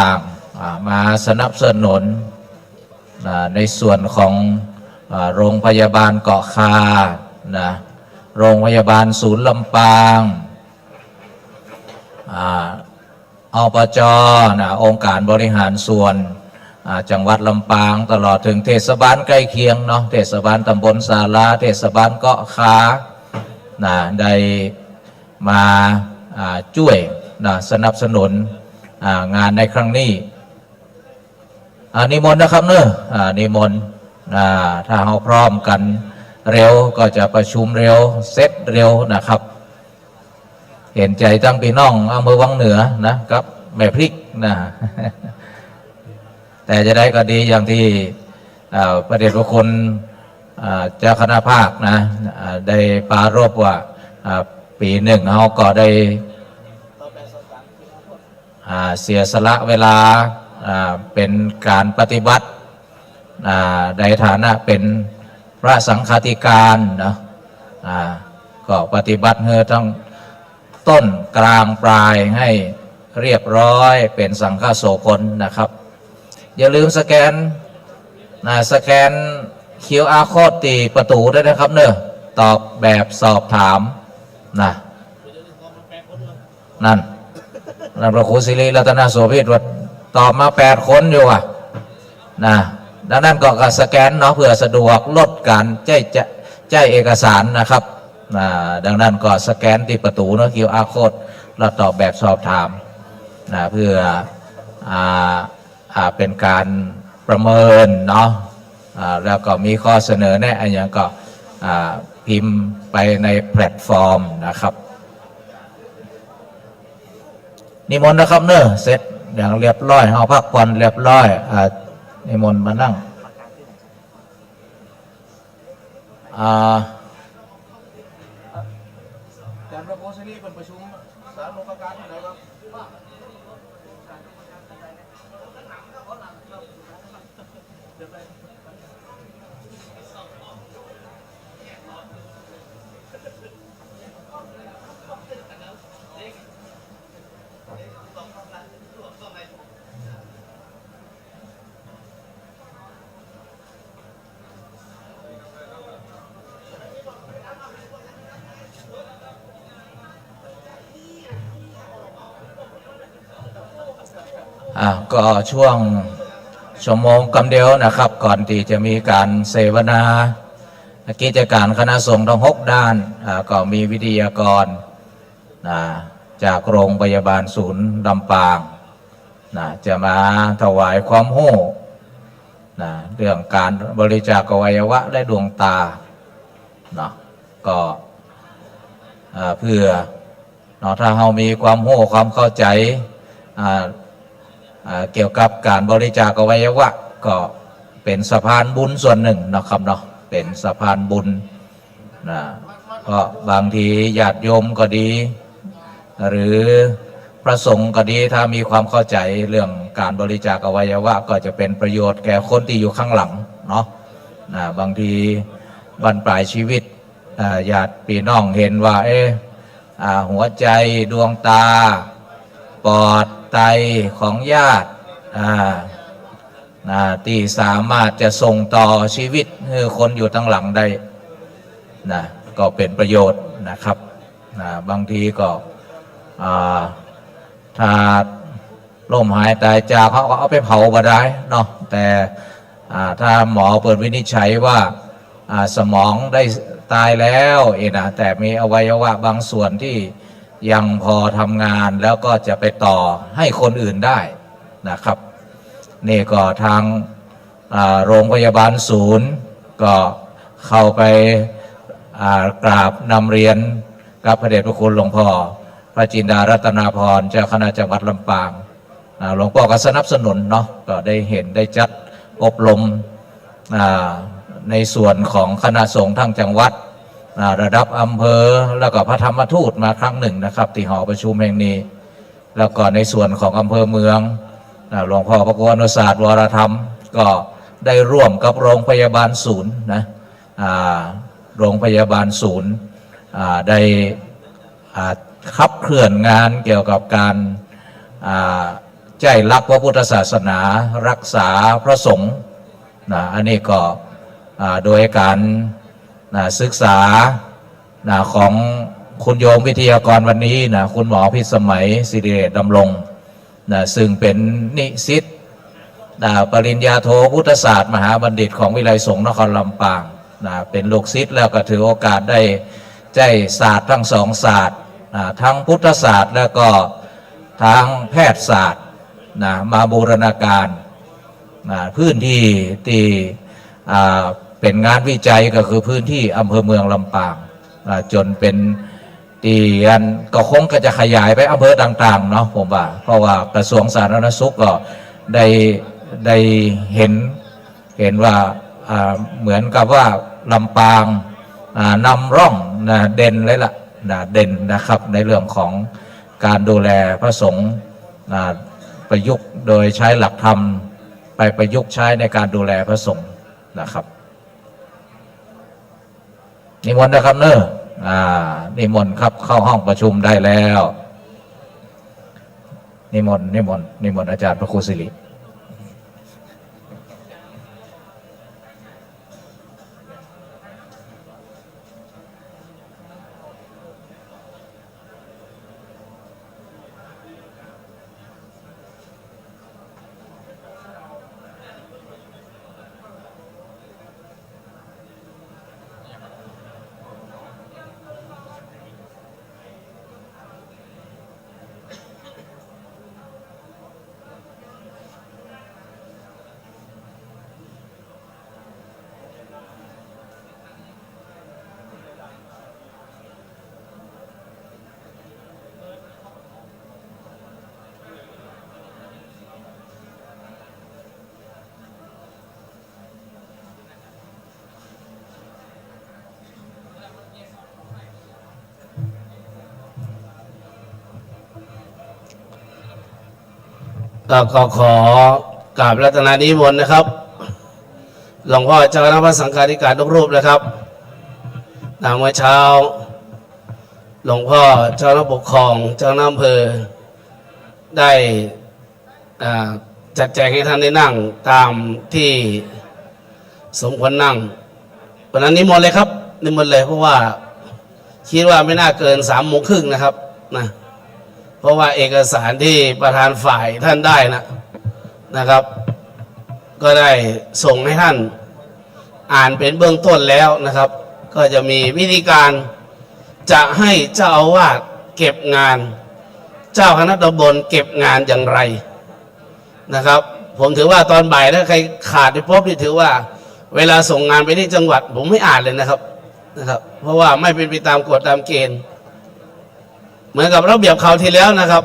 ต่างมาสนับสนุนในส่วนของโรงพยาบาลเกาะคาโรงพยาบาลศูนย์ลำปางอบจองค์การบริหารส่วนจังหวัดลำปางตลอดถึงเทศบาลใกล้เคียงเนาะเทศบาลตำบลศาลาเทศบาลเกาะคาได้มาช่วยสนับสนุนงานในครั้งนี้นิมนต์นะครับเนอะนิมนต์ถ้าเราพร้อมกันเร็วก็จะประชุมเร็วเสร็จเร็วนะครับเห็นใจตั้งพี่น้องอำเภอวังเหนือนะครับแม่พริกแต่จะได้ก็ดีอย่างที่พระเดชพระคุณเจ้าคณะภาคได้ปรารภว่าปีหนึ่งเขาก็ได้เสียสละเวลาเป็นการปฏิบัติในฐานะเป็นพระสังฆาธิการก็ปฏิบัติเพื่อทั้งต้นกลางปลายให้เรียบร้อยเป็นสังฆโสพลนะครับอย่าลืมสแกนQR Code ตีประตูด้วยนะครับเนอะตอบแบบสอบถามนั่นพระครูศิริรัตนโสภิตว่าตอบมา8 คนอยู่ดังนั้นก็สแกนเนาะเพื่อสะดวกลดการแจ้เอกสารนะครับดังนั้นก็สแกนที่ประตูเนาะ QR Code แล้วตอบแบบสอบถามเพื่อเป็นการประเมินเนาะแล้วก็มีข้อเสนอแนะอะไรอย่างก็พิมพ์ไปในแพลตฟอร์มนะครับนิมนต์นะครับเนอะเสร็จอย่างเรียบร้อยเอาพักผ่อนเรียบร้อยนิมนต์มานั่งการประโคชนีเป็นประชุมสาธารณการที่ไหนครับก็ช่วงชั่วโมงกำเดียวนะครับก่อนที่จะมีการเสวนากิจการคณะสงฆ์ทั้ง6 ด้านก็มีวิทยากรจากโรงพยาบาลศูนย์ลำปางจะมาถวายความรู้เรื่องการบริจาคอวัยวะและดวงตาก็เพื่อถ้าเรามีความรู้ความเข้าใจเกี่ยวกับการบริจาคอวัยวะก็เป็นสะพานบุญส่วนหนึ่งนะครับเป็นสะพานบุญก็บางทีญาติโยมก็ดีหรือพระสงฆ์ก็ดีถ้ามีความเข้าใจเรื่องการบริจาคอวัยวะก็จะเป็นประโยชน์แก่คนที่อยู่ข้างหลังบางทีบรรปลายชีวิตญาติพี่น้องเห็นว่าหัวใจดวงตาปอดไตของญาติที่สามารถจะส่งต่อชีวิตให้คนอยู่ทั้งหลังได้ก็เป็นประโยชน์นะครับบางทีก็ถ้าล้มหายตายจากเขาก็เอาไปเผาก็ได้เนาะแต่ถ้าหมอเปิดวินิจฉัยว่าสมองได้ตายแล้วแต่มีอวัยวะบางส่วนที่ยังพอทำงานแล้วก็จะไปต่อให้คนอื่นได้นะครับนี่ก็ทางโรงพยาบาลศูนย์ก็เข้าไปกราบนำเรียนกับพระเดชพระคุณหลวงพ่อพระจินดารัตนาพรเจ้าคณะจังหวัดลำปางหลวงพ่อก็สนับสนุนเนาะก็ได้เห็นได้จัดอบรมในส่วนของคณะสงฆ์ทั้งจังหวัดระดับอำเภอแล้วก็พระธรรมทูตมาครั้งหนึ่งนะครับที่หอประชุมแห่งนี้แล้วก็ในส่วนของอำเภอเมืองหลวงพ่อพระกวนุศาสตร์วรธรรมก็ได้ร่วมกับโรงพยาบาลศูนย์โรงพยาบาลศูนย์ได้ขับเคลื่อนงานเกี่ยวกับการ ใจรักพระพุทธศาสนารักษาพระสงฆ์นะอันนี้ก็โดยการศึกษาของคุณโยมวิทยากรวันนี้นะคุณหมอพิสมัยสิริเดชดำรงนะซึ่งเป็นนิสิตปริญญาโทพุทธศาสตร์มหาบัณฑิตของวิไลสงฆ์นครลำปางนะเป็นลูกศิษย์แล้วก็ถือโอกาสได้ใจศาสตร์ทั้งสองศาสตร์ทั้งพุทธศาสตร์แล้วก็ทางแพทยศาสตร์มาบูรณาการพื้นที่ที่เป็นงานวิจัยก็คือพื้นที่อำเภอเมืองลำปางจนเป็นตีอันก็คงก็จะขยายไปอำเภอต่างๆเนาะผมว่าเพราะว่ากระทรวงสาธารณสุขก็ได้เห็นว่าเหมือนกับว่าลำปางนำร่องเด่นเลยล่ะเด่นนะครับในเรื่องของการดูแลพระสงฆ์ประยุกต์โดยใช้หลักธรรมไปประยุกต์ใช้ในการดูแลพระสงฆ์นะครับนิมนต์นะครับเนอะนิมนต์ครับเข้าห้องประชุมได้แล้วนิมนต์อาจารย์พระครูสิริก็ขอกราบรัตนานิมนต์นะครับหลวงพ่อเจ้าคณะพระสังฆาธิการทุกรูปนะครับเมื่อเช้าหลวงพ่อเจ้าคณะปกครองเจ้าคณะอำเภอได้จัดแจงให้ท่านได้นั่งตามที่สมควรนั่งวันนั้นนิมนต์เลยครับนิมนต์เลยเพราะว่าคิดว่าไม่น่าเกิน3:30นะครับเพราะว่าเอกสารที่ประธานฝ่ายท่านได้นะครับก็ได้ส่งให้ท่านอ่านเป็นเบื้องต้นแล้วนะครับก็จะมีวิธีการจะให้เจ้าอาวาสเก็บงานเจ้าคณะตำบลเก็บงานอย่างไรนะครับผมถือว่าตอนบ่ายถ้าใครขาดไปพบนี่ถือว่าเวลาส่งงานไปที่จังหวัดผมไม่อ่านเลยนะครับเพราะว่าไม่เป็นไปตามกฎตามเกณฑ์เหมือนกับระเบียบคราวที่แล้วนะครับ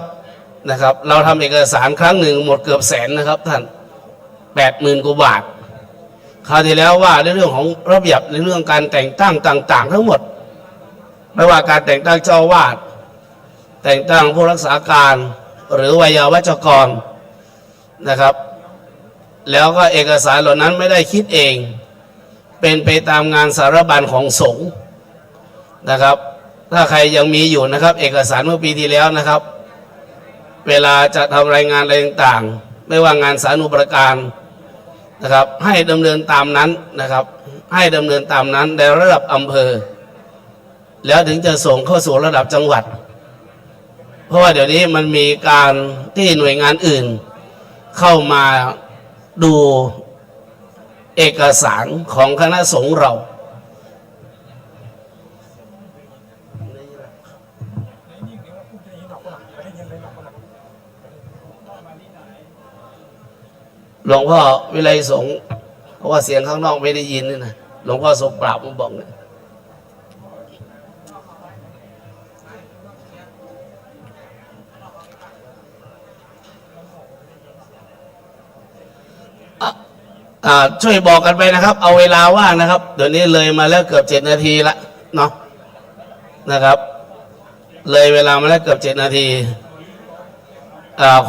เราทำเอกสารครั้งหนึ่งหมดเกือบแสนนะครับท่าน80,000 กว่าบาทคราวที่แล้วว่าในเรื่องของระเบียบในเรื่องการแต่งตั้งต่างๆทั้งหมดไม่ว่าการแต่งตั้งเจ้าวาดแต่งตั้งผู้รักษาการหรือวิยาวัจกรนะครับแล้วก็เอกสารเหล่านั้นไม่ได้คิดเองเป็นไปตามงานสารบัญของสงฆ์นะครับถ้าใครยังมีอยู่นะครับเอกสารเมื่อปีที่แล้วนะครับเวลาจะทำรายงานอะไรต่างๆไม่ว่างานสาธารณูปการนะครับให้ดำเนินตามนั้นนะครับให้ดำเนินตามนั้นในระดับอำเภอแล้วถึงจะส่งเข้าสู่ระดับจังหวัดเพราะว่าเดี๋ยวนี้มันมีการที่หน่วยงานอื่นเข้ามาดูเอกสารของคณะสงฆ์เราหลวงพ่อวิไลสงฆ์เพราะว่าเสียงข้างนอกไม่ได้ยินนี่นะหลวงพ่อทรงปราบมาบอกเนี่ยช่วยบอกกันไปนะครับเอาเวลาว่างนะครับเดี๋ยวนี้เลยมาแล้วเกือบ7 นาทีละเนาะนะครับเลยเวลามาแล้วเกือบ7 นาที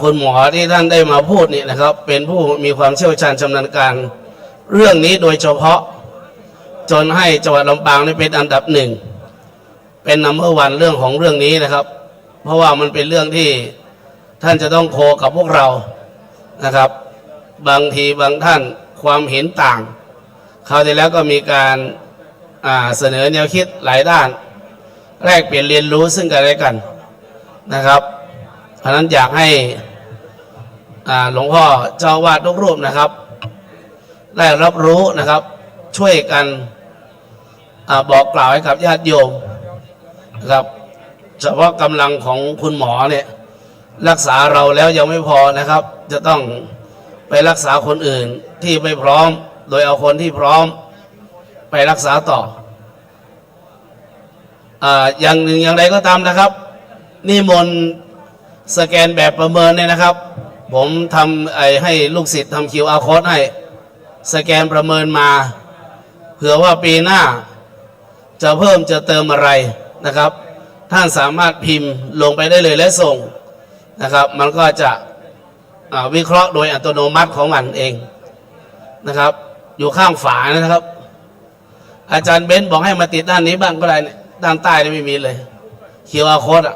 คุณหมอที่ท่านได้มาพูดนี่นะครับเป็นผู้มีความเชี่ยวชาญชำนาญการเรื่องนี้โดยเฉพาะจนให้จังหวัดลำปางนี่เป็นอันดับ1เป็นนัมเบอร์ 1เรื่องของเรื่องนี้นะครับเพราะว่ามันเป็นเรื่องที่ ท่านจะต้องโคกับพวกเรานะครับบางทีบางท่านความเห็นต่างคราวที่แล้วก็มีการเสนอแนวคิดหลายด้านแลกเปลี่ยนเรียนรู้ซึ่งกันและกันนะครับเพราะนั้นอยากให้หลวงพ่อเจ้าวาดทุกรูปนะครับได้รับรู้นะครับช่วยกันบอกกล่าวให้กับญาติโยมนะครับเฉพาะกำลังของคุณหมอเนี่ยรักษาเราแล้วยังไม่พอนะครับจะต้องไปรักษาคนอื่นที่ไม่พร้อมโดยเอาคนที่พร้อมไปรักษาต่ออย่างหนึ่งอย่างใดก็ตามนะครับนิมนต์สแกนแบบประเมินเนี่ยนะครับผมทำให้ลูกศิษย์ทำ QR code ให้สแกนประเมินมาเผื่อว่าปีหน้าจะเพิ่มจะเติมอะไรนะครับท่านสามารถพิมพ์ลงไปได้เลยและส่งนะครับมันก็จะวิเคราะห์โดยอัตโนมัติของมันเองนะครับอยู่ข้างฝานะครับอาจารย์เบนซ์บอกให้มาติดด้านนี้บ้างก็ได้ด้านใต้นี่ไม่มีเลย QR code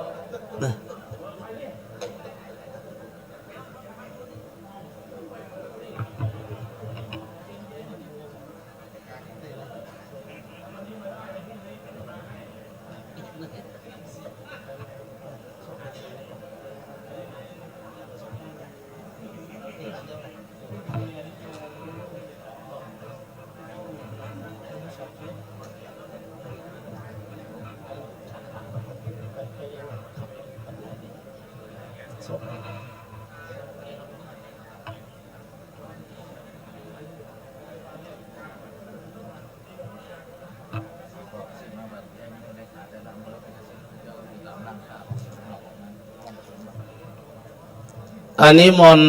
อันนี้มน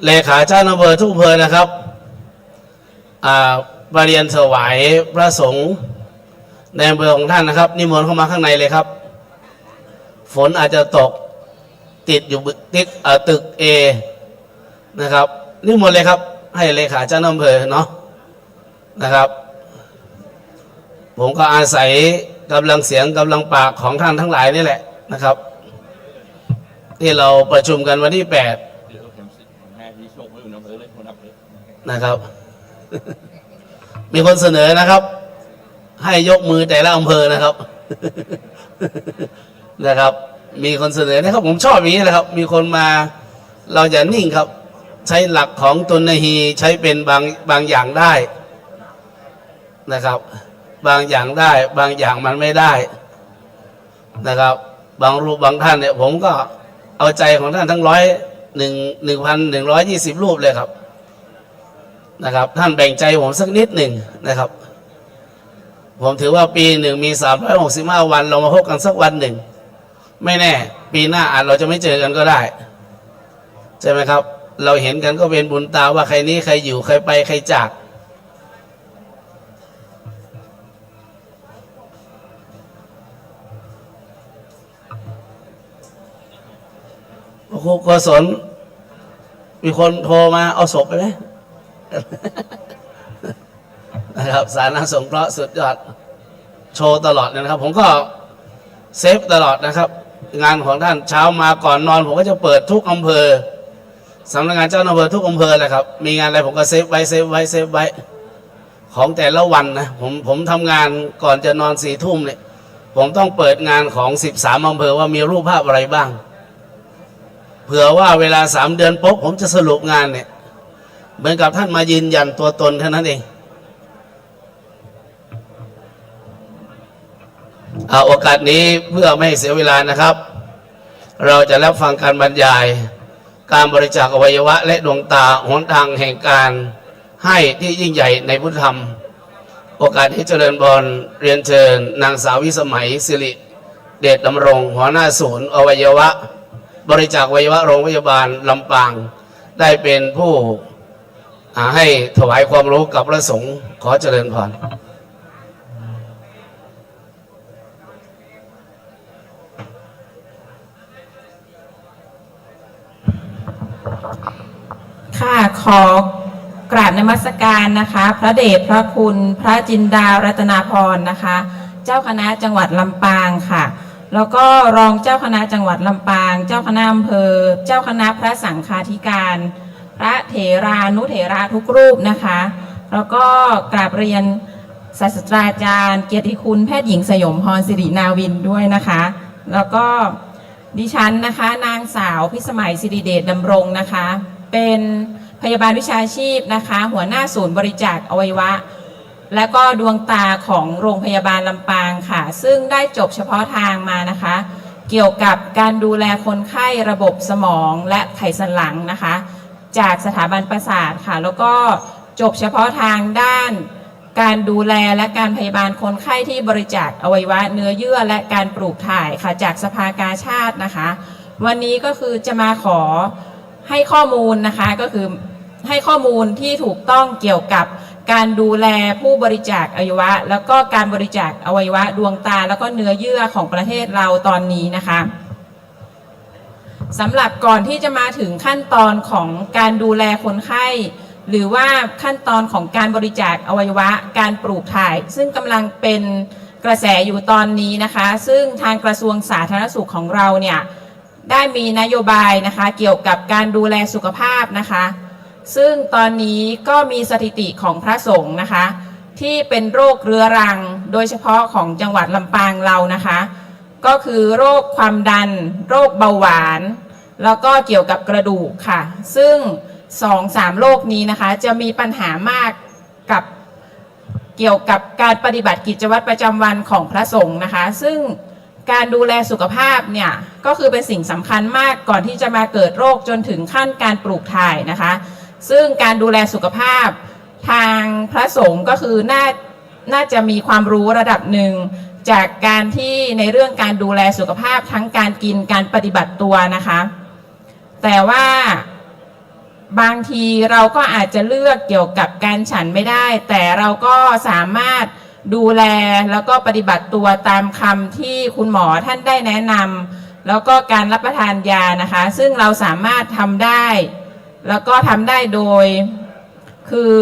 เลขาเจ้าอำเภอทุกอำเภอนะครับมาเรียนถวายพระสงฆ์ในอำเภอของท่านนะครับนิมนต์เข้ามาข้างในเลยครับฝนอาจจะตกติดอยู่ตึกAนะครับนิมนต์เลยครับให้เลขาเจ้าอำเภอเนาะนะครับผมก็อาศัยกำลังเสียงกำลังปากของท่านทั้งหลายนี่แหละนะครับที่เราประชุมกันวันที่8นะครับ มีคนเสนอนะครับให้ยกมือแต่ละอำเภอนะครับ นะครับมีคนเสนอนะครับผมชอบอย่างนี้นะครับมีคนมาเราจะนิ่งครับใช้หลักของตุนฮีใช้เป็นบางอย่างได้นะครับบางอย่างได้บางอย่างมันไม่ได้นะครับบางรูปบางท่านเนี่ยผมก็เอาใจของท่านทั้ง1,120 รูปเลยครับนะครับท่านแบ่งใจผมสักนิดหนึ่งนะครับผมถือว่าปีหนึ่งมี365 วันเรามาพบกันสักวันหนึ่งไม่แน่ปีหน้าอาจเราจะไม่เจอกันก็ได้ใช่ไหมครับเราเห็นกันก็เป็นบุญตาว่าใครนี้ใครอยู่ใครไปใครจากครูกศลมีคนโทรมาเอาศพไปไหม นะครับสาธารณสงเคราะห์สุดยอดโชว์ตลอดนะครับผมก็เซฟตลอดนะครับงานของท่านเช้ามาก่อนนอนผมก็จะเปิดทุกอำเภอสำนักงานเจ้าอำเภอทุกอำเภอเลยครับมีงานอะไรผมก็เซฟไว้ของแต่ละวันนะผมทำงานก่อนจะนอน4 ทุ่มเนี่ยผมต้องเปิดงานของ13 อำเภอว่ามีรูปภาพอะไรบ้างเผื่อว่าเวลา3 เดือนปุ๊บผมจะสรุปงานเนี่ยเหมือนกับท่านมายืนยันตัวตนเท่านั้นเองโอกาสนี้เพื่อไม่ให้เสียเวลานะครับเราจะรับฟังการบรรยายการบริจาคอวัยวะและดวงตาหนทางแห่งการให้ที่ยิ่งใหญ่ในพุทธธรรมโอกาสที่เจริญพรเรียนเชิญนางสาววิสมัยสิริเดชดำรงหัวหน้าศูนย์อวัยวะบริจาคอวัยวะโรงพยาบาลลำปางได้เป็นผู้ให้ถวายความรู้กับพระสงฆ์ขอเจริญพรค่ะขอกราบนมัสการนะคะพระเดชพระคุณพระจินดารัตนาพรนะคะเจ้าคณะจังหวัดลำปางค่ะ แล้วก็รองเจ้าคณะจังหวัดลำปาง เจ้าคณะอำเภอ เจ้าคณะพระสังฆาธิการ พระเถรานุเถระทุกรูปนะคะ แล้วก็กราบเรียนศาสตราจารย์เกียรติคุณแพทย์หญิงสยมพรสิรินาวินด้วยนะคะ แล้วก็ดิฉันนะคะนางสาวพิสมัยสิริเดชดำรงนะคะ เป็นพยาบาลวิชาชีพนะคะ หัวหน้าศูนย์บริจาคอวัยวะและก็ดวงตาของโรงพยาบาลลำปางค่ะซึ่งได้จบเฉพาะทางมานะคะเกี่ยวกับการดูแลคนไข้ระบบสมองและไขสันหลังนะคะจากสถาบันประสาทค่ะแล้วก็จบเฉพาะทางด้านการดูแลและการพยาบาลคนไข้ที่บริจาคอวัยวะเนื้อเยื่อและการปลูกถ่ายค่ะจากสภากาชาตินะคะวันนี้ก็คือจะมาขอให้ข้อมูลนะคะก็คือให้ข้อมูลที่ถูกต้องเกี่ยวกับการดูแลผู้บริจาคอวัยวะแล้วก็การบริจาคอวัยวะดวงตาแล้วก็เนื้อเยื่อของประเทศเราตอนนี้นะคะสำหรับก่อนที่จะมาถึงขั้นตอนของการดูแลคนไข้หรือว่าขั้นตอนของการบริจาคอวัยวะการปลูกถ่ายซึ่งกำลังเป็นกระแสอยู่ตอนนี้นะคะซึ่งทางกระทรวงสาธารณสุขของเราเนี่ยได้มีนโยบายนะคะเกี่ยวกับการดูแลสุขภาพนะคะซึ่งตอนนี้ก็มีสถิติของพระสงฆ์นะคะที่เป็นโรคเรื้อรังโดยเฉพาะของจังหวัดลำปางเรานะคะก็คือโรคความดันโรคเบาหวานแล้วก็เกี่ยวกับกระดูกค่ะซึ่ง2-3 โรคนี้นะคะจะมีปัญหามากกับเกี่ยวกับการปฏิบัติกิจวัตรประจำวันของพระสงฆ์นะคะซึ่งการดูแลสุขภาพเนี่ยก็คือเป็นสิ่งสำคัญมากก่อนที่จะมาเกิดโรคจนถึงขั้นการปลูกถ่ายนะคะซึ่งการดูแลสุขภาพทางพระสงฆ์ก็คือน่าจะมีความรู้ระดับหนึ่งจากการที่ในเรื่องการดูแลสุขภาพทั้งการกินการปฏิบัติตัวนะคะแต่ว่าบางทีเราก็อาจจะเลือกเกี่ยวกับการฉันไม่ได้แต่เราก็สามารถดูแลแล้วก็ปฏิบัติตัวตามคำที่คุณหมอท่านได้แนะนำแล้วก็การรับประทานยานะคะซึ่งเราสามารถทำได้แล้วก็ทำได้โดยคือ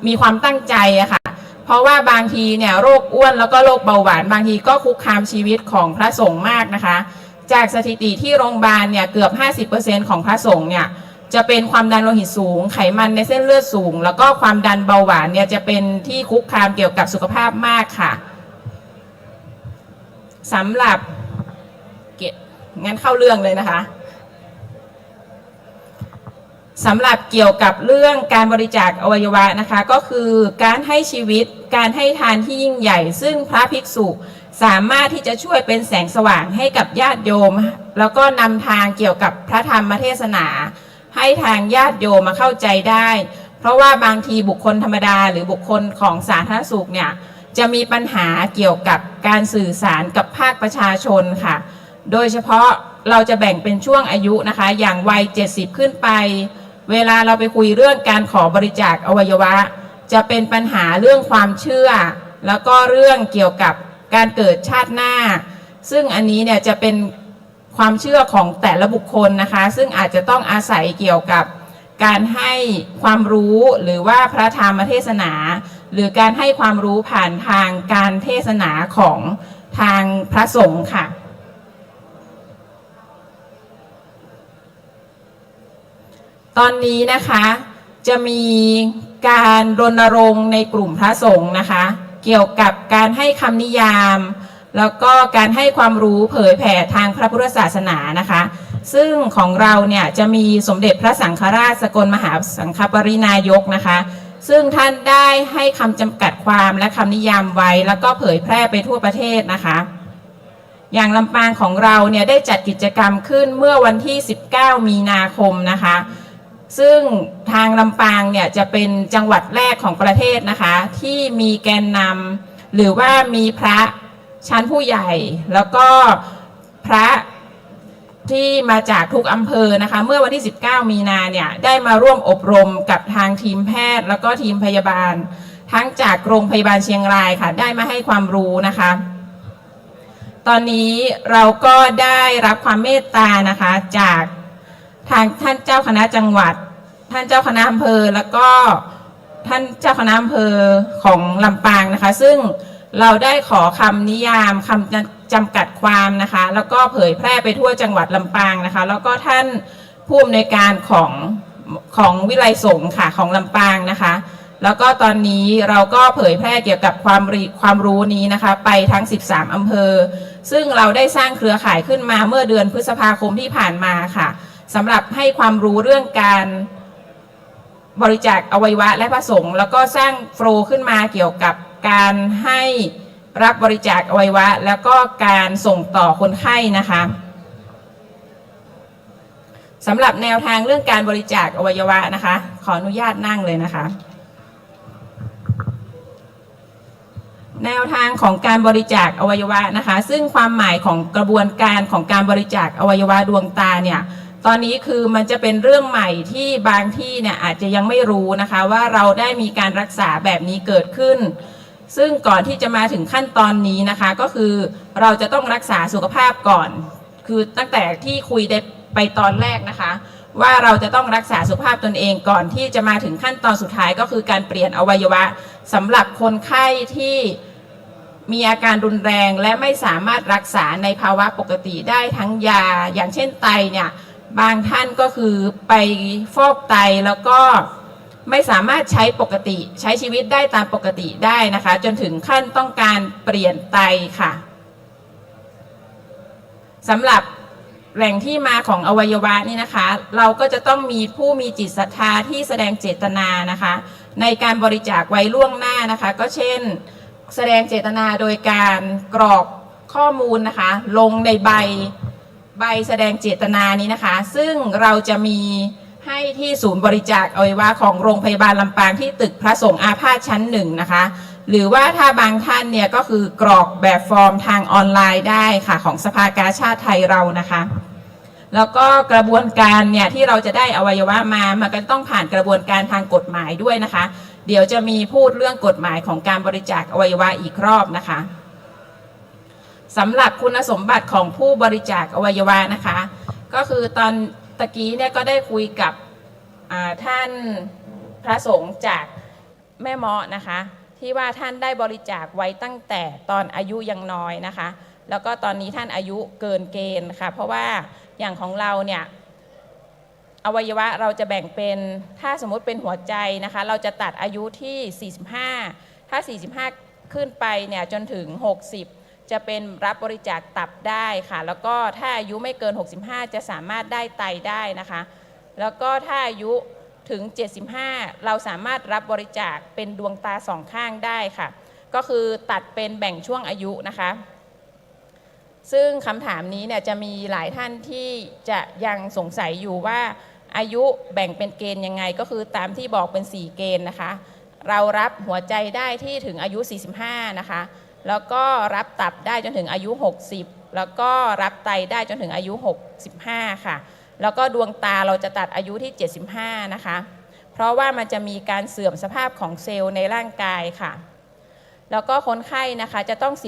มีความตั้งใจอะค่ะเพราะว่าบางทีเนี่ยโรคอ้วนแล้วก็โรคเบาหวานบางทีก็คุกคามชีวิตของพระสงฆ์มากนะคะจากสถิติที่โรงพยาบาลเนี่ยเกือบ 50% ของพระสงฆ์เนี่ยจะเป็นความดันโลหิตสูงไขมันในเส้นเลือดสูงแล้วก็ความดันเบาหวานเนี่ยจะเป็นที่คุกคามเกี่ยวกับสุขภาพมากค่ะสำหรับงั้นเข้าเรื่องเลยนะคะสำหรับเกี่ยวกับเรื่องการบริจาคอวัยวะนะคะก็คือการให้ชีวิตการให้ทานที่ยิ่งใหญ่ซึ่งพระภิกษุสามารถที่จะช่วยเป็นแสงสว่างให้กับญาติโยมแล้วก็นำทางเกี่ยวกับพระธรรมเทศนาให้ทางญาติโยมมาเข้าใจได้เพราะว่าบางทีบุคคลธรรมดาหรือบุคคลของสาธารณสุขเนี่ยจะมีปัญหาเกี่ยวกับการสื่อสารกับภาคประชาชนค่ะโดยเฉพาะเราจะแบ่งเป็นช่วงอายุนะคะอย่างวัย70ขึ้นไปเวลาเราไปคุยเรื่องการขอบริจาคอวัยวะจะเป็นปัญหาเรื่องความเชื่อแล้วก็เรื่องเกี่ยวกับการเกิดชาติหน้าซึ่งอันนี้เนี่ยจะเป็นความเชื่อของแต่ละบุคคลนะคะซึ่งอาจจะต้องอาศัยเกี่ยวกับการให้ความรู้หรือว่าพระธรรมเทศนาหรือการให้ความรู้ผ่านทางการเทศนาของทางพระสงฆ์ค่ะตอนนี้นะคะจะมีการรณรงค์ในกลุ่มพระสงฆ์นะคะเกี่ยวกับการให้คำนิยามแล้วก็การให้ความรู้เผยแผ่ทางพระพุทธศาสนานะคะซึ่งของเราเนี่ยจะมีสมเด็จพระสังฆราชสกลมหาสังฆปรินายกนะคะซึ่งท่านได้ให้คำจำกัดความและคำนิยามไว้แล้วก็เผยแพร่ไปทั่วประเทศนะคะอย่างลำปางของเราเนี่ยได้จัดกิจกรรมขึ้นเมื่อวันที่19 มีนาคมนะคะซึ่งทางลำปางเนี่ยจะเป็นจังหวัดแรกของประเทศนะคะที่มีแกนนำหรือว่ามีพระชั้นผู้ใหญ่แล้วก็พระที่มาจากทุกอำเภอนะคะเมื่อวันที่19 มีนาเนี่ยได้มาร่วมอบรมกับทางทีมแพทย์แล้วก็ทีมพยาบาลทั้งจากโรงพยาบาลเชียงรายค่ะได้มาให้ความรู้นะคะตอนนี้เราก็ได้รับความเมตตานะคะจากทางท่านเจ้าคณะจังหวัดท่านเจ้าคณะอำเภอแล้วก็ท่านเจ้าคณะอำเภอของลำปางนะคะซึ่งเราได้ขอคำนิยามค จำกัดความนะคะแล้วก็เผยแพร่ไปทั่วจังหวัดลำปางนะคะแล้วก็ท่านผู้อำนวยการของวิไลสงฆ์ค่ะของลำปางนะคะแล้วก็ตอนนี้เราก็เผยแพร่เกี่ยวกับความรู้นี้นะคะไปทั้ง13อำเภอซึ่งเราได้สร้างเครือข่ายขึ้นมาเมื่อเดือนพฤษภาคมที่ผ่านมาค่ะสำหรับให้ความรู้เรื่องการบริจาคอวัยวะและพระสงฆ์แล้วก็สร้างโฟลว์ขึ้นมาเกี่ยวกับการให้รับบริจาคอวัยวะแล้วก็การส่งต่อคนไข้นะคะสำหรับแนวทางเรื่องการบริจาคอวัยวะนะคะขออนุญาตนั่งเลยนะคะแนวทางของการบริจาคอวัยวะนะคะซึ่งความหมายของกระบวนการของการบริจาคอวัยวะดวงตาเนี่ยตอนนี้คือมันจะเป็นเรื่องใหม่ที่บางที่เนี่ยอาจจะยังไม่รู้นะคะว่าเราได้มีการรักษาแบบนี้เกิดขึ้นซึ่งก่อนที่จะมาถึงขั้นตอนนี้นะคะก็คือเราจะต้องรักษาสุขภาพก่อนคือตั้งแต่ที่คุยได้ไปตอนแรกนะคะว่าเราจะต้องรักษาสุขภาพตนเองก่อนที่จะมาถึงขั้นตอนสุดท้ายก็คือการเปลี่ยนอวัยวะสำหรับคนไข้ที่มีอาการรุนแรงและไม่สามารถรักษาในภาวะปกติได้ทั้งยาอย่างเช่นไตเนี่ยบางท่านก็คือไปฟอกไตแล้วก็ไม่สามารถใช้ปกติใช้ชีวิตได้ตามปกติได้นะคะจนถึงขั้นต้องการเปลี่ยนไตค่ะสำหรับแหล่งที่มาของอวัยวะนี่นะคะเราก็จะต้องมีผู้มีจิตศรัทธาที่แสดงเจตนานะคะในการบริจาคไว้ล่วงหน้านะคะก็เช่นแสดงเจตนาโดยการกรอกข้อมูลนะคะลงในใบแสดงเจตนานี้นะคะซึ่งเราจะมีให้ที่ศูนย์บริจาคอวัยวะของโรงพยาบาลลำปางที่ตึกพระสงฆ์อาพาธชั้น1นะคะหรือว่าถ้าบางท่านเนี่ยก็คือกรอกแบบฟอร์มทางออนไลน์ได้ค่ะของสภากาชาดไทยเรานะคะแล้วก็กระบวนการเนี่ยที่เราจะได้อวัยวะมามันก็ต้องผ่านกระบวนการทางกฎหมายด้วยนะคะเดี๋ยวจะมีพูดเรื่องกฎหมายของการบริจาคอวัยวะอีกรอบนะคะสำหรับคุณสมบัติของผู้บริจาคอวัยวะนะคะก็คือตอนตะกี้เนี่ยก็ได้คุยกับท่านพระสงฆ์จากแม่เมาะนะคะที่ว่าท่านได้บริจาคไว้ตั้งแต่ตอนอายุยังน้อยนะคะแล้วก็ตอนนี้ท่านอายุเกินเกณฑ์ค่ะเพราะว่าอย่างของเราเนี่ยอวัยวะเราจะแบ่งเป็นถ้าสมมุติเป็นหัวใจนะคะเราจะตัดอายุที่45ถ้า45ขึ้นไปเนี่ยจนถึง60จะเป็นรับบริจาคตับได้ค่ะแล้วก็ถ้าอายุไม่เกิน65จะสามารถได้ไตได้นะคะแล้วก็ถ้าอายุถึง75เราสามารถรับบริจาคเป็นดวงตา2ข้างได้ค่ะก็คือตัดเป็นแบ่งช่วงอายุนะคะซึ่งคำถามนี้เนี่ยจะมีหลายท่านที่จะยังสงสัยอยู่ว่าอายุแบ่งเป็นเกณฑ์ยังไงก็คือตามที่บอกเป็น4เกณฑ์นะคะเรารับหัวใจได้ที่ถึงอายุ45นะคะแล้วก็รับตับได้จนถึงอายุ60แล้วก็รับไตได้จนถึงอายุ65ค่ะแล้วก็ดวงตาเราจะตัดอายุที่75นะคะเพราะว่ามันจะมีการเสื่อมสภาพของเซลล์ในร่างกายค่ะแล้วก็คนไข้นะคะจะต้องเ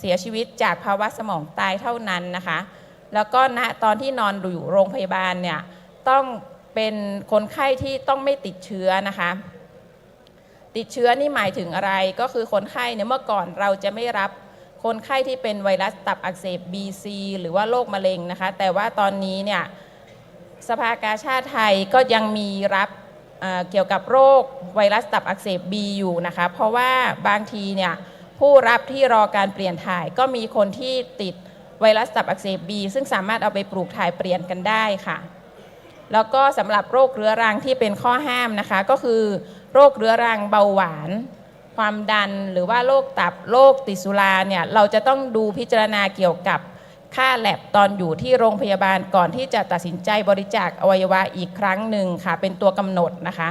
สียชีวิตจากภาวะสมองตายเท่านั้นนะคะแล้วก็ณตอนที่นอนอยู่โรงพยาบาลเนี่ยต้องเป็นคนไข้ที่ต้องไม่ติดเชื้อนะคะติดเชื้อนี่หมายถึงอะไรก็คือคนไข้เนี่ยเมื่อก่อนเราจะไม่รับคนไข้ที่เป็นไวรัสตับอักเสบ BC หรือว่าโรคมะเร็งนะคะแต่ว่าตอนนี้เนี่ยสภากาชาดไทยก็ยังมีรับเกี่ยวกับโรคไวรัสตับอักเสบ B อยู่นะคะเพราะว่าบางทีเนี่ยผู้รับที่รอการเปลี่ยนถ่ายก็มีคนที่ติดไวรัสตับอักเสบ B ซึ่งสามารถเอาไปปลูกถ่ายเปลี่ยนกันได้ค่ะแล้วก็สำหรับโรคเรื้อรังที่เป็นข้อห้ามนะคะก็คือโรคเรื้อรังเบาหวานความดันหรือว่าโรคตับโรคติดสุราเนี่ยเราจะต้องดูพิจารณาเกี่ยวกับค่าแลบตอนอยู่ที่โรงพยาบาลก่อนที่จะตัดสินใจบริจาคอวัยวะอีกครั้งหนึ่งค่ะเป็นตัวกำหนดนะคะ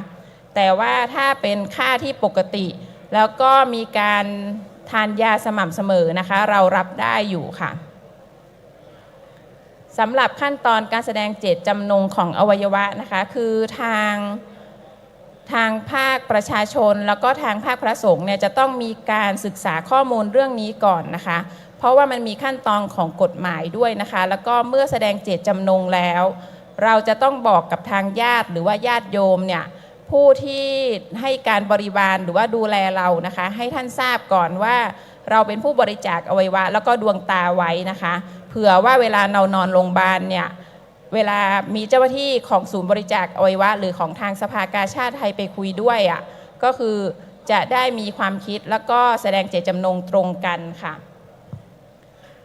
แต่ว่าถ้าเป็นค่าที่ปกติแล้วก็มีการทานยาสม่ำเสมอนะคะเรารับได้อยู่ค่ะสำหรับขั้นตอนการแสดงเจตจำนงของอวัยวะนะคะคือทางภาคประชาชนแล้วก็ทางภาคพระสงฆ์เนี่ยจะต้องมีการศึกษาข้อมูลเรื่องนี้ก่อนนะคะเพราะว่ามันมีขั้นตอนของกฎหมายด้วยนะคะแล้วก็เมื่อแสดงเจตจำนงแล้วเราจะต้องบอกกับทางญาติหรือว่าญาติโยมเนี่ยผู้ที่ให้การบริวารหรือว่าดูแลเรานะคะให้ท่านทราบก่อนว่า เราเป็นผู้บริจาคอวัยวะแล้วก็ดวงตาไว้นะคะเผื่อว่าเวลาเรานอนโรงพยาบาลเนี่ยเวลามีเจ้าหน้าที่ของศูนย์บริจาคอวัยวะหรือของทางสภากาชาติไทยไปคุยด้วยก็คือจะได้มีความคิดแล้วก็แสดงเจตจำนงตรงกันค่ะ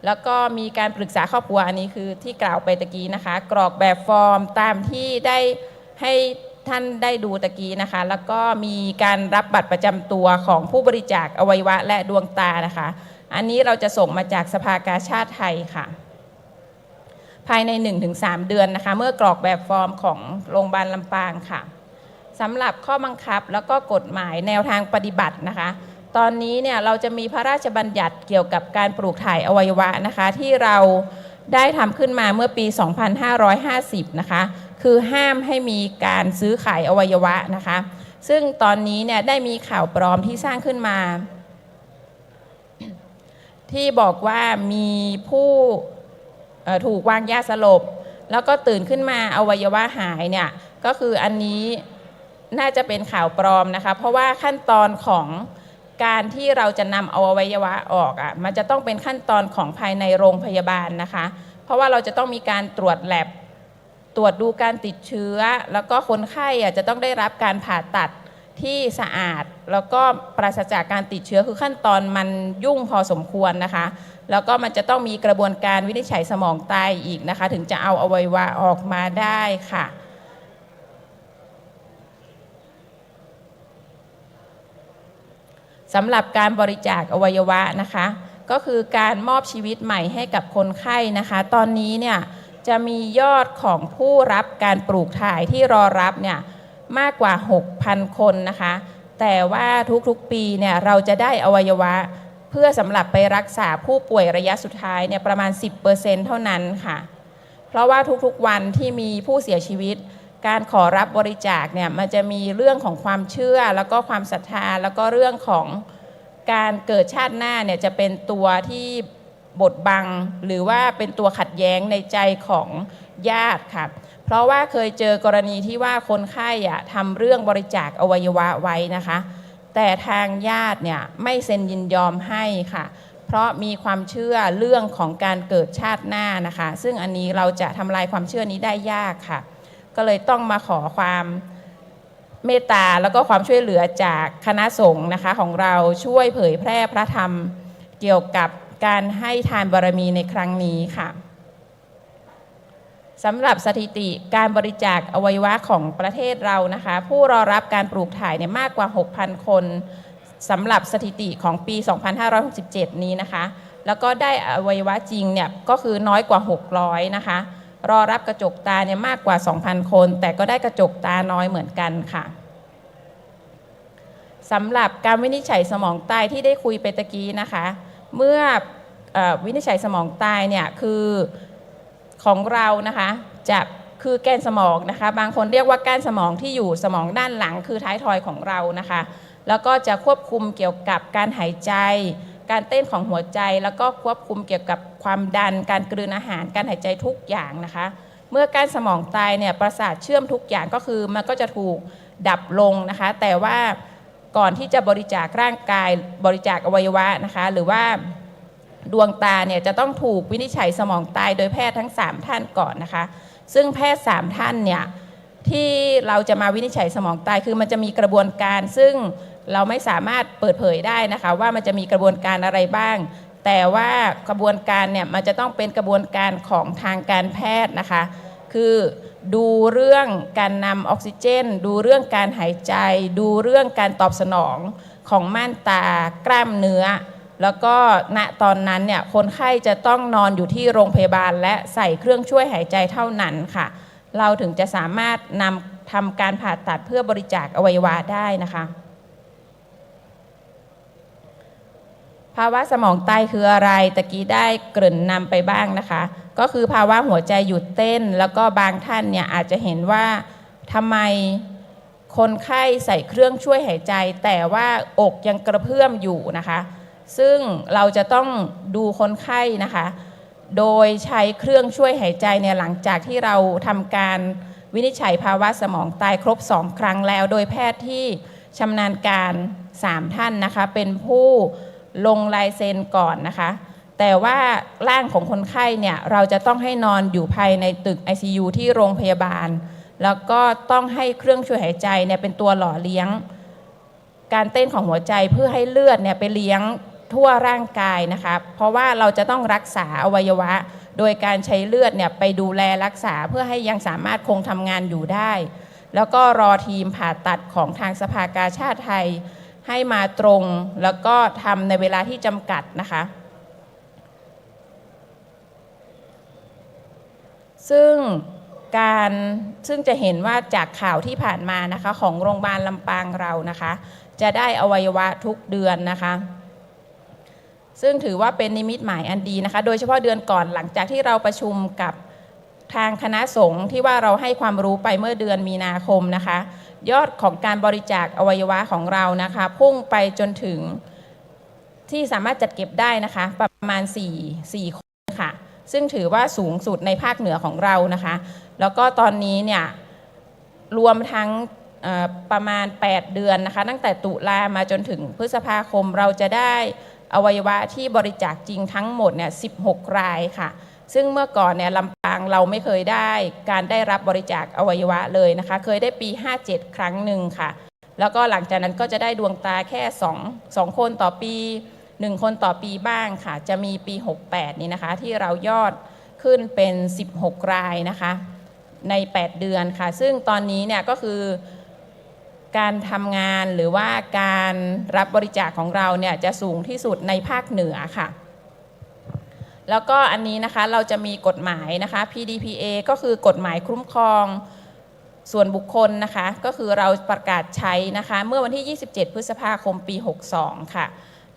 แล้วก็มีการปรึกษาครอบครัวอันนี้คือที่กล่าวไปตะกี้นะคะกรอกแบบฟอร์มตามที่ได้ให้ท่านได้ดูตะกี้นะคะแล้วก็มีการรับบัตรประจำตัวของผู้บริจาคอวัยวะและดวงตานะคะอันนี้เราจะส่งมาจากสภากาชาติไทยค่ะภายใน 1-3 เดือนนะคะเมื่อกรอกแบบฟอร์มของโรงพยาบาลลำปางค่ะสำหรับข้อบังคับแล้วก็กฎหมายแนวทางปฏิบัตินะคะตอนนี้เนี่ยเราจะมีพระราชบัญญัติเกี่ยวกับการปลูกถ่ายอวัยวะนะคะที่เราได้ทำขึ้นมาเมื่อปี 2550 นะคะคือห้ามให้มีการซื้อขายอวัยวะนะคะซึ่งตอนนี้เนี่ยได้มีข่าวปลอมที่สร้างขึ้นมาที่บอกว่ามีผู้ถูกวางยาสลบแล้วก็ตื่นขึ้นมาอวัยวะหายเนี่ยก็คืออันนี้น่าจะเป็นข่าวปลอมนะคะเพราะว่าขั้นตอนของการที่เราจะนำอวัยวะออกมันจะต้องเป็นขั้นตอนของภายในโรงพยาบาลนะคะเพราะว่าเราจะต้องมีการตรวจแลบตรวจดูการติดเชื้อแล้วก็คนไข้จะต้องได้รับการผ่าตัดที่สะอาดแล้วก็ปราศจากการติดเชื้อคือขั้นตอนมันยุ่งพอสมควรนะคะแล้วก็มันจะต้องมีกระบวนการวินิจฉัยสมองตายอีกนะคะถึงจะเอาอวัยวะออกมาได้ค่ะสำหรับการบริจาคอวัยวะนะคะก็คือการมอบชีวิตใหม่ให้กับคนไข้นะคะตอนนี้เนี่ยจะมียอดของผู้รับการปลูกถ่ายที่รอรับเนี่ยมากกว่า 6,000 คนนะคะแต่ว่าทุกๆปีเนี่ยเราจะได้อวัยวะเพื่อสำหรับไปรักษาผู้ป่วยระยะสุดท้ายเนี่ยประมาณ 10% เท่านั้นค่ะเพราะว่าทุกๆวันที่มีผู้เสียชีวิตการขอรับบริจาคเนี่ยมันจะมีเรื่องของความเชื่อแล้วก็ความศรัทธาแล้วก็เรื่องของการเกิดชาติหน้าเนี่ยจะเป็นตัวที่บดบังหรือว่าเป็นตัวขัดแย้งในใจของญาติค่ะเพราะว่าเคยเจอกรณีที่ว่าคนไข้ทำเรื่องบริจาคอวัยวะไว้นะคะแต่ทางญาติเนี่ยไม่เซ็นยินยอมให้ค่ะเพราะมีความเชื่อเรื่องของการเกิดชาติหน้านะคะซึ่งอันนี้เราจะทำลายความเชื่อนี้ได้ยากค่ะก็เลยต้องมาขอความเมตตาแล้วก็ความช่วยเหลือจากคณะสงฆ์นะคะของเราช่วยเผยแพร่พระธรรมเกี่ยวกับการให้ทานบารมีในครั้งนี้ค่ะสำหรับสถิติการบริจาคอวัยวะของประเทศเรานะคะผู้รอรับการปลูกถ่ายเนี่ยมากกว่า 6,000 คนสำหรับสถิติของปี 2567 นี้นะคะแล้วก็ได้อวัยวะจริงเนี่ยก็คือน้อยกว่า 600 นะคะรอรับกระจกตาเนี่ยมากกว่า 2,000 คนแต่ก็ได้กระจกตาน้อยเหมือนกันค่ะสำหรับการวินิจฉัยสมองตายที่ได้คุยไปตะกี้นะคะเมื่อวินิจฉัยสมองตายเนี่ยคือของเรานะคะจะคือแกนสมองนะคะบางคนเรียกว่าก้านสมองที่อยู่สมองด้านหลังคือท้ายทอยของเรานะคะแล้วก็จะควบคุมเกี่ยวกับการหายใจการเต้นของหัวใจแล้วก็ควบคุมเกี่ยวกับความดันการกลืนอาหารการหายใจทุกอย่างนะคะเมื่อก้านสมองตายเนี่ยประสาทเชื่อมทุกอย่างก็คือมันก็จะถูกดับลงนะคะแต่ว่าก่อนที่จะบริจาคร่างกายบริจาคอวัยวะนะคะหรือว่าดวงตาเนี่ยจะต้องถูกวินิจฉัยสมองตายโดยแพทย์ทั้ง3ท่านก่อนนะคะซึ่งแพทย์3ท่านเนี่ยที่เราจะมาวินิจฉัยสมองตายคือมันจะมีกระบวนการซึ่งเราไม่สามารถเปิดเผยได้นะคะว่ามันจะมีกระบวนการอะไรบ้างแต่ว่ากระบวนการเนี่ยมันจะต้องเป็นกระบวนการของทางการแพทย์นะคะคือดูเรื่องการนำออกซิเจนดูเรื่องการหายใจดูเรื่องการตอบสนองของม่านตากล้ามเนื้อแล้วก็ณตอนนั้นเนี่ยคนไข้จะต้องนอนอยู่ที่โรงพยาบาลและใส่เครื่องช่วยหายใจเท่านั้นค่ะเราถึงจะสามารถทำการผ่าตัดเพื่อบริจาคอวัยวะได้นะคะภาวะสมองตายคืออะไรตะกี้ได้เกริ่นนำไปบ้างนะคะก็คือภาวะหัวใจหยุดเต้นแล้วก็บางท่านเนี่ยอาจจะเห็นว่าทำไมคนไข้ใส่เครื่องช่วยหายใจแต่ว่าอกยังกระเพื่อมอยู่นะคะซึ่งเราจะต้องดูคนไข้นะคะโดยใช้เครื่องช่วยหายใจเนี่ยหลังจากที่เราทำการวินิจฉัยภาวะสมองตายครบ2 ครั้งแล้วโดยแพทย์ที่ชำนาญการ3ท่านนะคะเป็นผู้ ลงลายเซ็นก่อนนะคะแต่ว่าร่างของคนไข้เนี่ยเราจะต้องให้นอนอยู่ภายในตึก ICU ที่โรงพยาบาลแล้วก็ต้องให้เครื่องช่วยหายใจเนี่ยเป็นตัวหล่อเลี้ยงการเต้นของหัวใจเพื่อให้เลือดเนี่ยไปเลี้ยงทั่วร่างกายนะคะเพราะว่าเราจะต้องรักษาอวัยวะโดยการใช้เลือดเนี่ยไปดูแลรักษาเพื่อให้ยังสามารถคงทำงานอยู่ได้แล้วก็รอทีมผ่าตัดของทางสภากาชาดไทยให้มาตรงแล้วก็ทำในเวลาที่จำกัดนะคะซึ่งจะเห็นว่าจากข่าวที่ผ่านมานะคะของโรงพยาบาลลำปางเรานะคะจะได้อวัยวะทุกเดือนนะคะซึ่งถือว่าเป็นนิมิตหมายอันดีนะคะโดยเฉพาะเดือนก่อนหลังจากที่เราประชุมกับทางคณะสงฆ์ที่ว่าเราให้ความรู้ไปเมื่อเดือนมีนาคมนะคะยอดของการบริจาคอวัยวะของเรานะคะพุ่งไปจนถึงที่สามารถจัดเก็บได้นะคะประมาณ4 คนค่ะซึ่งถือว่าสูงสุดในภาคเหนือของเรานะคะแล้วก็ตอนนี้เนี่ยรวมทั้งประมาณ8 เดือนนะคะตั้งแต่ตุลามาจนถึงพฤษภาคมเราจะได้อวัยวะที่บริจาคจริงทั้งหมดเนี่ย16 รายค่ะซึ่งเมื่อก่อนเนี่ยลำปางเราไม่เคยได้การได้รับบริจาคอวัยวะเลยนะคะเคยได้ปี57 ครั้งหนึ่งค่ะแล้วก็หลังจากนั้นก็จะได้ดวงตาแค่2 คนต่อปี1 คนต่อปีบ้างค่ะจะมีปี68นี้นะคะที่เรายอดขึ้นเป็น16 รายนะคะใน8 เดือนค่ะซึ่งตอนนี้เนี่ยก็คือการทำงานหรือว่าการรับบริจาคของเราเนี่ยจะสูงที่สุดในภาคเหนือค่ะแล้วก็อันนี้นะคะเราจะมีกฎหมายนะคะ PDPA ก็คือกฎหมายคุ้มครองส่วนบุคคลนะคะก็คือเราประกาศใช้นะคะเมื่อวันที่27 พฤษภาคมปี62ค่ะ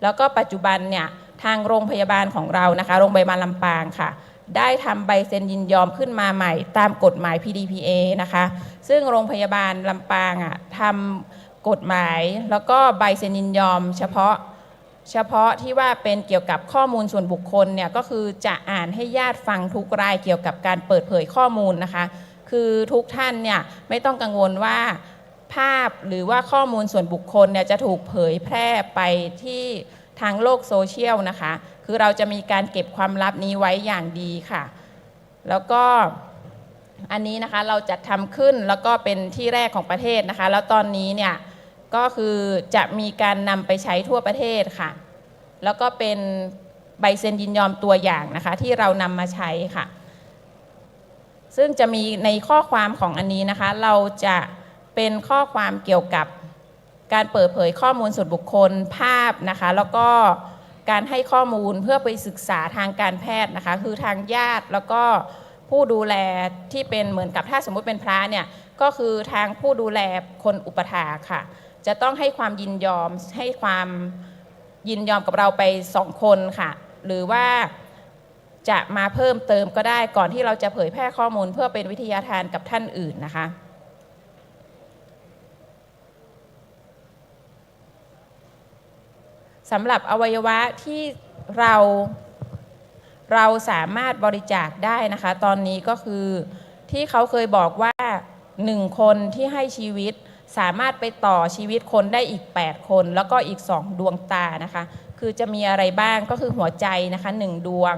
แล้วก็ปัจจุบันเนี่ยทางโรงพยาบาลของเรานะคะโรงพยาบาลลำปางค่ะได้ทำใบเซ็นยินยอมขึ้นมาใหม่ตามกฎหมาย PDPA นะคะซึ่งโรงพยาบาลลำปางทำกฎหมายแล้วก็ใบเซ็นยินยอมเฉพาะที่ว่าเป็นเกี่ยวกับข้อมูลส่วนบุคคลเนี่ยก็คือจะอ่านให้ญาติฟังทุกรายเกี่ยวกับการเปิดเผยข้อมูลนะคะคือทุกท่านเนี่ยไม่ต้องกังวลว่าภาพหรือว่าข้อมูลส่วนบุคคลเนี่ยจะถูกเผยแพร่ไปที่ทางโลกโซเชียลนะคะคือเราจะมีการเก็บความลับนี้ไว้อย่างดีค่ะแล้วก็อันนี้นะคะเราจัดทำขึ้นแล้วก็เป็นที่แรกของประเทศนะคะแล้วตอนนี้เนี่ยก็คือจะมีการนำไปใช้ทั่วประเทศค่ะแล้วก็เป็นใบเซ็นยินยอมตัวอย่างนะคะที่เรานำมาใช้ค่ะซึ่งจะมีในข้อความของอันนี้นะคะเราจะเป็นข้อความเกี่ยวกับการเปิดเผยข้อมูลส่วนบุคคลภาพนะคะแล้วก็การให้ข้อมูลเพื่อไปศึกษาทางการแพทย์นะคะคือทางญาติแล้วก็ผู้ดูแลที่เป็นเหมือนกับถ้าสมมุติเป็นพระเนี่ยก็คือทางผู้ดูแลคนอุปถากค่ะจะต้องให้ความยินยอมให้ความยินยอมกับเราไป2 คนค่ะหรือว่าจะมาเพิ่มเติมก็ได้ก่อนที่เราจะเผยแพร่ข้อมูลเพื่อเป็นวิทยาทานกับท่านอื่นนะคะสำหรับอวัยวะที่เราสามารถบริจาคได้นะคะตอนนี้ก็คือที่เขาเคยบอกว่า1 คนที่ให้ชีวิตสามารถไปต่อชีวิตคนได้อีก8 คนแล้วก็อีก2 ดวงตานะคะคือจะมีอะไรบ้างก็คือหัวใจนะคะ1 ดวง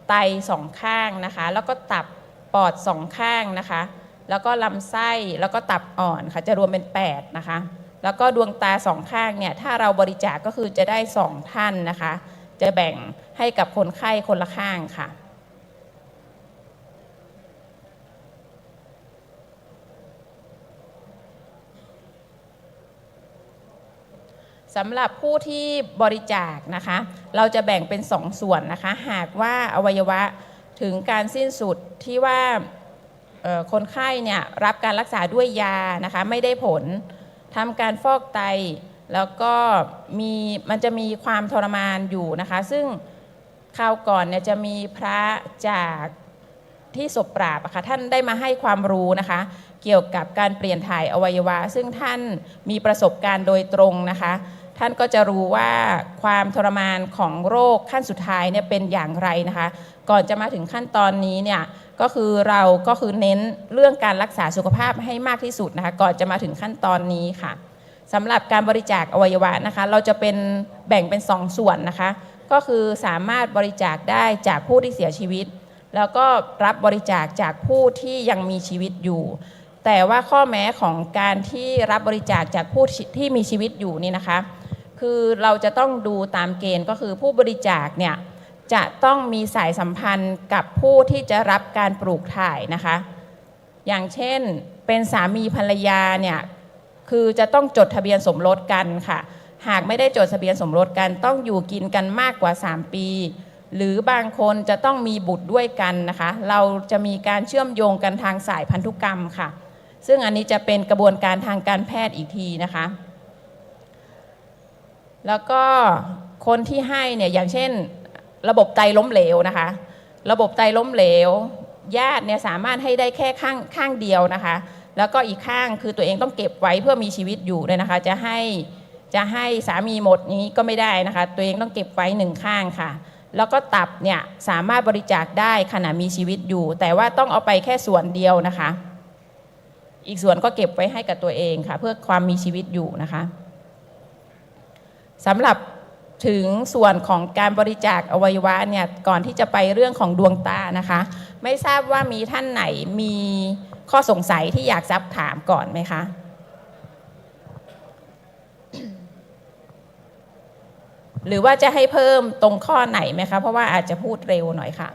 ไต2 ข้างนะคะแล้วก็ตับปอด2 ข้างนะคะแล้วก็ลำไส้แล้วก็ตับอ่อนค่ะจะรวมเป็น8นะคะแล้วก็ดวงตา2 ข้างเนี่ยถ้าเราบริจาคก็คือจะได้2 ท่านนะคะจะแบ่งให้กับคนไข้คนละข้างค่ะสำหรับผู้ที่บริจาคนะคะเราจะแบ่งเป็น2 ส่วนนะคะหากว่าอวัยวะถึงการสิ้นสุดที่ว่าคนไข้เนี่ยรับการรักษาด้วยยานะคะไม่ได้ผลทำการฟอกไตแล้วก็มันจะมีความทรมานอยู่นะคะซึ่งคราวก่อนเนี่ยจะมีพระจากที่ศพปราบท่านได้มาให้ความรู้นะคะเกี่ยวกับการเปลี่ยนถ่ายอวัยวะซึ่งท่านมีประสบการณ์โดยตรงนะคะท่านก็จะรู้ว่าความทรมานของโรคขั้นสุดท้ายเนี่ยเป็นอย่างไรนะคะก่อนจะมาถึงขั้นตอนนี้เนี่ยก็คือเราก็คือเน้นเรื่องการรักษาสุขภาพให้มากที่สุดนะคะก่อนจะมาถึงขั้นตอนนี้ค่ะ สำหรับการบริจาคอวัยวะนะคะเราจะเป็นแบ่งเป็น2 ส่วนนะคะก็คือสามารถบริจาคได้จากผู้ที่เสียชีวิตแล้วก็รับบริจาคจากผู้ที่ยังมีชีวิตอยู่แต่ว่าข้อแม้ของการที่รับบริจาคจากผู้ที่มีชีวิตอยู่นี่นะคะคือเราจะต้องดูตามเกณฑ์ก็คือผู้บริจาคเนี่ยจะต้องมีสายสัมพันธ์กับผู้ที่จะรับการปลูกถ่ายนะคะอย่างเช่นเป็นสามีภรรยาเนี่ยคือจะต้องจดทะเบียนสมรสกันค่ะหากไม่ได้จดทะเบียนสมรสกันต้องอยู่กินกันมากกว่า3 ปีหรือบางคนจะต้องมีบุตรด้วยกันนะคะเราจะมีการเชื่อมโยงกันทางสายพันธุกรรมค่ะซึ่งอันนี้จะเป็นกระบวนการทางการแพทย์อีกทีนะคะแล้วก็คนที่ให้เนี่ยอย่างเช่นระบบไตล้มเหลวนะคะระบบไตล้มเหลวญาติเนี่ยสามารถให้ได้แค่ข้างเดียวนะคะแล้วก็อีกข้างคือตัวเองต้องเก็บไว้เพื่อมีชีวิตอยู่เลยนะคะจะให้สามีหมดนี้ก็ไม่ได้นะคะตัวเองต้องเก็บไว้1 ข้างค่ะแล้วก็ตับเนี่ยสามารถบริจาคได้ขณะมีชีวิตอยู่แต่ว่าต้องเอาไปแค่ส่วนเดียวนะคะอีกส่วนก็เก็บไว้ให้กับตัวเองค่ะเพื่อความมีชีวิตอยู่นะคะสำหรับถึงส่วนของการบริจาคอวัยวะเนี่ยก่อนที่จะไปเรื่องของดวงตานะคะไม่ทราบว่ามีท่านไหนมีข้อสงสัยที่อยากซักถามก่อนไหมคะหรือว่าจะให้เพิ่มตรงข้อไหนไหมคะเพราะว่าอาจจะพูดเร็วหน่อยค่ะ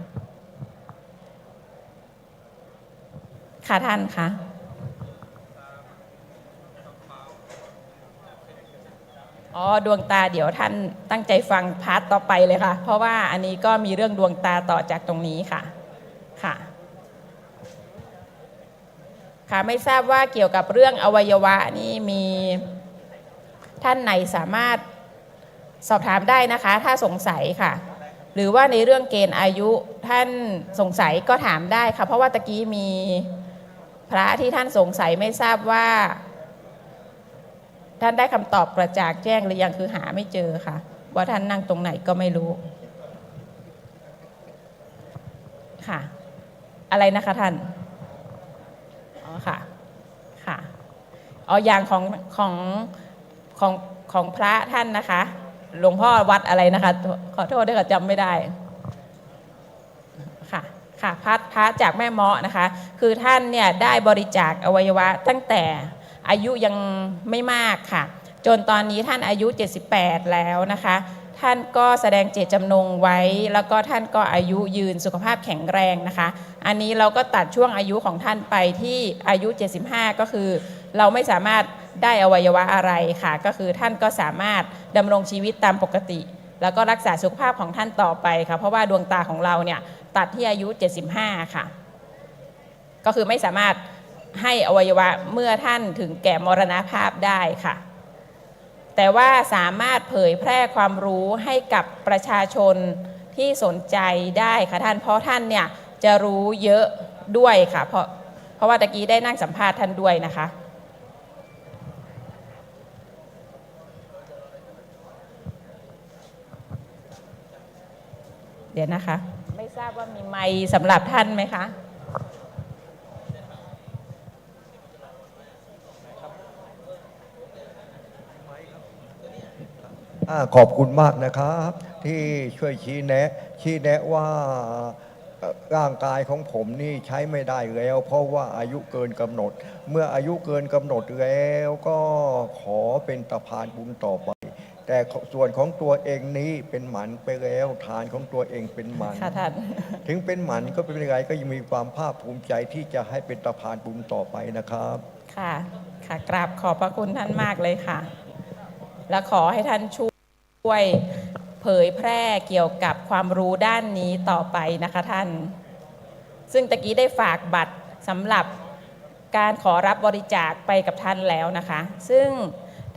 ค่ะท่านคะอ๋อดวงตาเดี๋ยวท่านตั้งใจฟังพาร์ทต่อไปเลยค่ะเพราะว่าอันนี้ก็มีเรื่องดวงตาต่อจากตรงนี้ค่ะค่ะไม่ทราบว่าเกี่ยวกับเรื่องอวัยวะนี่มีท่านไหนสามารถสอบถามได้นะคะถ้าสงสัยค่ะหรือว่าในเรื่องเกณฑ์อายุท่านสงสัยก็ถามได้ค่ะเพราะว่าตะกี้มีพระที่ท่านสงสัยไม่ทราบว่าท่านได้คำตอบกระจ่างแจ้งหรือยังคือหาไม่เจอค่ะว่าท่านนั่งตรงไหนก็ไม่รู้ค่ะอะไรนะคะท่านอ๋อค่ะอ๋ออย่างของพระท่านนะคะหลวงพ่อวัดอะไรนะคะขอโทษด้วยค่ะจำไม่ได้ค่ะพระจากแม่เมาะนะคะคือท่านเนี่ยได้บริจาคอวัยวะตั้งแต่อายุยังไม่มากค่ะจนตอนนี้ท่านอายุ78แล้วนะคะท่านก็แสดงเจตจำนงไว้แล้วก็ท่านก็อายุยืนสุขภาพแข็งแรงนะคะอันนี้เราก็ตัดช่วงอายุของท่านไปที่อายุ75ก็คือเราไม่สามารถได้อวัยวะอะไรค่ะก็คือท่านก็สามารถดำรงชีวิตตามปกติแล้วก็รักษาสุขภาพของท่านต่อไปค่ะเพราะว่าดวงตาของเราเนี่ยตัดที่อายุ75ค่ะก็คือไม่สามารถให้อวัยวะเมื่อท่านถึงแก่มรณภาพได้ค่ะแต่ว่าสามารถเผยแพร่ความรู้ให้กับประชาชนที่สนใจได้ค่ะท่านเพราะท่านเนี่ยจะรู้เยอะด้วยค่ะเพราะว่าตะกี้ได้นั่งสัมภาษณ์ท่านด้วยนะคะเดี๋ยวนะคะไม่ทราบว่ามีไมค์สำหรับท่านไหมคะขอบคุณมากนะครับที่ช่วยชี้แนะว่าร่างกายของผมนี่ใช้ไม่ได้แล้วเพราะว่าอายุเกินกำหนดเมื่ออายุเกินกำหนดแล้วก็ขอเป็นตะพานบุญต่อไปแต่ส่วนของตัวเองนี้เป็นหมันไปแล้วทานของตัวเองเป็นหมันค่ะท่านถึงเป็นหมันก็เป็นไรก็ยังมีความภาคภูมิใจที่จะให้เป็นตะพานบุญต่อไปนะครับค่ะกราบขอบพระคุณท่านมากเลยค่ะและขอให้ท่านช่วยเผยแพร่เกี่ยวกับความรู้ด้านนี้ต่อไปนะคะท่านซึ่งตะกี้ได้ฝากบัตรสำหรับการขอรับบริจาคไปกับท่านแล้วนะคะซึ่ง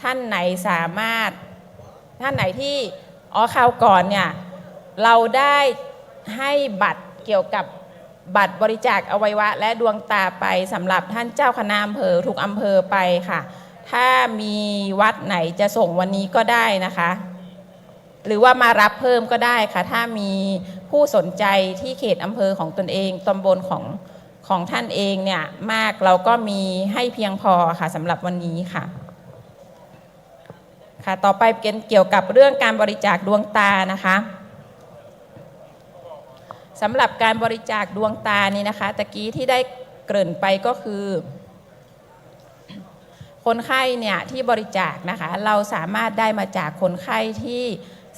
ท่านไหนที่คราวก่อนเนี่ยเราได้ให้บัตรเกี่ยวกับบัตรบริจาคอวัยวะและดวงตาไปสำหรับท่านเจ้าคณะอำเภอทุกอำเภอไปค่ะถ้ามีวัดไหนจะส่งวันนี้ก็ได้นะคะหรือว่ามารับเพิ่มก็ได้ค่ะถ้ามีผู้สนใจที่เขตอำเภอของตนเองตำบลของท่านเองเนี่ยมากเราก็มีให้เพียงพอค่ะสำหรับวันนี้ค่ะ ค่ะต่อไปเป็นเกี่ยวกับเรื่องการบริจาคดวงตานะคะสำหรับการบริจาคดวงตานี่นะคะตะกี้ที่ได้เกริ่นไปก็คือคนไข้เนี่ยที่บริจาคนะคะเราสามารถได้มาจากคนไข้ที่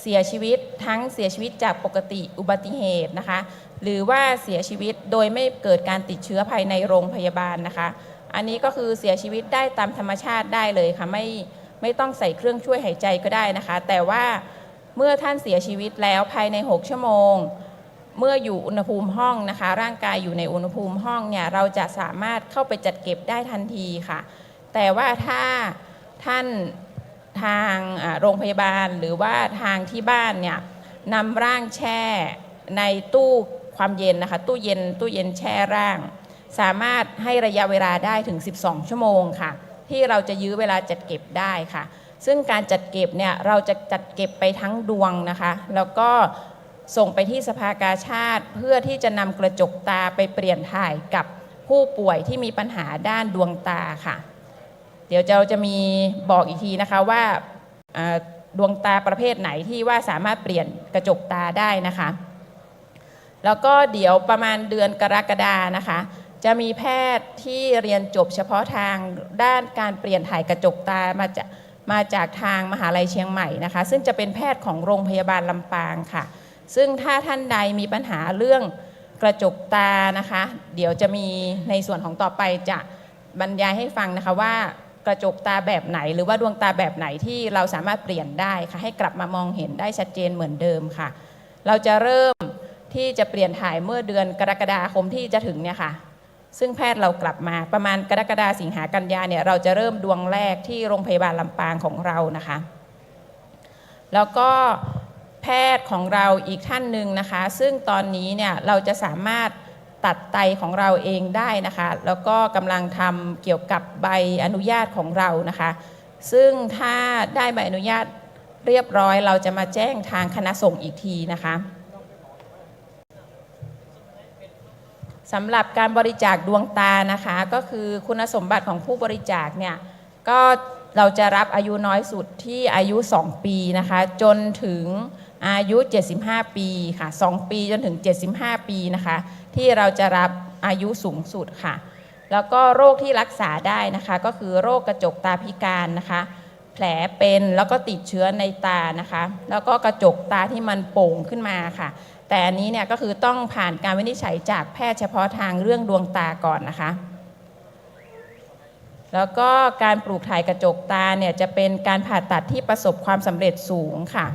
เสียชีวิตทั้งเสียชีวิตจากปกติอุบัติเหตุนะคะหรือว่าเสียชีวิตโดยไม่เกิดการติดเชื้อภายในโรงพยาบาลนะคะอันนี้ก็คือเสียชีวิตได้ตามธรรมชาติได้เลยค่ะไม่ต้องใส่เครื่องช่วยหายใจก็ได้นะคะแต่ว่าเมื่อท่านเสียชีวิตแล้วภายใน6ชั่วโมงเมื่ออยู่อุณหภูมิห้องนะคะร่างกายอยู่ในอุณหภูมิห้องเนี่ยเราจะสามารถเข้าไปจัดเก็บได้ทันทีค่ะแต่ว่าถ้าท่านทางโรงพยาบาลหรือว่าทางที่บ้านเนี่ยนำร่างแช่ในตู้ความเย็นนะคะตู้เย็นแช่ร่างสามารถให้ระยะเวลาได้ถึง12ชั่วโมงค่ะที่เราจะยื้อเวลาจัดเก็บได้ค่ะซึ่งการจัดเก็บเนี่ยเราจะจัดเก็บไปทั้งดวงนะคะแล้วก็ส่งไปที่สภากาชาดเพื่อที่จะนำกระจกตาไปเปลี่ยนถ่ายกับผู้ป่วยที่มีปัญหาด้านดวงตาค่ะเดี๋ยวเราจะมีบอกอีกทีนะคะว่าดวงตาประเภทไหนที่ว่าสามารถเปลี่ยนกระจกตาได้นะคะแล้วก็เดี๋ยวประมาณเดือนกรกฎานะคะจะมีแพทย์ที่เรียนจบเฉพาะทางด้านการเปลี่ยนถ่ายกระจกตามาจากทางมหาลัยเชียงใหม่นะคะซึ่งจะเป็นแพทย์ของโรงพยาบาลลำปางค่ะซึ่งถ้าท่านใดมีปัญหาเรื่องกระจกตานะคะเดี๋ยวจะมีในส่วนของต่อไปจะบรรยายให้ฟังนะคะว่ากระจกตาแบบไหนหรือว่าดวงตาแบบไหนที่เราสามารถเปลี่ยนได้ค่ะให้กลับมามองเห็นได้ชัดเจนเหมือนเดิมค่ะเราจะเริ่มที่จะเปลี่ยนถ่ายเมื่อเดือนกรกฎาคมที่จะถึงเนี่ยค่ะซึ่งแพทย์เรากลับมาประมาณกรกฎาสิงหากันยาเนี่ยเราจะเริ่มดวงแรกที่โรงพยาบาลลำปางของเรานะคะแล้วก็แพทย์ของเราอีกท่านหนึ่งนะคะซึ่งตอนนี้เนี่ยเราจะสามารถตัดไตของเราเองได้นะคะแล้วก็กำลังทำเกี่ยวกับใบอนุญาตของเรานะคะซึ่งถ้าได้ใบอนุญาตเรียบร้อยเราจะมาแจ้งทางคณะสงฆ์อีกทีนะคะสำหรับการบริจาคดวงตานะคะก็คือคุณสมบัติของผู้บริจาคเนี่ยก็เราจะรับอายุน้อยสุดที่อายุ2ปีนะคะจนถึงอายุ75ปีค่ะ2ปีจนถึง75ปีนะคะที่เราจะรับอายุสูงสุดค่ะแล้วก็โรคที่รักษาได้นะคะก็คือโรคกระจกตาพิการนะคะแผลเป็นแล้วก็ติดเชื้อในตานะคะแล้วก็กระจกตาที่มันโป่งขึ้นมาค่ะแต่อันนี้เนี่ยก็คือต้องผ่านการวินิจฉัยจากแพทย์เฉพาะทางเรื่องดวงตาก่อนนะคะแล้วก็การปลูกถ่ายกระจกตาเนี่ยจะเป็นการผ่าตัดที่ประสบความสำเร็จสูงค่ะ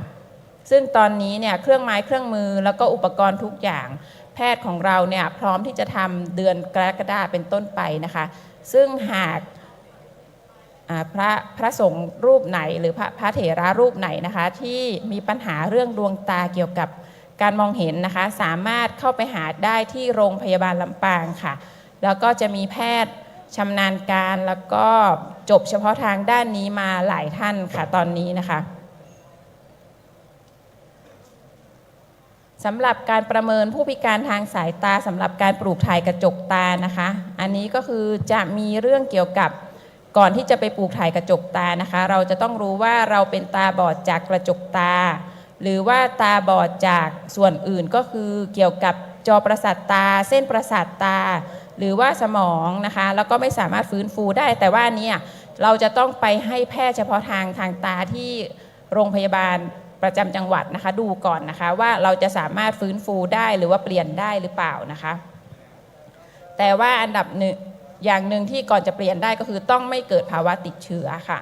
ซึ่งตอนนี้เนี่ยเครื่องไม้เครื่องมือแล้วก็อุปกรณ์ทุกอย่างแพทย์ของเราเนี่ยพร้อมที่จะทำเดือนกรกฎาคมเป็นต้นไปนะคะซึ่งหากพระสงฆ์รูปไหนหรือพระเถระรูปไหนนะคะที่มีปัญหาเรื่องดวงตาเกี่ยวกับการมองเห็นนะคะสามารถเข้าไปหาได้ที่โรงพยาบาลลำปางค่ะแล้วก็จะมีแพทย์ชำนาญการแล้วก็จบเฉพาะทางด้านนี้มาหลายท่านค่ะตอนนี้นะคะสำหรับการประเมินผู้พิการทางสายตาสำหรับการปลูกถ่ายกระจกตานะคะอันนี้ก็คือจะมีเรื่องเกี่ยวกับก่อนที่จะไปปลูกถ่ายกระจกตานะคะเราจะต้องรู้ว่าเราเป็นตาบอดจากกระจกตาหรือว่าตาบอดจากส่วนอื่นก็คือเกี่ยวกับจอประสาทตาเส้นประสาทตาหรือว่าสมองนะคะแล้วก็ไม่สามารถฟื้นฟูได้แต่ว่าเนี่ยเราจะต้องไปให้แพทย์เฉพาะทางตาที่โรงพยาบาลประจำจังหวัดนะคะดูก่อนนะคะว่าเราจะสามารถฟื้นฟูได้หรือว่าเปลี่ยนได้หรือเปล่านะคะแต่ว่าอันดับหนึ่งอย่างหนึ่งที่ก่อนจะเปลี่ยนได้ก็คือต้องไม่เกิดภาวะติดเชื้อค่ะ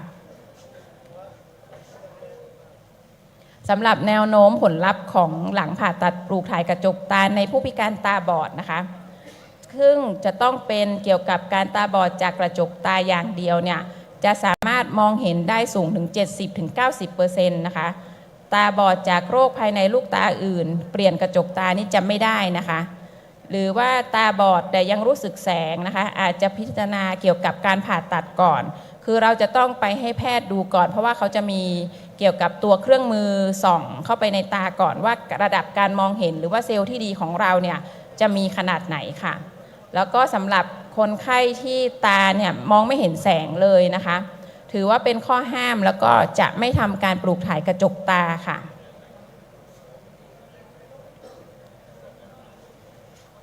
สำหรับแนวโน้มผลลัพธ์ของหลังผ่าตัดปลูกถ่ายกระจกตาในผู้พิการตาบอดนะคะซึ่งจะต้องเป็นเกี่ยวกับการตาบอดจากกระจกตาอย่างเดียวเนี่ยจะสามารถมองเห็นได้สูงถึง 70-90% นะคะตาบอดจากโรคภายในลูกตาอื่นเปลี่ยนกระจกตานี่จะไม่ได้นะคะหรือว่าตาบอดแต่ยังรู้สึกแสงนะคะอาจจะพิจารณาเกี่ยวกับการผ่าตัดก่อนคือเราจะต้องไปให้แพทย์ดูก่อนเพราะว่าเขาจะมีเกี่ยวกับตัวเครื่องมือส่องเข้าไปในตาก่อนว่าระดับการมองเห็นหรือว่าเซลล์ที่ดีของเราเนี่ยจะมีขนาดไหนค่ะแล้วก็สำหรับคนไข้ที่ตาเนี่ยมองไม่เห็นแสงเลยนะคะ ถือว่าเป็นข้อห้ามแล้วก็จะไม่ทำการปลูกถ่ายกระจกตาค่ะ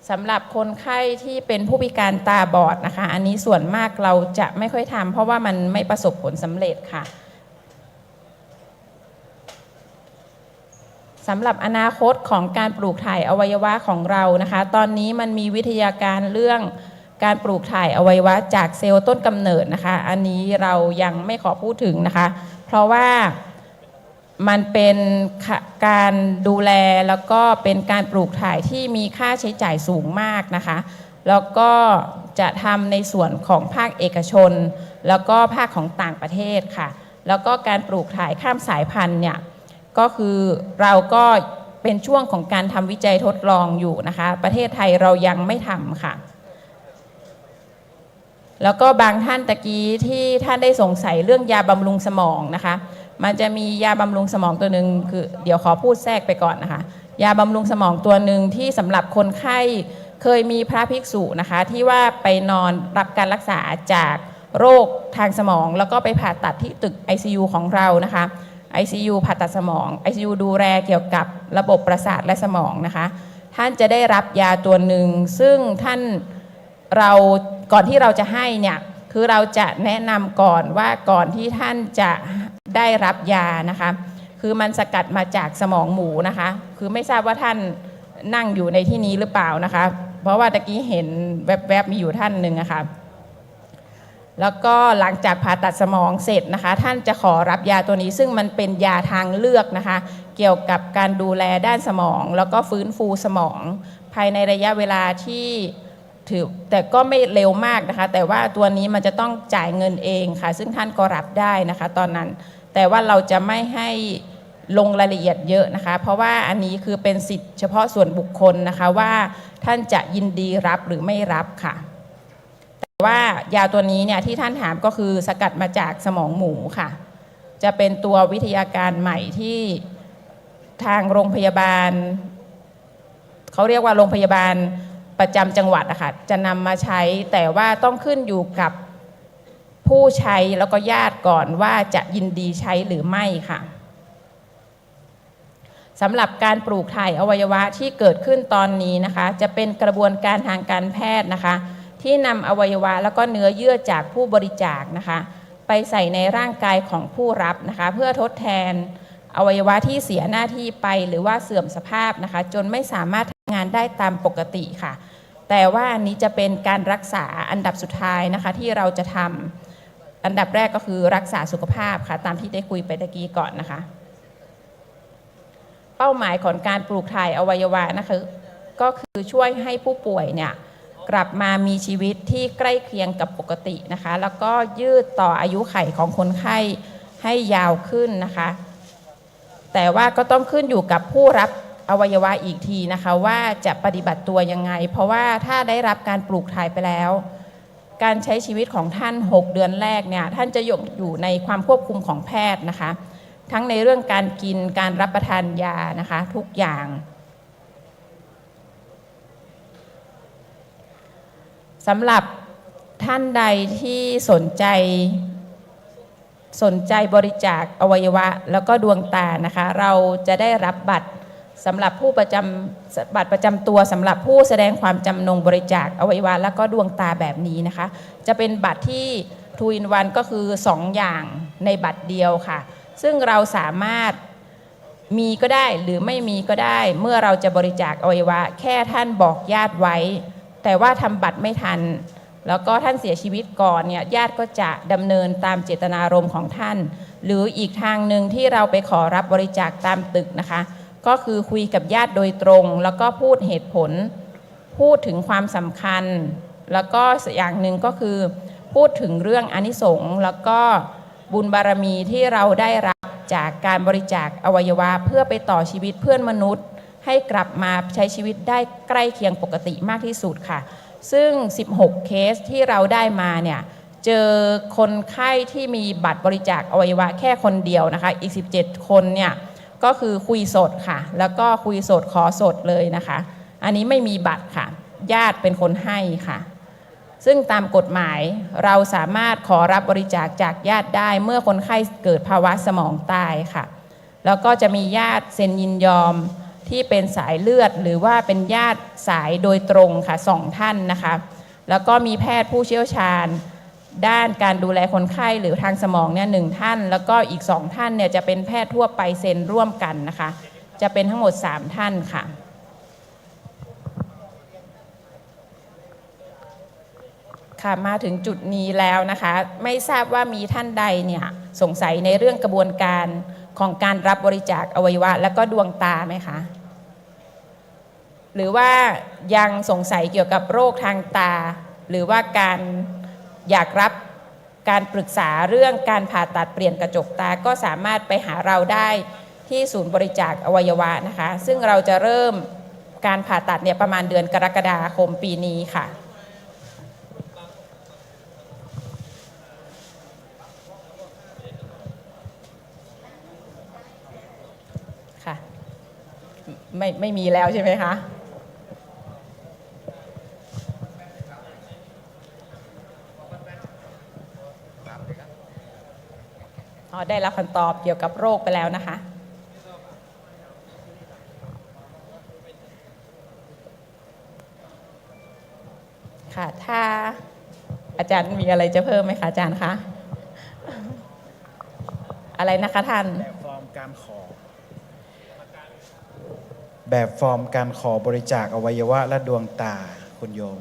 สำหรับคนไข้ที่เป็นผู้พิการตาบอดนะคะอันนี้ส่วนมากเราจะไม่ค่อยทำเพราะว่ามันไม่ประสบผลสำเร็จค่ะสำหรับอนาคตของการปลูกถ่ายอวัยวะของเรานะคะตอนนี้มันมีวิทยาการเรื่องการปลูกถ่ายอวัยวะจากเซลล์ต้นกำเนิดนะคะอันนี้เรายังไม่ขอพูดถึงนะคะเพราะว่ามันเป็นการดูแลแล้วก็เป็นการปลูกถ่ายที่มีค่าใช้จ่ายสูงมากนะคะแล้วก็จะทำในส่วนของภาคเอกชนแล้วก็ภาคของต่างประเทศค่ะแล้วก็การปลูกถ่ายข้ามสายพันธุ์เนี่ยก็คือเราก็เป็นช่วงของการทำวิจัยทดลองอยู่นะคะประเทศไทยเรายังไม่ทำค่ะแล้วก็บางท่านตะกี้ที่ท่านได้สงสัยเรื่องยาบำรุงสมองนะคะมันจะมียาบำรุงสมองตัวหนึ่งคือเดี๋ยวขอพูดแทรกไปก่อนนะคะยาบำรุงสมองตัวหนึ่งที่สำหรับคนไข้เคยมีพระภิกษุนะคะที่ว่าไปนอนรับการรักษาจากโรคทางสมองแล้วก็ไปผ่าตัดที่ตึก ICU ของเรานะคะ ICU ผ่าตัดสมอง ICU ดูแลเกี่ยวกับระบบประสาทและสมองนะคะท่านจะได้รับยาตัวหนึ่งซึ่งท่านเราก่อนที่เราจะให้เนี่ยคือเราจะแนะนำก่อนว่าก่อนที่ท่านจะได้รับยานะคะคือมันสกัดมาจากสมองหมูนะคะคือไม่ทราบว่าท่านนั่งอยู่ในที่นี้หรือเปล่านะคะเพราะว่าตะกี้เห็นแวบๆมีอยู่ท่านหนึ่งนะคะแล้วก็หลังจากผ่าตัดสมองเสร็จนะคะท่านจะขอรับยาตัวนี้ซึ่งมันเป็นยาทางเลือกนะคะเกี่ยวกับการดูแลด้านสมองแล้วก็ฟื้นฟูสมองภายในระยะเวลาที่ถือแต่ก็ไม่เร็วมากนะคะแต่ว่าตัวนี้มันจะต้องจ่ายเงินเองค่ะซึ่งท่านก็รับได้นะคะตอนนั้นแต่ว่าเราจะไม่ให้ลงรายละเอียดเยอะนะคะเพราะว่าอันนี้คือเป็นสิทธิเฉพาะส่วนบุคคลนะคะว่าท่านจะยินดีรับหรือไม่รับค่ะแต่ว่ายาตัวนี้เนี่ยที่ท่านถามก็คือสกัดมาจากสมองหมูค่ะจะเป็นตัววิทยาการใหม่ที่ทางโรงพยาบาลเขาเรียกว่าโรงพยาบาลประจำจังหวัดนะคะจะนำมาใช้แต่ว่าต้องขึ้นอยู่กับผู้ใช้แล้วก็ญาติก่อนว่าจะยินดีใช้หรือไม่ค่ะสำหรับการปลูกถ่ายอวัยวะที่เกิดขึ้นตอนนี้นะคะจะเป็นกระบวนการทางการแพทย์นะคะที่นำอวัยวะแล้วก็เนื้อเยื่อจากผู้บริจาคนะคะไปใส่ในร่างกายของผู้รับนะคะเพื่อทดแทนอวัยวะที่เสียหน้าที่ไปหรือว่าเสื่อมสภาพนะคะจนไม่สามารถทำงานได้ตามปกติค่ะแต่ว่าอันนี้จะเป็นการรักษาอันดับสุดท้ายนะคะที่เราจะทำอันดับแรกก็คือรักษาสุขภาพค่ะตามที่ได้คุยไปตะกี้ก่อนนะคะเป้าหมายของการปลูกถ่ายอวัยวะนะคะก็คือช่วยให้ผู้ป่วยเนี่ยกลับมามีชีวิตที่ใกล้เคียงกับปกตินะคะแล้วก็ยืดต่ออายุขัยของคนไข้ให้ยาวขึ้นนะคะแต่ว่าก็ต้องขึ้นอยู่กับผู้รับอวัยวะอีกทีนะคะว่าจะปฏิบัติตัวยังไงเพราะว่าถ้าได้รับการปลูกถ่ายไปแล้วการใช้ชีวิตของท่าน6เดือนแรกเนี่ยท่านจะอยู่ในความควบคุมของแพทย์นะคะทั้งในเรื่องการกินการรับประทานยานะคะทุกอย่างสำหรับท่านใดที่สนใจบริจาคอวัยวะแล้วก็ดวงตานะคะเราจะได้รับบัตรสำหรับบัตรประจำตัวสำหรับผู้แสดงความจำนงบริจาคอวัยวะแล้วก็ดวงตาแบบนี้นะคะจะเป็นบัตรที่2 in 1ก็คือ2อย่างในบัตรเดียวค่ะซึ่งเราสามารถมีก็ได้หรือไม่มีก็ได้เมื่อเราจะบริจาคอวัยวะแค่ท่านบอกญาติไว้แต่ว่าทำบัตรไม่ทันแล้วก็ท่านเสียชีวิตก่อนเนี่ยญาติก็จะดำเนินตามเจตนารมณ์ของท่านหรืออีกทางหนึ่งที่เราไปขอรับบริจาคตามตึกนะคะก็คือคุยกับญาติโดยตรงแล้วก็พูดเหตุผลพูดถึงความสำคัญแล้วก็อย่างหนึ่งก็คือพูดถึงเรื่องอานิสงส์แล้วก็บุญบารมีที่เราได้รับจากการบริจาคอวัยวะเพื่อไปต่อชีวิตเพื่อนมนุษย์ให้กลับมาใช้ชีวิตได้ใกล้เคียงปกติมากที่สุดค่ะซึ่ง16เคสที่เราได้มาเนี่ยเจอคนไข้ที่มีบัตรบริจาคอวัยวะแค่คนเดียวนะคะอีก17คนเนี่ยก็คือคุยสดค่ะแล้วก็คุยสดขอสดเลยนะคะอันนี้ไม่มีบัตรค่ะญาติเป็นคนให้ค่ะ ซึ่งตามกฎหมายเราสามารถขอรับบริจาคจากญาติได้เมื่อคนไข้เกิดภาวะสมองตายค่ะแล้วก็จะมีญาติเซ็นยินยอมที่เป็นสายเลือดหรือว่าเป็นญาติสายโดยตรงค่ะ2 ท่านนะคะแล้วก็มีแพทย์ผู้เชี่ยวชาญด้านการดูแลคนไข้หรือทางสมองเนี่ย1 ท่านแล้วก็อีก2 ท่านเนี่ยจะเป็นแพทย์ทั่วไปเซ็นร่วมกันนะคะจะเป็นทั้งหมด3 ท่านค่ะค่ะมาถึงจุดนี้แล้วนะคะไม่ทราบว่ามีท่านใดเนี่ยสงสัยในเรื่องกระบวนการของการรับบริจาคอวัยวะและก็ดวงตาไหมคะหรือว่ายังสงสัยเกี่ยวกับโรคทางตาหรือว่าการอยากรับการปรึกษาเรื่องการผ่าตัดเปลี่ยนกระจกตาก็สามารถไปหาเราได้ที่ศูนย์บริจาคอวัยวะนะคะซึ่งเราจะเริ่มการผ่าตัดเนี่ยประมาณเดือนกรกฎาคมปีนี้ค่ะไม่มีแล้วใช่ไหมคะได้รับคำตอบเกี่ยวกับโรคไปแล้วนะคะค่ะถ้าอาจารย์มีอะไรจะเพิ่มไหมคะอาจารย์คะอะไรนะคะท่านแบบฟอร์มการขอแบบฟอร์มการขอบริจาคอวัยวะและดวงตาคุณโยม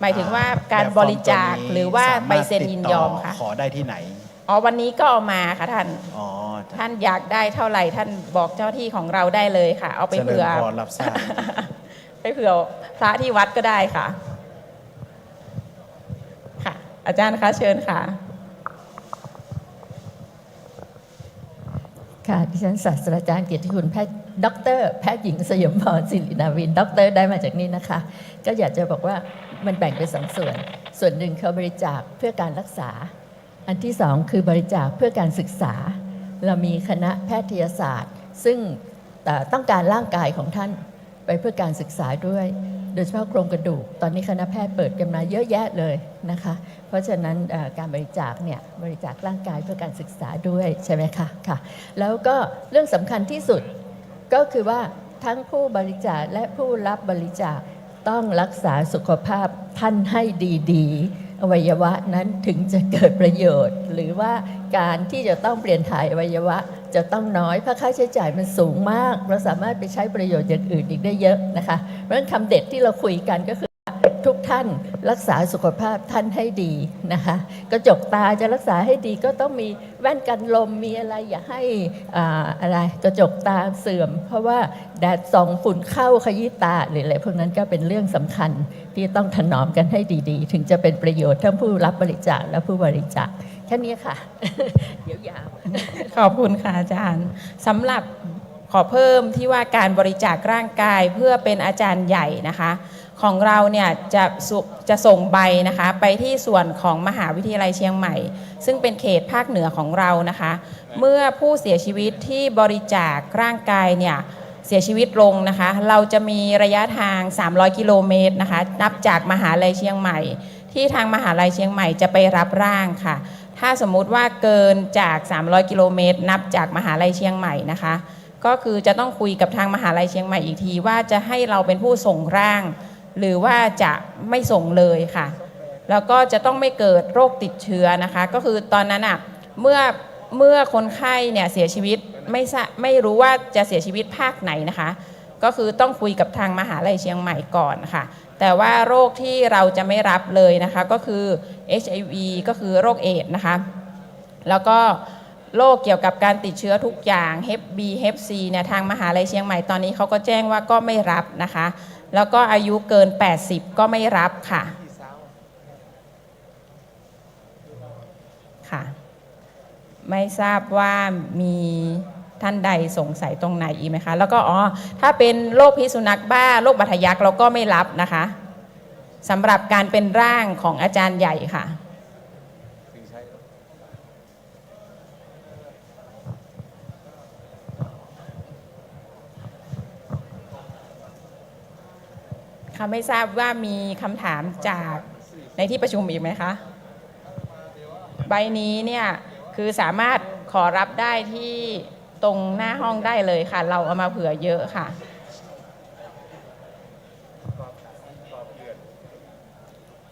หมายถึงว่าการบริจาคหรือว่าใบเซ็นยินยอมคะขอได้ที่ไหนวันนี้ก็เอามาค่ะท่านท่านอยากได้เท่าไหร่ท่านบอกเจ้าที่ของเราได้เลยค่ะเอาไปเผื่อรับทราบไปเผื่อพระที่วัดก็ได้ค่ะค่ะอาจารย์คะเชิญค่ะค่ะดิฉันศาสตราจารย์เกียรติคุณแพทย์ดร.แพทย์หญิงสยมพรศิรินาวินด็อกเตอร์ได้มาจากนี้นะคะก็อยากจะบอกว่ามันแบ่งเป็น2 ส่วนหนึ่งเขาบริจาคเพื่อการรักษาอันที่2คือบริจาคเพื่อการศึกษาเรามีคณะแพทยศาสตร์ซึ่งต้องการร่างกายของท่านไปเพื่อการศึกษาด้วยโดยเฉพาะโครงกระดูกตอนนี้คณะแพทย์เปิดกันมาเยอะแยะเลยนะคะเพราะฉะนั้นการบริจาคเนี่ยบริจาคร่างกายเพื่อการศึกษาด้วยใช่ไหมคะค่ะแล้วก็เรื่องสำคัญที่สุดก็คือว่าทั้งผู้บริจาคและผู้รับบริจาคต้องรักษาสุขภาพท่านให้ดีๆอวัยวะนั้นถึงจะเกิดประโยชน์หรือว่าการที่จะต้องเปลี่ยนถ่ายอวัยวะจะต้องน้อยเพราะค่าใช้จ่ายมันสูงมากเราสามารถไปใช้ประโยชน์อย่างอื่นอีกได้เยอะนะคะเพราะฉะนั้นคำเด็ดที่เราคุยกันก็คือทุกท่านรักษาสุขภาพท่านให้ดีนะคะกระจกตาจะรักษาให้ดีก็ต้องมีแว่นกันลมมีอะไรอย่าให้อะไรกระจกตาเสื่อมเพราะว่าแดดส่องฝุ่นเข้าขยี้ตาหรืออะไรพวกนั้นก็เป็นเรื่องสำคัญที่ต้องถนอมกันให้ดีๆถึงจะเป็นประโยชน์ทั้งผู้รับบริจาคและผู้บริจาคแค่นี้ค่ะ เดี๋ยวยาวขอบคุณค่ะอาจารย์สำหรับขอเพิ่มที่ว่าการบริจาคร่างกายเพื่อเป็นอาจารย์ใหญ่นะคะของเราเนี่ยจะส่งใบนะคะไปที่ส่วนของมหาวิทยาลัยเชียงใหม่ซึ่งเป็นเขตภาคเหนือของเรานะคะเมื่อผู้เสียชีวิตที่บริจาคร่างกายเนี่ยเสียชีวิตลงนะคะเราจะมีระยะทาง300 กิโลเมตรนะคะนับจากมหาลัยเชียงใหม่ที่ทางมหาลัยเชียงใหม่จะไปรับร่างค่ะถ้าสมมุติว่าเกินจาก300 กิโลเมตรนับจากมหาลัยเชียงใหม่นะคะก็คือจะต้องคุยกับทางมหาลัยเชียงใหม่อีกทีว่าจะให้เราเป็นผู้ส่งร่างหรือว่าจะไม่ส่งเลยค่ะแล้วก็จะต้องไม่เกิดโรคติดเชื้อนะคะก็คือตอนนั้นอ่ะเมื่อคนไข้เนี่ยเสียชีวิตไม่รู้ว่าจะเสียชีวิตภาคไหนนะคะก็คือต้องคุยกับทางมหาลัยเชียงใหม่ก่อนค่ะแต่ว่าโรคที่เราจะไม่รับเลยนะคะก็คือ HIV ก็คือโรคเอดส์นะคะแล้วก็โรคเกี่ยวกับการติดเชื้อทุกอย่าง Hep B Hep C เนี่ยทางมหาลัยเชียงใหม่ตอนนี้เขาก็แจ้งว่าก็ไม่รับนะคะแล้วก็อายุเกิน80ก็ไม่รับค่ะค่ะไม่ทราบว่ามีท่านใดสงสัยตรงไหนอีกไหมคะแล้วก็ถ้าเป็นโรคพิษสุนัขบ้าโรคบาดทะยักเราก็ไม่รับนะคะสำหรับการเป็นร่างของอาจารย์ใหญ่ค่ะค่ะไม่ทราบว่ามีคำถามจาก ในที่ประชุมอีกไหมคะ ใบนี้เนี่ยคือสามารถขอรับได้ที่ตรงหน้าห้องได้เลยค่ะ เราเอามาเผื่อเยอะค่ะ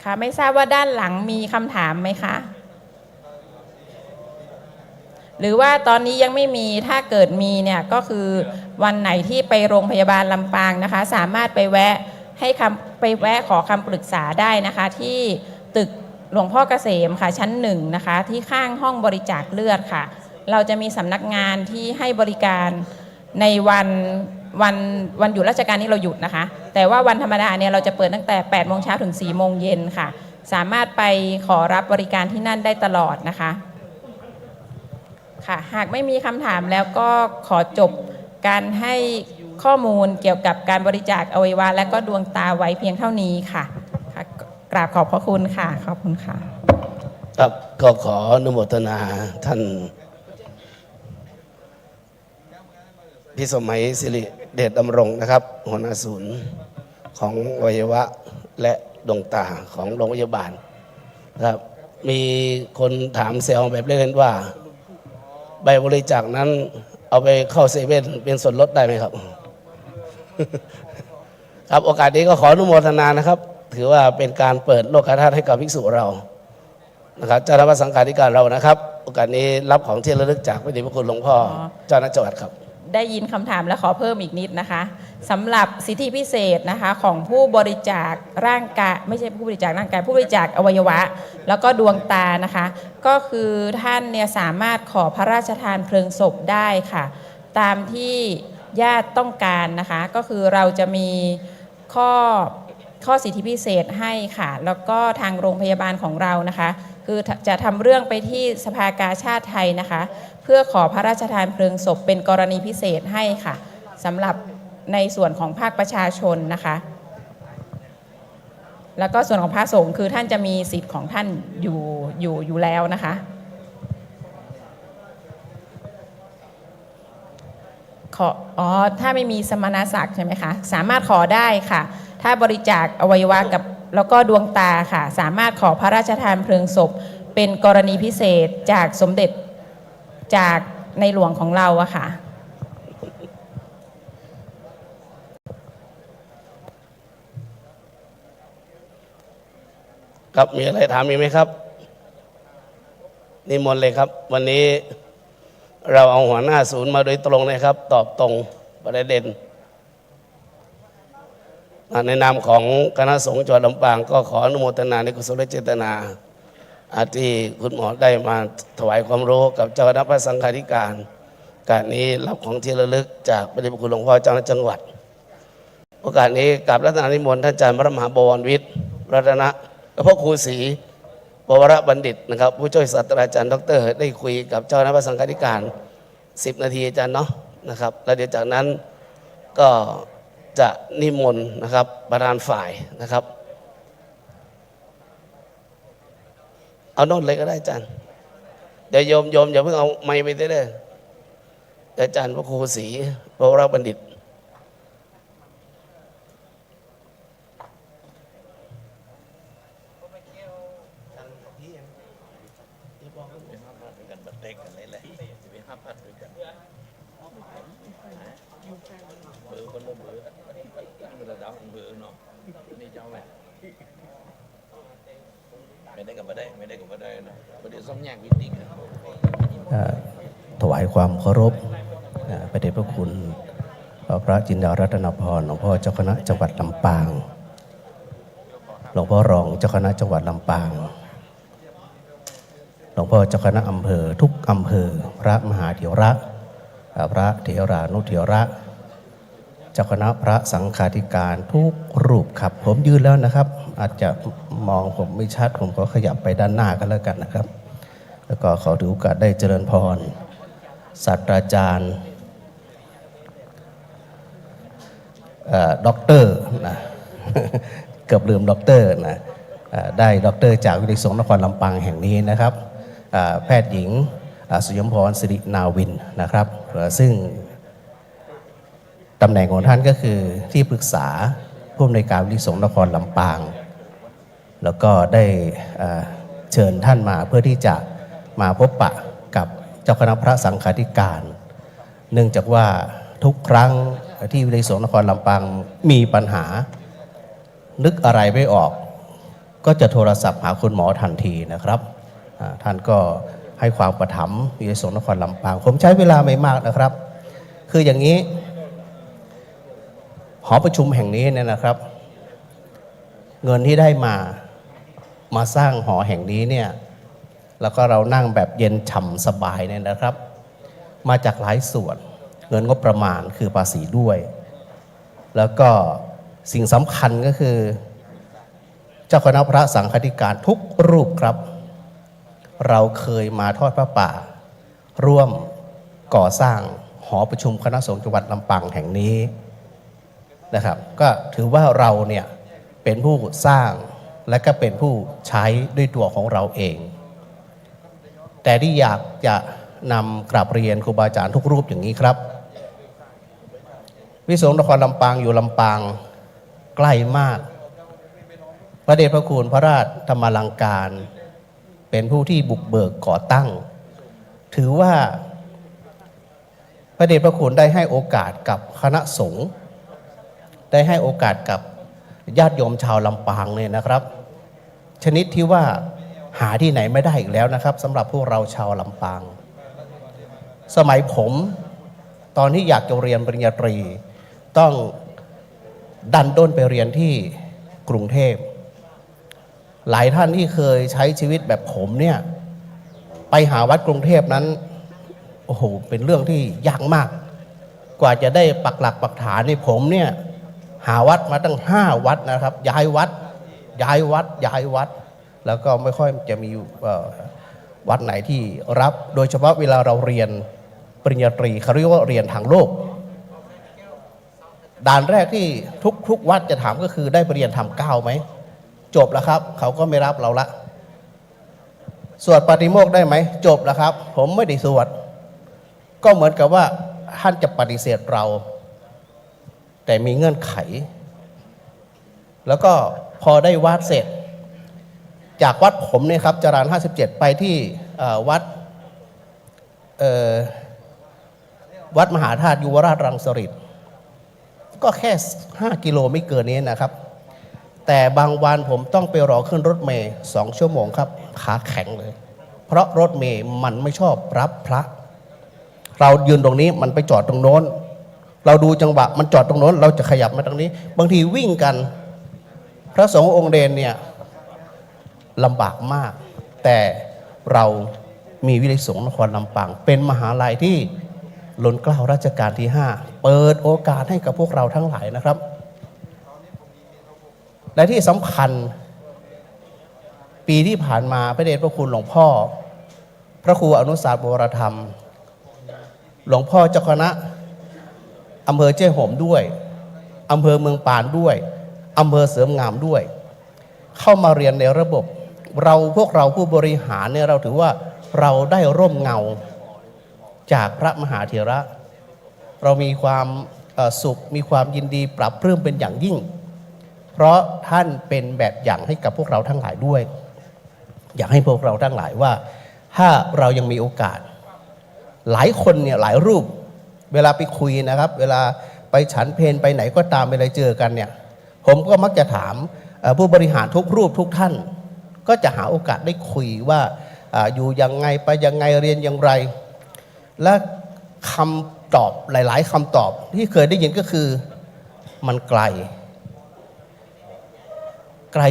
ค่ะไม่ทราบว่าด้านหลังมีคำถามไหมคะ หรือว่าตอนนี้ยังไม่มีถ้าเกิดมีเนี่ยก็คือวันไหนที่ไปโรงพยาบาลลำปางนะคะ สามารถไปแวะขอคำปรึกษาได้นะคะ ที่ตึกหลวงพ่อเกษมค่ะชั้น1นะคะที่ข้างห้องบริจาคเลือดค่ะ เราจะมีสำนักงานที่ให้บริการในวันหยุดราชการนี้เราหยุดนะคะ แต่ว่าวันธรรมดาเนี่ยเราจะเปิดตั้งแต่8 โมงเช้าถึง4 โมงเย็นค่ะ สามารถไปขอรับบริการที่นั่นได้ตลอดนะคะค่ะหากไม่มีคำถามแล้วก็ขอจบการให้ข้อมูลเกี่ยวกับการบริจาคอวัยวะและก็ดวงตาไว้เพียงเท่านี้ค่ะกราบขอบพระคุณค่ะขอบคุณค่ะ ครับก็ขออนุโมทนาท่านพี่สมัยสิริเดชดำรงนะครับหัวหน้าศูนย์ของอวัยวะและดวงตาของโรงพยาบาลครับมีคนถามเซลแบบเล่นๆว่าใบบริจาคนั้นเอาไปเข้าเซเว่นเป็นส่วนลดได้ไหมครับ ครับโอกาสนี้ก็ขออนุโมทนานะครับถือว่าเป็นการเปิดโลกทัศน์ให้กับภิกษุเรานะครับเจ้าหน้าที่สังฆาธิการเรานะครับโอกาสนี้รับของที่ระลึกจากพระเดชพระคุณหลวงพ่อเจ้าหน้าจังหวัดครับได้ยินคำถามและขอเพิ่มอีกนิดนะคะสำหรับสิทธิพิเศษนะคะของผู้บริจาคร่างกายไม่ใช่ผู้บริจาคร่างกายผู้บริจาคอวัยวะแล้วก็ดวงตานะคะก็คือท่านเนี่ยสามารถขอพระราชทานเพลิงศพได้ค่ะตามที่ญาติต้องการนะคะก็คือเราจะมีข้อสิทธิพิเศษให้ค่ะแล้วก็ทางโรงพยาบาลของเรานะคะคือจะทำเรื่องไปที่สภากาชาติไทยนะคะเพื่อขอพระราชทานเพลิงศพเป็นกรณีพิเศษให้ค่ะสำหรับในส่วนของภาคประชาชนนะคะแล้วก็ส่วนของพระสงฆ์คือท่านจะมีสิทธิ์ของท่านอยู่แล้วนะคะถ้าไม่มีสมณศักดิ์ใช่ไหมคะสามารถขอได้ค่ะถ้าบริจาคอวัยวะกับแล้วก็ดวงตาค่ะสามารถขอพระราชทานเพลิงศพเป็นกรณีพิเศษจากสมเด็จจากในหลวงของเราอะค่ะครับมีอะไรถามมีไหมครับนิมนต์เลยครับวันนี้เราเอาหัวหน้าศูนย์มาโดยตรงเลยครับตอบตรงประเด็นในนามของคณะสงฆ์จังหวัดลำปางก็ขออนุโมทนาในกุศลเจตนาที่คุณหมอได้มาถวายความรู้กับเจ้าคณะพระสังฆาธิการการนี้รับของที่ระลึกจากพระเดชพระคุณหลวงพ่อเจ้าคณะจังหวัดโอกาสนี้กราบรัตนานิมนต์ท่านอาจารย์พระมหาบวรวิทย์รัตนะและพ่อครูศรีบวรบัณฑิตนะครับผู้ช่วยศาสตราจารย์ดร.ได้คุยกับเจ้าคณะพระสังฆาธิการ10 นาทีอาจารย์เนาะนะครับแล้วเดี๋ยวจากนั้นก็จะนิมนต์นะครับประธานฝ่ายนะครับเอาโน่นเลยก็ได้อาจารย์เดี๋ยวโยมอย่าเพิ่งเอาไม้ไปได้เลยอาจารย์พระครูศรีบวรบัณฑิตถวายความเคารพพระเดชพระคุณพระจินดารัตนพรหลวงพ่อเจ้าคณะจังหวัดลำปางหลวงพ่อรองเจ้าคณะจังหวัดลำปางหลวงพ่อเจ้าคณะอำเภอทุกอำเภอพระมหาเถระพระเถรานุเถระเจ้าคณะพระสังฆาธิการทุกรูปครับผมยืนแล้วนะครับอาจจะมองผมไม่ชัดผมก็ขยับไปด้านหน้ากันแล้วกันนะครับแล้วก็ขอถือโอกาสได้เจริญพรศาสตราจารย์ด็อกเตอร์นะเกือบลืมด็อกเตอร์นะได้ด็อกเตอร์จากวิทยาลัยสงฆ์นครลำปางแห่งนี้นะครับแพทย์หญิงสุยมพรสิรินาวินนะครับซึ่งตำแหน่งของท่านก็คือที่ปรึกษาผู้อำนวยการวิทยาลัยสงฆ์นครลำปาง แล้วก็ได้เชิญท่านมาเพื่อที่จะมาพบปะกับเจ้าคณะพระสังฆาธิการ เนื่องจากว่าทุกครั้งที่วิทยาสงฆ์นครลำปางมีปัญหานึกอะไรไม่ออกก็จะโทรศัพท์หาคุณหมอทันทีนะครับท่านก็ให้ความประถมวิทยาสงฆ์นครลำปางผมใช้เวลาไม่มากนะครับคืออย่างนี้หอประชุมแห่งนี้เนี่ยนะครับ เงินที่ได้มาสร้างหอแห่งนี้เนี่ยแล้วก็เรานั่งแบบเย็นฉ่ำสบายเนี่ยนะครับมาจากหลายส่วนเงินงบประมาณคือภาษีด้วยแล้วก็สิ่งสำคัญก็คือเจ้าคณะพระสังฆาธิการทุกรูปครับเราเคยมาทอดพระป่าร่วมก่อสร้างหอประชุมคณะสงฆ์จังหวัดลำปางแห่งนี้นะครับก็ถือว่าเราเนี่ยเป็นผู้สร้างและก็เป็นผู้ใช้ด้วยตัวของเราเองแต่ที่อยากจะนำกราบเรียนครูบาอาจารย์ทุกรูปอย่างนี้ครับวิทยาสงฆ์นครลำปางอยู่ลำปางใกล้มากพระเดชพระคุณพระราชธรรมลังการเป็นผู้ที่บุกเบิกก่อตั้งถือว่าพระเดชพระคุณได้ให้โอกาสกับคณะสงฆ์ได้ให้โอกาสกับญาติโยมชาวลำปางเนี่ยนะครับชนิดที่ว่าหาที่ไหนไม่ได้อีกแล้วนะครับสำหรับพวกเราชาวลำปางสมัยผมตอนที่อยากจะเรียนปริญญาตรีต้องดันด้นไปเรียนที่กรุงเทพหลายท่านที่เคยใช้ชีวิตแบบผมเนี่ยไปหาวัดกรุงเทพนั้นโอ้โหเป็นเรื่องที่ยากมากกว่าจะได้ปักหลักปักฐานในผมเนี่ยหาวัดมาตั้ง5 วัดนะครับย้ายวัดแล้วก็ไม่ค่อยจะมีวัดไหนที่รับโดยเฉพาะเวลาเราเรียนปริญญาตรีเขาเรียกว่าเรียนทางโลกด่านแรกที่ทุกวัดจะถามก็คือได้ปริญญาธรรม9ไหมจบแล้วครับเขาก็ไม่รับเราละสวดปาฏิโมกข์ได้ไหมจบแล้วครับผมไม่ได้สวดก็เหมือนกับว่าท่านจะปฏิเสธเราแต่มีเงื่อนไขแล้วก็พอได้วัดเสร็จจากวัดผมเนี่ยครับจราน57ไปที่วัดมหาธาตุยุวราชรังสฤษฎ์ก็แค่5 กิโลไม่เกินนี้นะครับแต่บางวันผมต้องไปรอขึ้นรถเมล์2 ชั่วโมงครับขาแข็งเลยเพราะรถเมล์มันไม่ชอบรับพระเรายืนตรงนี้มันไปจอดตรงโน้นเราดูจังหวะมันจอดตรงโน้นเราจะขยับมาตรงนี้บางทีวิ่งกันพระสงฆ์องค์เดชเนี่ยลำบากมากแต่เรามีวิทยาสงฆ์นครลำปางเป็นมหาลัยที่ล้นเกล้ารัชกาลที่5เปิดโอกาสให้กับพวกเราทั้งหลายนะครับและที่สำคัญปีที่ผ่านมาพระเดชพระคุณหลวงพ่อพระครูอนุสาสน์บวรธรรมหลวงพ่อเจ้าคณะอำเภอเจ้ห่มด้วยอำเภอเมืองปานด้วยอำเภอเสริมงามด้วยเข้ามาเรียนในระบบพวกเราผู้บริหารเนี่ยเราถือว่าเราได้ร่มเงาจากพระมหาเถระเรามีความสุขมีความยินดีปรับปลื้มเป็นอย่างยิ่งเพราะท่านเป็นแบบอย่างให้กับพวกเราทั้งหลายด้วยอยากให้พวกเราทั้งหลายว่าถ้าเรายังมีโอกาสหลายคนเนี่ยหลายรูปเวลาไปคุยนะครับเวลาไปฉันเพลไปไหนก็ตามเวลาเจอกันเนี่ยผมก็มักจะถามผู้บริหารทุกรูปทุกท่านก็จะหาโอกาสได้คุยว่าอยู่ยังไงไปยังไงเรียนอย่างไรและคำตอบหลายๆคำตอบที่เคยได้ยินก็คือมันไกล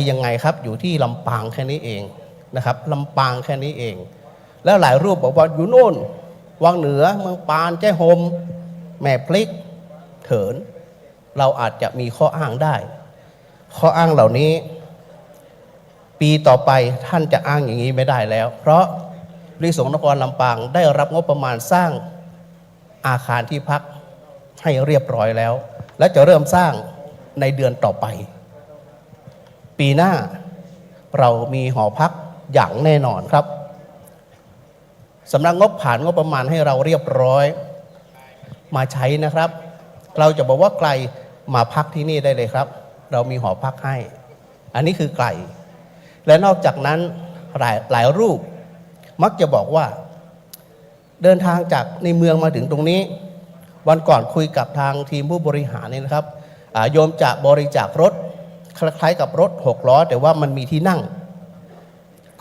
ยังไงครับอยู่ที่ลำปางแค่นี้เองนะครับลำปางแค่นี้เองแล้วหลายรูปบอกว่าอยู่โน่นวังเหนือเมืองปานแจ้ห่มแม่พลิกเถินเราอาจจะมีข้ออ้างได้ข้ออ้างเหล่านี้ปีต่อไปท่านจะอ้างอย่างนี้ไม่ได้แล้วเพราะวิทยาสงฆ์นครลำปางได้รับงบประมาณสร้างอาคารที่พักให้เรียบร้อยแล้วและจะเริ่มสร้างในเดือนต่อไปปีหน้าเรามีหอพักอย่างแน่นอนครับสำนักงบผ่านงบประมาณให้เราเรียบร้อยมาใช้นะครับเราจะบอกว่าไกลมาพักที่นี่ได้เลยครับเรามีหอพักให้อันนี้คือไกล และนอกจากนั้นหลายรูปมักจะบอกว่าเดินทางจากในเมืองมาถึงตรงนี้วันก่อนคุยกับทางทีมผู้บริหารนี่นะครับโยมจะบริจาครถคล้ายๆกับรถ6 ล้อแต่ว่ามันมีที่นั่ง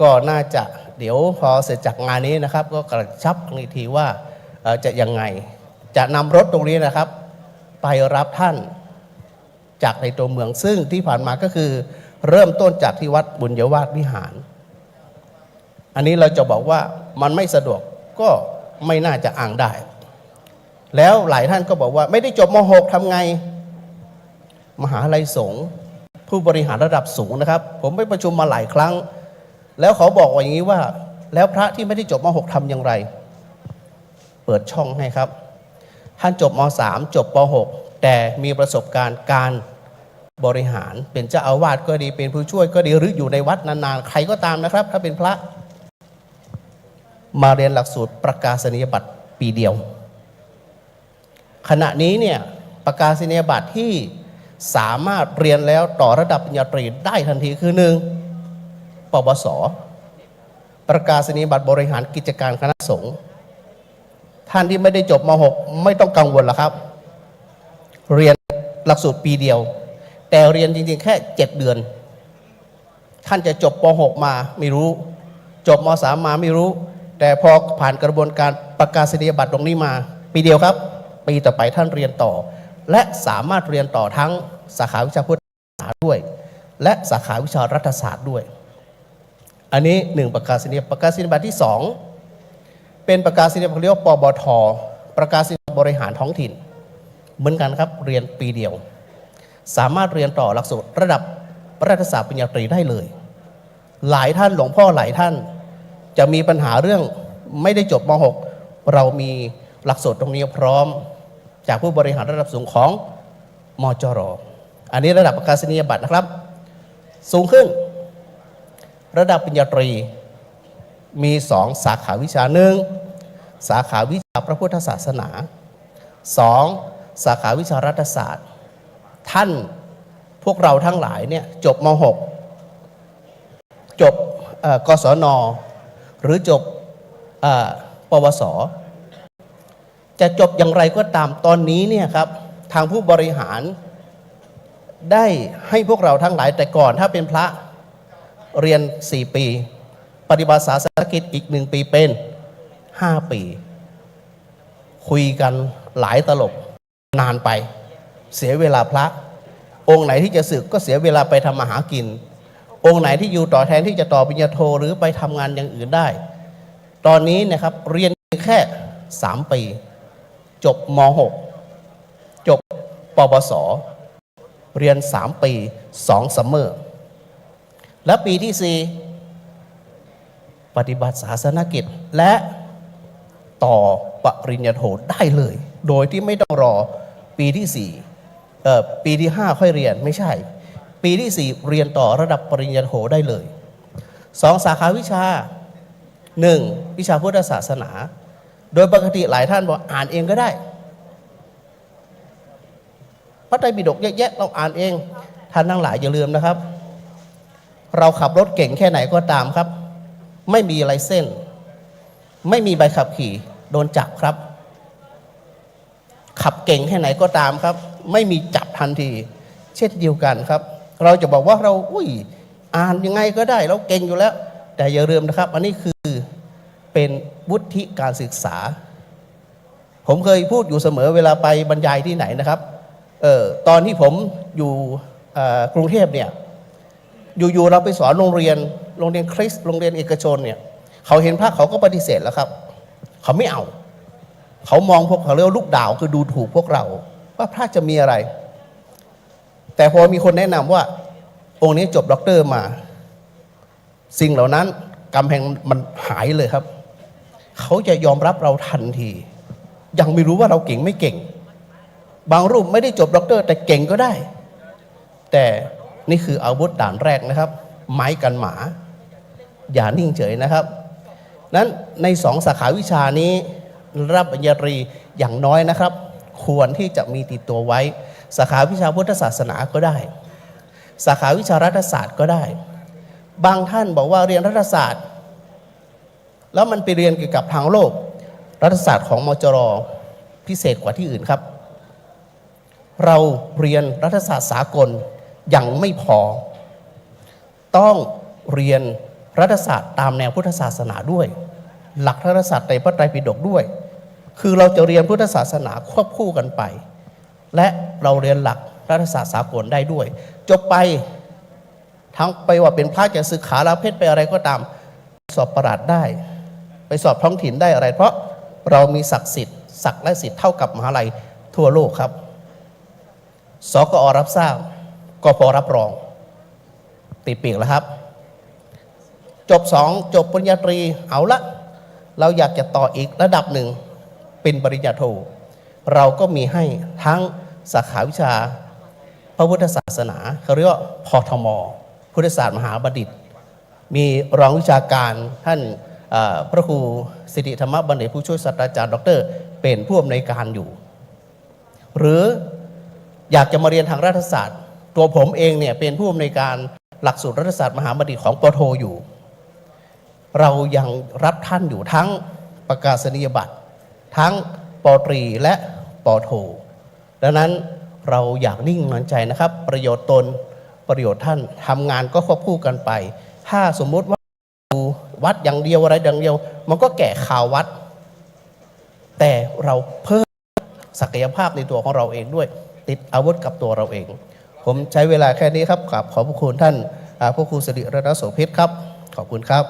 ก็น่าจะเดี๋ยวพอเสร็จจากงานนี้นะครับก็กระชับอีกทีว่าจะยังไงจะนำรถตรงนี้นะครับไปรับท่านจากในตัวเมืองซึ่งที่ผ่านมาก็คือเริ่มต้นจากที่วัดบุญยวาสวิหารอันนี้เราจะบอกว่ามันไม่สะดวกก็ไม่น่าจะอ้างได้แล้วหลายท่านก็บอกว่าไม่ได้จบม.6 ทำไงมหาลัยสงฆ์ผู้บริหารระดับสูงนะครับผมไปประชุมมาหลายครั้งแล้วเขาบอกว่าอย่างนี้ว่าแล้วพระที่ไม่ได้จบม.6 ทำอย่างไรเปิดช่องให้ครับท่านจบม.3 จบป.6 แต่มีประสบการณ์การบริหารเป็นเจ้าอาวาสก็ดีเป็นผู้ช่วยก็ดีหรืออยู่ในวัดนานๆใครก็ตามนะครับถ้าเป็นพระมาเรียนหลักสูตรประกาศนียบัตรปีเดียวขณะนี้เนี่ยประกาศนียบัตรที่สามารถเรียนแล้วต่อระดับปริญญาตรีได้ทันทีคือ 1. ปวสประกาศนียบัตรบริหารกิจการคณะสงฆ์ท่านที่ไม่ได้จบม.6 ไม่ต้องกังวลหรอกครับเรียนหลักสูตรปีเดียวแต่เรียนจริงๆแค่7 เดือนท่านจะจบป.6 มาไม่รู้จบม.3 มาไม่รู้แต่พอผ่านกระบวนการประกาศนียบัตรตรงนี้มาปีเดียวครับปีต่อไปท่านเรียนต่อและสามารถเรียนต่อทั้งสาขาวิชาพุทธศาสนาด้วยและสาขาวิชารัฐศาสตร์ด้วยอันนี้1ประกาศนียบัตรที่2เป็นประกาศนียบัตรเรียกว่าปบทประกาศนียบัตรบริหารท้องถิ่นเหมือนกันครับเรียนปีเดียวสามารถเรียนต่อหลักสูตรระดับรัฐศาสตร์ปริญญาตรีได้เลยหลายท่านหลวงพ่อหลายท่านจะมีปัญหาเรื่องไม่ได้จบม.6 เรามีหลักสูตรตรงนี้พร้อมจากผู้บริหารระดับสูงของมจร.อันนี้ระดับประกาศนียบัตรนะครับสูงขึ้นระดับปริญญาตรีมี2สาขาวิชา1สาขาวิชาพระพุทธศาสนา2สาขาวิชารัฐศาสตร์ท่านพวกเราทั้งหลายเนี่ยจบม.6 จบกศน.หรือจบปวส.จะจบอย่างไรก็ตามตอนนี้เนี่ยครับทางผู้บริหารได้ให้พวกเราทั้งหลายแต่ก่อนถ้าเป็นพระเรียน4 ปีปฏิบัติศาสนกิจอีก1 ปีเป็น5 ปีคุยกันหลายตลบนานไปเสียเวลาพระองค์ไหนที่จะสึกก็เสียเวลาไปทำมาหากินองค์ไหนที่อยู่ต่อแทนที่จะต่อปริญญาโทหรือไปทำงานอย่างอื่นได้ตอนนี้นะครับเรียนแค่3 ปีจบม.6 จบปวสเรียน3 ปี2 ซัมเมอร์และปีที่4ปฏิบัติศาสนกิจและต่อปริญญาโทได้เลยโดยที่ไม่ต้องรอปีที่4ปีที่5ค่อยเรียนไม่ใช่ปีที่4เรียนต่อระดับปริญญาโทได้เลย2สาขาวิชา1วิชาพุทธศาสนาโดยปกติหลายท่านบอกอ่านเองก็ได้พระไตรปิฎกเยอะแยะเราอ่านเองท่านทั้งหลายอย่าลืมนะครับเราขับรถเก่งแค่ไหนก็ตามครับไม่มีไลเซนส์ไม่มีใบขับขี่โดนจับครับขับเก่งแค่ไหนก็ตามครับไม่มีจับทันทีเช่นเดียวกันครับเราจะบอกว่าเราอ่านยังไงก็ได้เราเก่งอยู่แล้วแต่อย่าลืมนะครับอันนี้คือเป็นวุฒิการศึกษาผมเคยพูดอยู่เสมอเวลาไปบรรยายที่ไหนนะครับตอนที่ผมอยู่กรุงเทพเนี่ยอยู่ๆเราไปสอนโรงเรียนคริสต์โรงเรียนเอกชนเนี่ยเขาเห็นพระเขาก็ปฏิเสธแล้วครับเขาไม่เอาเขามองพวกเขาเรียกว่าลูกดาวคือดูถูกพวกเราว่าพระจะมีอะไร แต่พอมีคนแนะนำว่าองค์นี้จบด็อกเตอร์มาสิ่งเหล่านั้นกำแพงมันหายเลยครับเขาจะยอมรับเราทันทียังไม่รู้ว่าเราเก่งไม่เก่งบางรูปไม่ได้จบด็อกเตอร์แต่เก่งก็ได้แต่นี่คืออาวุธด่านแรกนะครับไม้กันหมาอย่านิ่งเฉยนะครับนั้นใน2สาขาวิชานี้รับปริญญาตรีอย่างน้อยนะครับควรที่จะมีติดตัวไว้สาขาวิชาพุทธศาสนาก็ได้สาขาวิชารัฐศาสตร์ก็ได้ บางท่านบอกว่าเรียนรัฐศาสตร์แล้วมันไปเรียนเกี่ยวกับทางโลกรัฐศาสตร์ของมจรพิเศษกว่าที่อื่นครับเราเรียนรัฐศาสตร์สากลยังไม่พอต้องเรียนรัฐศาสตร์ตามแนวพุทธศาสนาด้วยหลักรัฐศาสตร์ในพระไตรปิฎกด้วยคือเราจะเรียนพุทธศาสนาควบคู่กันไปและเราเรียนหลักรัฐศาสตร์สากลได้ด้วยจบไปทั้งไปว่าเป็นพระจะศึกษาลาเพศไปอะไรก็ตามสอบประหลาดได้ไปสอบท้องถิ่นได้อะไรเพราะเรามีศักดิ์สิทธิ์ศักดิ์และสิทธิ์เท่ากับมหาลัยทั่วโลกครับสกอรับทราบกพรับรองติดปีกแล้วครับจบ2จบปริญญาตรีเอาละเราอยากจะต่ออีกระดับหนึ่งเป็นปริญญาโทเราก็มีให้ทั้งสาขาวิชาพระพุทธศาสนาเขาเรียกว่าพทมพุทธศาสตร์มหาบัณฑิตมีรองวิชาการท่านพระครูสิริธรรมบัณฑิตผู้ช่วยศาสตราจารย์ดร.เป็นผู้อำนวยการอยู่หรืออยากจะมาเรียนทางรัฐศาสตร์ตัวผมเองเนี่ยเป็นผู้อำนวยการหลักสูตรรัฐศาสตร์มหาบัณฑิตของปโทอยู่เรายังรับท่านอยู่ทั้งประกาศนียบัตรทั้งปตรีและปโทดังนั้นเราอยากนิ่งนอนใจนะครับประโยชน์ตนประโยชน์ท่านทำงานก็ควบคู่กันไปถ้าสมมุติว่าวัดอย่างเดียวอะไรอย่างเดียวมันก็แก่ข่าววัดแต่เราเพิ่มศักยภาพในตัวของเราเองด้วยติดอาวุธกับตัวเราเองผมใช้เวลาแค่นี้ครับขอบพระคุณท่านพระครูสิริรัตนโสภิตครับขอบคุณครับ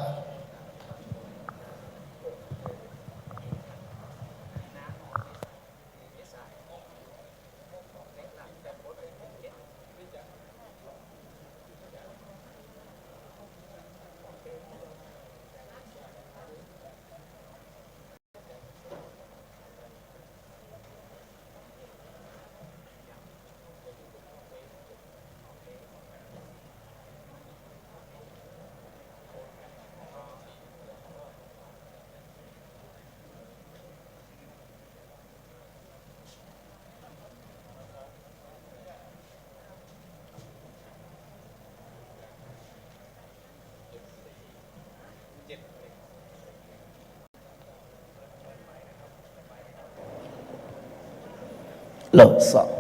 โหลดสอบ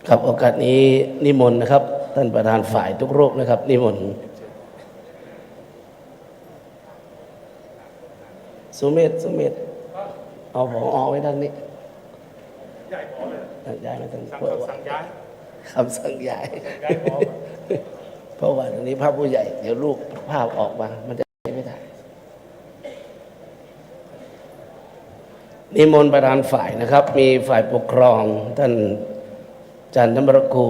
ครับโอกาสนี้นิมนต์นะครับท่านประธานฝ่ายทุกรูปนะครับนิมนต์สุเมธเอาผอไว้ด้านนี้ย้ายมาทางสั่งย้ายคำสั่งย้ายเพราะว่าตรงนี้ภาพผู้ใหญ่เดี๋ยวรูปภาพออกมามันจะไม่ได้นิมนต์ประธานฝ่ายนะครับมีฝ่ายปกครองท่านจันทมรครู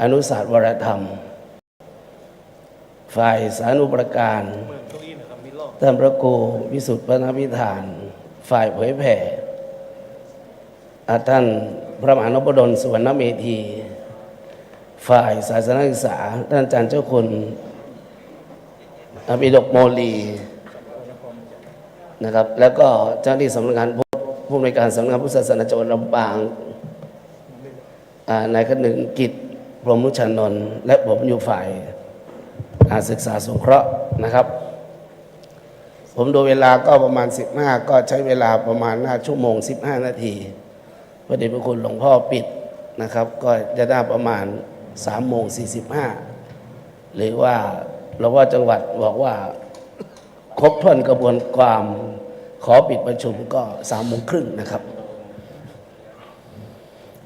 อนุศาสตร์วรธรรมฝ่ายสานุประการท่านพระครูวิสุทธิพนพิธานฝ่ายเผยแผ่ท่านพระมหานพดลสุวรรณเมธีฝ่ายศาสนศึกษาท่านอาจารย์เจ้าคุณอภิดกโมลีนะครับแล้วก็เจ้าหน้าที่สำนักงานผู้อำนวยการสำนักงานพุทธศาสนาจังหวัดลำปางนายคนึงกิจพรหมนุชานนท์และผมอยู่ฝ่ายศึกษาสงเคราะห์นะครับผมดูเวลาก็ประมาณ15ก็ใช้เวลาประมาณ1 ชั่วโมง15 นาทีพระเดชพระคุณหลวงพ่อปิดนะครับก็จะได้ประมาณ3:45หรือว่าเราว่าจังหวัดบอกว่าครบถ้วนกระบวนความขอปิดประชุมก็3:30นะครับ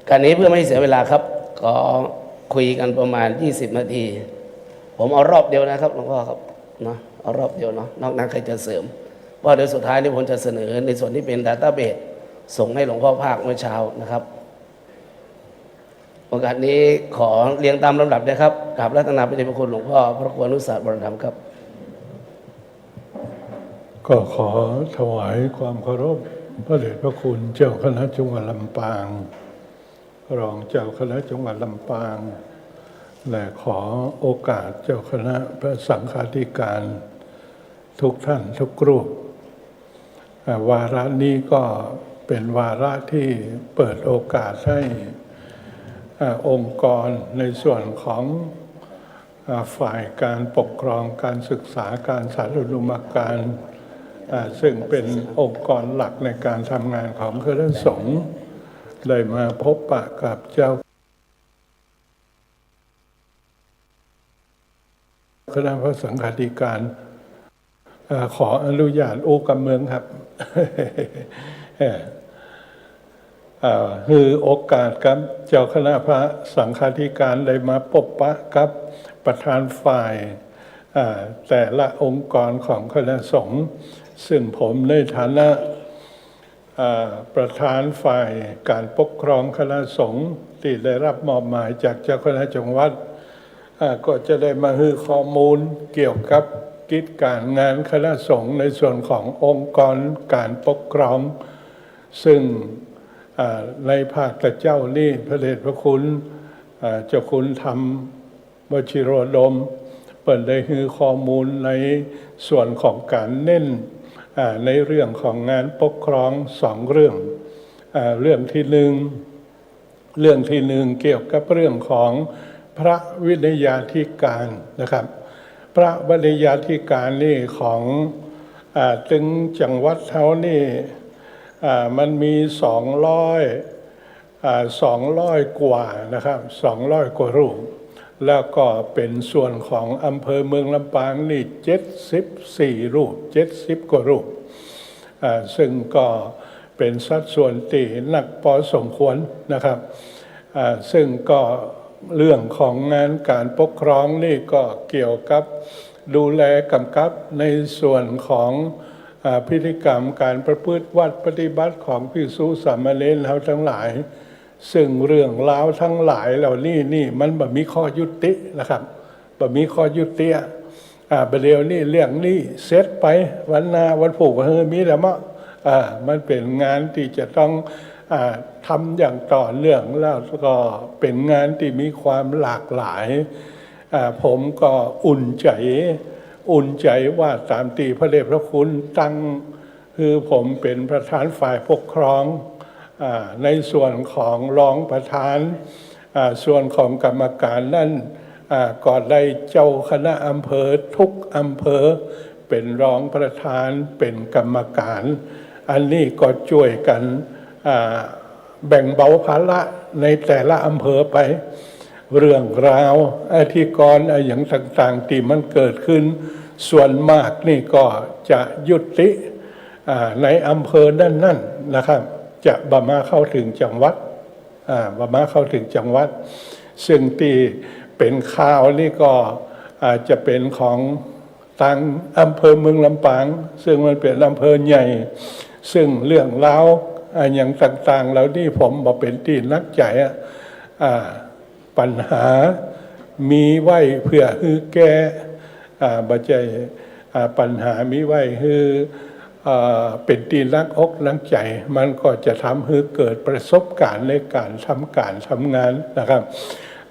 การนี้เพื่อไม่ให้เสียเวลาครับก็คุยกันประมาณ20 นาทีผมเอารอบเดียวนะครับหลวงพ่อครับเนาะเอารอบเดียวเนาะนอกนั้นใครจะเสริมเพราะเดี๋ยวสุดท้ายนี่ผมจะเสนอในส่วนที่เป็นดัตต้าเบสส่งให้หลวงพ่อภาคเมื่อเช้านะครับโอกาสนี้ขอเรียงตามลำดับนะครับกราบรัตนาพระเดชพระคุณหลวงพ่อพระครูอนุศาสตร์วรธรรมครับก็ขอถวายความเคารพพระเดชพระคุณเจ้าคณะจังหวัดลำปางรองเจ้าคณะจังหวัดลำปางและขอโอกาสเจ้าคณะพระสังฆาธิการทุกท่านทุกรูปวาระนี้ก็เป็นวาระที่เปิดโอกาสให้องค์กรในส่วนของ ฝ่ายการปกครองการศึกษาการสาธารณูปการซึ่งเป็นองค์กรหลักในการทำงานของคณะสงฆ์ได้มาพบปะกับเจ้าคณะพระสังฆาธิการขออนุญาตโอกำเมืองครับ คือโอกาสครับเจ้าคณะพระสังฆาธิการได้มาพบปะกับประธานฝ่ายแต่ละองค์กรของคณะสงฆ์ซึ่งผมในฐานะประธานฝ่ายการปกครองคณะสงฆ์ที่ได้รับมอบหมายจากเจ้าคณะจังหวัดก็จะได้มาให้ข้อมูลเกี่ยวกับกิจการงานคณะสงฆ์ในส่วนขององค์กรการปกครองซึ่งในภาคตะเจ้านี่พระเดชพระคุณเจ้าคุณธรรมวชิโรดมเปิดได้ให้ข้อมูลในส่วนของการเน้นในเรื่องของงานปกครองสองเรื่องเรื่องที่หนึ่งเกี่ยวกับเรื่องของพระวินัยาธิการนะครับพระวินัยาธิการนี่ของถึงจังหวัดเท่านี่มันมี200 กว่านะครับ200 กว่ารูปแล้วก็เป็นส่วนของอำเภอเมืองลำปางนี่74 รูป70 กว่ารูปซึ่งก็เป็นสัดส่วนที่หนักพอสมควรนะครับซึ่งก็เรื่องของงานการปกครองนี่ก็เกี่ยวกับดูแลกำกับในส่วนของพิธีกรรมการประพฤติวัดปฏิบัติของภิกษุสามเณรเราทั้งหลายซึ่งเรื่องราวทั้งหลายเหล่านี้นี่มันบ่มีข้อยุตินะครับบ่มีข้อยุติประเดี๋ยวนี้เรื่องนี้เสร็จไปวันหน้าวันผูกวันเฮมีแล้วมั้งมันเป็นงานที่จะต้องทำอย่างต่อเนื่องแล้วก็เป็นงานที่มีความหลากหลายผมก็อุ่นใจว่าตามที่พระเดชพระคุณตั้งคือผมเป็นประธานฝ่ายปกครองในส่วนของรองประธานส่วนของกรรมการนั่นก็ได้เจ้าคณะอำเภอทุกอำเภอเป็นรองประธานเป็นกรรมการอันนี้ก็ช่วยกันแบ่งเบาภาระในแต่ละอำเภอไปเรื่องราวที่กรอย่างต่างๆที่มันเกิดขึ้นส่วนมากนี่ก็จะยุติในอำเภอนั่นนะครับจะบ่มาเข้าถึงจังหวัดซึ่งที่เป็นข่าวนี่ก็จะเป็นของทางอำเภอเมืองลำปางซึ่งมันเป็นอำเภอใหญ่ซึ่งเรื่องราวอย่างต่างๆแล้วนี่ผมบอกเป็นที่นักใจปัญหามีไว้เพื่อฮือแก้บัจจัยปัญหามีไว้ฮือเป็นที่รักอกรักใจมันก็จะทำให้เกิดประสบการณ์ในการทำงานนะครับ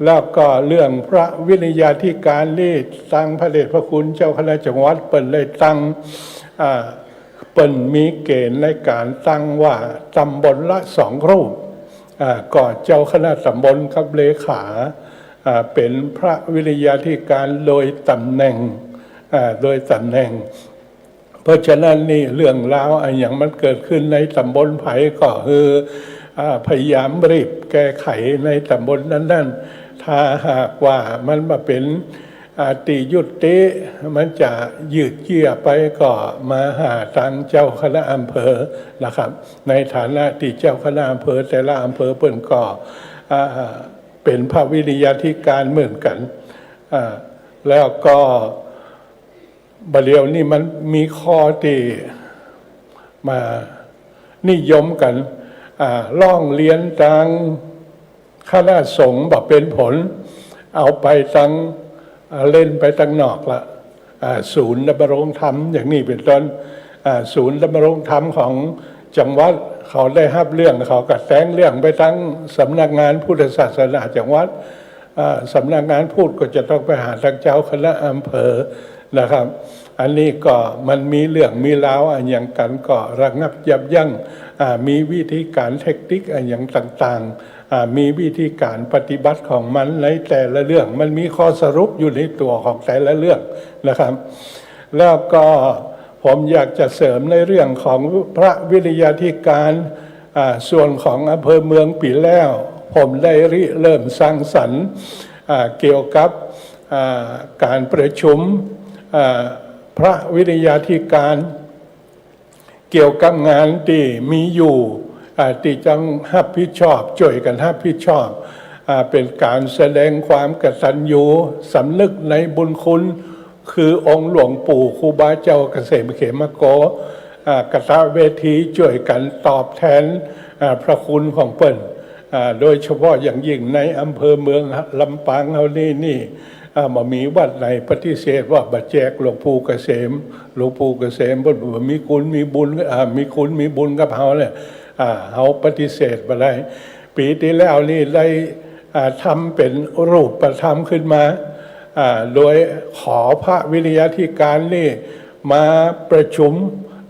แล้วก็เรื่องพระวินัยาธิการนี่ตั้งพระเดชพระคุณเจ้าคณะจังหวัดเปิ่นเลยตั้งเปิ่นมีเกณฑ์ในการตั้งว่าตำบลละ2 รูปก็เจ้าคณะตำบลกับเลขาเป็นพระวินัยาธิการโดยตำแหน่งเพราะฉะนั้นนี่เรื่องราวอย่างมันเกิดขึ้นในตำบลไผ่ก็คือพยายามรีบแก้ไขในตำบลนั้นถ้าหากว่ามันมาเป็นติยุติมันจะยืดเยื้อไปก็มาหาทางเจ้าคณะอำเภอนะครับในฐานะที่เจ้าคณะอำเภอแต่ละอำเภอเปิ่นก็เป็นพระวินัยาธิการเหมือนกันแล้วก็บัดเดี๋ยวนี้มันมีข้อที่มานิยมกันล่องเรียนทางคณะสงฆ์บอกเป็นผลเอาไปตั้งเล่นไปตั้งนอกละศูนย์ดำรงธรรมอย่างนี้เป็นต้นศูนย์ดำรงธรรมของจังหวัดเขาได้รับเรื่องเขาก็แจ้งเรื่องไปตั้งสำนักงานพุทธศาสนาจังหวัดสำนักงานพูดก็จะต้องไปหาทางเจ้าคณะอำเภอนะครับ อันนี้ก็มันมีเรื่องมีราวอันอย่างกันก็ระงับยับยั้งมีวิธีการเทคนิคอันอย่างต่างๆมีวิธีการปฏิบัติของมันในแต่ละเรื่องมันมีข้อสรุปอยู่ในตัวของแต่ละเรื่องนะครับแล้วก็ผมอยากจะเสริมในเรื่องของพระวิริยาธิการส่วนของอำเภอเมืองปีแล้วผมได้เริ่มสร้างสรรค์เกี่ยวกับการประชุมพระวิริยาธิการเกี่ยวกับงานที่มีอยู่ที่จังรับผิดชอบช่วยกันรับผิดชอบเป็นการแสดงความกตัญญูสำนึกในบุญคุณคือองค์หลวงปู่ครูบาเจ้าเกษมเขมโกกฐเวทีช่วยกันตอบแทนพระคุณของเปิ้ลโดยเฉพาะอย่างยิ่งในอำเภอเมืองลำปางเรานี่มามีวัดไหนปฏิเสธว่าบัจแจกหลวงปู่เกษมหลวงปู่เกษมบ่มีคุณมีบุญมีคุณมีบุญกับเฮาเนี่ยเฮาปฏิเสธบ่ได้ปีที่แล้วนี่ได้ทำเป็นรูปประธรรมขึ้นมาโดยขอพระวิริยาธิการนี่มาประชุม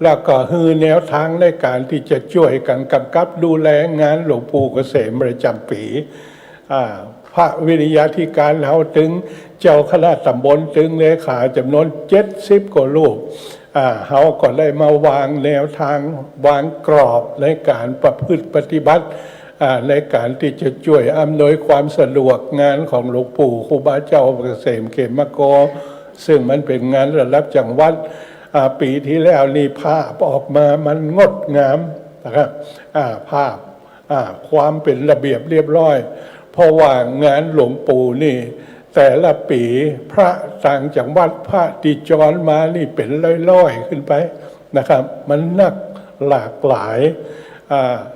แล้วก็ฮือแนวทางในการที่จะช่วยกันกำกับดูแลงานหลวงปู่เกษมประจำปีพระวิริยาธิการเราถึงเจ้าคณะตำบลถึงเลขาจำนวน70 กว่ารูปเขาก็ได้มาวางแนวทางวางกรอบในการประพฤติปฏิบัติในการที่จะช่วยอำนวยความสะดวกงานของหลวงปู่ครูบาเจ้าเกษมเขมโกซึ่งมันเป็นงานระดับจังหวัดปีที่แล้วนี่ภาพออกมามันงดงามนะครับภาพความเป็นระเบียบเรียบร้อยเพราะว่างานหลวงปู่นี่แต่ละปีพระต่างจังหวัดพระที่จรมานี่เป็นร้อยๆขึ้นไปนะครับมันนักหลากหลาย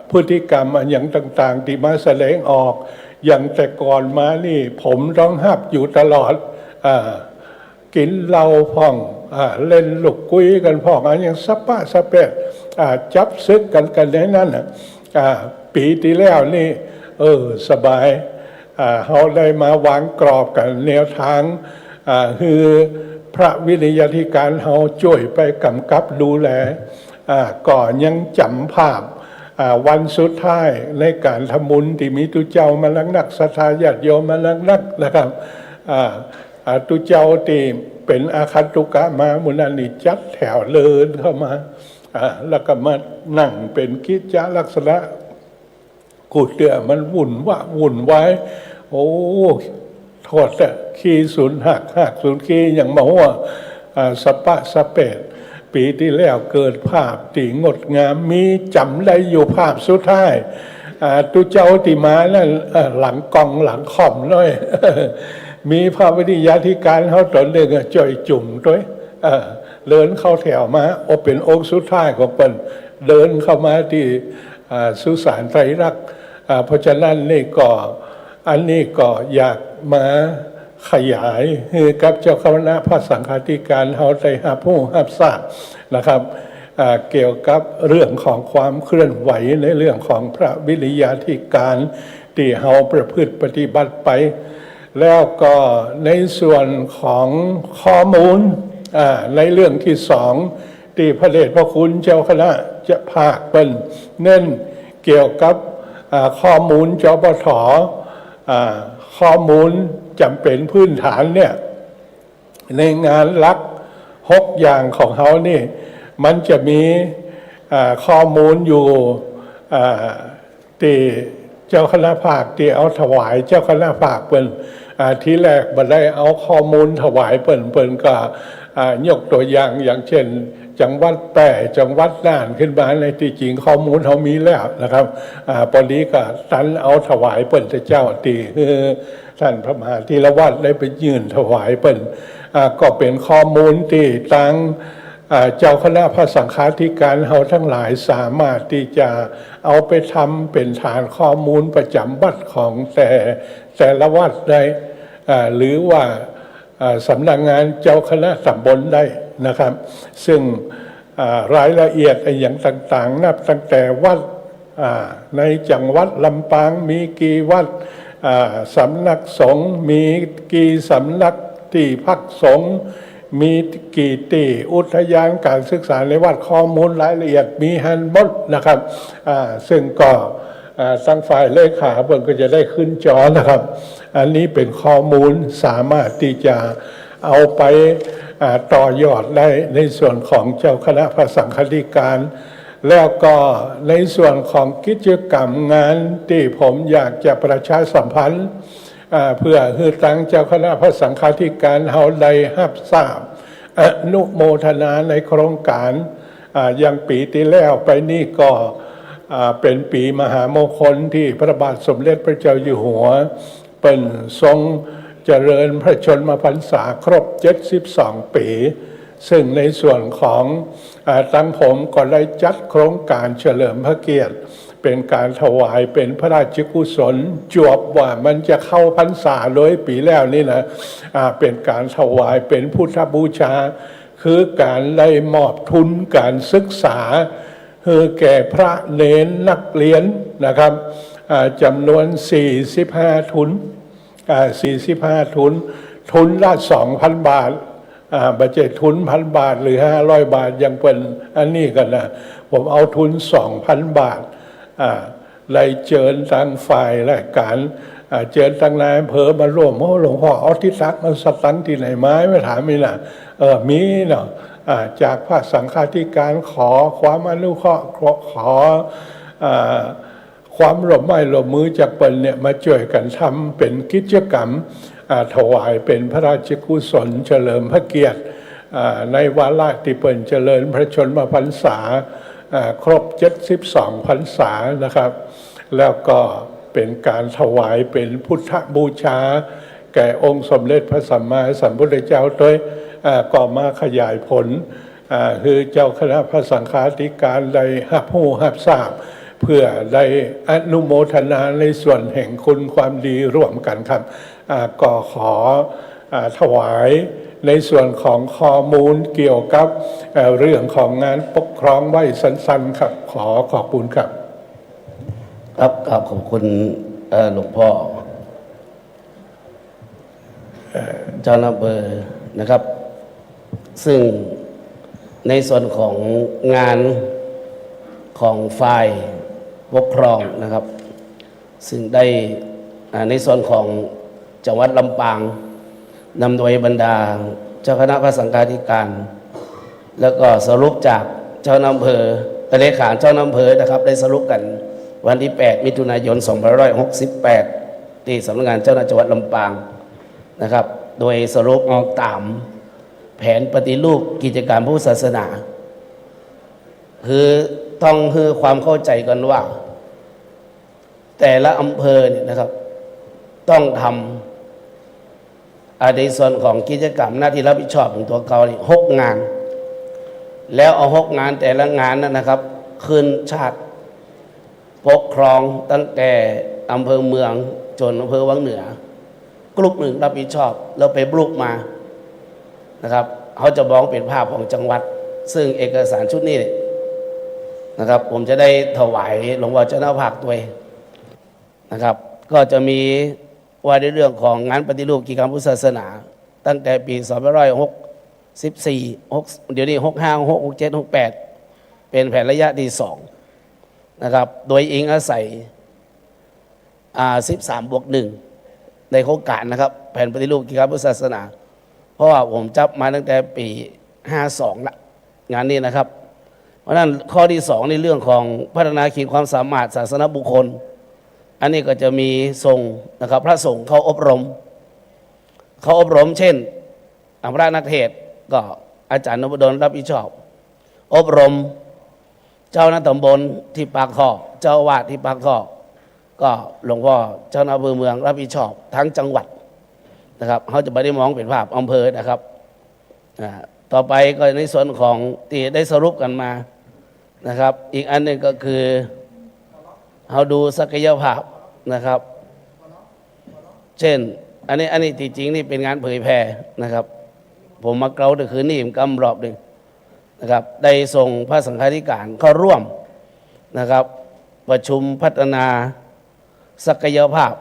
พฤติกรรมอย่างต่างๆที่มาแสดงออกอย่างแต่ก่อนมานี่ผมร้องหับอยู่ตลอดกินเหล้าพ่องเล่นลูกกุ้ยกันพ่องอย่างสปะสเปะจับซึกกันในนั้นปีที่แล้วนี่สบายเขาได้มาวางกรอบกันแนวทางคือพระวิริยาธิการเขาช่วยไปกำกับดูแลก่อนยังจำภาพวันสุดท้ายในการทำบุญที่มีตุเจ้ามาลักนักศรัทธาญาติโยมมาลักนักนะครับตุเจ้าที่เป็นอาคันตุกะมามุนันนิจัดแถวเลินเข้ามาแล้วก็มานั่งเป็นกิจจลักษณะกูเตือมันวุ่นไว้โอ้โทษแต่ขี้ศูนย์หักศูนย์ขี้อย่างมาว่าสปะสเปดปีที่แล้วเกิดภาพที่งดงามมีจำได้อยู่ภาพสุดท้ายตุเจ้าที่มานั่นหลังกองหลังคอมน้อยมีพระวิริยาธิการเขาตนหนึ่งจ่อยจุ่มด้วยเดินเข้าแถวมาเป็นองค์สุดท้ายของเปิ้นเดินเข้ามาที่สุสานไตรลักษณ์เพราะฉะนั้นนี่ก็อันนี้ก็อยากมาขยายให้กับเจ้าคณะพระสังฆาธิการเขาได้รับผู้รับทราบนะครับเกี่ยวกับเรื่องของความเคลื่อนไหวในเรื่องของพระวิริยาธิการที่เขาประพฤติปฏิบัติไปแล้วก็ในส่วนของข้อมูลในเรื่องที่สองที่พระเดชพระคุณเจ้าคณะจะภาคเป็นเน้นเกี่ยวกับข้อมูลจปทข้อมูลจำเป็นพื้นฐานเนี่ยในงานหลัก6 อย่างของเขานี่มันจะมีข้อมูลอยู่ที่เจ้าคณะภาคที่เอาถวายเจ้าคณะภาคเปิ้นที่แรกบัดได้เอาข้อมูลถวายเปิ้นก็ยกตัวอย่างเช่นจังหวัดแปร่จังหวัดน่านขึ้นมาในที่จริงข้อมูลเขามีแล้วนะครับปนี้ก็ท่านเอาถวายเปิ้นเจ้าตีท่านพระมหาธีรวัตรได้ไปยื่นถวายเปิ้นก็เป็นข้อมูลที่ตั้งเจ้าคณะพระสังฆาธิการเขาทั้งหลายสามารถที่จะเอาไปทำเป็นฐานข้อมูลประจำวัดของแต่ละวัดได้หรือว่าสำนักงานเจ้าคณะตำบลได้นะครับซึ่งรายละเอียดอย่างต่างๆนับตั้งแต่วัดในจังหวัดลำปางมีกี่วัดสำนักสงฆ์มีกี่สำนักที่พักสงฆ์ มีกี่ตีอุทยานการศึกษาในวัดข้อมูลรายละเอียดมีฮันบดนะครับซึ่งก็ทั้งฝ่ายเลขาเพิ่นก็จะได้ขึ้นจอนะครับอันนี้เป็นข้อมูลสามารถที่จะเอาไปต่อยอดได้ในส่วนของเจ้าคณะพระสังฆาธิการแล้วก็ในส่วนของกิจกรรมงานที่ผมอยากจะประชาสัมพันธ์เพื่อให้ตั้งเจ้าคณะพระสังฆาธิการเฮาได้รับทราบอนุโมทนาในโครงการอย่างปีที่แล้วไปนี่ก็เป็นปีมหามงคลที่พระบาทสมเด็จพระเจ้าอยู่หัวเป็นทรงเจริญพระชนมพรรษาครบ72 ปีซึ่งในส่วนของตั้งผมก็ได้จัดโครงการเฉลิมพระเกียรติเป็นการถวายเป็นพระราชกุศลจวบว่ามันจะเข้าพรรษาเลยปีแล้วนี่นะเป็นการถวายเป็นพุทธบูชาคือการได้มอบทุนการศึกษาให้แก่พระเนนนักเรียนนะครับจำนวน45 ทุน45 ทุนทุนละ 2,000 บาทบัจเจตทุน1,000 บาทหรือ500 บาทยังเป็นอันนี้กันนะผมเอาทุน 2,000 บาทไล่เจิญทางฝ่ายรายการเจิญทางนายอำเภอมาร่วมโอ้หลวงพ่อเอาที่ซักมาสตังที่ไหนไม้ไม่ถามมีนะมีเนาะจากพระสังฆาธิการขอความอนุเคราะห์ขอความร่วมไม้ร่วมมือจากเปิลเนี่ยมาช่วยกันทำเป็นกิจกรรมถวายเป็นพระราชกุศลเฉลิมพระเกียรติในวาระที่เปิลเจริญพระชนมพรรษาครบ72 พรรษานะครับแล้วก็เป็นการถวายเป็นพุทธบูชาแก่องค์สมเด็จพระสัมมาสัมพุทธเจ้าด้วยก็มาขยายผลคือเจ้าคณะพระสังฆาธิการได้รับรู้รับทราบเพื่อได้อนุโมทนาในส่วนแห่งคุณความดีร่วมกันครับก็ขอถวายในส่วนของข้อมูลเกี่ยวกับเรื่องของงานปกครองไว้สั้นๆครับขอบคุณครับครับขอบคุณหลวงพ่อเจ้าอำเภอนะครับซึ่งในส่วนของงานของฝ่ายปกครองนะครับซึ่งได้ในส่วนของจังหวัดลำปางนำโดยบรรดาเจ้าคณะพระสังฆาธิการแล้วก็สรุปจากเจ้าอำเภอเลขาเจ้าอำเภอนะครับได้สรุปกันวันที่ 8 มิถุนายน 2568 ที่สำนักงานเจ้าหน้าที่จังหวัดลำปางนะครับโดยสรุปตามแผนปฏิรูปกิจการพุทธศาสนาคือต้องคือความเข้าใจกันว่าแต่ละอำเภอเนี่ยนะครับต้องทำในส่วนของกิจกรรมหน้าที่รับผิดชอบของตัวเขานี่6 งานแล้วเอา6 งานแต่ละงานนั้นนะครับคืนชาติปกครองตั้งแต่อำเภอเมืองจนอำเภอวังเหนือกลุ่มหนึ่งรับผิดชอบแล้วไปบลุกมานะครับเขาจะมองเป็นภาพของจังหวัดซึ่งเอกสารชุดนี้นะครับผมจะได้ถวายหลวงพ่อเจ้าหน้าภาคตัวนะครับก็จะมีว่าในเรื่องของงานปฏิรูปกิจการพุทธศาสนาตั้งแต่ปี2564เดี๋ยวนี้65 66 67 68เป็นแผนระยะที่2นะครับโดยอิงอาศัย13+1ในโครงการนะครับแผนปฏิรูปกิจการพุทธศาสนาเพราะว่าผมจับมาตั้งแต่ปี52ละงานนี้นะครับเพราะนั้นข้อที่2ในเรื่องของพัฒนาขีดความสามารถศาสนบุคคลอันนี้ก็จะมีส่งนะครับพระสงฆ์เขาอบรมเช่นพระนักเทศน์ก็อาจารย์นพดลรับผิดชอบอบรมเจ้าหน้าตำบลที่ปากท่อเจ้าอาวาสที่ปากท่อก็หลวงพ่อเจ้าหน้าอำเภอเมืองรับผิดชอบทั้งจังหวัดนะครับเขาจะไม่ได้มองเป็นภาพอำเภอนะครับต่อไปก็ในส่วนของที่ได้สรุปกันมานะครับอีกอันหนึ่งก็คือเราดูศักยภาพนะครับเช่นอันนี้ที่จริงนี่เป็นงานเผยแพร่นะครับผมมาเกลาแต่คืนนี้ผมกำรอบหนึ่งนะครับได้ส่งพระสังฆาธิการเข้าร่วมนะครับประชุมพัฒนาศักยภาพ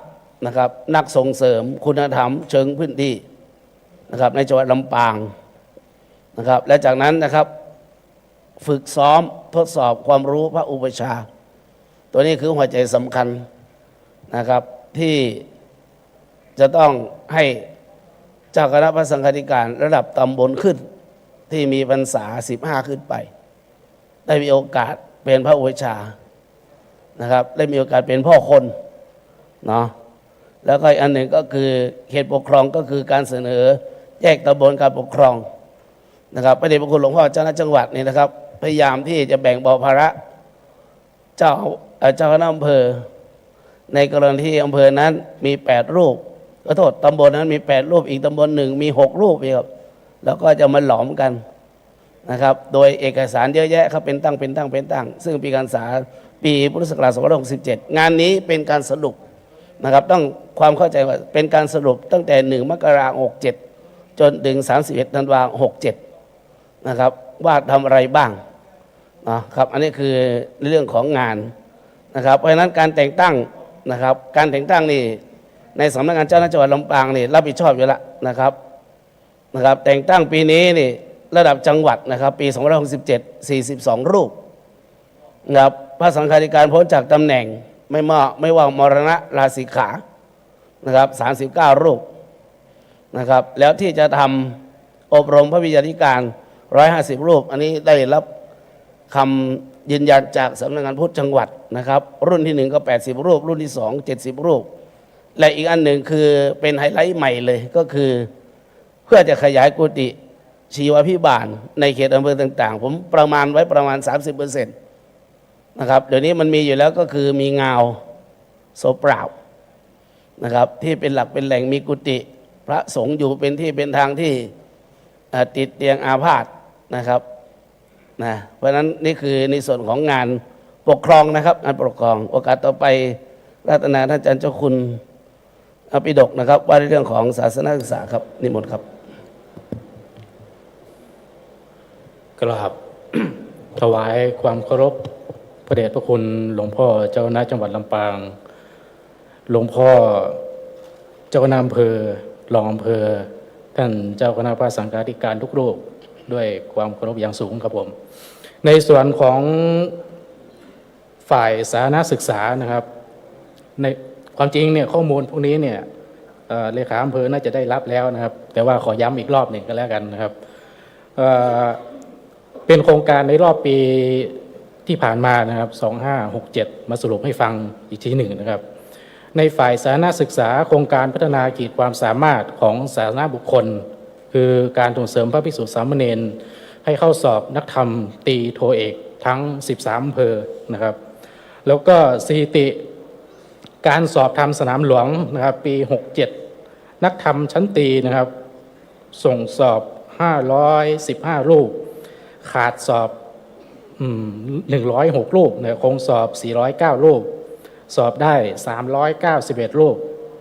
นะครับนักส่งเสริมคุณธรรมเชิงพื้นที่นะครับในจังหวัดลำปาง นะครับและจากนั้นนะครับฝึกซ้อมทดสอบความรู้พระอุปชฌาย์ตัวนี้คือหัวใจสำคัญนะครับที่จะต้องให้เจ้าคณะพระสังฆาธิการระดับตำบลขึ้นที่มีพรรษา15ขึ้นไปได้มีโอกาสเป็นพระอุปชฌาย์นะครับได้มีโอกาสเป็นพ่อคนเนาะแล้วก็อีกอันหนึ่งก็คือเขตปกครองก็คือการเสนอแยกตำบลการปกครองนะครับพระเดชพระคุณหลวงพ่อเจ้าคณะจังหวัดนี่นะครับพยายามที่จะแบ่งเบาภาระเจ้าคณะอำเภอในกรณีที่อำเภอนั้นมี8รูปขอโทษตำบลนั้นมี8รูปอีกตำบลหนึ่งมี6รูปอีกครับแล้วก็จะมาหลอมกันนะครับโดยเอกสารเยอะแยะครับเป็นตั้งซึ่งปีการศึกษาปีพุทธศักราช2567งานนี้เป็นการสรุปนะครับต้องความเข้าใจว่าเป็นการสรุปตั้งแต่1 มกราคม 67จนถึง31 ธันวาคม 67นะครับว่าทำอะไรบ้างนะครับอันนี้คือเรื่องของงานนะครับเพราะฉะนั้นการแต่งตั้งนะครับการแต่งตั้งนี่ในสำนักงานเจ้าคณะจังหวัดลำปางนี่รับผิดชอบอยู่แล้วนะครับแต่งตั้งปีนี้นี่ระดับจังหวัดนะครับปี2567 42 รูปนะครับพระสังฆาธิการพ้นจากตำแหน่งไม่ว่ามรณะลาสิกขานะครับ39 รูปนะครับแล้วที่จะทำอบรมพระวิทยาธิการ150 รูปอันนี้ได้รับคำยืนยันจากสำนักงานพุทธจังหวัดนะครับรุ่นที่1ก็80 รูปรุ่นที่2 70 รูปและอีกอันหนึ่งคือเป็นไฮไลท์ใหม่เลยก็คือเพื่อจะขยายกุฏิชีวพิบาลในเขตอำเภอต่างๆผมประมาณไว้ประมาณ 30%นะครับเดี๋ยวนี้มันมีอยู่แล้วก็คือมีงาวโสเปล่านะครับที่เป็นหลักเป็นแหล่งมีกุฏิพระสงฆ์อยู่เป็นที่เป็นทางที่ติดเตียงอาพาธนะครับเพราะฉะนั้นนี่คือในส่วนของงานปกครองนะครับงานปกครองโอกาสต่อไปรัตนาท่านอาจารย์เจ้าคุณอภิดกนะครับว่าในเรื่องของศาสนศึกษาครับนิมนต์ครับ กราบ ถวายความเคารพพระเดชพระคุณหลวงพ่อเจ้าคณะจังหวัดลำปางหลวงพ่อเจ้าคณะอำเภอรองอำเภอท่านเจ้าคณะพระสังฆาธิการทุกรูปด้วยความเคารพอย่างสูงครับผมในส่วนของฝ่ายสาธารณศึกษานะครับในความจริงเนี่ยข้อมูลพวกนี้เนี่ยเลขาอำเภอน่าจะได้รับแล้วนะครับแต่ว่าขอย้ำอีกรอบหนึ่งก็แล้วกันนะครับเป็นโครงการในรอบปีที่ผ่านมานะครับ2567มาสรุปให้ฟังอีกทีหนึ่งนะครับในฝ่ายสาธารณศึกษาโครงการพัฒนาขีดความสามารถของสาธารณบุคคลคือการส่งเสริมพระภิกษุสามเณรให้เข้าสอบนักธรรมตรีโทเอกทั้ง13อำเภอนะครับแล้วก็สถิติการสอบธรรมสนามหลวงนะครับปี67นักธรรมชั้นตรีนะครับส่งสอบ515รูปขาดสอบ106รูปเนี่ยคงสอบ409รูปสอบได้391รูป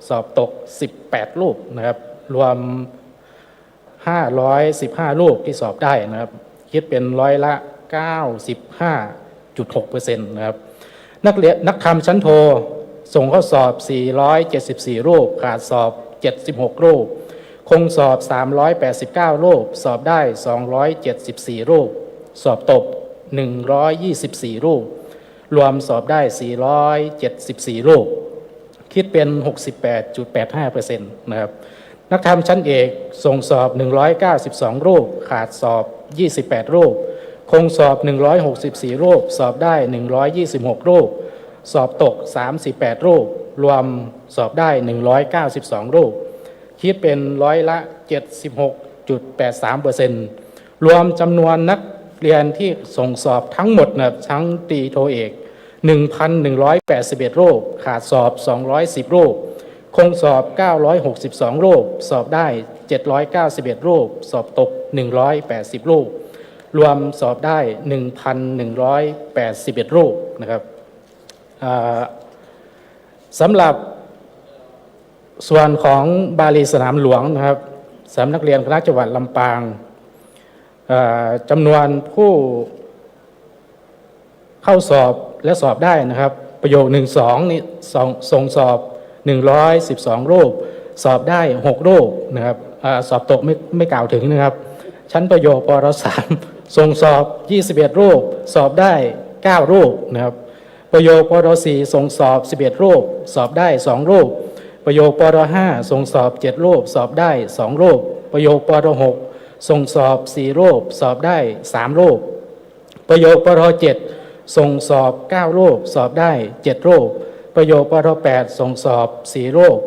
สอบตก18รูปนะครับรวม515รูปที่สอบได้นะครับคิดเป็นร้อยละ 95.6% นะครับนักธรรมชั้นโทส่งข้อสอบ474รูปขาดสอบ76รูปคงสอบ389รูปสอบได้274รูปสอบตก124รูปรวมสอบได้474รูปคิดเป็น 68.85% นะครับนักธรรมชั้นเอกส่งสอบ192รูปขาดสอบ28รูปคงสอบ164รูปสอบได้126รูปสอบตก38รูปรวมสอบได้192รูปคิดเป็นร้อยละ 76.83% รวมจำนวนนักเรียนที่ส่งสอบทั้งหมดนะทั้งตรีโทเอก 1,181 รูปขาดสอบ210รูปคงสอบ962รูปสอบได้791รูปสอบตก180รูปรวมสอบได้ 1,181 รูปนะครับสำหรับส่วนของบาลีสนามหลวงนะครับสำนักเรียนคณะจังหวัดลำปางจำนวนผู้เข้าสอบและสอบได้นะครับประโยค 1-2 นี่ส่งสอบ112รูปสอบได้6รูปนะครับสอบตกไม่กล่าวถึงนะครับ ชั้นประโยคปร3ส่งสอบ 21 รูปสอบได้ 9 รูปนะครับประโยคปร4ส่งสอบ 11 รูปสอบได้ 2 รูปประโยคปร5ส่งสอบ 7 รูปสอบได้ 2 รูปประโยคปร6ส่งสอบ 4 รูปสอบได้ 3 รูปประโยคปร7ส่งสอบ 9 รูปสอบได้ 7 รูปประโยคปร8ส่งสอบ 4 รูป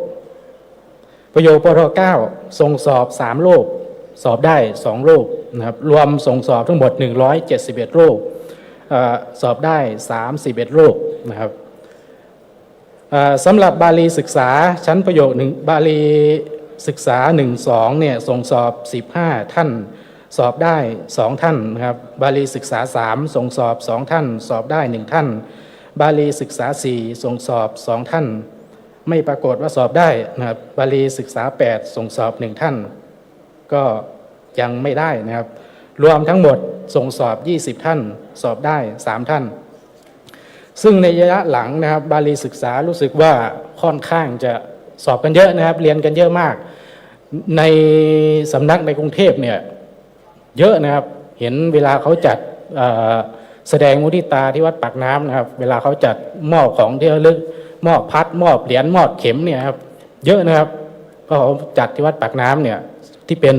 ประโยคปร9ส่งสอบ 3 รูปสอบได้ 2 รูปนะครับรวมส่งสอบทั้งหมด 171 รูปสอบได้ 31 รูปนะครับสำหรับบาลีศึกษาชั้นประโยค1บาลีศึกษา 1-2 เนี่ยส่งสอบ 15 ท่านสอบได้ 2 ท่านนะครับบาลีศึกษา 3 ส่งสอบ 2 ท่านสอบได้ 1 ท่านบาลีศึกษา 4 ส่งสอบ 2 ท่านไม่ปรากฏว่าสอบได้นะครับบาลีศึกษา 8 ส่งสอบ 1 ท่านก็ยังไม่ได้นะครับรวมทั้งหมดส่งสอบ 20 ท่านสอบได้ 3 ท่านซึ่งในระยะหลังนะครับบาลีศึกษารู้สึกว่าค่อนข้างจะสอบกันเยอะนะครับเรียนกันเยอะมากในสำนักในกรุงเทพเนี่ยเยอะนะครับเห็นเวลาเขาจัดแสดงมุทิตาที่วัดปากน้ำนะครับเวลาเขาจัดมอบของที่ระลึกมอบพัดมอบเหรียญมอบเข็มเนี่ยครับเยอะนะครับก็เขาจัดที่วัดปากน้ำเนี่ยที่เป็น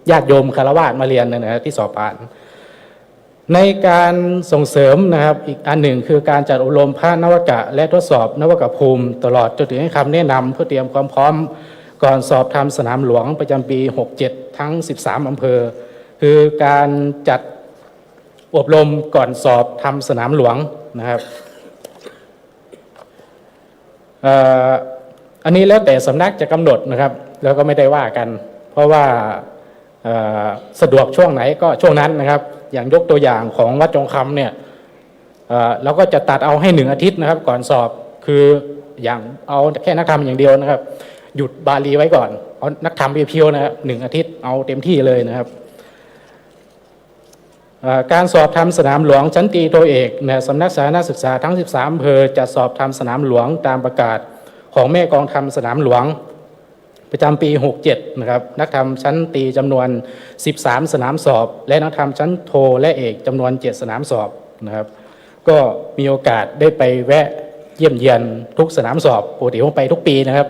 ญาติโยมคารวะมาเรียนนะครับที่สอบผ่านในการส่งเสริมนะครับอีกอันหนึ่งคือการจัดอบรมพระนวกะและทดสอบนวกภูมิตลอดจนถึงให้คำแนะนำเพื่อเตรียมความพร้อมก่อนสอบทำสนามหลวงประจำปี 67 ทั้ง 13 อำเภอคือการจัดอบรมก่อนสอบทำสนามหลวงนะครับอันนี้แล้วแต่สำนักจะกำหนดนะครับแล้วก็ไม่ได้ว่ากันเพราะว่าสะดวกช่วงไหนก็ช่วงนั้นนะครับอย่างยกตัวอย่างของวัดจงคำเนี่ยเราก็จะตัดเอาให้1 อาทิตย์นะครับก่อนสอบคืออย่างเอาแค่นักธรรมอย่างเดียวนะครับหยุดบาลีไว้ก่อนเอานักธรรมเพียวๆนะครับ1 อาทิตย์เอาเต็มที่เลยนะครับการสอบทำสนามหลวงชั้นตรีโทเอกในสำนักสาธารณศึกษาทั้ง 13 อำเภอจะสอบทำสนามหลวงตามประกาศของแม่กองทำสนามหลวงประจำปี 67 นะครับนักธรรมชั้นตรีจำนวน 13 สนามสอบและนักธรรมชั้นโทและเอกจำนวน 7 สนามสอบนะครับก็มีโอกาสได้ไปแวะเยี่ยมเยียนทุกสนามสอบปกติผมไปทุกปีนะครับ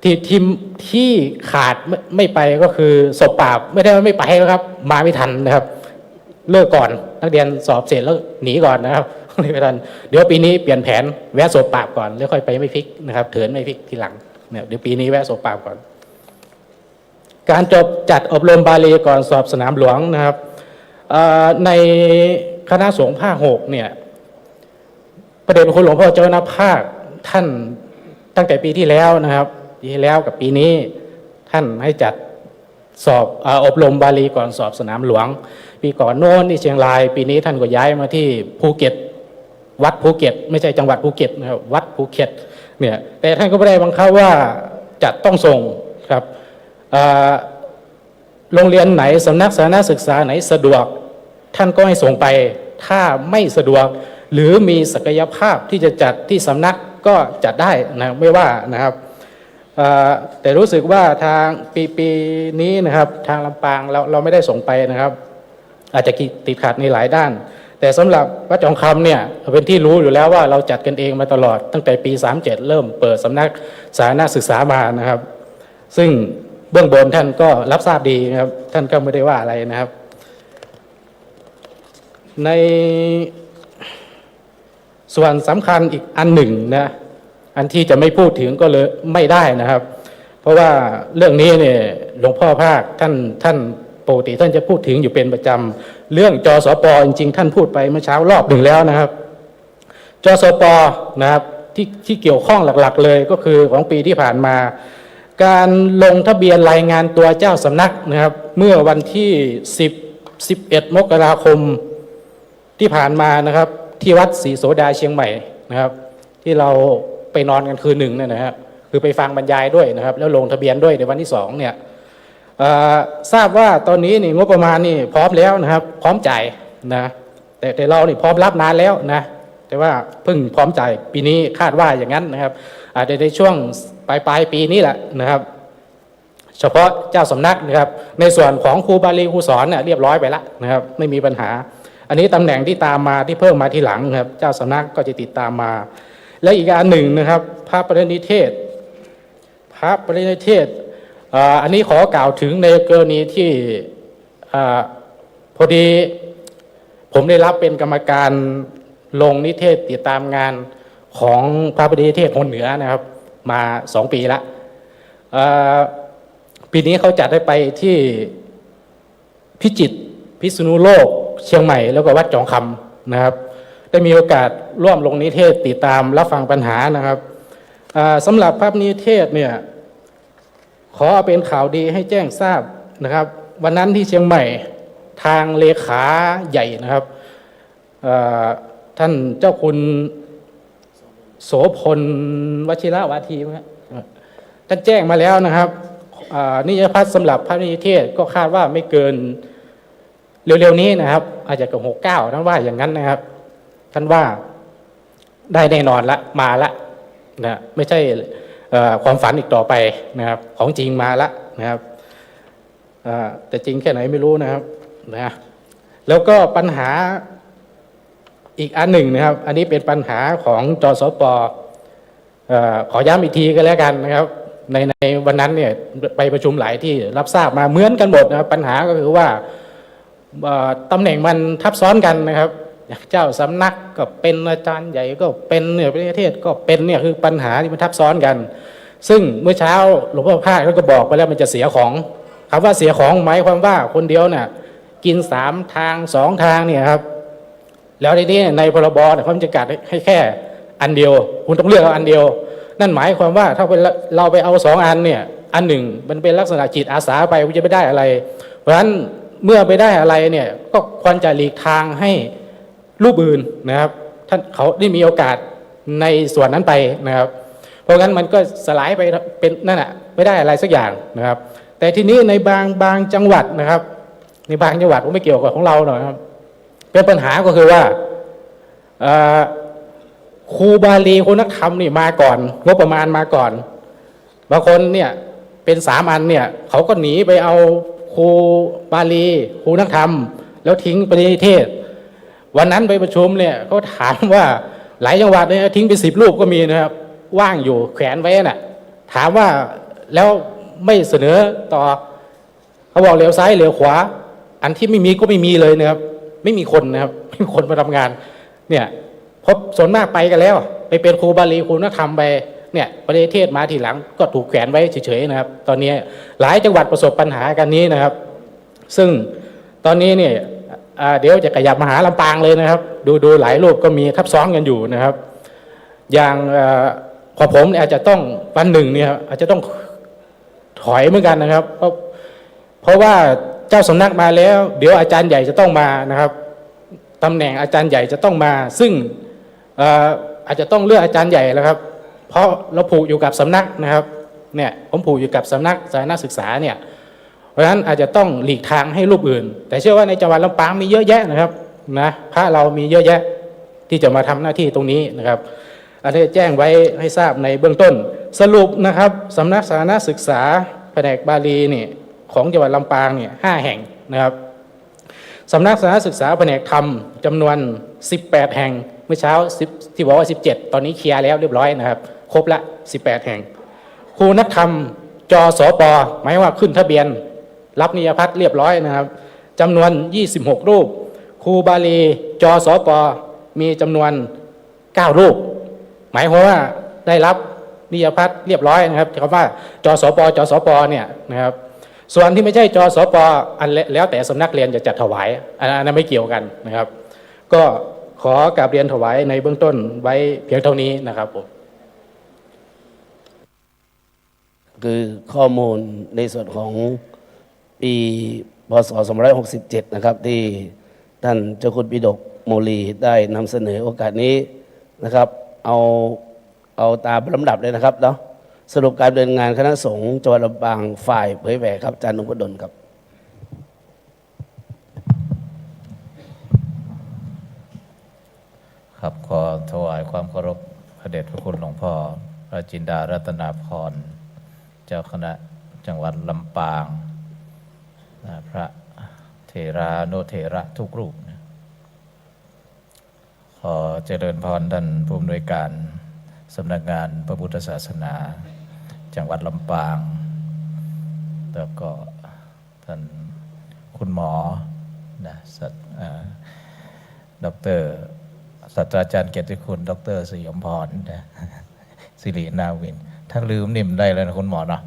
ที่ขาดไม่ไปก็คือสอบปราบไม่ได้ไม่ไปครับมาไม่ทันนะครับเลิกก่อนนักเรียนสอบเสร็จแล้วหนีก่อนนะครับไม่ทันเดี๋ยวปีนี้เปลี่ยนแผนแวะสอบปราบก่อนแล้วค่อยไปไม่พลิกนะครับเถินไม่พลิกทีหลังเนี่ยเดี๋ยวปีนี้แวะสอบปราบก่อนการจัดอบรมบาลีก่อนสอบสนามหลวงนะครับในคณะสงฆ์ภาค 6เนี่ยประเด็นคุณหลวงพ่อเจ้าคณะภาคท่านตั้งแต่ปีที่แล้วนะครับปีที่แล้วกับปีนี้ท่านให้จัดสอบอบรมบาลีก่อนสอบสนามหลวงปีก่อนโน้นที่เชียงรายปีนี้ท่านก็ย้ายมาที่ภูเก็ตวัดภูเก็ตไม่ใช่จังหวัดภูเก็ตนะครับวัดภูเก็ตเนี่ยแต่ท่านก็ไม่ได้บังคับว่าจัดต้องส่งครับโรงเรียนไหนสำนักสาธารณศึกษาไหนสะดวกท่านก็ให้ส่งไปถ้าไม่สะดวกหรือมีศักยภาพที่จะจัดที่สำนักก็จัดได้นะไม่ว่านะครับแต่รู้สึกว่าทางปีนี้นะครับทางลำปางเราไม่ได้ส่งไปนะครับอาจจะติดขัดในหลายด้านแต่สำหรับวัดจองคำเนี่ยเป็นที่รู้อยู่แล้วว่าเราจัดกันเองมาตลอดตั้งแต่ปี 37เริ่มเปิดสำนักสาธารณศึกษามานะครับซึ่งเบื้องบนท่านก็รับทราบดีนะครับท่านก็ไม่ได้ว่าอะไรนะครับในส่วนสำคัญอีกอันหนึ่งนะอันที่จะไม่พูดถึงก็เลยไม่ได้นะครับเพราะว่าเรื่องนี้เนี่ยหลวงพ่อภาคท่านปกติท่านจะพูดถึงอยู่เป็นประจำเรื่องจสป.จริงๆท่านพูดไปเมื่อเช้ารอบหนึ่งแล้วนะครับจสป.นะครับที่เกี่ยวข้องหลักๆเลยก็คือของปีที่ผ่านมาการลงทะเบียนรายงานตัวเจ้าสำนักนะครับเมื่อวันที่11 มกราคมที่ผ่านมานะครับที่วัดศรีโสดาเชียงใหม่นะครับที่เราไปนอนกันคืนหนึ่งเนี่ยนะครับคือไปฟังบรรยายด้วยนะครับแล้วลงทะเบียนด้วยในวันที่2เนี่ยทราบว่าตอนนี้นี่งบประมาณนี่พร้อมแล้วนะครับพร้อมจ่ายนะแต่เรานี่พร้อมรับนานแล้วนะแต่ว่าเพิ่งพร้อมจ่ายปีนี้คาดว่าอย่างนั้นนะครับอาจจะในช่วงปลายปีนี้แหละนะครับ เฉพาะเจ้าสำนักนะครับในส่วนของครูบาลีครูสอนเนี่ยเรียบร้อยไปแล้วนะครับไม่มีปัญหาอันนี้ตำแหน่งที่ตามมาที่เพิ่มมาทีหลังครับเจ้าสำนักก็จะติดตามมาและอีกอันหนึ่งนะครับพระปรินิเทศอันนี้ขอกล่าวถึงในกรณีที่พอดีผมได้รับเป็นกรรมการลงนิเทศติดตามงานของพระปรินิเทศคนเหนือนะครับมา2 ปีละปีนี้เขาจัดได้ไปที่พิจิตรพิษณุโลกเชียงใหม่แล้วก็วัดจองคำนะครับได้มีโอกาสร่วมลงนิเทศติดตามรับฟังปัญหานะครับสำหรับพระนิเทศเนี่ยขอเป็นข่าวดีให้แจ้งทราบนะครับวันนั้นที่เชียงใหม่ทางเลขาใหญ่นะครับท่านเจ้าคุณโสพลวชิระวาทีท่านแจ้งมาแล้วนะครับนิยพัฒน์สำหรับพระนิเทศก็คาดว่าไม่เกินเร็วๆนี้นะครับอาจจะกับ69ท่านว่าอย่างนั้นนะครับท่านว่าได้แน่นอนละมาละนะไม่ใช่ความฝันอีกต่อไปนะครับของจริงมาละนะครับแต่จริงแค่ไหนไม่รู้นะครับนะแล้วก็ปัญหาอีกอันหนึ่งนะครับอันนี้เป็นปัญหาของจสป.ขอย้ำอีกทีก็แล้วกันนะครับในวันนั้นเนี่ยไปประชุมหลายที่รับทราบมาเหมือนกันหมดนะครับปัญหาก็คือว่าตำแหน่งมันทับซ้อนกันนะครับเจ้าสำนักก็เป็นอาจารย์ใหญ่ก็เป็นเนี่ยประเทศก็เป็นเนี่ยคือปัญหาที่มันทับซ้อนกันซึ่งเมื่อเช้าหลวงพ่อภาคก็บอกไปแล้วมันจะเสียของคำว่าเสียของหมายความว่าคนเดียวเนี่ยกิน3 ทาง 2 ทางเนี่ยครับแล้วในนี้ในพรบเนี่ยเขาจะกัดให้แค่อันเดียวคุณต้องเลือกเอาอันเดียวนั่นหมายความว่าถ้าเราไปเอา2 อันเนี่ยอันหนึ่งมันเป็นลักษณะจิตอาสาไปคุณจะไม่ได้อะไรเพราะฉะนั้นเมื่อไปได้อะไรเนี่ยก็ควรจะหลีกทางให้รูปอื่นนะครับท่านเขาได้มีโอกาสในส่วนนั้นไปนะครับเพราะงั้นมันก็สลายไปเป็นนั่นแหะไม่ได้อะไรสักอย่างนะครับแต่ทีนี้ในบางจังหวัดนะครับในบางจังหวัดผมไม่เกี่ยวกับของเราหน่อยครับเป็นปัญหาก็คือว่าครูบาลีครูนักธรรมนี่มาก่อนงบประมาณมาก่อนบางคนเนี่ยเป็น3 อันเนี่ยเขาก็หนีไปเอาครูบาลีครูนักธรรมแล้วทิ้งปรินิเทศวันนั้นไปประชุมเนี่ยเขาถามว่าหลายจังหวัดเนี่ยทิ้งไป10 รูปก็มีนะครับว่างอยู่แขวนไว้น่ะถามว่าแล้วไม่เสนอต่อเขาบอกเหลียวซ้ายเหลียวขวาอันที่ไม่มีก็ไม่มีเลยนะครับไม่มีคนนะครับไม่มีคนมาทำงานเนี่ยพบส่วนมากไปกันแล้วไปเป็นครูบาลีครูนักธรรมไปเนี่ยประเทศมาทีหลังก็ถูกแขวนไว้เฉยๆนะครับตอนนี้หลายจังหวัดประสบปัญหากันนี้นะครับซึ่งตอนนี้เนี่ยเดี๋ยวจะขยับมาหาลำปางเลยนะครับดูหลายรูปก็มีทับซ้อนกันอยู่นะครับอย่างของผมเนี่ยอาจจะต้องวันหนึ่งเนี่ยอาจจะต้องถอยเหมือนกันนะครับเพราะว่าเจ้าสำนักมาแล้วเดี๋ยวอาจารย์ใหญ่จะต้องมานะครับตำแหน่งอาจารย์ใหญ่จะต้องมาซึ่งอาจจะต้องเลือกอาจารย์ใหญ่แล้วครับเพราะเราผูกอยู่กับสำนักนะครับเนี่ยผมผูกอยู่กับสำนักสาธารณศึกษาเนี่ยเพราะฉะนั้นอาจจะต้องหลีกทางให้รูปอื่นแต่เชื่อว่าในจังหวัดลำปางมีเยอะแยะนะครับนะพระเรามีเยอะแยะที่จะมาทำหน้าที่ตรงนี้นะครับอันนี้แจ้งไว้ให้ทราบในเบื้องต้นสรุปนะครับสำนักสาธารณศึกษาแผนกบาลีนี่ของจังหวัดลำปางเนี่ย5 แห่งนะครับสำนักสาธารณศึกษาแผนกธรรมจำนวน18 แห่งเมื่อเช้าที่บอกว่า17ตอนนี้เคลียร์แล้วเรียบร้อยนะครับครบละ18 แห่งครูนักธรรมจสป.หมายว่าขึ้นทะเบียนรับนิยพัฒน์เรียบร้อยนะครับจำนวน26 รูปครูบาลีจสป.มีจำนวน9 รูปหมายความว่าได้รับนิยพัฒน์เรียบร้อยนะครับคำว่าจสป.เนี่ยนะครับส่วนที่ไม่ใช่จสป.อันแล้วแต่สำนักเรียนจะจัดถวายอันนั้นไม่เกี่ยวกันนะครับก็ขอกราบเรียนถวายในเบื้องต้นไว้เพียงเท่านี้นะครับผมคือข้อมูลในส่วนของปีพศ2567นะครับที่ท่านเจ้าคุณปิฎกโมลีได้นำเสนอโอกาสนี้นะครับเอาตามลำดับเลยนะครับเนาะสรุปการดำเนินงานคณะสงฆ์จังหวัดลำปางฝ่ายเผยแผ่ครับอาจารย์นพดลครับครับขอถวายความเคารพพระเดชพระคุณหลวงพ่อพระจินดารัตนาพรเจ้าคณะ จังหวัดลำปางพระเถรานุเถระทุกรูปนะขอเจริญพรท่านผู้อำนวยการสำนักงานพระพุทธศาสนาจังหวัดลำปางแล้วก็ท่านคุณหมอนะดร.ศาสตราจารย์เกียรติคุณดร.สยมพรนะสิรินาวินถ้าลืมนิ่มได้แล้วนะคุณหมอเนาะ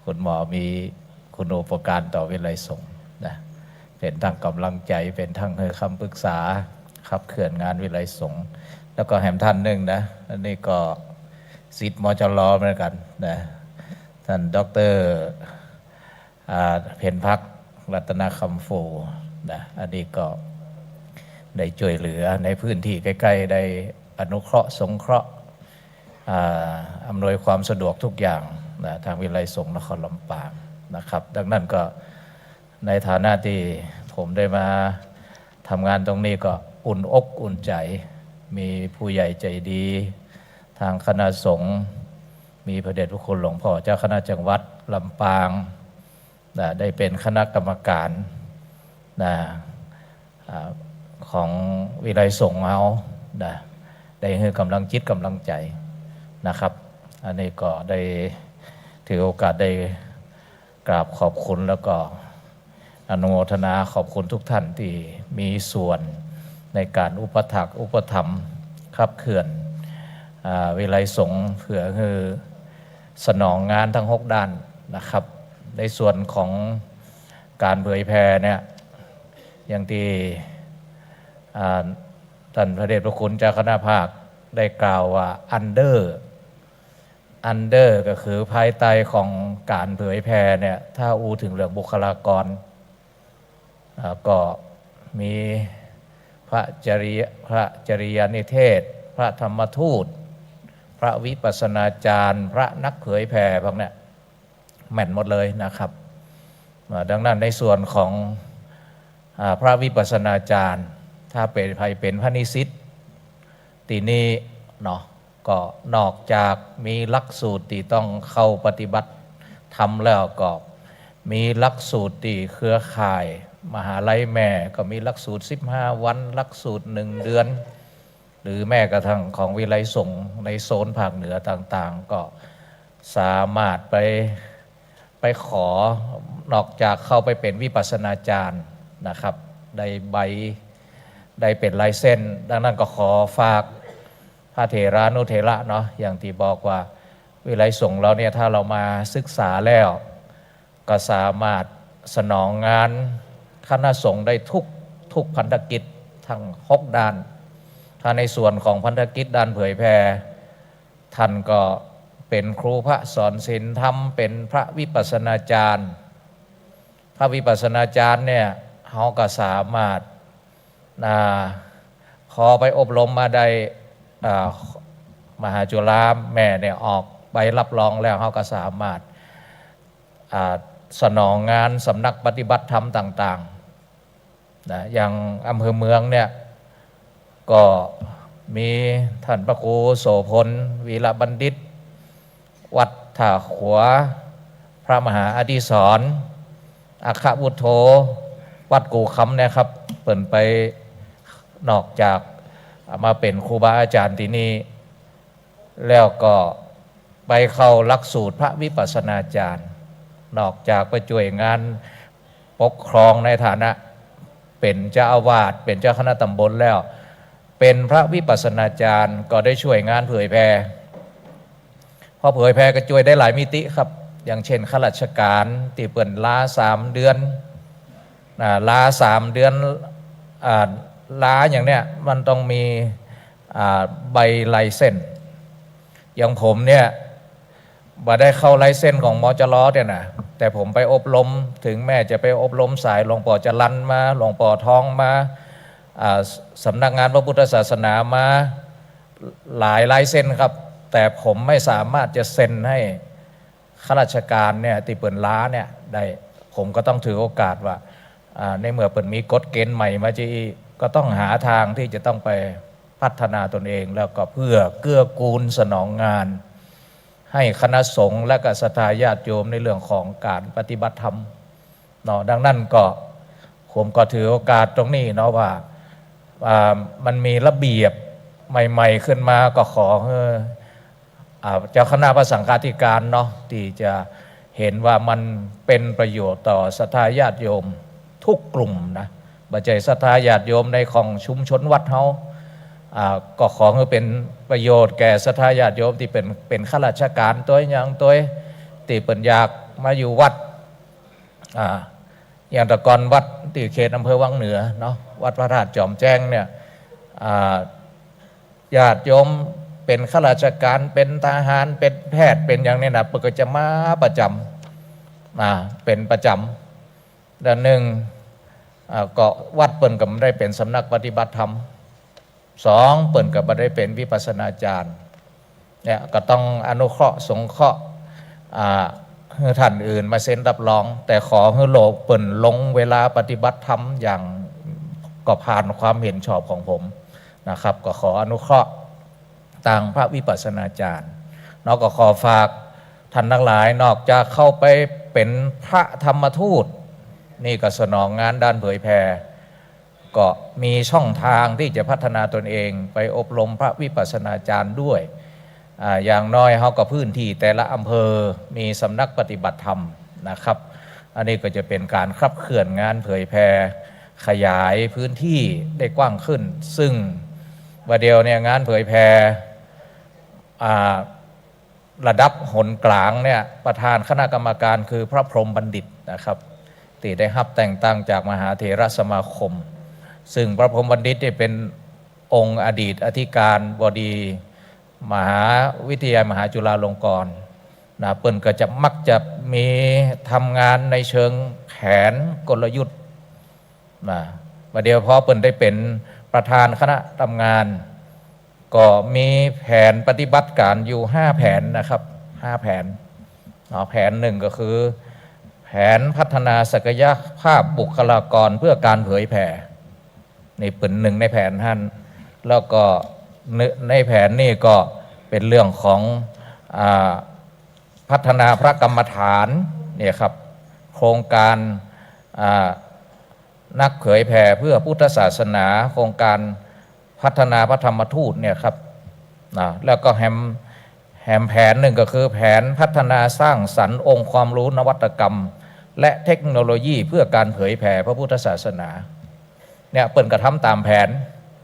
คุณหมอมีคุณูปการต่อวิไลสงฆ์นะเป็นทั้งกำลังใจเป็นทั้งให้คำปรึกษาขับเคลื่อนงานวิไลสงฆ์แล้วก็แหมท่านหนึ่งนะอันนี้ก็ศิษย์มจรเหมือนกันนะท่านดร.เพ็ญพักรัตนคำโฟนะอันนี้ก็ได้ช่วยเหลือในพื้นที่ใกล้ๆได้อนุเคราะห์สงเคราะห์อำนวยความสะดวกทุกอย่างนะทางวิไลสงฆ์นครลำปางนะครับดังนั้นก็ในฐานะที่ผมได้มาทำงานตรงนี้ก็อุ่นอกอุ่นใจมีผู้ใหญ่ใจดีทางคณะสงฆ์มีพระเดชพระคุณหลวงพ่อเจ้าคณะจังหวัดลำปางนะได้เป็นคณะกรรมการนะของวิไลสงฆ์เรานะได้ให้กำลังจิตกำลังใจนะครับอันนี้ก็ได้ถือโอกาสได้กราบขอบคุณแล้วก็อนุโมทนาขอบคุณทุกท่านที่มีส่วนในการอุปถัมภ์อุปถัมภ์ขับเคลื่อนวิไลสงฆ์เพื่อคือสนองงานทั้ง6ด้านนะครับในส่วนของการเผยแพร่เนี่ยอย่างที่ท่านพระเดชพระคุณเจ้าคณะภาคได้กล่าวว่าอันเดอร์ก็คือภายใต้ของการเผยแพร่เนี่ยถ้าอูถึงเรื่องบุคลากรก็มีพระจริยนิเทศพระธรรมทูตพระวิปัสสนาจารย์พระนักเผยแพร่พวกนี้แม่นหมดเลยนะครับดังนั้นในส่วนของพระวิปัสสนาจารย์ถ้าเป็นใครเป็นพระนิสิตตีนี้เนาะก็นอกจากมีหลักสูตรที่ต้องเข้าปฏิบัติทำแล้วก็มีหลักสูตรที่เครือข่ายมหาลัยแม่ก็มีหลักสูตร15 วันหลักสูตร1 เดือนหรือแม้กระทั่งของวิไลสงฆ์ในโซนภาคเหนือต่างๆก็สามารถไปขอนอกจากเข้าไปเป็นวิปัสสนาจารย์นะครับได้ใบได้เป็นลายเส้นดังนั้นก็ขอฝากพระเถรานุเถระเนาะอย่างที่บอกว่าวิไลสงฆ์เราเนี่ยถ้าเรามาศึกษาแล้วก็สามารถสนองงานคณะสงฆ์ได้ทุกพันธกิจทั้ง6 ด้านถ้าในส่วนของพันธกิจด้านเผยแพร่ท่านก็เป็นครูพระสอนศีลธรรมเป็นพระวิปัสสนาจารย์พระวิปัสสนาจารย์เนี่ยเขาก็สามารถพอไปอบรมมาได้มหาจุฬาแม่เนี่ยออกใบรับรองแล้วเขาก็สามารถสนองงานสำนักปฏิบัติธรรมต่างๆนะอย่างอำเภอเมืองเนี่ยก็มีท่านพระครูโสพลวีระบัณฑิตวัดท่าขัวพระมหาอดิศรอัคควุฒโธวัดกู่คำเนี่ยครับเปิดไปนอกจากมาเป็นครูบาอาจารย์ที่นี่แล้วก็ไปเข้าหลักสูตรพระวิปัสสนาจารย์นอกจากไปช่วยงานปกครองในฐานะเป็นเจ้าอาวาสเป็นเจ้าคณะตำบลแล้วเป็นพระวิปัสสนาจารย์ก็ได้ช่วยงานเผยแพร่พอเผยแพร่ก็ช่วยได้หลายมิติครับอย่างเช่นข้าราชการที่เปิ่นลา3 เดือนลา3 เดือนลาอย่างเนี้ยมันต้องมีใบลายเส้นอย่างผมเนี่ยบ่ได้เข้าลายเส้นของมจรเนี่ยนะแต่ผมไปอบรมถึงแม้จะไปอบรมสายหลวงปู่จรัญมาหลวงปู่ทองมาสำนักงานพระพุทธศาสนามาหลายลายเส้นครับแต่ผมไม่สามารถจะเซ็นให้ข้าราชการเนี่ยที่เปิ่นล้าเนี่ยได้ผมก็ต้องถือโอกาสว่าในเมื่อเปิ่นมีกฎเกณฑ์ใหม่มาจีก็ต้องหาทางที่จะต้องไปพัฒนาตนเองแล้วก็เพื่อเกื้อกูลสนองงาน ให้คณะสงฆ์และก็ศรัทธาญาติโยมในเรื่องของการปฏิบัติธรรมเนาะดังนั้นก็ผมก็ถือโอกาสตรงนี้เนาะว่ามันมีระเบียบใหม่ๆขึ้นมาก็ขอเจ้าคณะพระสังฆาธิการเนาะที่จะเห็นว่ามันเป็นประโยชน์ต่อศรัทธาญาติโยมทุกกลุ่มนะบัจจัยศรัทธาญาติโยมในของชุมชนวัดเฮาก็ขอให้เป็นประโยชน์แก่ศรัทธาญาติโยมที่เป็นข้าราชการตัวอย่างตัวที่เปิ่นอยากมาอยู่วัดอย่างแตะกอนวัดที่เขตอำเภอวังเหนือเนาะวัดพระธาตุจอมแจ้งเนี่ยญาติโยมเป็นข้าราชการเป็นทหารเป็นแพทย์เป็นอย่างนี้นะเปิ่นก็จะมาประจำเป็นประจำด้านหนึ่งก็วัดเปิ่นก็ไม่ได้เป็นสำนักปฏิบัติธรรมสองเปิ่นก็ไม่ได้เป็นวิปัสสนาจารย์เนี่ยก็ต้องอนุเคราะห์สงเคราะห์ให้ท่านอื่นมาเซ็นรับรองแต่ขอให้โลกเปิ่นลงเวลาปฏิบัติธรรมอย่างก็ผ่านความเห็นชอบของผมนะครับก็ขออนุเคราะห์ต่างพระวิปัสสนาจารย์นอกก็ขอฝากท่านทั้งหลายนอกจากเข้าไปเป็นพระธรรมทูตนี่ก็สนองงานด้านเผยแผ่ก็มีช่องทางที่จะพัฒนาตนเองไปอบรมพระวิปัสสนาจารย์ด้วยอย่างน้อยเขาก็พื้นที่แต่ละอำเภอมีสำนักปฏิบัติธรรมนะครับอันนี้ก็จะเป็นการขับเคลื่อนงานเผยแผ่ขยายพื้นที่ได้กว้างขึ้นซึ่งวันเดียวเนี่ยงานเผยแผ่ระดับหนกลางเนี่ยประธานคณะกรรมการคือพระพรหมบัณฑิตนะครับที่ได้รับแต่งตั้งจากมหาเถรสมาคมซึ่งพระพรหมบัณฑิตเป็นองค์อดีตอธิการบดีมหาวิทยาลัยมหาจุฬาลงกรณ์นะเปิ้นก็จะมักจะมีทำงานในเชิงแผนกลยุทธ์นะประเดี๋ยวพอเปิ้นได้เป็นประธานคณะทำงานก็มีแผนปฏิบัติการอยู่5แผนนะครับ5แผนแผนหนึ่งก็คือแผนพัฒนาศักยภาพบุคลากรเพื่อการเผยแผ่นี่เป็นหนึ่งในแผนท่านแล้วก็ในแผนนี่ก็เป็นเรื่องของพัฒนาพระกรรมฐานเนี่ยครับโครงการนักเผยแผ่เพื่อพุทธศาสนาโครงการพัฒนาพระธรรมทูตเนี่ยครับแล้วก็แฮมแผนหนึ่งก็คือแผนพัฒนาสร้างสรรค์องค์ความรู้นวัตกรรมและเทคโนโลยีเพื่อการเผยแผ่พระพุทธศาสนาเนี่ยเปิ่นกระทำตามแผน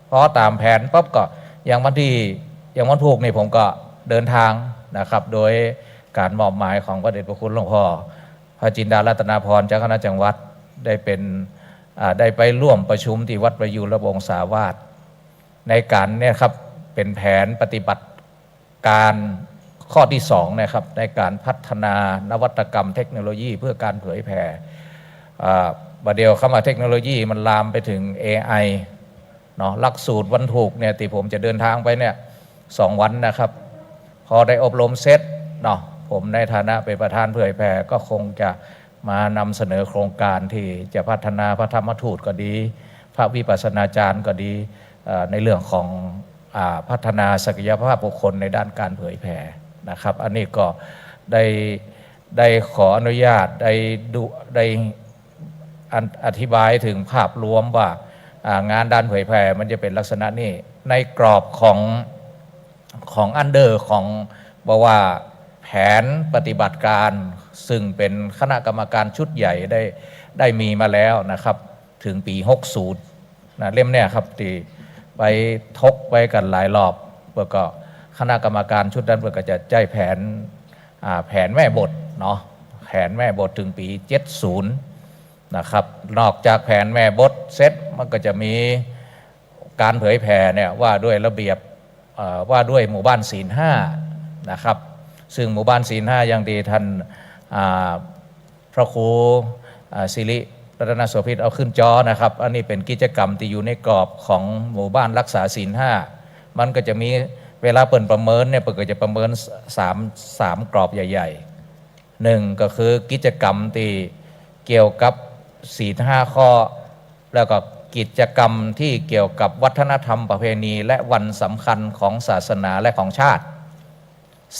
เพราะตามแผนปั๊บก็อย่างวันถูกนี่ผมก็เดินทางนะครับโดยการมอบหมายของพระเดชพระคุณหลวงพ่อพระจินดารัตนาพรเจ้าคณะจังหวัดได้ไปร่วมประชุมที่วัดประยูรวงศาวาสในการเนี่ยครับเป็นแผนปฏิบัติการข้อที่2นะครับในการพัฒนานวัตกรรมเทคโนโลยีเพื่อการเผยแผ่ประเดี๋ยวเข้ามาเทคโนโลยีมันลามไปถึง AI เนาะหลักสูตรวันถูกเนี่ยที่ผมจะเดินทางไปเนี่ย2 วันนะครับพอได้อบรมเสร็จเนาะผมในฐานะเป็นประธานเผยแผ่ก็คงจะมานำเสนอโครงการที่จะพัฒนาพระธรรมทูตก็ดีพระวิปัสสนาจารย์ก็ดีในเรื่องของพัฒนาศักยภาพบุคคลในด้านการเผยแผ่นะครับอันนี้ก็ได้ขออนุญาตได้อธิบายถึงภาพรวมว่างานด้านเผยแผ่มันจะเป็นลักษณะนี้ในกรอบของอันเดอร์ของบอกว่าแผนปฏิบัติการซึ่งเป็นคณะกรรมการชุดใหญ่ได้มีมาแล้วนะครับถึงปี60นะเล่มเนี่ยครับที่ไปทกไปกันหลายรอบเพื่อก็คณะกรรมการชุดนั้นเพื่อก็จะใจแผนแม่บทเนาะแผนแม่บทถึงปี70นะครับนอกจากแผนแม่บทเสร็จมันก็จะมีการเผยแผ่เนี่ยว่าด้วยระเบียบว่าด้วยหมู่บ้านศีล5นะครับซึ่งหมู่บ้านศีล5อย่างดีท่านพระครูศิริรัตนโสภิตเอาขึ้นจอนะครับอันนี้เป็นกิจกรรมที่อยู่ในกรอบของหมู่บ้านรักษาศีล5มันก็จะมีเวลาเปิดประเมินเนี่ยเปิดก็จะประเมิน3กรอบใหญ่ๆ1ก็คือกิจกรรมที่เกี่ยวกับศีล5ข้อแล้วก็กิจกรรมที่เกี่ยวกับวัฒนธรรมประเพณีและวันสำคัญของศาสนาและของชาติ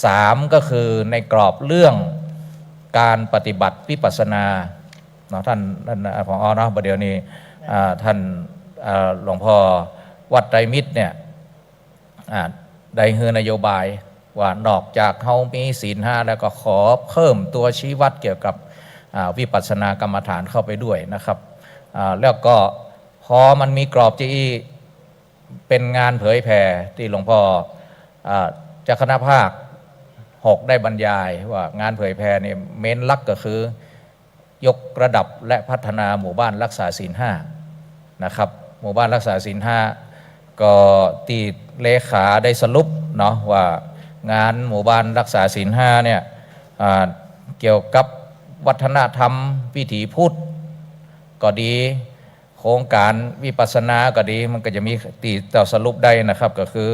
3ก็คือในกรอบเรื่องการปฏิบัติวิปัสสนาเนาะท่านผอ.เนาะประเดี๋ยวนี้ท่านหลวงพ่อวัดไตรมิตรเนี่ยได้ให้นโยบายว่านอกจากเขามีศีล 5แล้วก็ขอเพิ่มตัวชี้วัดเกี่ยวกับวิปัสสนากรรมฐานเข้าไปด้วยนะครับแล้วก็พอมันมีกรอบที่เป็นงานเผยแผ่ที่หลวงพ่อเจ้าคณะภาค 6ได้บรรยายว่างานเผยแผ่เนี่ยเม้นหลักก็คือยกระดับและพัฒนาหมู่บ้านรักษาศีล 5นะครับหมู่บ้านรักษาศีล 5ก็ตีเลขาได้สรุปเนาะว่างานหมู่บ้านรักษาศีล 5เนี่ยเกี่ยวกับวัฒนธรรมวิถีพุทธก็ดีโครงการวิปัสสนาก็ดีมันก็จะมีตีต่อสรุปได้นะครับก็คือ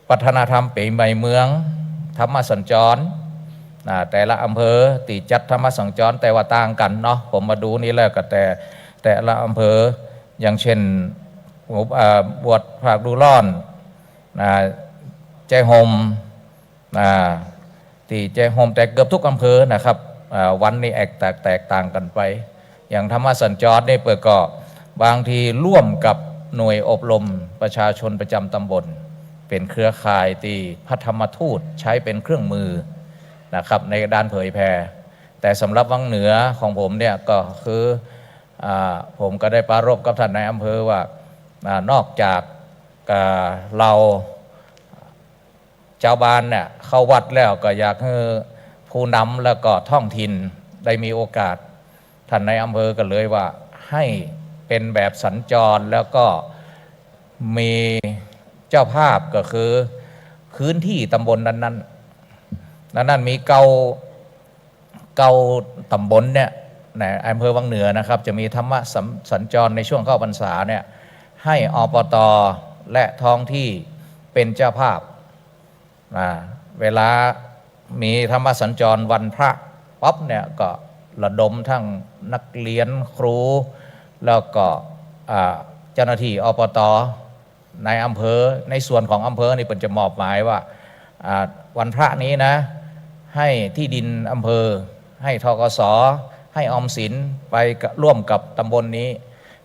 วัฒนธรรมปีใหม่เมืองธรรมสัญจรแต่ละอำเภอตีจัดธรรมสัญจรแต่ว่าต่างกันเนาะผมมาดูนี่แล้วก็แต่ละอำเภออย่างเช่นบวชภาคดูร้อนใจโฮมตีใจโฮมแต่เกือบทุกอำเภอนะครับวันนี้แตกต่างกันไปอย่างธรรมสัญจรนี่เปิดก็บางทีร่วมกับหน่วยอบรมประชาชนประจำตำบลเป็นเครือข่ายที่พระธรรมทูตใช้เป็นเครื่องมือนะครับในด้านเผยแผ่แต่สำหรับวังเหนือของผมเนี่ยก็คือผมก็ได้ปรารภกับท่านนายอำเภอว่านอกจากเราชาวบ้านเนี่ยเข้าวัดแล้วก็อยากให้ผู้นำแล้วก็ท้องถิ่นได้มีโอกาสท่านนายอำเภอก็เลยว่าให้เป็นแบบสัญจรแล้วก็มีเจ้าภาพก็คือพื้นที่ตำบลนั้นมีเก้าตำบลเนี่ยในอำเภอวังเหนือนะครับจะมีธรรมะสัญจรในช่วงเข้าพรรษาเนี่ยให้อปต.และท้องที่เป็นเจ้าภาพเวลามีธรรมสัญจรวันพระปั๊บเนี่ยก็ระดมทั้งนักเรียนครูแล้วก็เจ้าหน้าที่อปต.ในอำเภอในส่วนของอำเภอนี่เป็นจะมอบหมายว่าวันพระนี้นะให้ที่ดินอำเภอให้ธกส.ให้ออมสินไปร่วมกับตำบลนี้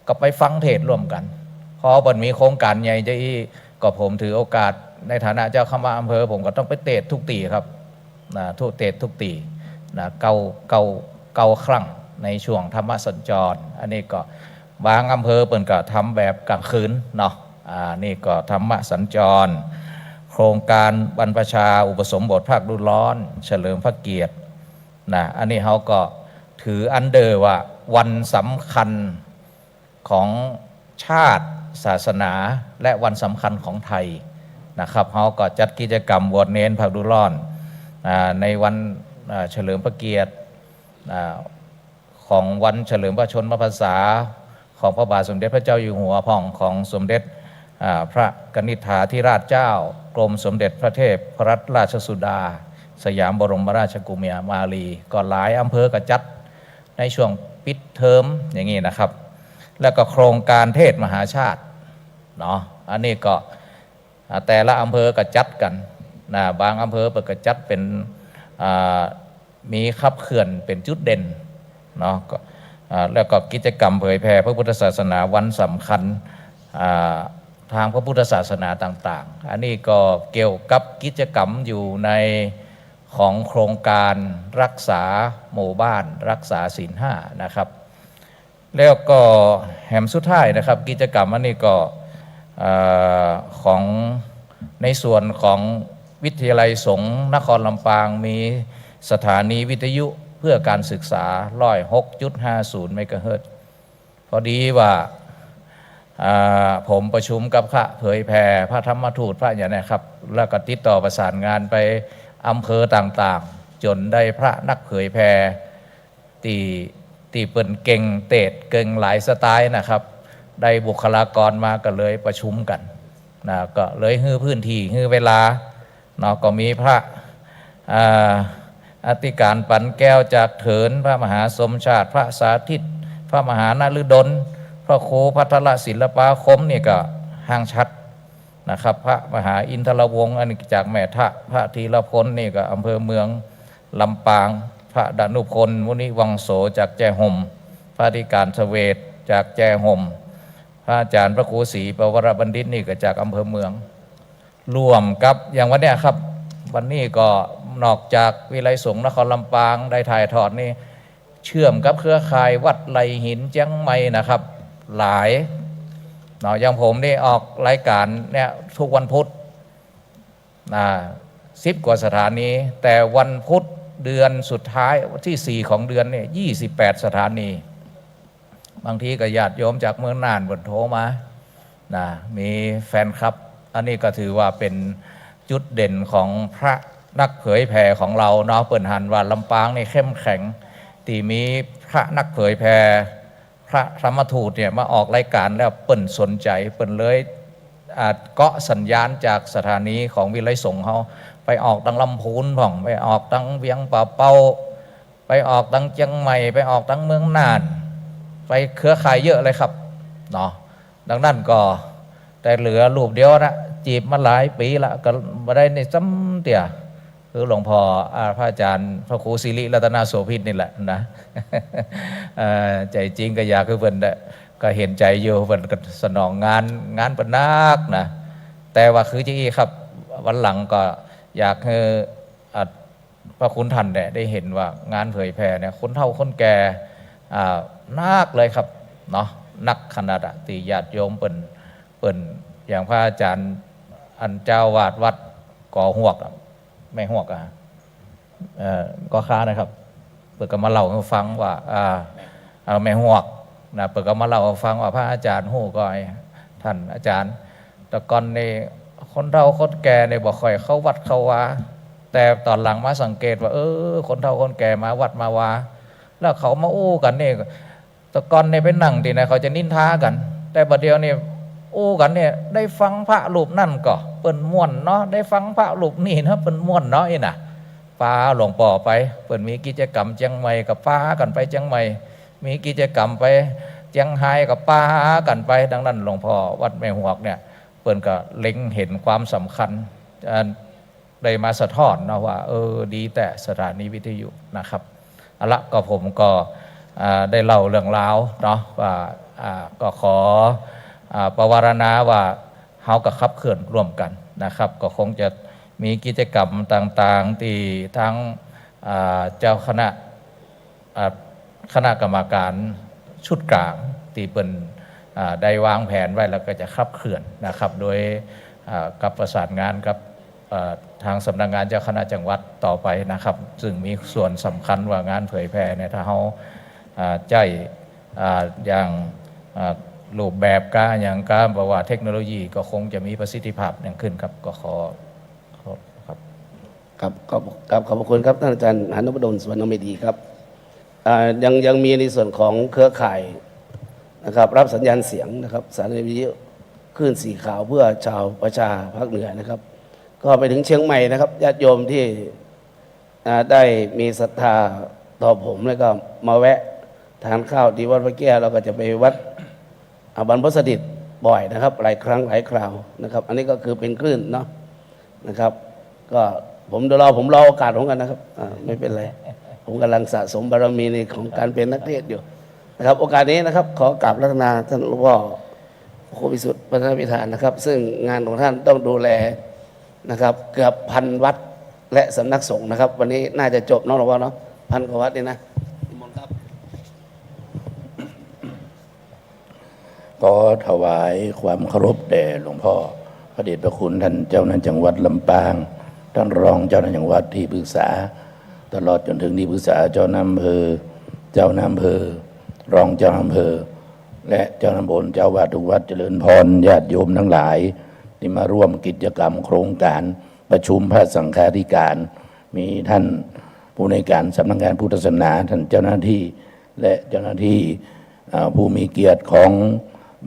ก็ไปฟังเทศน์ร่วมกันพอมันมีโครงการใหญ่จะก็ผมถือโอกาสในฐานะเจ้าคณะอำเภอผมก็ต้องไปเทศน์ทุกตีครับเทศน์ทุกตีเก้าครั้งในช่วงธรรมสัญจรอันนี้ก็บางอำเภอเปิ่นก็ทำแบบกลางคืนเนาะนี่ก็ธรรมสัญจรโครงการบรรพชาอุปสมบทภาคฤดูร้อนเฉลิมพระเกียรติอันนี้เขาก็ถืออันเดอร์ว่าวันสำคัญของชาติศาสนาและวันสำคัญของไทยนะครับเขาก็จัดกิจกรรมบวชเน้นภาคฤดูร้อนในวันเฉลิมพระเกียรติของวันเฉลิมพระชนมพรรษาของพระบาทสมเด็จพระเจ้าอยู่หัวของสมเด็จพระกนิษฐาธิราชเจ้ากรมสมเด็จพระเทพรัตนราชสุดาสยามบรมราชกุมารีก็หลายอำเภอกระจัดในช่วงปิดเทอมอย่างนี้นะครับแล้วก็โครงการเทศมหาชาติเนาะอันนี้ก็แต่ละอำเภอกระจัดกันบางอำเภอเปิดกระจัดเป็นมีขับเคลื่อนเป็นจุดเด่นเนาะแล้วก็กิจกรรมเผยแผ่พระพุทธศาสนาวันสำคัญทางพระพุทธศาสนาต่างๆอันนี้ก็เกี่ยวกับกิจกรรมอยู่ในของโครงการรักษาหมู่บ้านรักษาศีล 5นะครับแล้วก็แหมสุดท้ายนะครับกิจกรรมอันนี้ก็ของในส่วนของวิทยาลัยสงฆ์นครลำปางมีสถานีวิทยุเพื่อการศึกษา 106.50 เมกะเฮิรตซ์พอดีว่าผมประชุมกับพระเผยแผ่พระธรรมทูตพระอย่างนี้ครับแล้วก็ติดต่อประสานงานไปอำเภอต่างๆจนได้พระนักเผยแผ่ตีเปิ่นเก่งเตดเก่งหลายสไตล์นะครับได้บุคลากรมาก็เลยประชุมกันก็เลยฮื้อพื้นที่ฮื้อเวลาเนาะก็มีพระอธิการปันแก้วจากเถินพระมหาสมชาติพระสาธิตพระมหานฤดลพระครูพัทรศิลปาคมนี่ก็ห่างชัด นะครับพระมหาอินทรวงศ์อันนี้จากแม่ทะพระธีรพลนี่ก็อำเภอเมืองลำปางพระดนุพลมุนิวังโสจากแจห่มพระอธิการเสวตจากแจห่มพระอาจารย์พระครูศรีปวรบัณฑิตนี่ก็จากอำเภอเมืองรวมกับอย่างวันเนี้ยครับวันนี้ก็นอกจากวิไลสงฆ์นครลำปางได้ถ่ายทอดนี่เชื่อมกับเครือข่ายวัดไหลหินเจียงใหม่นะครับหลายอย่างผมนี่ออกรายการเนี่ยทุกวันพุธ10 กว่าสถานีแต่วันพุธเดือนสุดท้ายที่4ของเดือนเนี่ย28 สถานีบางทีก็ญาติโยมจากเมืองน่านบนโทรมามีแฟนคลับอันนี้ก็ถือว่าเป็นจุดเด่นของพระนักเผยแผ่ของเราเนาะเปิ่นหันว่าลำปางนี่เข้มแข็งที่มีพระนักเผยแผ่พระธรรมทูตเนี่ยมาออกรายการแล้วเปิ่นสนใจเปิ่นเลยเกาะสัญญาณจากสถานีของวิไลสงฆ์เขาไปออกตังลำพูนผ่องไปออกตังเวียงป่าเป้าไปออกตังเจียงใหม่ไปออกตังเมืองน่านไปเครือข่ายเยอะเลยครับเนาะดังนั้นก็แต่เหลือรูปเดียวนะจีบมาหลายปีละก็มาได้ในซ้ำเตี่ยคือหลวงพ่อพระอาจารย์พระครูศิริรัตนาโสภิตนี่แหละนะ ใจจริงก็อยากคือเพิ่นก็เห็นใจอยู่เพิ่นก็สนองงานปนักนะแต่ว่าคือจีครับวันหลังก็อยากให้พระคุณท่านได้เห็นว่างานเผยแผ่เนี่ยคนเฒ่าคนแก่นักเลยครับเนาะนักขนาดตีญาติโยมเปิ่นอย่างพระอาจารย์อันเจ้าวาดวัดก่อหวกไม่หวกก็ค้านะครับเปิดก็มาเล่าให้ฟังว่าไม่หวกนะเปิดก็มาเล่าให้ฟังว่าพระอาจารย์หู้ก็ท่านอาจารย์แต่ก่อนในคนเฒ่าคนแก่ในบ่ค่อยเข้าวัดเข้าวาแต่ตอนหลังมาสังเกตว่าคนเฒ่าคนแก่มาวัดมาวาแล้วเขามาอู้กันนี่แต่ก่อนในเป็นหนังที่ไหนเขาจะนินทากันแต่บัดเดียวนี่อู้กันเนี่ยได้ฟังพระรูปนั่นก็เปิ้นม่วนเนาะได้ฟังพระรูปนี่นะเปิ้นม่วนเนาะไอ้น่ะป้าหลวงป่อไปเปิ้นมีกิจกรรมเจียงใหม่กับป้ากันไปเจียงใหม่มีกิจกรรมไปเจียงไฮ้กับป้ากันไปดังนั้นหลวงพ่อวัดแม่หวกเนี่ยเปิ้นก็เล็งเห็นความสำคัญได้มาสะท้อนนะว่าดีแต่สถานีวิทยุนะครับเอาละก็ผมก็ได้เล่าเรื่องราวเนาะว่าก็ขอประวารณาว่าเฮากับขับเคลื่อนร่วมกันนะครับก็คงจะมีกิจกรรมต่างๆที่ทั้งเจ้าคณะคณะกรรมการชุดกลางที่เป็นได้วางแผนไว้แล้วก็จะขับเคลื่อนนะครับโดยกับประสานงานกับทางสำนักงานเจ้าคณะจังหวัดต่อไปนะครับซึ่งมีส่วนสำคัญว่างานเผยแพร่เนี่ยถ้าเขาใจอย่างรูปแบบการอย่างการบอกว่าเทคโนโลยีก็คงจะมีประสิทธิภาพอย่างขึ้นครับก็ขอครับครับขอบคุณครับท่านอาจารย์หานพดล สุวรรณเมธีครับยังมีในส่วนของเครือข่ายนะครับรับสัญญาณเสียงนะครับสถานีวิทยุคลื่นสีขาวเพื่อชาวประชาภาคเหนือนะครับก็ไปถึงเชียงใหม่นะครับญาติโยมที่ได้มีศรัทธาต่อผมแล้วก็มาแวะทานข้าวที่วัดพระแก้วเราก็จะไปวัดบรรพสดิษฐ์บ่อยนะครับหลายครั้งหลายคราวนะครับอันนี้ก็คือเป็นคลื่นเนาะนะครับก็ผมรอโอกาสของกันนะครับไม่เป็นไรผมกำลังสะสมบารมีในของการเป็นนักเทศน์อยู่นะครับโอกาสนี้นะครับขอกราบรัตนาท่านหลวงพ่อครูวิสุทธิ์พัฒนพิธานนะครับซึ่งงานของท่านต้องดูแลนะครับเกือบ1,000 วัดและสำนักสงฆ์นะครับวันนี้น่าจะจบเนาะหลวงพ่อเนาะ1,000 กว่าวัดนี่นะก็ถวายความเคารพแด่หลวงพ่อพระเดชพระคุณท่านเจ้าหน้าจังหวัดลำปางท่านรองเจ้าหน้าจังหวัดที่ปรึกษาตลอดจนถึงที่ปรึกษาเจ้าอำเภอเจ้าอำเภอรองเจ้าอำเภอและเจ้าตำบลเจ้าวาดทุกวัดเจริญพรญาติโยมทั้งหลายที่มาร่วมกิจกรรมโครงการประชุมพระสังฆาธิการมีท่านผู้ในการสำนักงานพุทธศาสนาท่านเจ้าหน้าที่และเจ้าหน้าที่ผู้มีเกียรติของ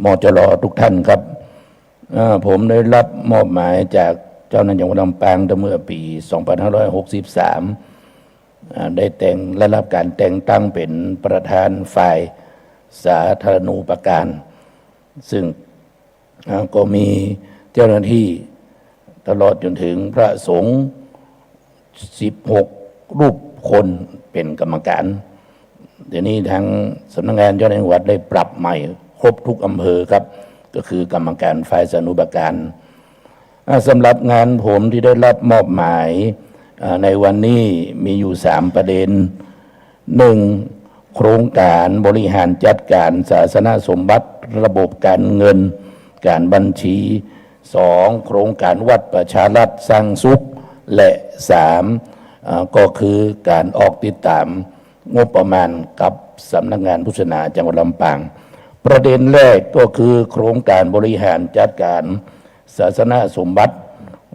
มจร.ทุกท่านครับผมได้รับมอบหมายจากเจ้าหน้าที่จังหวัดลำปางเมื่อปี 2563 ได้รับการแต่งตั้งเป็นประธานฝ่ายสาธารณูปการซึ่งก็มี เจ้าหน้าที่ตลอดจนถึงพระสงฆ์16 รูปคนเป็นกรรมการเดี๋ยวนี้ทางสำนักงานเจ้าหน้าที่จังหวัดได้ปรับใหม่ครบทุกอำเภอครับก็คือกรรมการฝ่ายสาธารณูปการสำหรับงานผมที่ได้รับมอบหมายในวันนี้มีอยู่3ประเด็น 1. โครงการบริหารจัดการศาสนสมบัติระบบการเงินการบัญชี 2. โครงการวัดประชารัฐสร้างสุขและ 3. ก็คือการออกติดตามงบประมาณกับสำนักงานพุทธศาสนาจังหวัดลำปางประเด็นแรกก็คือโครงการบริหารจัดการศาสนสมบัติ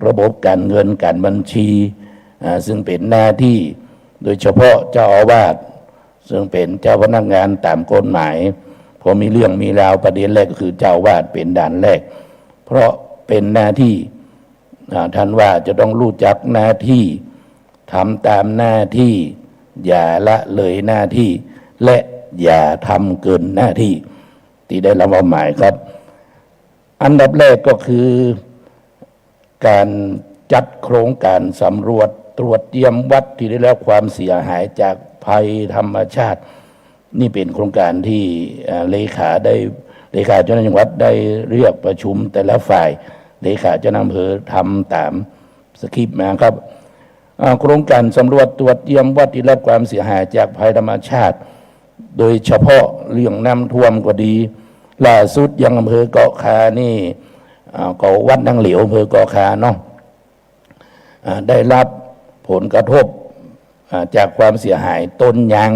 ระบบการเงินการบัญชีซึ่งเป็นหน้าที่โดยเฉพาะเจ้าอาวาสซึ่งเป็นเจ้าพนักงานตามกฎหมายพอมีเรื่องมีราวประเด็นแรกก็คือเจ้าอาวาสเป็นด่านแรกเพราะเป็นหน้าที่ท่านว่าจะต้องรู้จักหน้าที่ทำตามหน้าที่อย่าละเลยหน้าที่และอย่าทำเกินหน้าที่ที่ได้รับมอบหมายครับอันดับแรกก็คือการจัดโครงการสำรวจตรวจเยี่ยมวัดที่ได้รับความเสียหายจากภัยธรรมชาตินี่เป็นโครงการที่เลขาเจ้าหน้าที่จังหวัดได้เรียกประชุมแต่ละฝ่ายเลขาเจ้าหน้าที่อำเภอทำตามสคริปต์มาครับโครงการสำรวจตรวจเยี่ยมวัดที่ได้รับความเสียหายจากภัยธรรมชาติโดยเฉพาะเรื่องน้ำท่วมก็ดีล่าสุดยังอำเภอเกาะคานี่ก็วัดนางเหลียวอำเภอเกาะคาเนาะได้รับผลกระทบจากความเสียหายต้นยาง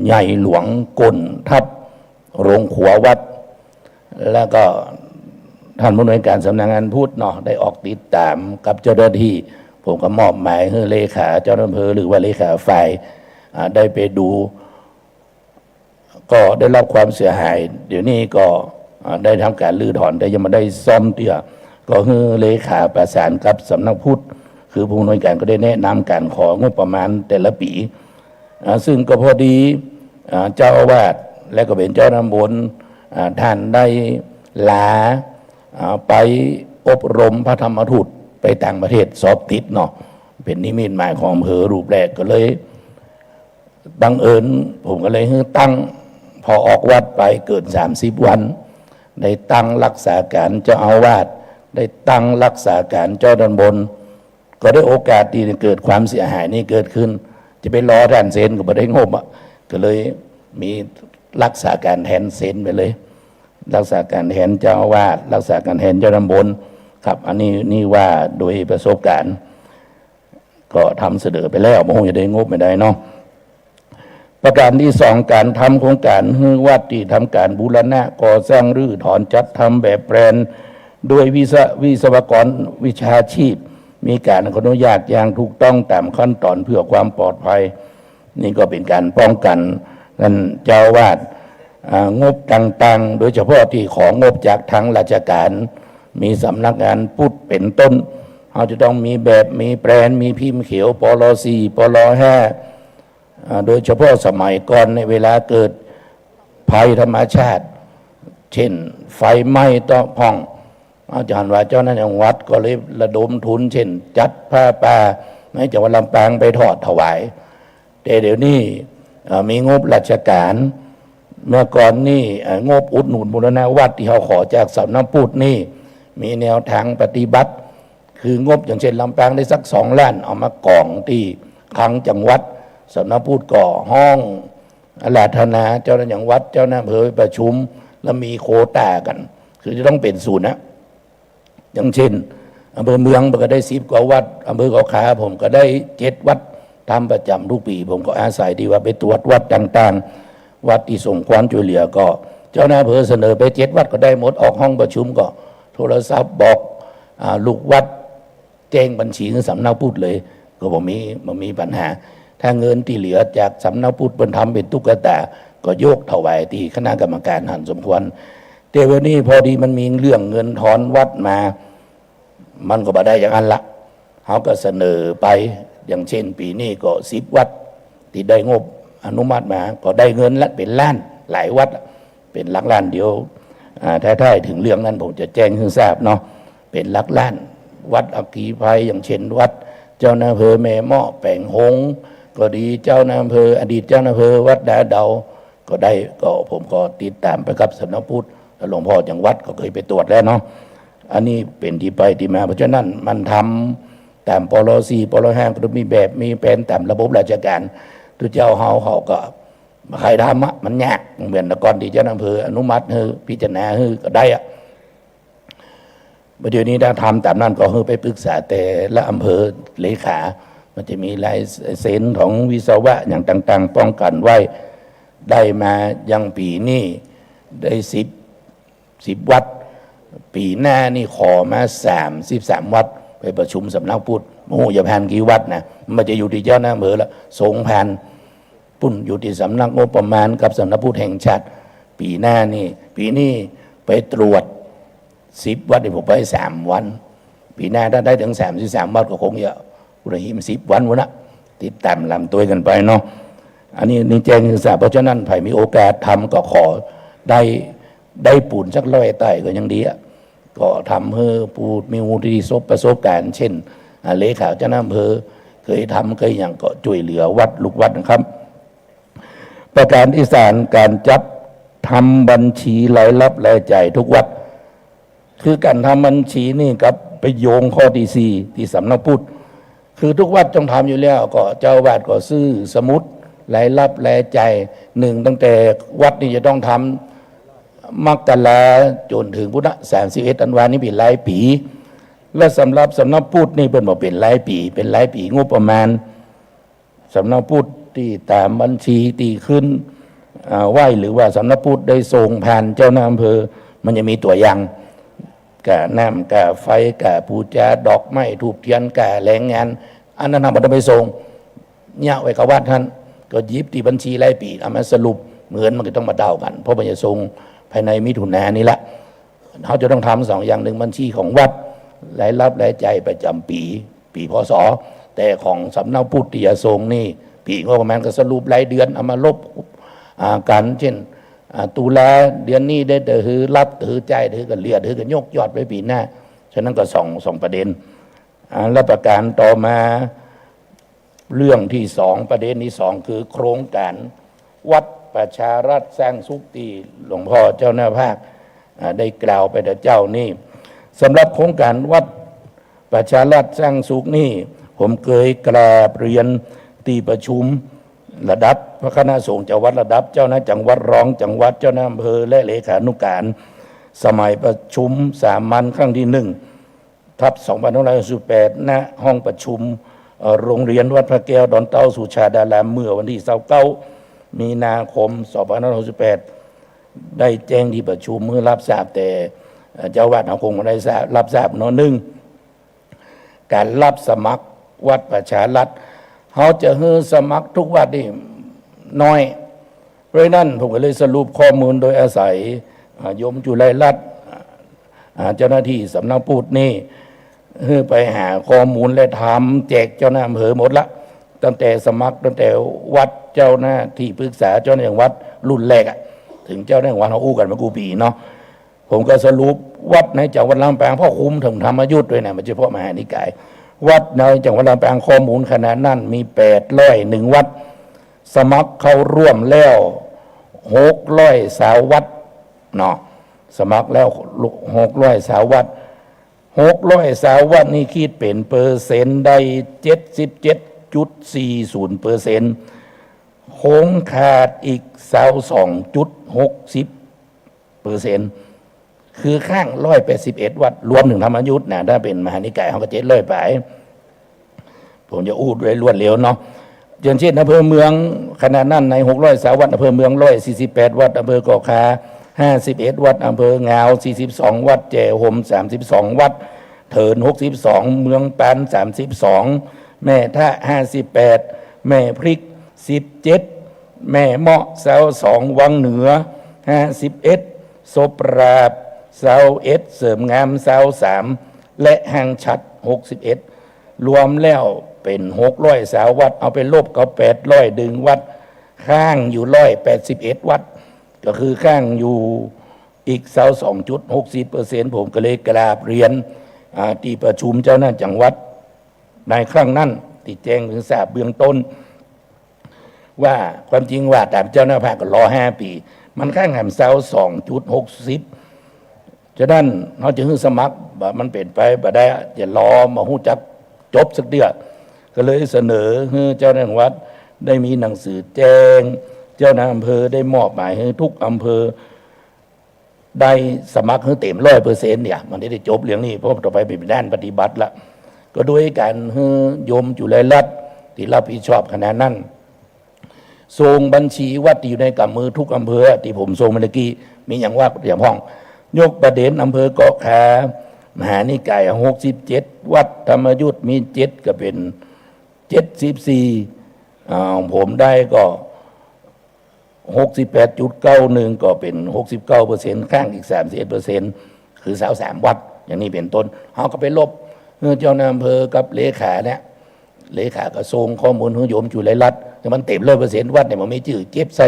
ใหญ่หลวงก้นทับโรงขัววัดแล้วก็ท่านผู้อำนวยการสำนักงานพุทธเนาะได้ออกติดตามกับเจ้าหน้าที่ผมก็มอบหมายให้เลขาเจ้าหน้าที่อำเภอหรือว่าเลขาฝ่ายได้ไปดูก็ได้รับความเสียหายเดี๋ยวนี้ก็ได้ทำการรื้อถอนแต่ยังไม่ได้ซ่อมเตี้ยก็คือเลขาประสานกับสำนักพุทธคือผู้อำนวยการก็ได้แนะนำการของบประมาณแต่ละปีซึ่งก็พอดีเจ้าอาวาสและก็เป็นเจ้าตำบลท่านได้ลาไปอบรมพระธรรมทูตไปต่างประเทศสอบติดเนาะเป็นนิมิตหมายของอำเภอรูปแรกก็เลยบังเอิญผมก็เลยตั้งพอออกวัดไปเกิด30 วันได้ตั้งรักษาการเจ้าอาวาสได้ตั้งรักษาการเจ้าตำบลก็ได้โอกาสที่เกิดความเสียหายนี้เกิดขึ้นจะไปรอท่านเซนก็ไม่ได้งบก็เลยมีรักษาการแทนเซนไปเลยรักษาการแทนเจ้าอาวาสรักษาการแทนเจ้าตำบลครับอันนี้นี่ว่าโดยประสบการณ์ก็ทำเสนอไปแล้วคงจะได้งบไม่ได้เนาะประการที่2การทำโครงการวัดที่ทำการบูรณะก่อสร้างรื้อถอนจัดทำแบบแปลนโดยวิศวกรวิชาชีพมีการอนุญาตอย่างถูกต้องตามขั้นตอนเพื่อความปลอดภัยนี่ก็เป็นการป้องกันนั่นเจ้าอาวาสงบต่างๆโดยเฉพาะที่ของงบจากทางราชการมีสำนักงานพุทธเป็นต้นเราจะต้องมีแบบมีแปลนมีพิมพ์เขียวปล.4 ปล.5โดยเฉพาะสมัยก่อนในเวลาเกิดภัยธรรมชาติเช่นไฟไหม้ต้องพ่องอาจารย์ว่าเจ้าหน้าที่จังหวัดก็เลยระดมทุนเช่นจัดผ้าป่าในจังหวัดลำปางไปทอดถวายแต่เดี๋ยวนี้มีงบราชการเมื่อก่อนนี่งบอุดหนุนบูรณะวัดที่เขาขอจากสำนักพุทธนี่มีแนวทางปฏิบัติคืองบอย่างเช่นลำปางได้สัก2 ล้านเอามากองที่คลังจังหวัดสำนักพุทธก่อห้องอาราธนาเจ้าหน้าที่จังหวัดเจ้าหน้าอำเภอประชุมแล้วมีโควต้ากันคือจะต้องเป็นศูนย์นะอย่างเช่นอำเภอเมืองผมก็ได้10 กว่าวัดอำเภอเกาะขาผมก็ได้7 วัดทำประจำทุกปีผมก็อาศัยดีว่าไปตรวจวัดต่างๆวัดที่ส่งความช่วยเหลือก็เจ้าหน้าอำเภอเสนอไป7 วัดก็ได้หมดออกห้องประชุมก็โทรศัพท์บอกลูกวัดแจ้งบัญชีสำนักพุทธเลยก็บ่มีปัญหาถ้าเงินที่เหลือจากสำนักพุทธบรรทำเป็นตุ๊กตาก็โยกถวายที่คณะกรรมการหันสมควรแต่วันนี้พอดีมันมีเรื่องเงินถอนวัดมามันก็บ่ได้อย่างนั้นละเขาก็เสนอไปอย่างเช่นปีนี้ก็10 วัดที่ได้งบอนุมัติมาก็ได้เงินละเป็นล้านหลายวัดเป็นหลักล้านเดียว ท้ายๆถึงเรื่องนั้นผมจะแจ้งให้ทราบเนาะเป็นหลักล้านวัดอัคคีภัยอย่างเช่นวัดเจ้าอำเภอแม่เมาะแป่งหงส์ก็ดีเจ้าอำเภออดีตเจ้าอำเภอวัดดาเดาก็ได้ก็ผมก็ติดตามไปกับสำนักพุทธหลวงพ่อจังหวัดก็เคยไปตรวจแล้วเนาะอันนี้เป็นที่ไปที่มาเพราะฉะนั้นมันทำตามปล.4 ปล.5ก็มีแบบมีแผนตามระบบราชการทุกเจ้าเขาก็ใครทำมันยากเหมือนแต่ก่อนที่เจ้าอำเภออนุมัติให้พิจารณาให้ก็ได้อะเดี๋ยวนี้ถ้าทำตามนั้นก็ไปปรึกษาแต่ละอำเภอเลขามันจะมีลายเซ็นของวิศวะอย่างต่างๆป้องกันไว้ได้มายังปีนี้ได้10วัดปีหน้านี่ขอมา33วัดไปประชุมสำนักพุทธโอ้อย่าผ่านกี่วัดนะมันจะอยู่ที่เจ้าอำเภอละสงผ่านปุ่นอยู่ที่สำนักงบประมาณกับสำนักพุทธแห่งชาติปีหน้านี่ปีนี้ไปตรวจ10วัดที่ผมไป3วันปีหน้าถ้าได้ถึง33วัดก็คงจะอุรหิม10วันวะนะติดตามลำตัวกันไปเนาะอันนี้นี่แจ้งศึกษาเพราะฉะนั้นใครมีโอกาสทำก็ขอได้ปูนสักร้อยใต้ก็ยังดีอ่ะก็ทำให้ปูนมีวุฒิประสบการณ์เช่นเลขาเจ้าอำเภอเคยทำเคยอย่างก็ช่วยเหลือวัดลูกวัดนะครับประการที่สามการจัดทำบัญชีรายรับรายจ่ายทุกวัดคือการทำบัญชีนี่กับไปโยงข้อที่สี่ที่สำนักพุทธคือทุกวัดต้องทำอยู่แล้วก็เจ้าวาดก็ซื้อสมุดรายรับรายจ่ายหนึ่งตั้งแต่วัดนี่จะต้องทำมกราจนถึงพุทธ31ธันวาคมนี้เป็นรายปีและสำหรับสำนักพุทธนี่เป็นบอกเป็นรายปีงบประมาณสำนักพุทธที่ตามบัญชีตีขึ้นไหวหรือว่าสำนักพุทธได้ส่งผ่านเจ้าหน้าอำเภอมันจะมีตัวอย่างกะน้ำกะไฟกะปูจาดอกไม้ถูกเทียนกะแรงงานอันนั้นทำมันต้องไปส่งเนี่ยไว้กับวัดท่านก็ยิบที่บัญชีรายปีเอามาสรุปเหมือนมันก็ต้องมาเดากันเพราะมันจะส่งภายในมิถุนายนนี้ละเขาจะต้องทำสองอย่างหนึ่งบัญชีของวัดรายรับรายจ่ายประจำปีพศแต่ของสำนักพุทธที่จะส่งนี่ปีงบประมาณก็สรุปรายเดือนเอามาลบกันเช่นตุลาเดือนนี้ได้ถือรับถือใจถือกันเลียถือกันยกยอดไว้ปีหน้าฉะนั้นก็สองประเด็นและประการต่อมาเรื่องที่สองประเด็นที่สองคือโครงการวัดประชารัฐสร้างสุขที่หลวงพ่อเจ้าหน้าภาคได้กล่าวไปแต่เจ้านี่สำหรับโครงการวัดประชารัฐสร้างสุขนี่ผมเคยกราบเรียนที่ประชุมระดับพระคณะสงฆ์จังหวัดระดับเจ้าหน้าจังหวัดรองจังหวัดเจ้าหน้าอำเภอและเลขานุการสมัยประชุมสามัญครั้งที่1/2568ณห้องประชุมโรงเรียนวัดพระแก้วดอนเต้าสุชาดารามเมื่อวันที่29มีนาคม2568ได้แจ้งที่ประชุมเมื่อรับทราบแต่เจ้าวาดคงไม่ได้รับทราบเนาะหนึ่งการรับสมัครวัดประชารัฐเขาจะให้สมัครทุกวัดนี่น้อยเพราะนั้นผมก็เลยสรุปข้อมูลโดยอาศัยโยมจุฬารัตน์เจ้าหน้าที่สำนักพุทธนี่ไปหาข้อมูลและทำแจกเจ้าหน้าอำเภอหมดละตั้งแต่สมัครตั้งแต่วัดเจ้าหน้าที่ปรึกษาเจ้าหน้าวัดรุ่นแรกถึงเจ้าหน้าวัดเขาอู้กันมากูปีเนาะผมก็สรุปวัดในจังหวัดลำปางพ่อคุ้มถึงธรรมยุทธ์ด้วยนะมันเฉพาะมหานิกายวัดในจังหวัดลำปางข้อมูลขนาดนั้นมี801วัดสมัครเข้าร่วมแล้ว600วัดเนาะสมัครแล้ว600วัดนี่คิดเป็นเปอร์เซ็นต์ได้ 77.40%คงขาดอีก22.60%คือข้าง181วัดรวมถึงธรรมยุทธ์นะถ้าเป็นมหานิกายเขาก็700ไปผมจะอูดไว้รวดเร็วเนาะอย่างเช่นอำเภอเมืองขณะนั้นใน600วัดอำเภอเมือง148วัดอำเภอเกาะคา51วัดอำเภองาว42วัดแจ่ห่ม32วัดเถิน62เมืองปาน32แม่ท่า58แม่พริก17แม่เมาะ22วังเหนือ51ศพราบ21เสริมงาม23และหางฉัด61รวมแล้วเป็น600วัดเอาไปลบกับ800ดึงวัดข้างอยู่181วัดก็คือข้างอยู่ อีก22.60%ผมก็เลยกราบเรียนที่ประชุมเจ้าหน้าจังหวัดในครั้งนั้นที่แจ้งถึงทราบเบื้องต้นว่าความจริงว่าตามเจ้าหน้าภาคก็รอ5 ปีมันข้างหามเซา2.60ฉะนั้นเขาจะให้สมัครมันเป็นไปบ่ได้จะรอมาหู้จักจบสักเดือนก็เลยเสนอให้เจ้าหน้าจังหวัดได้มีหนังสือแจ้งเจ้าหน้าอำเภอได้มอบหมายให้ทุกอำเภอได้สมัครให้เต็ม100%เนี่ยมันได้จบเรื่องนี้เพราะต่อไปเป็นด้านปฏิบัติละก็ด้วยการให้โยมจุฬารัตน์ที่รับผิดชอบขณะนั้นส่งบัญชีวัดที่อยู่ในกำมือทุกอำเภอที่ผมส่งเมื่อกี้มีอย่างว่าอย่างพ้องยกประเด็นอำเภอเกาะขามหานิกาย67วัดธรรมยุทธมี7ก็เป็น74ผมได้ก็68.91ก็เป็น69%ข้างอีก31%คือ23วัดอย่างนี้เป็นต้นเขาก็ไปลบเจ้าหน้าอำเภอกับเลขาเนี่ยเลขากระทรวงข้อมูลของโยมจุฬารัตน์มันเต็ม100%วัดเนี่ยมันไม่จืดเก็บใส่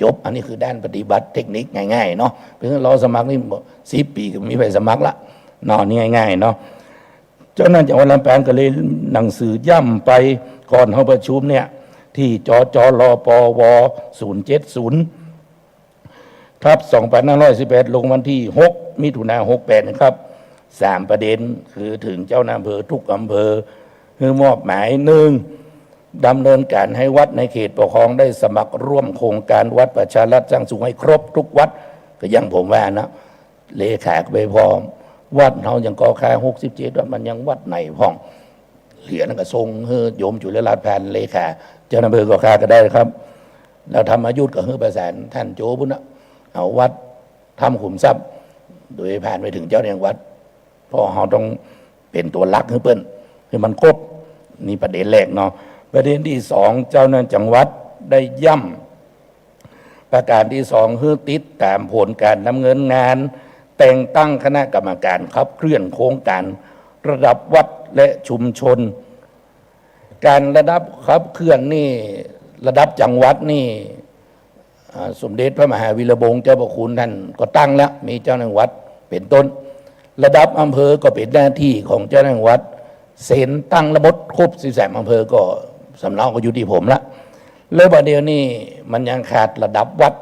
จบอันนี้คือด้านปฏิบัติเทคนิคง่ายๆเนาะเพื่อเราสมัครนี่10 ปีก็มีไปสมัครละนอนนี่ง่ายๆเนาะเจ้าหน้าจังหวัดลำปางก็เลยหนังสือย่ำไปก่อนเขาประชุมเนี่ยที่จรปว070/2518ลงวันที่6 มิถุนายน 68นะครับ3 ประเด็นคือถึงเจ้าหน้าอำเภอทุกอำเภอคือมอบหมาย1ดำเนินการให้วัดในเขตปกครองได้สมัครร่วมโครงการวัดประชารัฐสร้างสูงให้ครบทุกวัดก็ยังผมว่านะเลขาไปพร้อมวัดเขายังก่อค่า67ว่ามันยังวัดไหนพ้องเหลือนั่นก็ทรงโยมจุฬารัตน์ผ่านเลขาเจ้าหน้าอำเภอก่อค่าก็ได้ครับแล้วทำอายุทธ์ก็ประสานท่านโจบุญนะเอาวัดทำขุมทรัพย์โดยผ่านไปถึงเจ้าหน้าวัดเพราะเขาต้องเป็นตัวลักให้เปิ้นคือมันครบนี่ประเด็นแรกเนาะประเด็นที่2เจ้าหน้าจังหวัดได้ย่ำประการที่2คือติดตามผลการดำเนินงานแต่งตั้งคณะกรรมการขับเคลื่อนโครงการระดับวัดและชุมชนการระดับขับเคลื่อนนี่ระดับจังหวัดนี่สมเด็จพระมหาวีระวงศ์เจ้าพระคุณท่านก็ตั้งแล้วมีเจ้าหน้าวัดเป็นต้นระดับอำเภอก็เป็นหน้าที่ของเจ้าหน้าวัดเซ็นตั้งระบบครบ13อำเภอก็สำเนาก็อยู่ที่ผมละแล้วประเดี๋ยวนี้มันยังขาดระดับวัด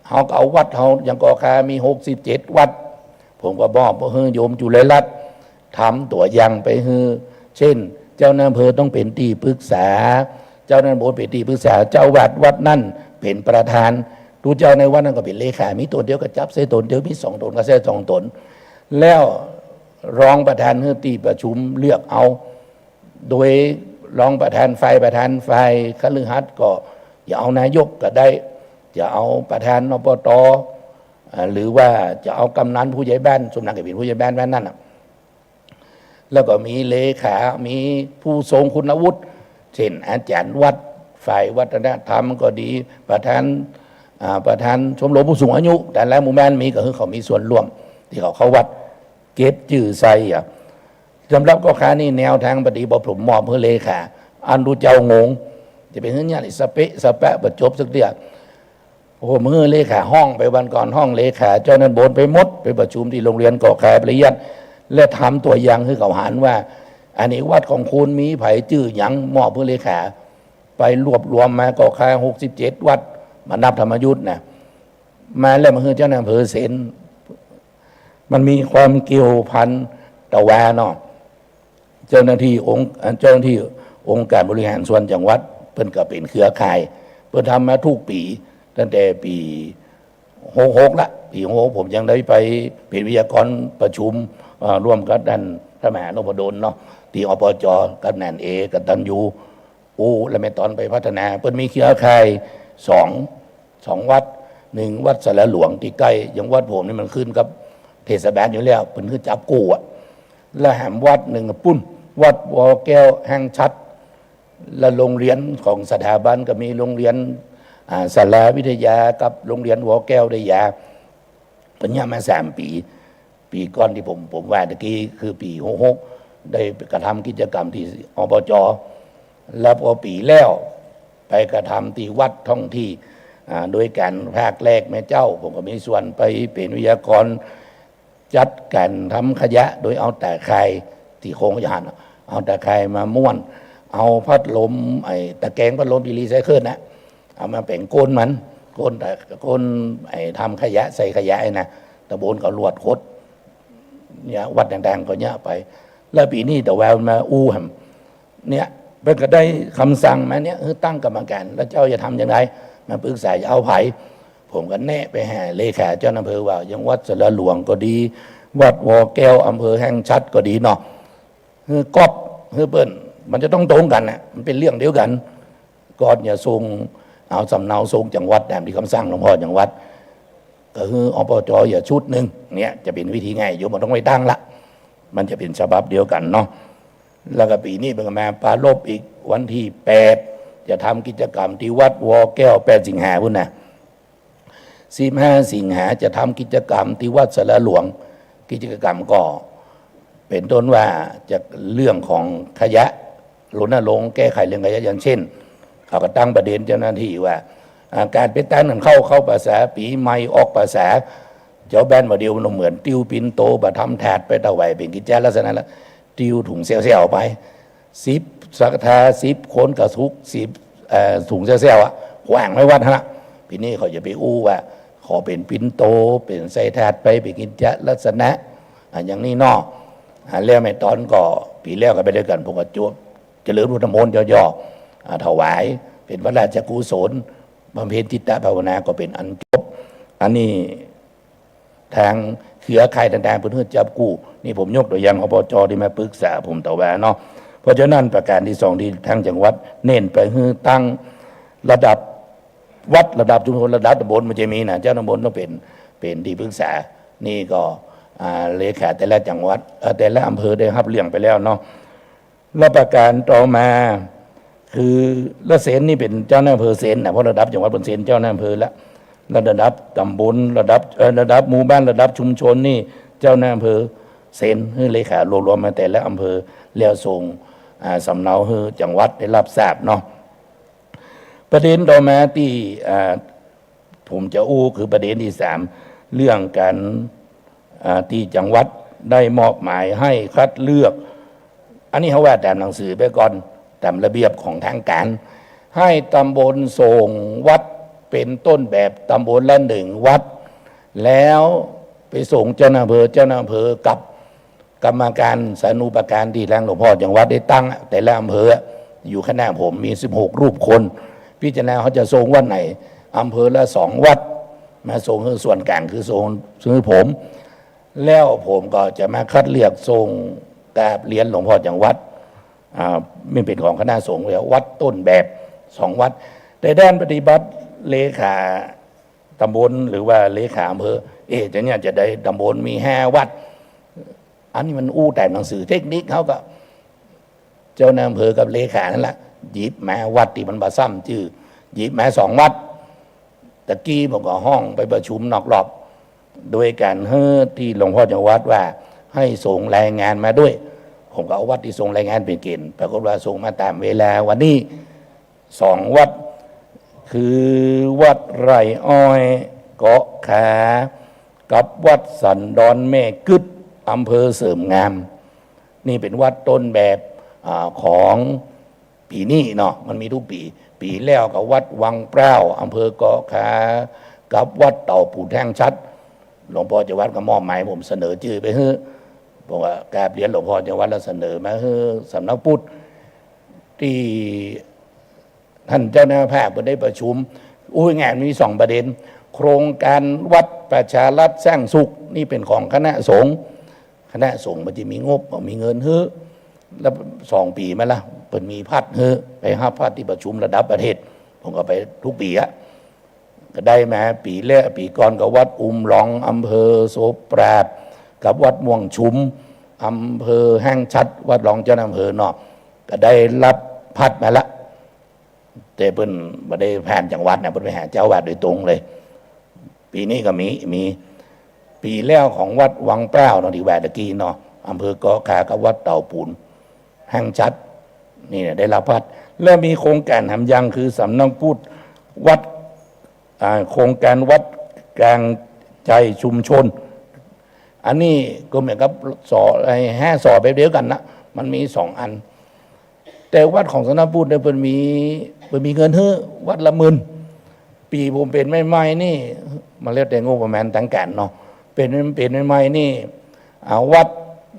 เขาเอาวัดเขายังก่อคามี67วัดผมก็บอกว่าโยมจุฬารัตน์ทำตัวอย่างไปเช่นเจ้าหน้าอำเภอต้องเป็นที่ปรึกษาเจ้าหน้าโบสถ์เป็นที่ปรึกษาเจ้าวัดนั่นเป็นประธานดูเจ้าในวัดนั่นก็เป็นเลขามีตนเดียวก็จับเส้ตนเดียวมี2 ตนก็เส้2 ตนแล้วรองประธานที่ประชุมเลือกเอาโดยรองประธานฝ่ายคฤหัสถ์ก็อย่าเอานายกก็ได้จะเอาประธานอบต.หรือว่าจะเอากำนันผู้ใหญ่บ้านสมนักเป็นผู้ใหญ่บ้านนั่นแล้วก็มีเลขามีผู้ทรงคุณวุฒิเช่นอาจารย์วัดฝ่ายวัฒนธรรมก็ดีประธานชมรมผู้สูงอายุแต่ละหมู่บ้านมีก็คือเขามีส่วนร่วมที่เขาวัดเก็บจื่อใส่สำหรับก็ค้านี่แนวทางปฏิบัติผมมอบเพื่อเลขาอันดูเจ้างงจะเป็นเรื่องนี้สเปะประจบสักเดียวโอ้เมื่อเลขาห้องไปวันก่อนห้องเลขาเจ้านั้นโบนไปมดไปประชุมที่โรงเรียนเกาะคายปริยัติและทำตัวอย่างให้เขาหันว่าอันนี้วัดของคุณมีไผ่จื่อหยังมอบเพื่อเลขาไปรวบรวมมาเกาะคาย67วัดมานับธรรมยุทธ์นะมาแล้วมาคือเจ้าหน้าอำเภอเสนมันมีความเกี่ยวพันตะแวเนาะเจ้าหน้าที่องค์การบริหารส่วนจังหวัดเพิ่นก็เป็นเครือข่ายเพิ่นทำมาทุกปีตั้งแต่ปี66ละปี66ผมยังได้ไปเป็นวิทยากรประชุมร่วมกับท่านพระมหานพดลเนาะที่อปจกับนันเอกับตันยูและแม่ตอนไปพัฒนาเพิ่นมีเครือข่ายสองวัด1วัดสระหลวงที่ใกล้อย่างวัดผมนี่มันขึ้นกับเทศบาลอยู่แล้วเพิ่นคือจับกู้และแหมวัดหนึ่งปุ้นวัดวอแก้วแห่งชัดและโรงเรียนของสถาบันก็มีโรงเรียนสารวิทยากับโรงเรียนวอแก้วได้ยาปัญญามา3 ปีก่อนที่ผมว่าตะกี้คือปี66ได้กระทำกิจกรรมที่อบจแล้วพอปีแล้วไปกระทำที่วัดท่องที่ โดยการภาคแรกแม่เจ้าผมก็มีส่วนไปเป็นวิทยากรจัดการทำขยะโดยเอาแต่ไข่ที่โครงยานเอาแต่ไข่มาม้วนเอาพัดลมไอ้ตะแกรงพัดลมที่รีไซเคิลนะเอามาเป็นก้นมันก้นแต่ก้นไอ้ทำขยะใส่ขยะไอ้นะตะโบนก็ลวดคดเนี่ยวัดต่างๆก็เนี่ยไปแล้วปีนี้แต่แววมาอู้หำเนี่ยเพิ่งก็ได้คำสั่งมาเนี่ยตั้งกรรมการแล้วเจ้าจะทำยังไงมาปรึกษาจะเอาไผ่ผมก็แนะไปหาเลขาเจ้าอำเภอว่ายังวัดสระหลวงก็ดีวัดวอแก้วอำเภอแห่งชัดก็ดีเนาะก๊อบเปิ้นมันจะต้องตรงกันนะมันเป็นเรื่องเดียวกันก่อนอย่าทรงเอาสำเนาทรงจังหวัดตามที่คำสั่งหลวงพ่อจังหวัดก็คืออปจอย่าชุดหนึ่งเนี่ยจะเป็นวิธีง่ายอยู่มันต้องไม่ตั้งละมันจะเป็นฉบับเดียวกันเนาะแล้วก็ปีนี้เป็นมาปาลบอีกวันที่8จะทำกิจกรรมที่วัดวอแก้ว8 สิงหาพุ่นนะ15 สิงหาจะทำกิจกรรมที่วัดสระหลวงกิจกรรมก็เป็นต้นว่าจากเรื่องของขยะรณรงค์แก้ไขเรื่องขยะอย่างเช่นเขาก็ตั้งประเด็นเจ้าหน้าที่ว่าการเป็นตั้งนั้นเข้าภาษาปีใหม่ออกภาษาเจ้าแบนมาเดียวมันเหมือนติ้วปินโตบะทำแถดไปตะไวเป็นกิจจลักษณะแล้วติ้วถุงเซลล์ไป10 สักทา10 คนกระทุก10ถุงเซลล์ขวางไม่วัดฮะปีนี้เขาจะไปอู้ว่าขอเป็นปินโตเป็นใส่แถดไปเป็นกิจจลักษณะอย่างนี้นอกแล้วไม่ตอนก็ปีแล้วก็ไปด้วยกันพวกจวบเจริญพุทธมนต์ย่อๆถวายเป็นพระราชกุศลบำเพ็ญจิตตภาวนาก็เป็นอันจบอันนี้ทางเครือข่ายต่างๆเพื่อจับกู้นี่ผมยกตัวอย่างอบจที่มาปรึกษาผมตะวันเนาะเพราะฉะนั้นประการที่2ที่ทางจังหวัดเน้นไปคือตั้งระดับวัดระดับชุมชนระดับตำบลมันจะมีนะเจ้าตำบลต้องเป็นที่ปรึกษานี่ก็เลขาแต่ละจังหวัดแต่ละอำเภอได้รับเรื่องไปแล้วเนาะและประการต่อมาคือละเสนนี่เป็นเจ้าหน้าอำเภอเสนนะเพราะระดับจังหวัดเป็นเสนเจ้าหน้าอำเภอละระดับตำบลระดับหมู่บ้านระดับชุมชนนี่เจ้าหน้าอำเภอเสนคือเลขารวมมาแต่ละอำเภอแล้วส่งสำเนาคือจังหวัดได้รับทราบเนาะประเด็นต่อมาที่ผมจะอู้คือประเด็นที่3เรื่องการที่จังหวัดได้มอบหมายให้คัดเลือกอันนี้เขาว่าตามหนังสือไปก่อนตามระเบียบของทางการให้ตำบลส่งวัดเป็นต้นแบบตำบลละ1 วัดแล้วไปส่งเจ้าหน้าอำเภอกับกรรมการสานุปการที่ทางหลวงพ่อจังหวัดได้ตั้งแต่ละอำเภออยู่ข้างหน้าผมมี16 รูปคนพิจารณาเขาจะส่งวัดไหนอำเภอละ2 วัดมาส่งคือส่วนกลางคือส่งผมแล้วผมก็จะมาคัดเลือกส่งกราบเรียนหลวงพ่อจังหวัดไม่เป็นของคณะสงฆ์แล้ววัดต้นแบบ2 วัดแต่ด้านปฏิบัติเลขาตำบลหรือว่าเลขาอำเภอจะเนี่ยจะได้ตำบลมี5 วัดอันนี้มันอู้แต่หนังสือเทคนิคเขาก็เจ้าหน้าอำเภอกับเลขานั่นแหละหยิบมาวัดที่มันบาซ้ำชื่อหยิบมา2 วัดตะกี้ผมก็ห้องไปประชุมนอกรอบโดยการที่หลวงพ่อจังหวัดว่าให้ส่งรายงานมาด้วยผมก็เอาวัดที่ส่งรายงานเป็นเกณฑ์ปรากฏว่าส่งมาตามเวลาวันนี้2 วัดคือวัดไร่อ้อยเกาะขากับวัดสันดอนแม่กึดอำเภอเสริมงามนี่เป็นวัดต้นแบบของปีนี้เนาะมันมีทุกปีแล้วกับวัดวังเปร้าอำเภอเกาะขากับวัดเต่าปู่แท่งชัดหลวงพ่อจังหวัดก็มอบหมายผมเสนอชื่อไปให้บอกว่ากราบเรียนหลวงพ่อจังหวัดแล้วเสนอมาให้สำนักพุทธที่ท่านเจ้าหน้าภาคได้ประชุมงานมี2 ประเด็นโครงการวัดประชารัฐสร้างสุขนี่เป็นของคณะสงฆ์มันจะมีงบมีเงินแล้ว2 ปีมาละเป็นมีพัดไป5 พัดที่ประชุมระดับประเทศผมก็ไปทุกปีก็ได้มาปีก่อนกับวัดหลองอำเภอโสปราบกับวัดม่วงชุมอำเภอแห่งชัดวัดรองเจ้าอำเภอเนาะก็ได้รับพัดมาละแต่เพิ่นไม่ได้ผ่านจังหวัดนะเพิ่นไปหาเจ้าวัดโดยตรงเลยปีนี้ก็มีปีแล้วของวัดวังเปร้าเนาะที่แวดตะกี้เนาะอำเภอเกาะขากับวัดเต่าปูนแห่งชัดนี่ได้รับพัดแล้วมีโครงการทำยังคือสำนักพุทธวัด โครงการวัดกลางใจชุมชน อันนี้ก็เหมือนกับ5 สอแบบเดียวกันนะมันมี2 อัน แต่วัดของสนามพุทธเนี่ยเพิ่นมีเงินเฮ้อวัดละ10,000ปีผมเป็นใหม่ๆนี่มาเรียกแต่งบประมาณต่างกันเนาะเป็นใหม่ๆนี่เอาวัด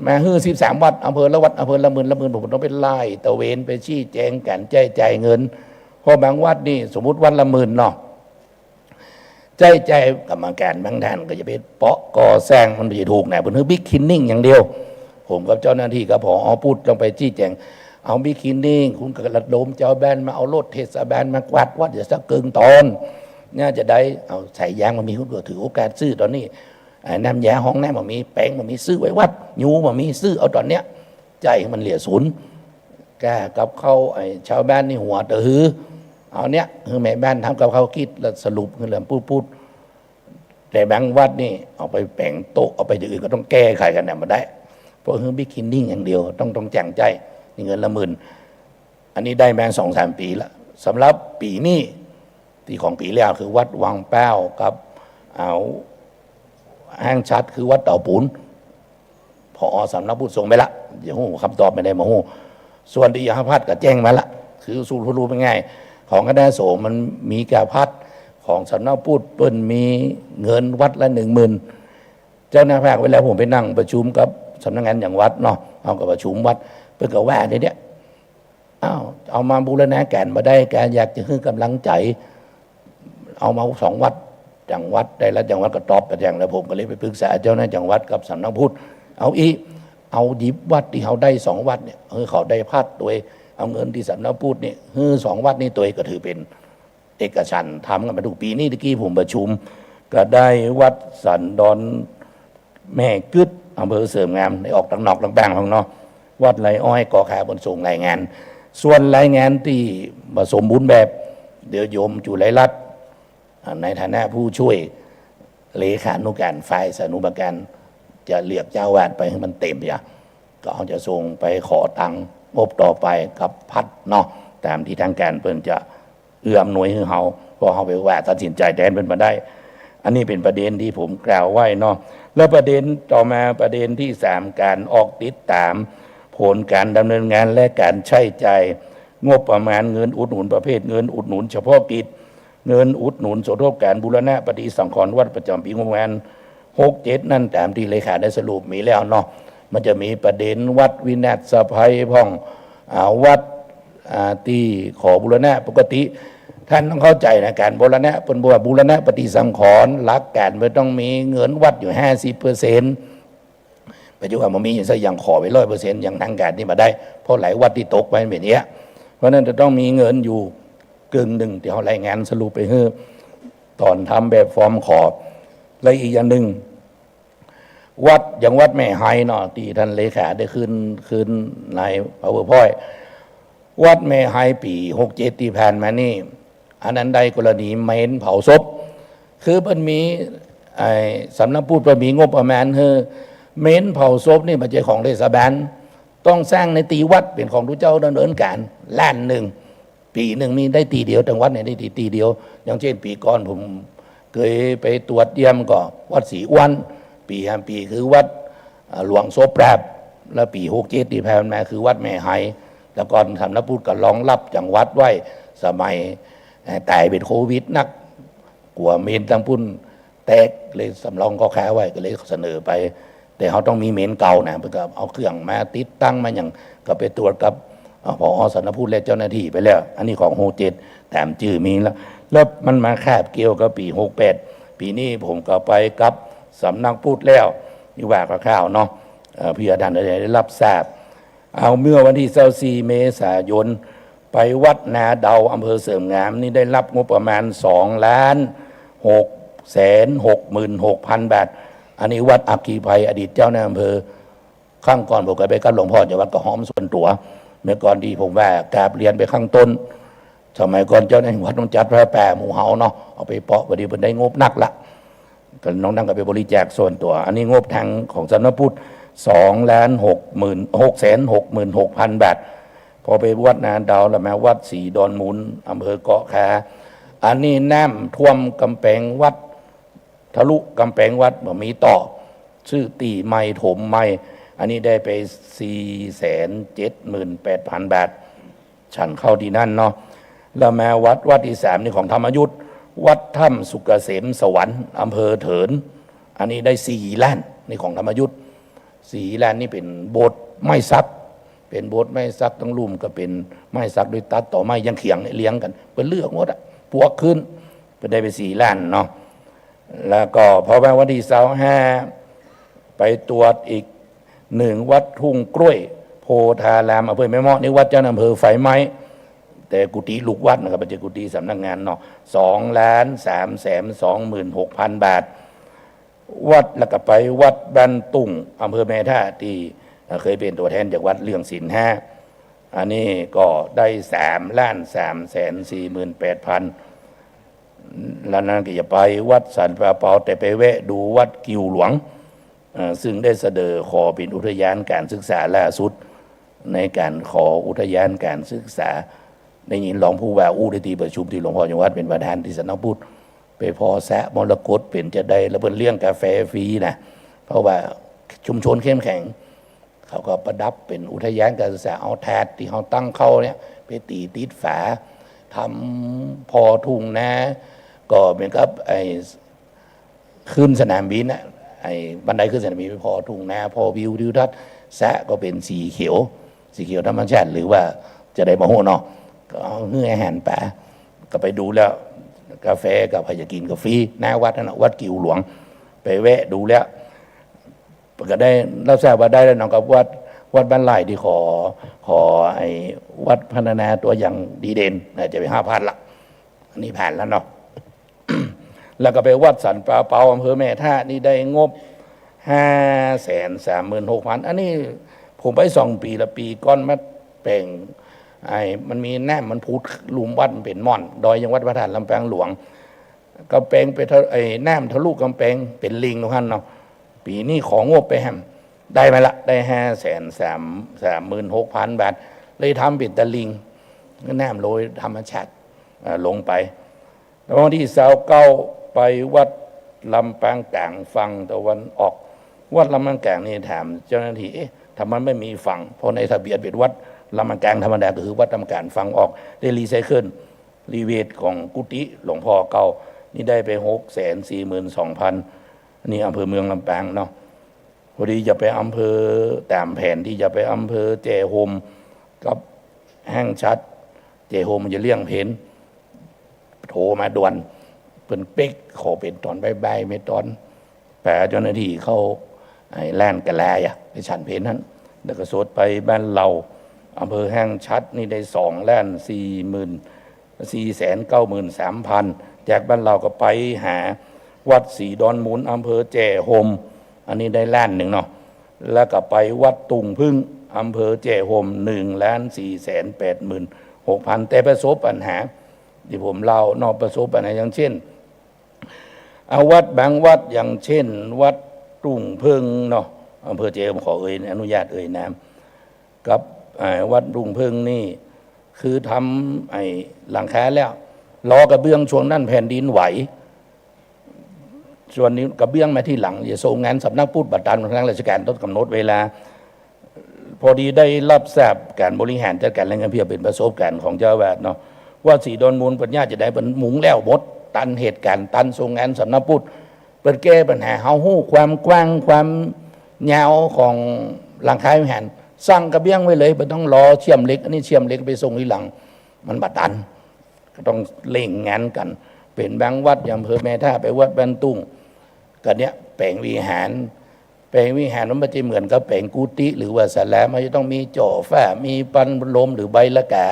มาเฮ้อ13 วัดอำเภอละวัดอำเภอละ10,000ผมต้องไปไล่ตะเวนไปชี้แจงกันจ่ายเงินเพราะบางวัดนี่สมมุติวัดละ10,000เนาะใจกรรมการบางท่านก็จะไปเปาะก่อสร้างมันไม่ถูกนะเพิ่นเฮ้อบิ๊กคินนิ่งอย่างเดียวผมกับเจ้าหน้าที่กับผอพูดต้องไปชี้แจงเอาบิ๊กคินนิ่งคุณก็ระดมเจ้าแบนมาเอารถเทศบาลมากวาดวัดอย่าสักเกินตอนน่าจะได้เอาใส่ยางมันมีคุณก็ถือโอกาสซื้อตอนนี้น้ำยาห้องน้ำมันมีแป้งมันมีซื้อไว้วัดยูมันมีซื้อเอาตอนเนี้ยใจมันเหลี่ยศูนย์แกกับเขาชาวบ้านนี่หัวตะฮือเอาเนี้ยคือแม่บ้านทำกับเขาคิดแล้วสรุปคือเรื่องพูดแต่บางวัดนี่เอาไปแป่งโต๊ะเอาไปอย่างอื่นก็ต้องแก้ไขกันเนี่ยมาได้เพราะคือบิ๊กคินนิ่งอย่างเดียวต้องแจงใจนี่เงินละ10,000อันนี้ได้แบง2-3 ปีละสำหรับปีนี้ที่ของปีแล้วคือวัดวังแป้วกับเอาห้างชัดคือวัดเต่าปูนพอสำนักพุทธส่งไปละเดี๋ยวคำตอบไม่ได้มาหูส่วนที่ยาพัดก็แจ้งมาละคือสูตรรู้เป็นไงของคณะสงฆ์มันมีกาพัดของสำนักพุทธเปิ้นมีเงินวัดละ10,000เจ้าหน้าภาคเวลาผมไปนั่งประชุมกับสำนักงานอย่างวัดเนาะเอากับประชุมวัดเพื่อกับว่าเนี่ยเอามาบูรณาการมาได้การอยากจะให้กำลังใจเอามา2 วัดจังหวัดได้แล้วจังหวัดก็ตอบไปอย่างแล้วผมก็เลยไปปรึกษาเจ้าหน้าจังหวัดกับสำนักพุทธเอาดิบวัดที่เขาได้2 วัดเนี่ยเขาได้พัดตัวเอาเงินที่สำนักพุทธเนี่ย2 วัดนี่ตัวก็ถือเป็นเอกชันทำกันมาทุกปีนี่ตะกี้ผมประชุมก็ได้วัดสันดอนแม่กึดอำเภอเสริมงามได้ออกต่างนอกต่างๆของเนาะวัดไรอ้อยก่อขาบนส่งรายงานส่วนรายงานที่ผสมบุญแบบเดี๋ยวโยมจุไลรัตน์ในฐานะผู้ช่วยเลขานุการฝ่ายสานุปการจะเรียกเจ้าวาดไปให้มันเต็มอย่างก็เขาจะส่งไปขอตังค์งบต่อไปกับพัดเนาะตามที่ทางการเพิ่นจะเอื้อมหน่วยให้เขาพอเขาไปว่าตัดสินใจแทนเป็นมาได้อันนี้เป็นประเด็นที่ผมกล่าวไว้เนาะแล้วประเด็นต่อมาประเด็นที่3การออกติดตามผลการดำเนินงานและการใช้จ่ายงบประมาณเงินอุดหนุนประเภทเงินอุดหนุนเฉพาะกิจเงินอุดหนุนสมทบการบูรณะปฏิสังขรณ์วัดประจำปีงบประมาณ67นั่นตามที่เลขาได้สรุปมีแล้วเนาะมันจะมีประเด็นวัดวินาศสะภัยพ่องวัดที่ขอบูรณะปกติท่านต้องเข้าใจนะการบูรณะเป็นบูรณะปฏิสังขรณ์หลักการมันต้องมีเงินวัดอยู่ 50%ปัจจุบันมันมีอยู่สักอย่างขอไป100%อย่างทางการที่มาได้เพราะหลายวัดที่ตกไปแบบนี้เพราะนั้นจะต้องมีเงินอยู่กึ่งหนึ่งที่เขารายงานสรุปไปให้ตอนทำแบบฟอร์มขอและอีกอย่างหนึ่งวัดอย่างวัดแม่ไฮเนาะที่ท่านเลขาได้ขึ้นในPowerPointวัดแม่ไฮปี67ที่ผ่านมานี่อันนั้นได้กรณีเมนเผาศพคือมันมีสำนักพุทธมีงบประมาณเมนเผาศพนี่มันจะของเทศบาลต้องสร้างในตีวัดเป็นของทุกเจ้าดำเนินการ1,000,000ปีหนึ่งมีได้ตีเดียวจังหวัดเนี่ยได้ตีเดียวอย่างเช่นปีก่อนผมเคยไปตรวจเยี่ยมก็วัดศรีอ้วนปีคือวัดหลวงโสปราบแล้วปี67ที่ผ่านมาคือวัดแม่ไฮแล้วก่อนสำนักพุทธก็รองรับจังหวัดไว้สมัยตายเป็นโควิดนักกลัวเมนตั้งพุ่นแตกเลยสำรองก็แค่ไว้ก็เลยเสนอไปแต่เขาต้องมีเมนเก่านะเพื่อเอาเครื่องมาติดตั้งมาอย่างก็ไปตรวจกับผอสำนักพุทธและเจ้าหน้าที่ไปแล้วอันนี้ของ67แต่จื่อมีแล้วมันมาคาบเกี่ยวกับปี68ปีนี้ผมก็ไปกับสำนักพุทธแล้วนี่ว่าก็ข่าวเนาะเพื่อท่านได้รับทราบเอาเมื่อวันที่24 เมษายนไปวัดนาเดาอำเภอเสริมงามนี่ได้รับงบประมาณ2,666,000 บาทอันนี้วัดอัคคีภัยอดีตเจ้าหน้าอำเภอข้างก่อนผมก็ไปกับหลวงพ่อจังหวัดก็หอมส่วนตัวเมื่อก่อนที่ผมว่ากราบเรียนไปข้างต้นสมัยก่อนเจ้าหน้าวัดต้องจัดพระแปรหมู่เฮาเนาะเอาไปเปาะพอดีเพิ่นได้งบหนักละก็น้องนั่งก็ไปบริจาคส่วนตัวอันนี้งบทางของสำนักพุทธ2,666,000 บาทพอไปวัดนาดาวแล้วมาวัดศรีดอนมูลอำเภอเกาะคา อันนี้น้ำท่วมกำแพงวัดทะลุกำแพงวัดบ่มีต่อชื่อตีไม้ถมไม้อันนี้ได้ไป 478,000 บาทฉันเข้าที่นั่นเนาะแล้วแม้วัดที่3นี่ของธรรมยุทธวัดถ้ำสุกเกษมสวรรค์อำเภอเถินอันนี้ได้4 ล้านนี่ของธรรมยุทธ4 ล้านนี่เป็นโบสถ์ไม้ซักเป็นโบสถ์ไม้ซักทั้งลุ่มก็เป็นไม้ซักด้วยตัดต่อไม้ยังเขียงเลี้ยงกันเป็นเลือกหมดอะพวกขึ้นเป็นได้ไป4 ล้านเนาะแล้วก็พอวันที่25ไปตรวจอีก1วัดทุ่งกล้วยโพธารามอำเภอแม่เมาะนี่วัดเจ้าอำเภอไฟไหม้แต่กุฏิลูกวัดนะครับเป็นกุฏิสำนักงานเนาะ2,326,000 บาทวัดแล้วก็ไปวัดบ้านตุ่งอำเภอแม่ท่าที่เคยเป็นตัวแทนจากวัดเรื่องศิลป์5อันนี้ก็ได้3,348,000แล้วนั้นก็จะไปวัดสันป่าเปาแต่ไปแวะดูวัดกิวหลวงซึ่งได้เสดอขอเป็นอุทยานการศึกษาล่าสุดในการขออุทยานการศึกษาในยินหลวงผู้ว่าอู้ได้ตีประชุมที่หลวงพ่อจังหวัดเป็นประธานที่สำนักพุทธไปพอแสะมรกตเป็นจะได้แล้วเพิ่นเลี้ยงกาแฟฟรีนะเพราะว่าชุมชนเข้มแข็งเขาก็ประดับเป็นอุทยานการศึกษาเอาแทดที่เขาตั้งเข้าเนี่ยไปตีติดฝาทำพอทุ่งนาก็เหมือนกับไอ้ขึ้นสนามบินนะไอ้บันไดขึ้นสนามบินพอทุ่งนาพอวิวทิวทัศน์แสะก็เป็นสีเขียวธรรมชาติหรือว่าจะได้มาโหเนาะก็เอาเนื้ออาหารป่าก็ไปดูแล้วกาแฟกับพายากินกาแฟหน้าวัดนั่นวัดกิวหลวงไปแวะดูแล้วก็ได้รับทราบว่าได้แล้วน้องกับวัดบ้านไร่ที่ขอไอ้วัดพัฒนาตัวอย่างดีเด่นจะไป5,000 ละอันนี้ผ่านแล้วเนาะ แล้วก็ไปวัดสันป่าเปาอำเภอแม่ท่านี่ได้งบ536,000อันนี้ผมไป2 ปีละปีก้อนมาแปลงไอ้มันมีแนมมันพูดลุมวัดเป็นม่อนดอยยังวัดพระธาตุลำปางหลวงกำแพงไปไอ้แนมทะลุกำแพงเป็นลิงทุกท่านเนาะปีนี้ของงบไปแฮมได้ไหมละได้536,000 บาทเลยทำเป็นตะลิงแนมโรยธรรมชาติลงไปแล้ววันที่29ไปวัดลำปางกลางฝั่งตะวันออกวัดลำปางกลางนี่ถามเจ้าหน้าที่ทำไมไม่มีฝั่งเพราะในทะเบียนเป็นวัดลำปางกลางธรรมดาก็คือวัดลำปางกลางฝั่งออกได้รีไซเคิลรีเวทของกุฏิหลวงพ่อเก่านี่ได้ไป642,000นี่อำเภอเมืองลำปางเนาะพอดีจะไปอำเภอตามแผนที่จะไปอำเภอเจโฮมกับแห้งชัดเจโฮมมันจะเลี่ยงเพนโทรมาด่วนเป็นเป๊กขอเป็นตอนใบไม่ตอนแต่เจ้าหน้าที่เขาไอ้แล่นกระแลไปฉันเพนนั้นแล้วก็สดไปบ้านเราอำเภอแห้งชัดนี่ได้2,493,000จากบ้านเราก็ไปหาวัดศรีดอนหมุนอำเภอแจ่โฮมอันนี้ได้1,000,000เนาะแล้วก็ไปวัดตุงพึ่งอำเภอแจ่โฮม1,486,000แต่ประสบปัญหาที่ผมเล่านอกประสบปัญหาอย่างเช่นเอาวัดบางวัดอย่างเช่นวัดตุงพึ่งเนาะอำเภอแจ่โฮมขออนุญาตนามกับวัดตุงพึ่งนี่คือทำหลังคาแล้วล้อกระเบื้องช่วงนั้นแผ่นดินไหวส่วนนี้กระเบื้องมาที่หลังอย่าส่งงานสำนักพุทธบัตรตามทางราชการต้องกำหนดเวลาพอดีได้รับทราบการบริหารจัดการแรงงานเพียบเป็นประสบการณ์ของเจ้าอาวาสเนาะว่าสีดอนมูลปัญญาจะได้เป็นหมุงแล้วหมดตันเหตุการณ์ตันส่งงานสำนักพุทธเปิดแก้ปัญหาเฮาฮู้ความกว้างความยาวของหลังคาวิหารสร้างกระเบื้องไว้เลยไม่ต้องรอเชื่อมเหล็กอันนี้เชื่อมเหล็กไปส่งที่หลังมันบัดตันก็ต้องเล่งงานกันเป็นบางวัดอย่างอำเภอแม่ท่าไปวัดบ้านตุ้งก็เนี้ยแปลงวิหารมันไม่ใช่เหมือนกับแปลงกุฏิหรือว่าศาลามันจะต้องมีจ่อฝ้ามีปันลมหรือใบละกา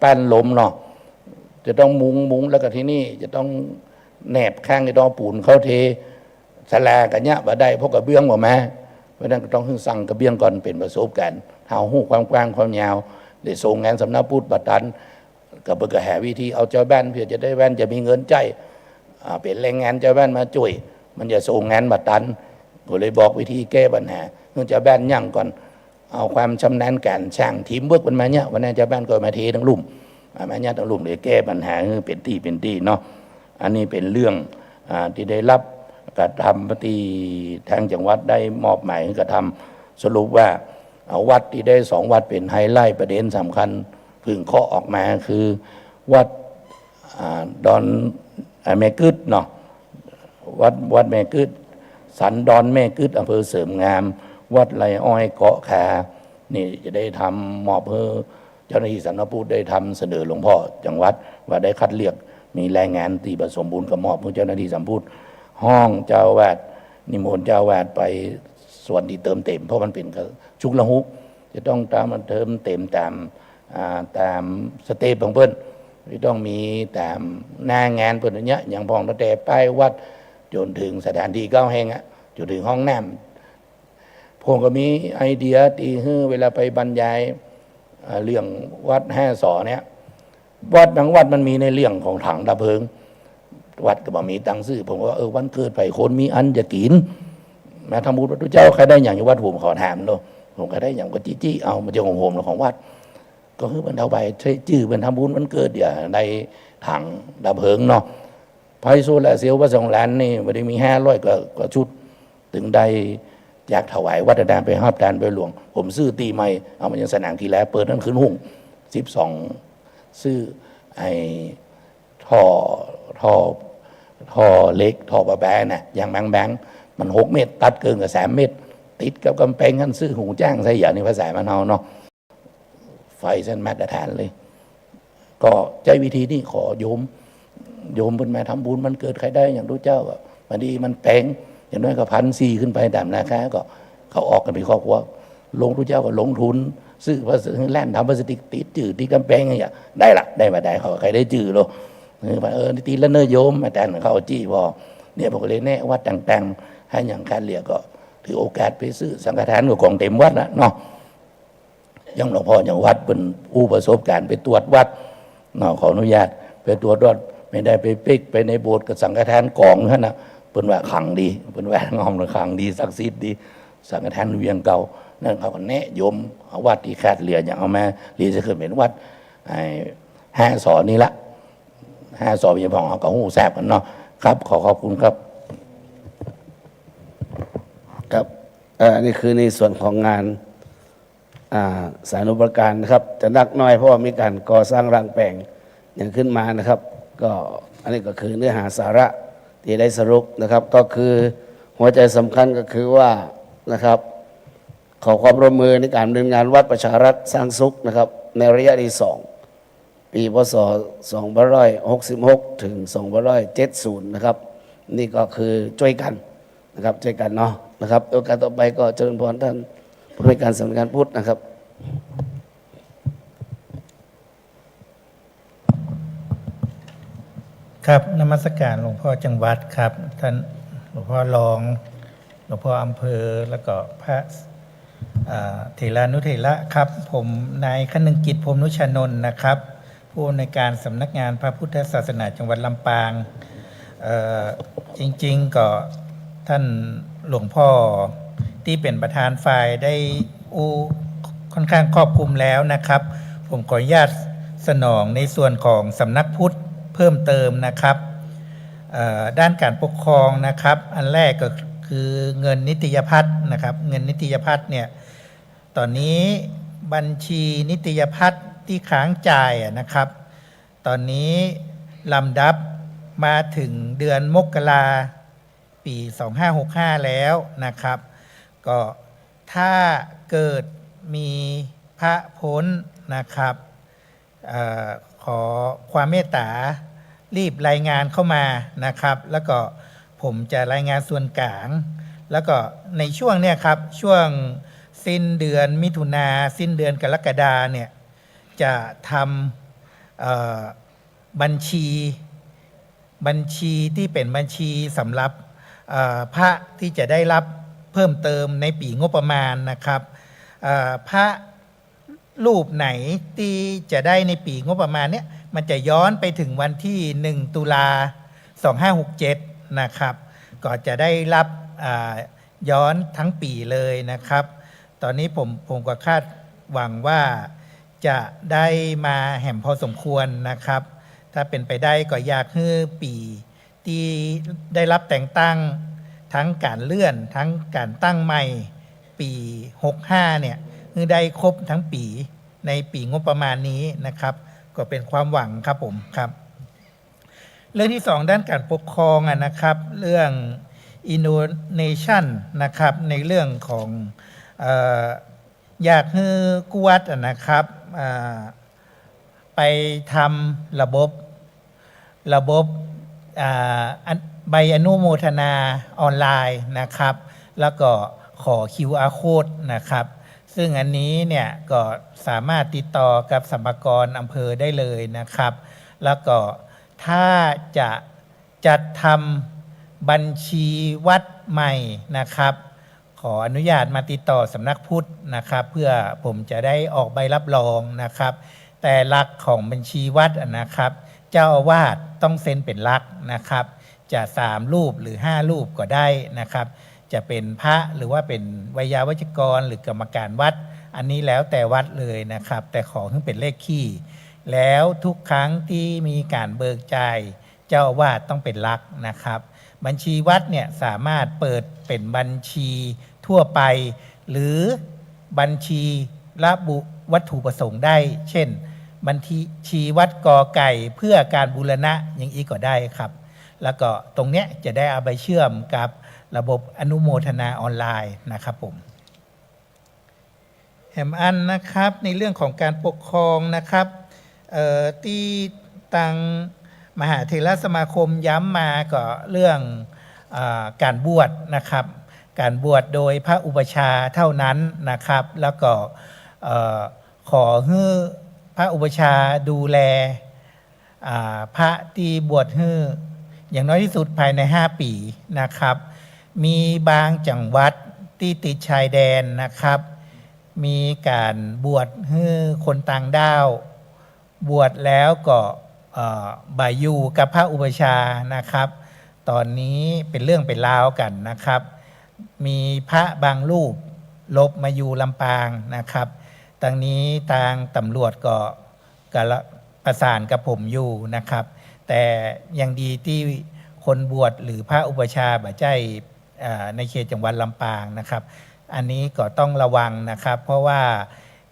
ปั้นลมเนาะจะต้องมุงแล้วก็ที่นี่จะต้องแนบข้างไอ้ดอปูนเข้าเทศาลากันเนี้ยบ่ได้เพราะกระเบื้องบ่มาเพราะนั้นก็ต้องสั่งกระเบื้องก่อนเป็นประสบการณ์เฮาฮู้ความกว้างความยาวได้ส่งงานสำนักพุทธบัตรตันก็เปิดกระแหวิธีเอาเจ้าบ้านเพื่อจะได้บ้านจะมีเงินใจเป็นแรงงานเจ้าบ้านมาช่วยมันจะส่งงานบัตรตันก็เลยบอกวิธีแก้ปัญหาเนื่องจากบ้านยั่งก่อนเอาความชำนาญการช่างทีมเวิร์กมันมาเนี่ยวันนั้นเจ้าบ้านก็มาเททั้งลุ่ม มาญาติลุงเลยแก้ปัญหาเป็นที่เนาะอันนี้เป็นเรื่องที่ได้รับกระทำที่ทางจังหวัดได้มอบหมายกระทำสรุปว่าวัดที่ได้2 วัดเป็นไฮไลท์ประเด็นสำคัญพึ่งข้อออกมาคือวัดดอนแม่กึดเนาะวัดแม่กึดสันดอนแม่กึดอำเภอเสริมงามวัดไรอ้อยเกาะขานี่จะได้ทำมอบเพื่อเจ้าหน้าที่สำนักพุทธได้ทำเสนอหลวงพ่อจังหวัดว่าได้คัดเลือกมีรายงานที่ผสมบูรณ์กับมอบเพื่อเจ้าหน้าที่สำนักพุทธห้องเจ้าวาดนิมนต์เจ้าวาดไปส่วนที่เติมเต็มเพราะมันเป็นชุกละหุกจะต้องตามมันเติมเต็มตามสเตปของเพิ่นที่ต้องมีตามหน้างานเพิ่นเนี้ยอย่างพองตั้งแต่ป้ายวัดจนถึงสถานที่9 แห่งจนถึงห้องน้ำผมก็มีไอเดียตีเวลาไปบรรยายเรื่องวัด5 สอเนี่ยวัดบางวัดมันมีในเรื่องของถังดับเพลิงวัดก็บอกมีตังค์ซื้อผมว่าวันเกิดไปคนมีอันจะกินมาทำบุญพระพุทธเจ้าใครได้อย่างอยู่วัดผมขอถามเนาะผมก็ได้อย่างก็จี้เอามาเจ้าของผมของวัดก็คือบรรเทาไปใช้จื้อบรรทำบุญมันเกิดเดี๋ยวในถังดับเพลิงเนาะไฟโซลาร์เซลล์ว่า2 ล้านนี่ไม่ได้มี500กว่าชุดถึงได้อยากถวายวัดดานไปห้าดานไปหลวงผมซื้อตีใหม่เอามายังสนามกีฬาเปิดนั่นขึ้นหุ่ง12ซื้อไอ้ท่อเล็กท่อประแบน่ะอย่างแบงมัน6 เมตรตัดเกินกับ3 เมตรติดกับกำแพงกันซื้อหูจ้างใส่อย่างในภาษามันเอาเนาะไฟเส้นมาตรฐานเลยก็ใจวิธีนี้ขอโยมเป็นมาทำบุญมันเกิดใครได้อย่างรู้เจ้าก็บางทีมันแพงอย่างน้อยก็1,400ขึ้นไปตามราคาก็เขาออกกันเป็นครอบครัวลงรู้เจ้าก็ลงทุนซื้อพลาสติกแล่นทำพลาสติกติดจืดที่กำแพงอย่างได้ละได้มาได้เขาใครได้จืดโลตีละเนยโยมอาจารย์เขาจี้พอเนี่ยผมก็เลยแน่วัดต่างๆให้อย่างการเรียกก็ถือโอกาสไปซื้อสังฆทานของเต็มวัดละเนาะยังหลวงพ่ออย่างวัดเป็นผู้ประสบการณ์ไปตรวจวัดเนาะขออนุญาตไปตรวจวัดไม่ได้ไปปิกไปในโบสถ์กับสังฆทานกองนั่นนะเป็นว่าขังดีเป็นว่างอมหรือขังดีศักดิ์สิทธิ์ดีสังฆทานเวียงเก่านั่นเขาก็แนะโยมเอาวัดที่ขาดเหลืออย่างเอามาเรียนจะขึ้นเป็นวัด5 สอนี่ละ5 สอพี่พ่องเขาก็หูแสบกันเนาะครับขอบคุณครับครับนี่คือในส่วนของงานสาธารณูปการนะครับจะหนักน้อยเพราะว่ามีการก่อสร้างรางแปลงอย่างขึ้นมานะครับก็อันนี้ก็คือเนื้อหาสาระที่ได้สรุปนะครับก็คือหัวใจสำคัญก็คือว่านะครับขอความร่วมมือในการดำเนินงานวัดประชารัฐสร้างสุขนะครับในระยะที่2 ปีพศ2566 ถึง 2570นะครับนี่ก็คือช่วยกันนะครับช่วยกันเนาะนะครับโอกาสต่อไปก็เจริญพรท่านผู้ในวยการสำนักงานพุทธนะครับครับนมัสการหลวงพ่อจังหวัดครับท่านหลวงพ่อรองหลวงพ่ออำเภอแล้วก็พระเถรานุเถระครับผมนายคนึงกิจพรหมนุชานนท์นะครับผู้ในวยการสำนักงานพระพุทธศาสนาจังหวัดลำปางจริงๆก็ท่านหลวงพ่อที่เป็นประธานฝ่ายได้ค่อนข้างครอบคลุมแล้วนะครับผมขออนุญาตสนองในส่วนของสำนักพุทธเพิ่มเติมนะครับด้านการปกครองนะครับอันแรกก็คือเงินนิตยพัฒน์นะครับเงินนิตยพัฒน์เนี่ยตอนนี้บัญชีนิตยพัฒน์ที่ค้างจ่ายนะครับตอนนี้ลำดับมาถึงเดือนมกราปี 2565 แล้วนะครับก็ถ้าเกิดมีพระพ้นนะครับขอความเมตตารีบรายงานเข้ามานะครับแล้วก็ผมจะรายงานส่วนกลางแล้วก็ในช่วงเนี้ยครับช่วงสิ้นเดือนมิถุนาสิ้นเดือนกรกฎาเนี่ยจะทำบัญชีที่เป็นบัญชีสำหรับพระที่จะได้รับเพิ่มเติมในปีงบประมาณนะครับพระรูปไหนที่จะได้ในปีงบประมาณเนี้ยมันจะย้อนไปถึงวันที่1 ตุลา 2567นะครับก็จะได้รับย้อนทั้งปีเลยนะครับตอนนี้ผมก็คาดหวังว่า จะได้มาแหมพอสมควรนะครับ ถ้าเป็นไปได้ก็อยากให้ปีที่ได้รับแต่งตั้งทั้งการเลื่อนทั้งการตั้งใหม่ปี65เนี่ยคือได้ครบทั้งปีในปีงบประมาณนี้นะครับ ก็เป็นความหวังครับผมครับ เรื่องที่2ด้านการปกครองนะครับเรื่อง innovation นะครับในเรื่องของอยากให้กวดนะครับไปทำระบบใบอนุโมทนาออนไลน์นะครับแล้วก็ขอ QR code นะครับซึ่งอันนี้เนี่ยก็สามารถติดต่อกับสรรพากรอำเภอได้เลยนะครับแล้วก็ถ้าจะจัดทำบัญชีวัดใหม่นะครับขออนุญาตมาติดต่อสำนักพุทธนะครับเพื่อผมจะได้ออกใบรับรองนะครับแต่หลักของบัญชีวัดนะครับเจ้าอาวาสต้องเซ็นเป็นหลักนะครับจะ3รูปหรือ5รูปก็ได้นะครับจะเป็นพระหรือว่าเป็นไวยาวัจกรหรือกรรมการวัดอันนี้แล้วแต่วัดเลยนะครับแต่ขอให้เป็นเลขคี่แล้วทุกครั้งที่มีการเบิกจ่ายเจ้าอาวาสต้องเป็นหลักนะครับบัญชีวัดเนี่ยสามารถเปิดเป็นบัญชีทั่วไปหรือบัญชีระบุวัตถุประสงค์ได้เช่นบัญชีวัดกอไก่เพื่อการบูรณะอย่างนี้ก็ได้ครับแล้วก็ตรงเนี้ยจะได้เอาไปเชื่อมกับระบบอนุโมทนาออนไลน์นะครับผมแหมอันนะครับในเรื่องของการปกครองนะครับที่ตังมหาเถรสมาคมย้ำมาก็เรื่องการบวชนะครับการบวชโดยพระอุปชาเท่านั้นนะครับแล้วก็ขอให้พระอุปชาดูแลพระที่บวชให้อย่างน้อยที่สุดภายใน5 ปีนะครับมีบางจังหวัดที่ติดชายแดนนะครับมีการบวชให้คนต่างด้าวบวชแล้วก็บาอยู่กับพระอุปชานะครับตอนนี้เป็นเรื่องเป็นราวกันนะครับมีพระบางรูปลบมาอยู่ลำปางนะครับตอนนี้ทางตำรวจก็ประสานกับผมอยู่นะครับแต่ยังดีที่คนบวชหรือพระอุปชาบ่ใจในเขตจังหวัดลำปางนะครับอันนี้ก็ต้องระวังนะครับเพราะว่า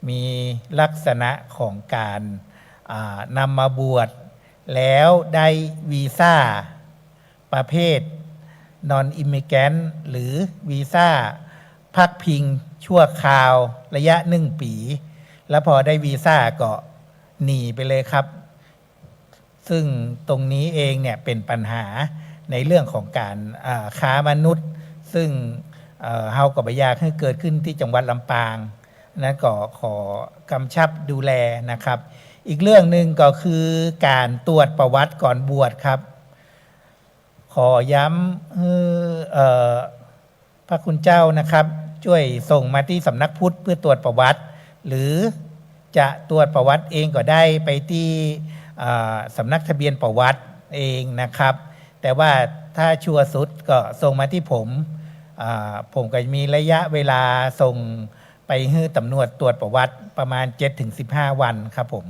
มีลักษณะของการนำมาบวชแล้วได้วีซ่าประเภท non immigrant หรือวีซ่าพักพิงชั่วคราวระยะ1 ปีแล้วพอได้วีซ่าก็หนีไปเลยครับซึ่งตรงนี้เองเนี่ยเป็นปัญหาในเรื่องของการค้ามนุษย์ซึ่งเฮาก็บ่อยากให้เกิดขึ้นที่จังหวัดลำปางนั้นก็ขอกำชับดูแลนะครับอีกเรื่องหนึ่งก็คือการตรวจประวัติก่อนบวชครับขอย้ำพระคุณเจ้านะครับช่วยส่งมาที่สำนักพุทธเพื่อตรวจประวัติหรือจะตรวจประวัติเองก็ได้ไปที่สำนักทะเบียนประวัติเองนะครับแต่ว่าถ้าชัวร์สุดก็ส่งมาที่ผมก็มีระยะเวลาส่งไปให้ตำรวจตรวจประวัติประมาณ 7-15 วันครับผม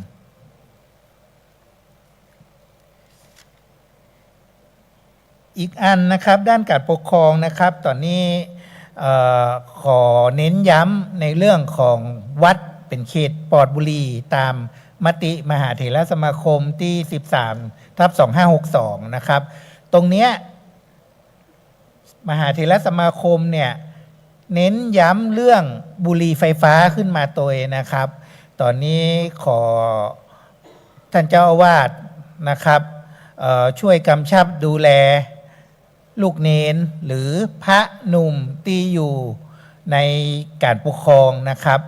อีกอันนะครับด้านการปกครองนะครับตอนนี้ขอเน้นย้ำในเรื่องของวัดเป็นเขตปลอดบุหรี่ตามมติมหาเถรสมาคมที่ 13/2562 นะครับตรงเนี้ยมหาเถรสมาคมเนี่ยเน้นย้ำเรื่องบุหรี่ไฟฟ้าขึ้นมาตัวนะครับตอนนี้ขอท่านเจ้าอาวาสนะครับช่วยกำชับดูแลลูกเนนหรือพระหนุ่มที่อยู่ในการปกครองนะครับ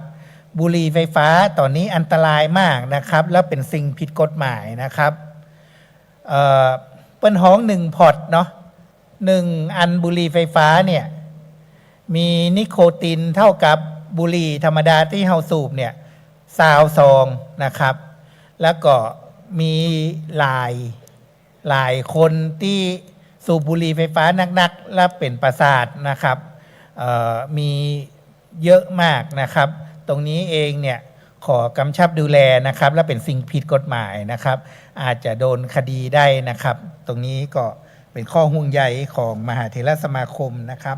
บุหรี่ไฟฟ้าตอนนี้อันตรายมากนะครับแล้วเป็นสิ่งผิดกฎหมายนะครับเปิ้นห้อง1 พอร์ตเนาะ1 อันบุหรี่ไฟฟ้าเนี่ยมีนิโคตินเท่ากับบุหรี่ธรรมดาที่เฮาสูบเนี่ย20 ซองนะครับแล้วก็มีหลายคนที่สูบบุหรี่ไฟฟ้านักๆและเป็นประสาทนะครับมีเยอะมากนะครับตรงนี้เองเนี่ย ขอกำชับดูแลนะครับ และเป็นสิ่งผิดกฎหมายนะครับ อาจจะโดนคดีได้นะครับ ตรงนี้ก็เป็นข้อห่วงใยของมหาเถรสมาคมนะครับ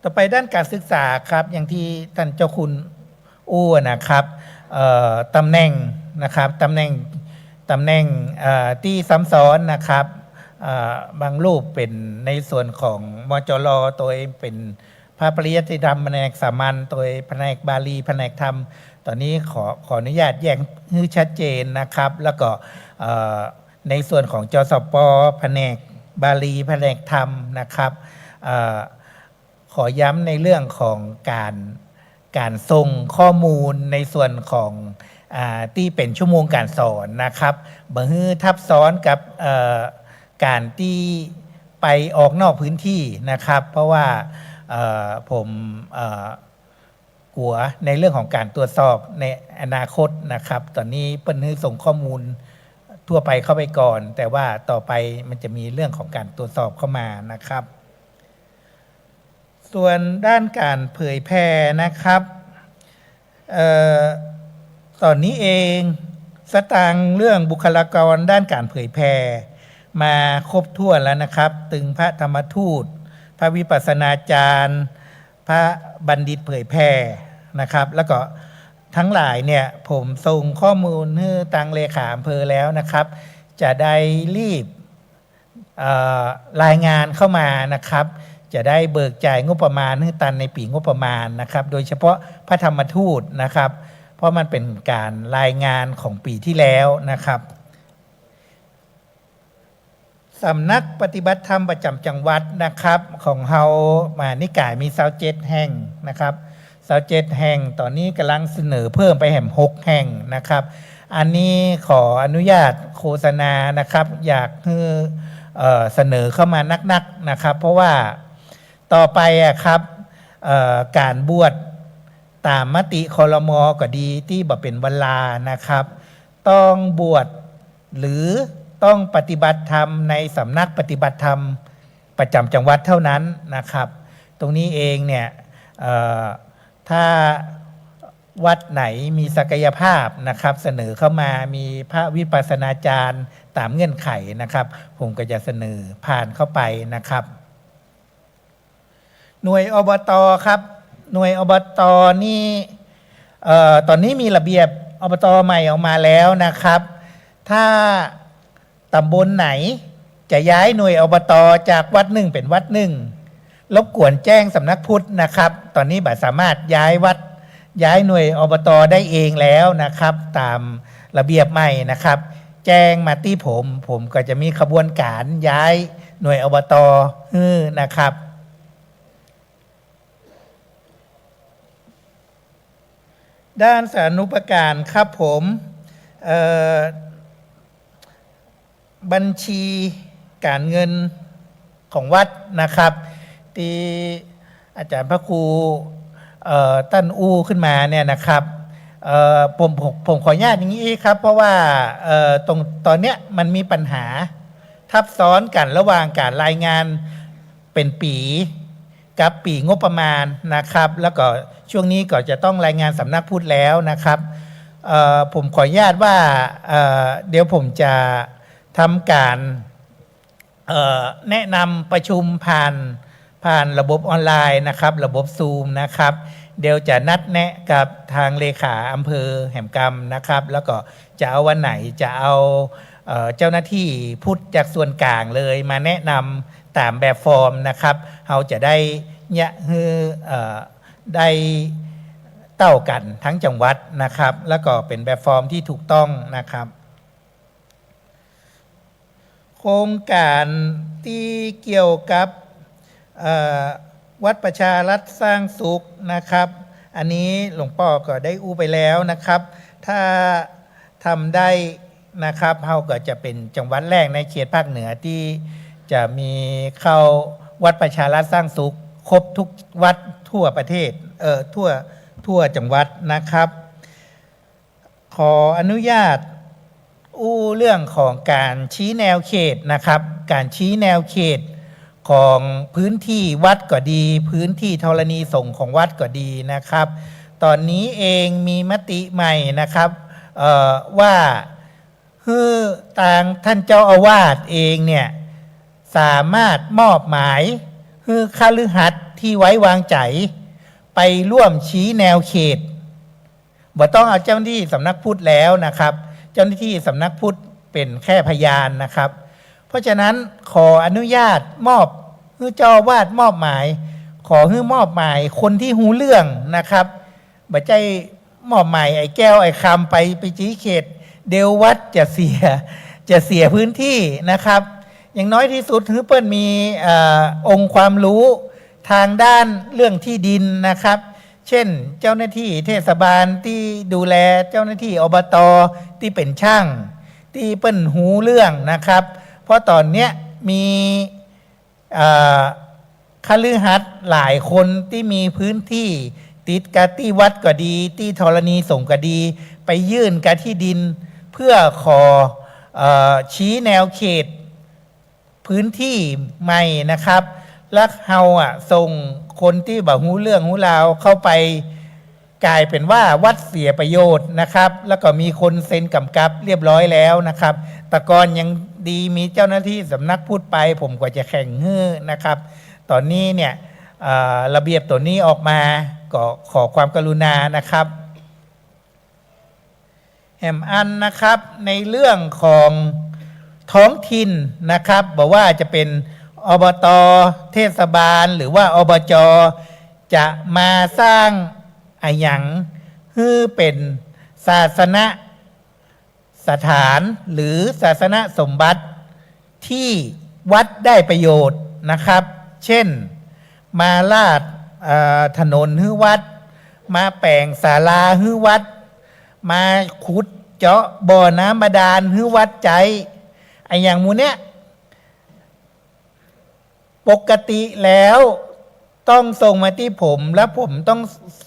ต่อไปด้านการศึกษาครับอย่างที่ท่านเจ้าคุณอู้นะครับตำแหน่งนะครับตำแหน่งที่ซ้ำซ้อนนะครับบางรูปเป็นในส่วนของมจรตัวเองเป็นพระปริยัติธรรมแผนกสามัญตัวแผนกบาลีแผนกธรรมตอนนี้ขออนุญาตแยกให้ชัดเจนนะครับ แล้วก็ในส่วนของจสปแผนกบาลีแผนกธรรมนะครับขอย้ำในเรื่องของการส่งข้อมูลในส่วนของที่เป็นชั่วโมงการสอนนะครับบ่ฮื้อทับซ้อนกับการที่ไปออกนอกพื้นที่นะครับ เพราะว่าผมกลัวในเรื่องของการตรวจสอบในอนาคตนะครับ ตอนนี้เปิ้ลให้ส่งข้อมูลทั่วไปเข้าไปก่อน แต่ว่าต่อไปมันจะมีเรื่องของการตรวจสอบเข้ามานะครับ ส่วนด้านการเผยแพร่นะครับตอนนี้เองสตางค์เรื่องบุคลากรด้านการเผยแพร่มาครบถ้วนแล้วนะครับตึงพระธรรมทูตพระวิปัสสนาจารย์พระบัณฑิตเผยแพร่นะครับแล้วก็ทั้งหลายเนี่ยผมส่งข้อมูลให้ทางเลขาอำเภอแล้วนะครับจะได้รีบรายงานเข้ามานะครับจะได้เบิกจ่ายงบประมาณให้ตันในปีงบประมาณนะครับโดยเฉพาะพระธรรมทูตนะครับเพราะมันเป็นการรายงานของปีที่แล้วนะครับสำนักปฏิบัติธรรมประจำจังหวัดนะครับของเฮามานิกายมี27แห่งนะครับ27แห่งตอนนี้กำลังเสนอเพิ่มไปแห่ง6แห่งนะครับอันนี้ขออนุญาตโฆษณานะครับอยากให้เสนอเข้ามานักๆนะครับเพราะว่าต่อไปครับการบวชตามมติครม.ก็ดีที่บ่เป็นเวลานะครับต้องบวชหรือต้องปฏิบัติธรรมในสำนักปฏิบัติธรรมประจำจังหวัดเท่านั้นนะครับตรงนี้เองเนี่ยถ้าวัดไหนมีศักยภาพนะครับเสนอเข้ามามีพระวิปัสสนาจารย์ตามเงื่อนไขนะครับผมก็จะเสนอผ่านเข้าไปนะครับหน่วยอบต.ครับหน่วยอบต.นี่ตอนนี้มีระเบียบอบต.ใหม่ออกมาแล้วนะครับถ้าตำบลไหนจะย้ายหน่วยอบต.จากวัดหนึ่งเป็นวัดหนึ่งรบกวนแจ้งสำนักพุทธนะครับตอนนี้บ่สามารถย้ายหน่วยอบต.ได้เองแล้วนะครับตามระเบียบใหม่นะครับแจ้งมาที่ผมก็จะมีขบวนการย้ายหน่วยอบต.นะครับด้านสาธารณูปการครับผมบัญชีการเงินของวัดนะครับที่อาจารย์พระครูตั้นอู้ขึ้นมาเนี่ยนะครับผมขออนุญาตอย่างนี้ครับเพราะว่าตอนเนี้ยมันมีปัญหาทับซ้อนกันระหว่างการรายงานเป็นปีกับปีงบประมาณนะครับแล้วก็ช่วงนี้ก็จะต้องรายงานสำนักพุทธแล้วนะครับผมขออนุญาตว่าเดี๋ยวผมจะทำการแนะนำประชุมผ่านระบบออนไลน์นะครับระบบซูมนะครับเดี๋ยวจะนัดแนะกับทางเลขาอำเภอแหมกำมนะครับแล้วก็จะเอาวันไหนจะเอาเจ้าหน้าที่พุทธจากส่วนกลางเลยมาแนะนำตามแบบฟอร์มนะครับเราจะได้ได้เต้ากันทั้งจังหวัดนะครับแล้วก็เป็นแบบฟอร์มที่ถูกต้องนะครับโครงการที่เกี่ยวกับวัดประชารัฐสร้างสุขนะครับอันนี้หลวงพ่อก็ได้อู้ไปแล้วนะครับถ้าทำได้นะครับเราก็จะเป็นจังหวัดแรกในเขตภาคเหนือที่จะมีเข้าวัดประชารัฐสร้างสุขครบทุกวัดทั่วประเทศทั่วจังหวัดนะครับขออนุญาตอู้เรื่องของการชี้แนวเขตนะครับการชี้แนวเขตของพื้นที่วัดก็ดีพื้นที่ธรณีสงฆ์ของวัดก็ดีนะครับ ตอนนี้เองมีมติใหม่นะครับว่าคือทางท่านเจ้าอาวาสเองเนี่ยสามารถมอบหมายคือคฤหัสถ์ที่ไว้วางใจไปร่วมชี้แนวเขตบ่ต้องเอาเจ้าหน้าที่สำนักพุทธแล้วนะครับเจ้าหน้าที่สำนักพุทธเป็นแค่พยานนะครับเพราะฉะนั้นขออนุญาตมอบให้เจ้าอาวาสมอบหมายขอให้มอบหมายคนที่หูเรื่องนะครับบ่ใจมอบหมายไอ้แก้วไอ้คำไปชี้เขตเดววัดจะเสียพื้นที่นะครับอย่างน้อยที่สุดคือเปิ้ลมีองค์ความรู้ทางด้านเรื่องที่ดินนะครับเช่นเจ้าหน้าที่เทศบาลที่ดูแลเจ้าหน้าที่อบต.ที่เป็นช่างที่เปิ้ลหูเรื่องนะครับเพราะตอนเนี้ยมีคฤหัสถ์หลายคนที่มีพื้นที่ติดกับที่วัดก็ดีที่ธรณีสงฆ์ก็ดีไปยื่นกับที่ดินเพื่อขอชี้แนวเขตพื้นที่ใหม่นะครับแล้วเฮาส่งคนที่บ่ฮู้เรื่องฮู้ราวเข้าไปกลายเป็นว่าวัดเสียประโยชน์นะครับแล้วก็มีคนเซ็นกำกับเรียบร้อยแล้วนะครับแต่ก่อนยังดีมีเจ้าหน้าที่สำนักพูดไปผมก็จะแข่งฮื้อนะครับตอนนี้เนี่ยระเบียบตัวนี้ออกมาก็ขอความกรุณานะครับแหมอันนะครับในเรื่องของท้องถิ่นนะครับบอกว่าจะเป็นอบต.เทศบาลหรือว่าอบจ.จะมาสร้างหยังให้เป็นศาสนสถานหรือศาสนสมบัติที่วัดได้ประโยชน์นะครับเช่นมาลาดถนนให้วัดมาแปลงศาลาให้วัดมาขุดเจาะบ่อน้ำบาดาลให้วัดใจอย่างมูเนี้ยปกติแล้วต้องส่งมาที่ผมและผมต้อง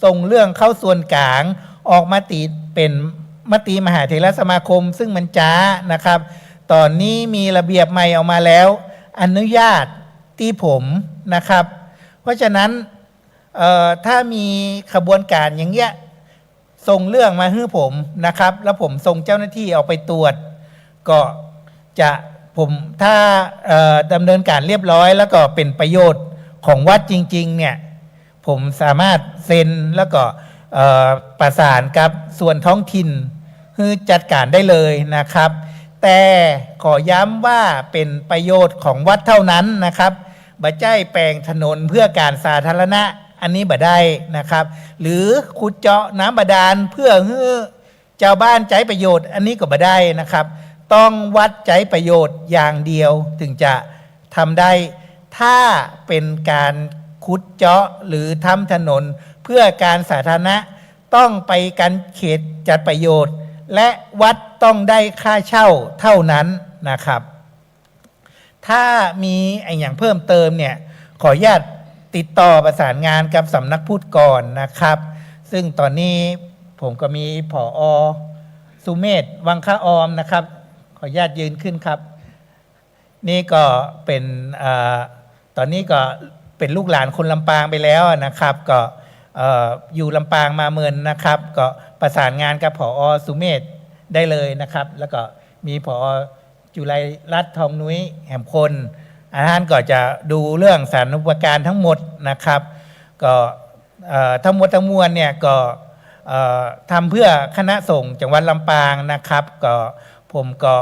ส่งเรื่องเข้าส่วนกลางออกมาติเป็นมติมหาเถรสมาคมซึ่งมันจ้านะครับตอนนี้มีระเบียบใหม่ออกมาแล้วอนุญาตที่ผมนะครับเพราะฉะนั้นถ้ามีขบวนการอย่างเงี้ยส่งเรื่องมาให้ผมนะครับแล้วผมส่งเจ้าหน้าที่เอาไปตรวจก็จะผมถ้าดำเนินการเรียบร้อยแล้วก็เป็นประโยชน์ของวัดจริงๆเนี่ยผมสามารถเซ็นแล้วก็ประสานกับส่วนท้องถิ่นให้จัดการได้เลยนะครับแต่ขอย้ำว่าเป็นประโยชน์ของวัดเท่านั้นนะครับบ่ใช่แปลงถนนเพื่อการสาธารณะอันนี้บ่ได้นะครับหรือขุดเจาะน้ำบาดาลเพื่อให้ชาวบ้านใช้ประโยชน์อันนี้ก็บ่ได้นะครับต้องวัดใจประโยชน์อย่างเดียวถึงจะทำได้ถ้าเป็นการขุดเจาะหรือทำถนนเพื่อการสาธารณะต้องไปกันเขตจัดประโยชน์และวัดต้องได้ค่าเช่าเท่านั้นนะครับถ้ามีอย่างเพิ่มเติมเนี่ยขออนุญาตติดต่อประสานงานกับสำนักพุทธก่อนนะครับซึ่งตอนนี้ผมก็มีผอ.สุเมธวังคออมนะครับขออนุญาตยืนขึ้นครับนี่ก็เป็นตอนนี้ก็เป็นลูกหลานคนลำปางไปแล้วนะครับก็อยู่ลำปางมาเมินนะครับก็ประสานงานกับผอ.สุเมธได้เลยนะครับแล้วก็มีผอ.จุไลรัตน์ทองนุ้ยแหมคนท่านก็จะดูเรื่องสาธารณูปการทั้งหมดนะครับก็ทั้งหมดทั้งมวลเนี่ยก็ทำเพื่อคณะสงฆ์จังหวัดลำปางนะครับก็ผมก็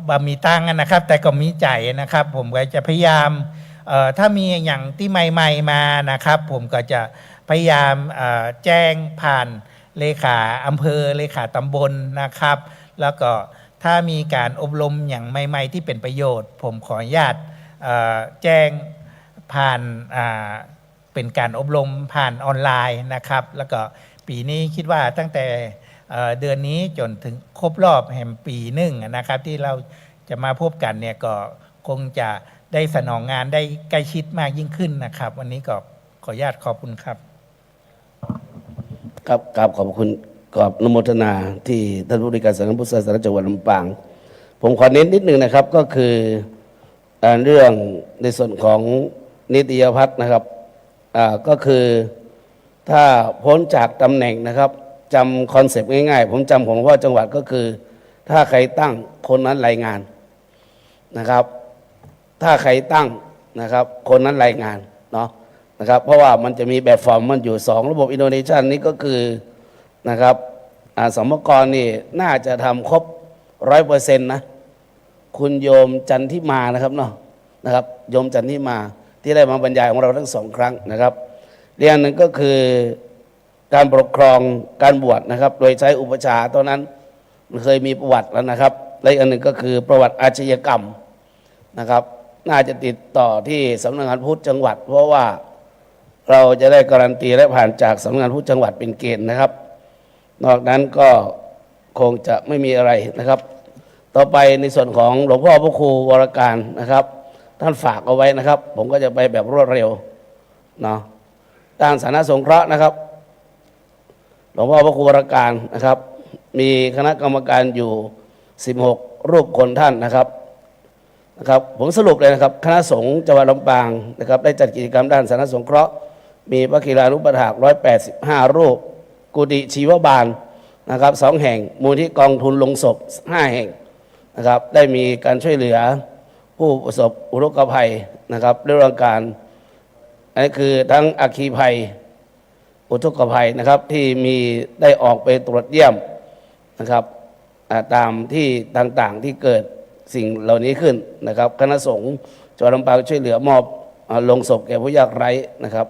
บ่มีตังค์นะครับแต่ก็มีใจนะครับผมก็จะพยายามถ้ามีอย่างที่ใหม่ๆมานะครับผมก็จะพยายามแจ้งผ่านเลขาอำเภอเลขาตำบลนะครับแล้วก็ถ้ามีการอบรมอย่างใหม่ๆที่เป็นประโยชน์ผมขออนุญาตแจ้งผ่านเป็นการอบรมผ่านออนไลน์นะครับแล้วก็ปีนี้คิดว่าตั้งแต่เดือนนี้จนถึงครบรอบแห่งปีหนึ่งนะครับที่เราจะมาพบกันเนี่ยก็คงจะได้สนองงานได้ใกล้ชิดมากยิ่งขึ้นนะครับวันนี้ก็ขออนุญาตขอบคุณครับครับขอบคุณขอบอนุโมทนาที่ท่านผู้บริการสำนักพุทธศาสนาจังหวัดลำปางผมขอเน้นนิดนึงนะครับก็คือเรื่องในส่วนของนิติพัฒน์นะครับก็คือ ถ้าพ้นจากตำแหน่งนะครับจำคอนเซปต์ง่ายๆผมจำของหลวงพ่อจังหวัดก็คือ ถ้าใครตั้งคนนั้นรายงานนะครับ ถ้าใครตั้งนะครับคนนั้นรายงานเนาะนะครับเพราะว่ามันจะมีแบบฟอร์มมันอยู่2ระบบอินโดนีเซียนี้ก็คือนะครับสมกรนี่น่าจะทำครบ 100%นะคุณโยมจันทิมานะครับเนาะนะครับโยมจันทิมาที่ได้มาบรรยายของเราทั้ง2 ครั้งนะครับเรื่องหนึ่งก็คือการปกครองการบวชนะครับโดยใช้อุปชาตอนนั้นมันเคยมีประวัติแล้วนะครับและอีกอันหนึ่งก็คือประวัติอาชญากรรมนะครับน่าจะติดต่อที่สำนักงานพุทธจังหวัดเพราะว่าเราจะได้การันตีและผ่านจากสำนักงานพุทธจังหวัดเป็นเกณฑ์นะครับนอกนั้นก็คงจะไม่มีอะไรนะครับต่อไปในส่วนของหลวงพ่อพระครูวรการนะครับท่านฝากเอาไว้นะครับผมก็จะไปแบบรวดเร็วเนาะด้านสาธารณสงเคราะห์นะครับหลวงพ่อพระครูวรการนะครับมีคณะกรรมการอยู่16รูปคนท่านนะครับผมสรุปเลยนะครับคณะสงฆ์จังหวัดลำปางนะครับได้จัดกิจกรรมด้านสาธารณสงเคราะห์มีพระกีฬานุปถาก185รูปกุฏิชีวบาลนะครับ2 แห่งมูลที่กองทุนลงศพ5 แห่งนะครับได้มีการช่วยเหลือผู้ประสบอุทกภัยนะครับเรื่องการอันนี้คือทั้งอัคคีภัยอุทกภัยนะครับที่มีได้ออกไปตรวจเยี่ยมนะครับตามที่ต่างๆที่เกิดสิ่งเหล่านี้ขึ้นนะครับคณะสงฆ์จังหวัดลำปางช่วยเหลือมอบลงศพแก่ผู้ยากไร้นะครับ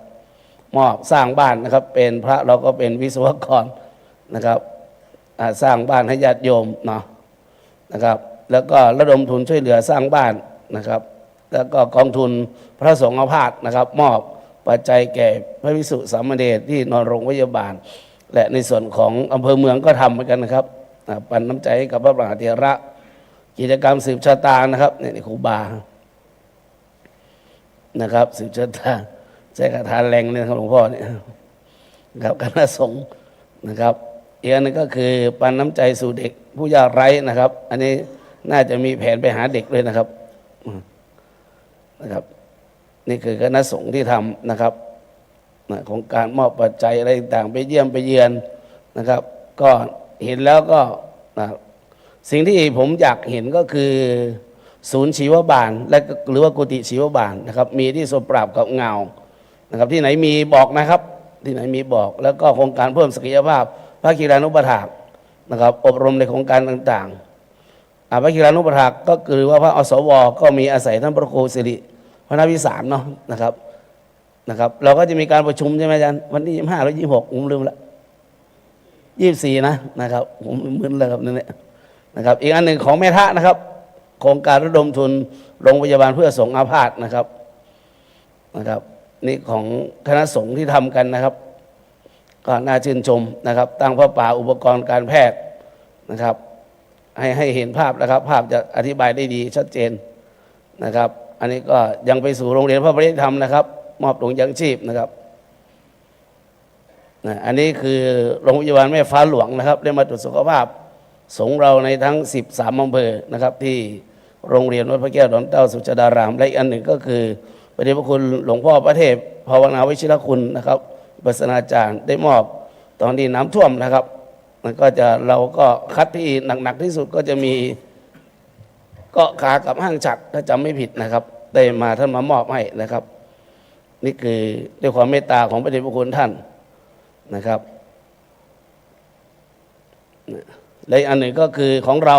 มอบสร้างบ้านนะครับเป็นพระเราก็เป็นวิศวกรนะครับสร้างบ้านให้ญาติโยมเนาะนะครับแล้วก็ระดมทุนช่วยเหลือสร้างบ้านนะครับแล้วก็กองทุนพระสงฆ์อาพาธนะครับมอบปัจจัยแก่พระภิกษุสามเณรที่นอนโรงพยาบาลและในส่วนของอำเภอเมืองก็ทำเหมือนกันนะครับปันน้ำใจให้กับพระมหาเถระกิจกรรมสืบชะตานะครับนี่ครูบานะครับสืบชะตาใช้คาถาแรงเนี่ยครับหลวงพ่อเนี่ยครับคณะสงฆ์นะครับอีกอันนึงก็คือปันน้ำใจสู่เด็กผู้ยากไร้นะครับอันนี้น่าจะมีแผนไปหาเด็กเลยนะครับนี่คือคณะสงฆ์ที่ทำนะครับของการมอบปัจจัยอะไรต่างไปเยี่ยมไปเยือนนะครับก็เห็นแล้วก็สิ่งที่ผมอยากเห็นก็คือศูนย์ชีวบาลและหรือว่ากุฏิชีวบาลนะครับมีที่สมปราบกับเงานะครับที่ไหนมีบอกนะครับที่ไหนมีบอกแล้วก็โครงการเพิ่มศักยภาพพระกีฬานุปถากนะครับอบรมในโครงการต่างๆพระกีฬานุปถากก็คือว่าพระอสวก็มีอาศัยท่านพระครูสิริพระนวิสารเนาะนะครับเราก็จะมีการประชุมใช่ไหมอาจารย์วันที่25 หรือ 26ผมลืมละ24นะครับผมมึนแล้วครับนั่นแหละนะครับอีกอันหนึ่งของแม่ทะนะครับโครงการระดมทุนโรงพยาบาลเพื่อสงฆ์อาพาธนะครับนี่ของคณะสงฆ์ที่ทำกันนะครับก็น่าชื่นชมนะครับตั้งพระป่าอุปกรณ์การแพทย์นะครับให้เห็นภาพนะครับภาพจะอธิบายได้ดีชัดเจนนะครับอันนี้ก็ยังไปสู่โรงเรียนพระปริยธรรมนะครับมอบถุงยังชีพนะครับอันนี้คือโรงพยาบาลแม่ฟ้าหลวงนะครับได้มาตรวจสุขภาพสงฆ์เราในทั้ง13 อำเภอนะครับที่โรงเรียนวัดพระแก้วดอนเต้าสุจดารามและอีกอันหนึ่งก็คือพระเดชพระคุณหลวงพ่อพระเทพภาวนาวิชิรคุณนะครับศาสนาจารย์ได้มอบตอนที่น้ำท่วมนะครับมันก็จะเราก็คัดที่หนักๆที่สุดก็จะมีเกาะขากับห้างฉักถ้าจำไม่ผิดนะครับได้มาท่านมามอบให้นะครับนี่คือด้วยความเมตตาของพระเดชพระคุณท่านนะครับและอันหนึ่งก็คือของเรา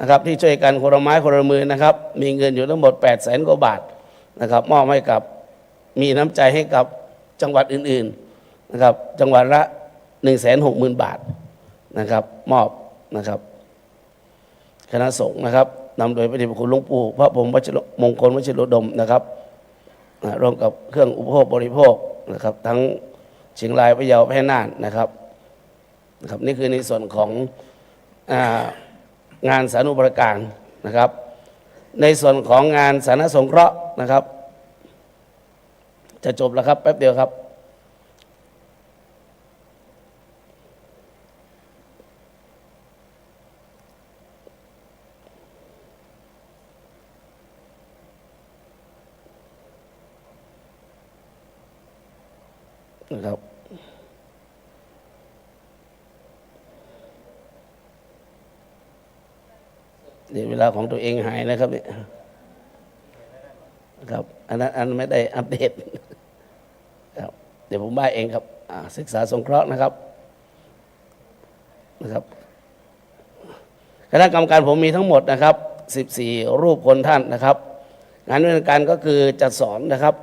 นะครับที่ช่วยกันคนละไม้คนละมือนะครับมีเงินอยู่ทั้งหมด800,000 กว่าบาทนะครับมอบให้กับมีน้ำใจให้กับจังหวัดอื่นๆนะครับจังหวัดละ160,000 บาทนะครับมอบนะครับคณะสงฆ์นะครับนำโดยพระเดชพระคุณหลวงปู่พระพรหมมงคลวชิรดมนะครับร่วมกับเครื่องอุปโภคบริโภคนะครับทั้งเชียงรายพะเยาแพร่น่านนะครับนี่คือในส่วนของงานสาธารณูปการนะครับในส่วนของงานสาธารณสงเคราะห์นะครับจะจบแล้วครับแป๊บเดียวครับนะครับ เดี๋ยวเวลาของตัวเองหายนะครับเนี่ยครับอันนั้นไม่ได้อัปเดตครับเดี๋ยวผมบ้าเองครับศึกษาสงเคราะห์นะครับคณะกรรมการผมมีทั้งหมดนะครับ14รูปคนท่านนะครับงานดำเนินการก็คือจัดสอนนะครับ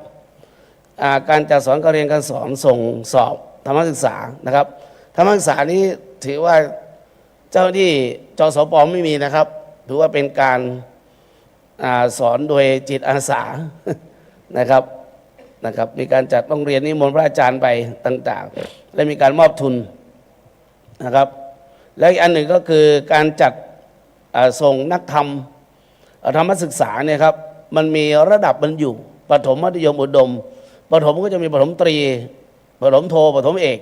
การจัดสอนการเรียนการสอนส่งสอบธรรมศึกษานะครับธรรมศึกษานี้ถือว่าเจ้าหน้าที่จสป.ไม่มีนะครับถือว่าเป็นการสอนโดยจิตอาสานะครับมีการจัดโรงเรียนนิมนต์พระอาจารย์ไปต่างๆและมีการมอบทุนนะครับแล้วอีกอันหนึ่งก็คือการจัดส่งนักธรรมธรรมศึกษาเนี่ยครับมันมีระดับมันอยู่ประถมมัธยมอุดมประถมก็จะมีประถมตรีประถมโทประถมเอก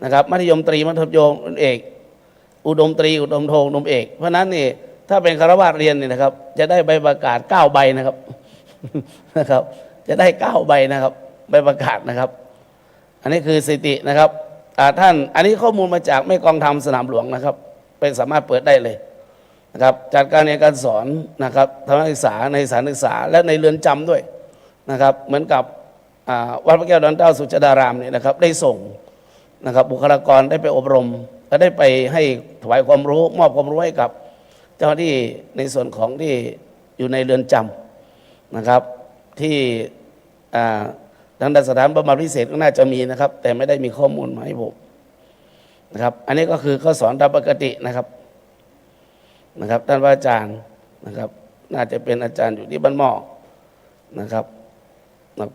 นะครับมัธยมตรีมัธยมเอกอุดมตรีอุดมโทอุดมเอกเพราะนั้นนี่ถ้าเป็นคฤหัสถ์เรียนนี่นะครับจะได้ใบประกาศ9ใบนะครับจะได้9ใบนะครับใบประกาศนะครับอันนี้คือสถิตินะครับท่านอันนี้ข้อมูลมาจากแม่กองทัพสนามหลวงนะครับเป็นสามารถเปิดได้เลยนะครับจัดการเรียนการสอนนะครับธรรมศึกษาในสถานศึกษาและในเรือนจำด้วยนะครับเหมือนกับวัดพระแก้วดอนเต้าสุจดารามเนี่ยนะครับได้ส่งนะครับบุคลากรได้ไปอบรมและได้ไปให้ถวายความรู้มอบความรู้ให้กับเจ้าหน้าที่ในส่วนของที่อยู่ในเรือนจำนะครับที่ทางสถานบำบัดพิเศษก็น่าจะมีนะครับแต่ไม่ได้มีข้อมูลมาให้ผมนะครับอันนี้ก็คือข้อสอนตามปกตินะครับท่านอาจารย์นะครับน่าจะเป็นอาจารย์อยู่ที่บ้านหม้อนะครับ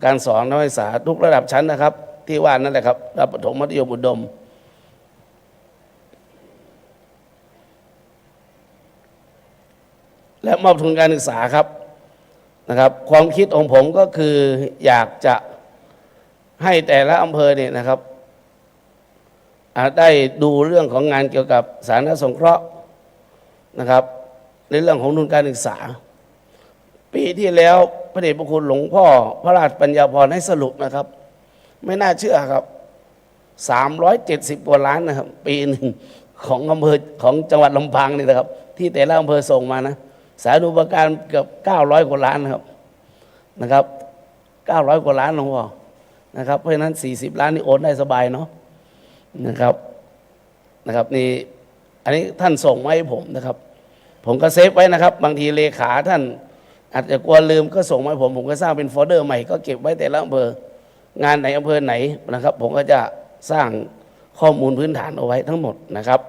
การสอนนักศึกษาทุกระดับชั้นนะครับที่ว่านั่นแหละครับระดับประถมมัธยมอุดมและมอบทุนการศึกษาครับนะครับความคิดของผมก็คืออยากจะให้แต่ละอำเภอเนี่ยนะครับได้ดูเรื่องของงานเกี่ยวกับสาธารณสงเคราะห์นะครับในเรื่องของทุนการศึกษาปีที่แล้วพระเดชพระคุณหลวงพ่อพระราชปัญญาภรณ์ให้สรุปนะครับไม่น่าเชื่อครับ370กว่าล้านนะครับปีหนึ่งของอำเภอของจังหวัดลำปางนี่นะครับที่แต่ละอำเภอส่งมานะสาธารณูปการเกือบ900กว่าล้านนะครับ900กว่าล้านหลวงพ่อนะครับเพราะฉะนั้น40ล้านนี่โอนได้สบายเนาะนะครับนี่อันนี้ท่านส่งมาให้ผมนะครับผมก็เซฟไว้นะครับบางทีเลขาท่านอาจจะกลัวลืมก็ส่งมาให้ผมก็สร้างเป็นโฟลเดอร์ใหม่ก็เก็บไว้แต่ละอำเภองานไหนอำเภอไหนนะครับผมก็จะสร้างข้อมูลพื้นฐานเอาไว้ทั้งหมดนะครับ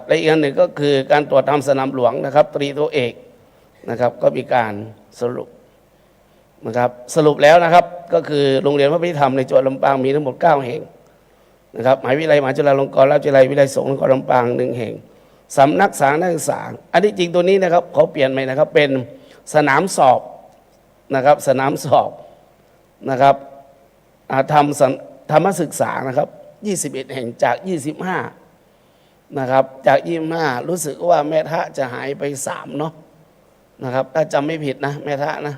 และอีกอันหนึ่งก็คือการตรวจทำสนามหลวงนะครับตรีโทเอกนะครับก็มีการสรุปนะครับสรุปแล้วนะครับก็คือโรงเรียนพระพิธรรมในจังหวัดลำปางมีทั้งหมด9แห่งนะครับมหาวิทยาลัยมหาจุฬาลงกรณราชวิทยาลัยวิทยาลัยสงฆ์นครลำปาง1แห่งสำนักสาธารณศึกษาอันที่จริงตัวนี้นะครับเขาเปลี่ยนใหม่นะครับเป็นสนามสอบนะครับสนามสอบนะครับธรรมศึกษานะครับ21แห่งจาก25นะครับจาก25รู้สึกว่าแม่ทะจะหายไป3เนาะนะครับถ้าจำไม่ผิดนะแม่ทะนะ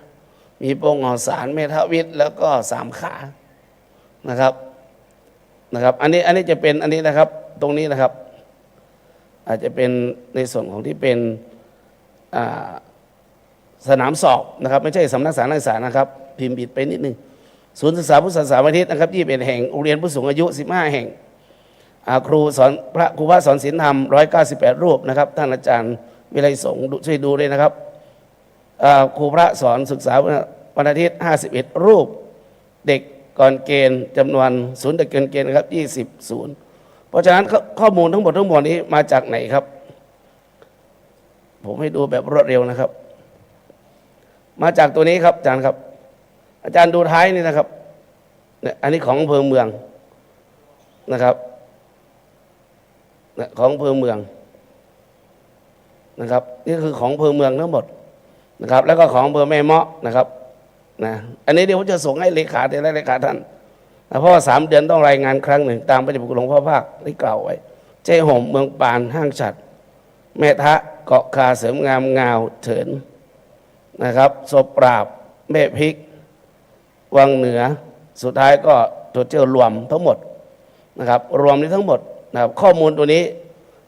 มีโปงหอสารเมธวิทย์แล้วก็3ขานะครับอันนี้จะเป็นอันนี้นะครับตรงนี้นะครับอาจจะเป็นในส่วนของที่เป็นสนามสอบนะครับไม่ใช่สำนักสาธารณศึกษานะครับพิมพ์ผิดไปนิดนึงศูนย์ศึกษาพุทธศาสนาวิทย์นะครับ21แห่งโรงเรียนผู้สูงอายุ15แห่งครูพระสอนศีลธรรม198รูปนะครับท่านอาจารย์วิไลสงฆ์ช่วยดูด้วยนะครับครูพระสอนศึกษาวันอาทิตย์51รูปเด็กก่อนเกณฑ์จำนวนศูนย์เด็กเกินเกณฑ์นะครับ20ศูนย์เพราะฉะนั้นข้อมูลทั้งหมดนี้มาจากไหนครับผมให้ดูแบบรวดเร็วนะครับมาจากตัวนี้ครับอาจารย์ครับอาจารย์ดูท้ายนี่นะครับอันนี้ของอำเภอเมืองนะครับของอำเภอเมืองนะครับนี่คือของอำเภอเมืองทั้งหมดนะครับแล้วก็ของอำเภอแม่เมาะนะครับอันนี้เดี๋ยวผมจะส่งให้เลขาแต่ละเลขาท่านเพราะว่า3 เดือนต้องรายงานครั้งหนึ่งตามพระเดชพระคุณหลวงพ่อภาคได้กล่าวไว้เจ้ห่มเมืองปานห้างฉัดแม่ทะเกาะคาเสริมงามงาวเถินนะครับศพปราบแม่พริกวังเหนือสุดท้ายก็ตัวเจ้ารวมทั้งหมด นะครับรวมนี้ทั้งหมดนะครับข้อมูลตัวนี้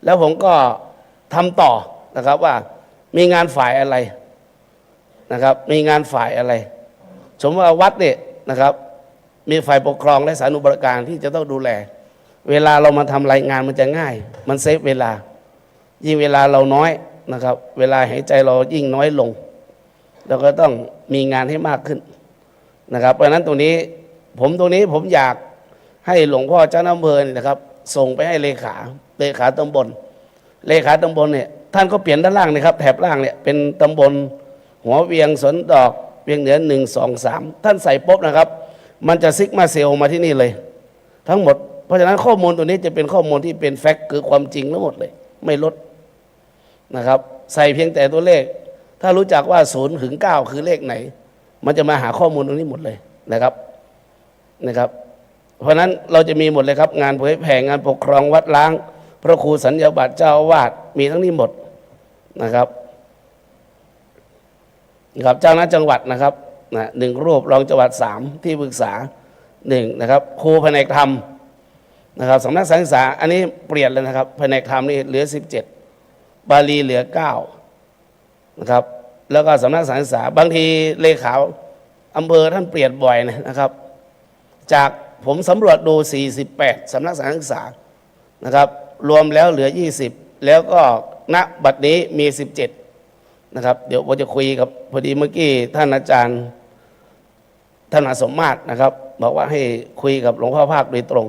แล้วผมก็ทำต่อนะครับว่ามีงานฝ่ายอะไรนะครับมีงานฝ่ายอะไรสมมติว่าวัดเนี่ยนะครับมีฝ่ายปกครองและสาธารณูปการที่จะต้องดูแลเวลาเรามาทำรายงานมันจะง่ายมันเซฟเวลายิ่งเวลาเราน้อยนะครับเวลาหายใจเรายิ่งน้อยลงเราก็ต้องมีงานให้มากขึ้นนะครับเพราะฉะนั้นตรงนี้ผมอยากให้หลวงพ่อเจ้าอำเภอเนี่ยนะครับส่งไปให้เลขาตำบลเนี่ยท่านก็เปลี่ยนด้านล่างนะครับแถบล่างเนี่ยเป็นตำบลหัวเวียงสวนดอกเวียงเหนือ1 2 3ท่านใส่ปุ๊บนะครับมันจะซิกมาเซลมาที่นี่เลยทั้งหมดเพราะฉะนั้นข้อมูลตัวนี้จะเป็นข้อมูลที่เป็นแฟกต์คือความจริงทั้งหมดเลยไม่ลดนะครับใส่เพียงแต่ตัวเลขถ้ารู้จักว่า0 ถึง 9คือเลขไหนมันจะมาหาข้อมูลตรงนี้หมดเลยนะครับเพราะนั้นเราจะมีหมดเลยครับงานเผยแผ่งานปกครองวัดล้างพระครูสัญญาบัตรเจ้าอาวาสมีทั้งนี้หมดนะครับเจ้าหน้าจังหวัดนะครับ1 รูปรองจังหวัด3ที่ปรึกษา1นะครับครูแผนกธรรมนะครับสำนักศึกษาอันนี้เปลี่ยนเลยนะครับแผนกธรรมนี่เหลือ17บาลีเหลือ9นะครับแล้วก็สำนักศึกษาบางทีเลขาอำเภอท่านเปลี่ยนบ่อยนะครับจากผมสำรวจดู48สำนักศึกษานะครับรวมแล้วเหลือ20แล้วก็ณบัดนี้มี17นะครับเดี๋ยวผมจะคุยกับพอดีเมื่อกี้ท่านอาจารย์ท่านอาสมมาตรนะครับบอกว่าให้คุยกับหลวงพ่อภาคโดยตรง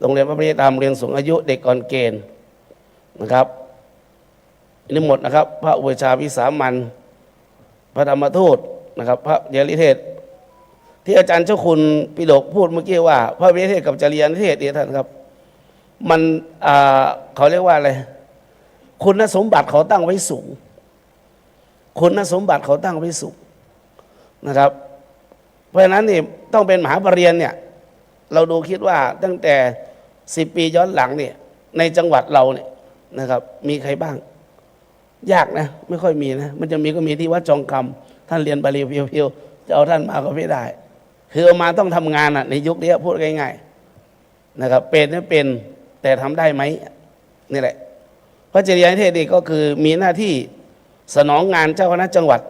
โรงเรียนพระปริยธรรมเรียนสูงอายุเด็กก่อนเกณฑ์นะครับนี่หมดนะครับพระอุปชาวิสามัญพระธรรมทูตนะครับพระเยลิเทศที่อาจารย์เจ้าคุณปิฎกพูดเมื่อกี้ว่าพระวิเทศกับจริยนิเทศเนี่ยท่านครับมันเขาเรียกว่าอะไรคุณสมบัติเขาตั้งไว้สูงคุณสมบัติเขาตั้งไว้สูงนะครับเพราะฉะนั้นนี่ต้องเป็นมหาปรริญญาเนี่ยเราดูคิดว่าตั้งแต่10 ปีย้อนหลังเนี่ยในจังหวัดเราเนี่ยนะครับมีใครบ้างยากนะไม่ค่อยมีนะมันจะมีก็มีที่วัดจองคำท่านเรียนบาลีเพียวๆจะเอาท่านมาก็ไม่ได้คือเอามาต้องทำงานในยุคนี้พูดง่ายๆนะครับเป็นไม่เป็นแต่ทำได้ไหมนี่แหละพระจริยนิเทศนี่ก็คือมีหน้าที่สนองงานเจ้าคณะจังหวัด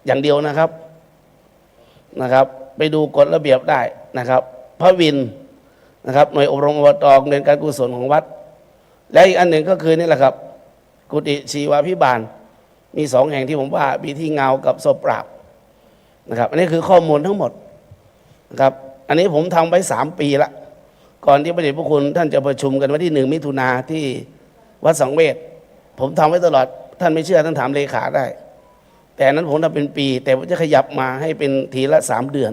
อย่างเดียวนะครับไปดูกฎระเบียบได้นะครับพระวินนะครับหน่วยอบรมอบตเรียนการกุศลของวัดและอีกอันหนึ่งก็คือนี่แหละครับกุฏิชีวาภิบาลมี2 แห่งที่ผมว่ามีที่เงากับศพปราบนะครับอันนี้คือข้อมูลทั้งหมดนะครับอันนี้ผมทำไว้3 ปีละก่อนที่พระเดชพระคุณท่านจะประชุมกันวันที่1 มิถุนาที่วัดสังเวชผมทำไว้ตลอดท่านไม่เชื่อท่านถามเลขาได้แต่นั้นผมทำเป็นปีแต่ผมจะขยับมาให้เป็นทีละ3 เดือน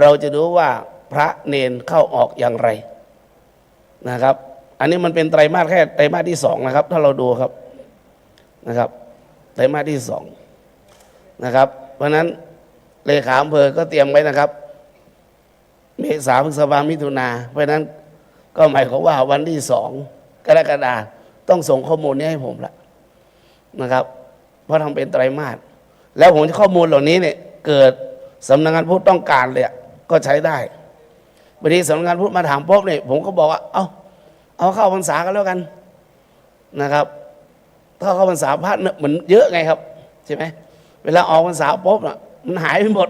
เราจะดูว่าพระเนนเข้าออกอย่างไรนะครับอันนี้มันเป็นไตรมาสแค่ไตรมาสที่2นะครับถ้าเราดูครับนะครับไตรมาสที่2นะครับเพราะนั้นเลขาอำเภอก็เตรียมไว้นะครับเมษาพฤษภามิถุนาเพราะนั้นก็หมายความว่าวันที่2 กรกฎาคมต้องส่งข้อมูลนี้ให้ผมละนะครับเพราะทำเป็นไตรมาสแล้วผมจะข้อมูลเหล่านี้เนี่ยเกิดสำนักงานพุทธต้องการเลยก็ใช้ได้บางทีสำนักงานพุทธมาถามปุ๊บเนี่ยผมก็บอกว่าเอาเข้าพรรษากันแล้วกันนะครับถ้าเข้าพรรษาพระเหมือนเยอะไงครับใช่ไหมเวลาออกพรรษาปุ๊บมันหายไปหมด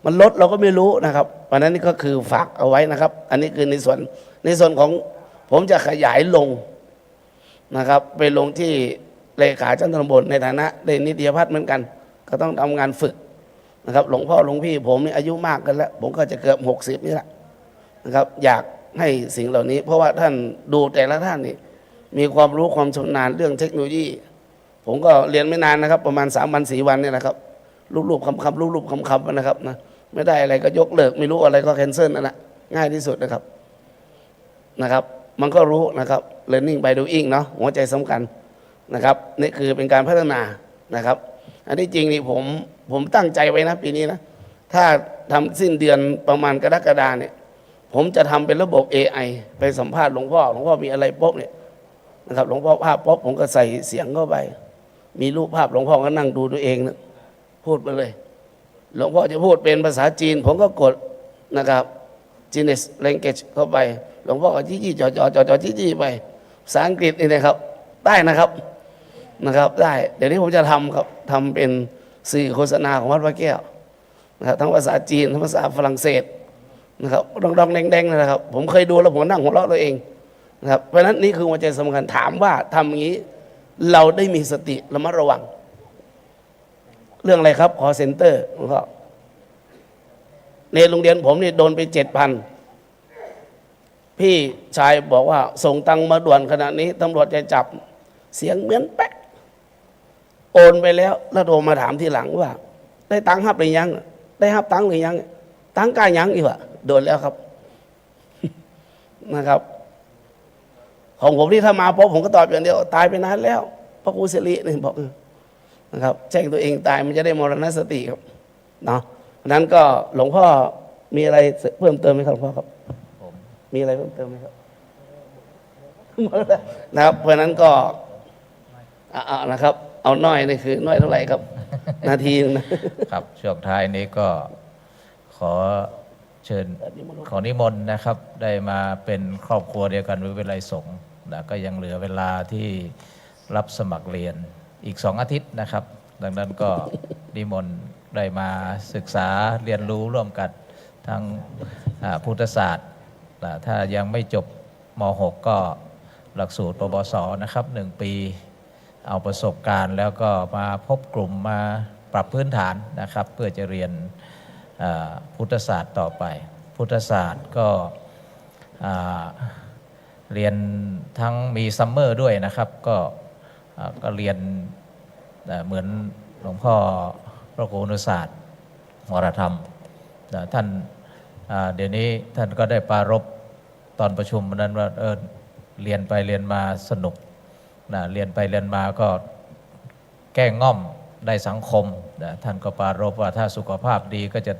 มันลดเราก็ไม่รู้นะครับเพราะนั้นนี่ก็คือฝากเอาไว้นะครับอันนี้คือในส่วนของผมจะขยายลงนะครับไปลงที่เลขาเจ้าตำบลในฐานะเรียนนิติพัฒน์เหมือนกันก็ต้องทำงานฝึกนะครับหลวงพ่อหลวงพี่ผมนี่อายุมากกันแล้วผมก็จะเกือบ60นี่แหละนะครับอยากให้สิ่งเหล่านี้เพราะว่าท่านดูแต่ละท่านนี่มีความรู้ความชำนาญเรื่องเทคโนโลยีผมก็เรียนไม่นานนะครับประมาณ3 วัน 4 วันเนี่ยนะครับรูปๆคำรูปๆคำนะครับนะไม่ได้อะไรก็ยกเลิกไม่รู้อะไรก็แคนเซิลนั่นแหละง่ายที่สุดนะครับมันก็รู้นะครับ learning by doing เนาะหัวใจสำคัญนะครับนี่คือเป็นการพัฒนานะครับอันที่จริงนี่ผมตั้งใจไว้นะปีนี้นะถ้าทำสิ้นเดือนประมาณกรกฎาเนี่ยผมจะทำเป็นระบบ AI ไปสัมภาษณ์หลวงพ่อมีอะไรปุ๊บเนี่ยนะครับหลวงพ่อภาพปุ๊บผมก็ใส่เสียงเข้าไปมีรูปภาพหลวงพ่อก็นั่งดูตัวเองนะพูดไปเลยหลวงพ่อจะพูดเป็นภาษาจีนผมก็กดนะครับ Guinness Language เข้าไปหลวงพ่อก็จี้จี้ไปภาษาอังกฤษนี่นะครับได้นะครับได้เดี๋ยวนี้ผมจะทำครับทำเป็นสื่อโฆษณาของวัดพระแก้วนะครับทั้งภาษาจีนทั้งภาษาฝรั่งเศสนะครับดองแดงๆนะครับผมเคยดูแล้วผมนั่งหัวเราะตัวเองนะครับเพราะฉะนั้นนี่คือหัวใจสำคัญถามว่าทำอย่างนี้เราได้มีสติระมัดระวังเรื่องอะไรครับคอเซ็นเตอร์ก็ในโรงเรียนผมนี่โดนไป7,000พี่ชายบอกว่าส่งตังมาด่วนขณะนี้ตำรวจจะจับเสียงเหมือนแป๊ะโอนไปแล้วโทรมาถามทีหลังว่าได้ตังค์ฮับหรือยังได้ฮับตังค์หรือยังตังค์กล้ายังอีกวะโดนแล้วครับ นะครับของผมที่ถ้ามาพบผมก็ตอบอย่างเดียวตายไปนานแล้วพระครูสิรินี่บอกนะครับแจ้งตัวเองตายมันจะได้มรณสติครับเนาะนั้นก็หลวงพ่อมีอะไรเพิ่มเติมไหมครับหลวงพ่อครับมีอะไรเพิ่มเติมไหมครับ นะครับเพราะนั้นก็นะครับเอาน้อยนี่คือน้อยเท่าไหร่ครับ นาทีนึงนะครับ ช่วงท้ายนี้ก็ขอเชิญขอนิมนต์นะครับได้มาเป็นครอบครัวเดียวกันวิทยาลัยสงฆ์นะก็ยังเหลือเวลาที่รับสมัครเรียนอีก2 อาทิตย์นะครับ ดังนั้นก็นิมนต์ได้มาศึกษาเรียนรู้ร่วมกันทั้งพุทธศาสตร์ถ้ายังไม่จบม.6 ก็หลักสูตรปวสนะครับ1 ปีเอาประสบการณ์แล้วก็มาพบกลุ่มมาปรับพื้นฐานนะครับเพื่อจะเรียนพุทธศาสตร์ต่อไปพุทธศาสตร์ก็เรียนทั้งมีซัมเมอร์ด้วยนะครับก็เรียนเหมือนหลวงพ่อพระครูอนุศาสตร์วรธรรมท่านเดี๋ยวนี้ท่านก็ได้ปรารภตอนประชุมนั้นว่าเรียนไปเรียนมาสนุกเรียนไปเรียนมาก็แก้ง่อมได้สังคมท่านก็ปรารภว่าถ้าสุขภาพดีก็จะ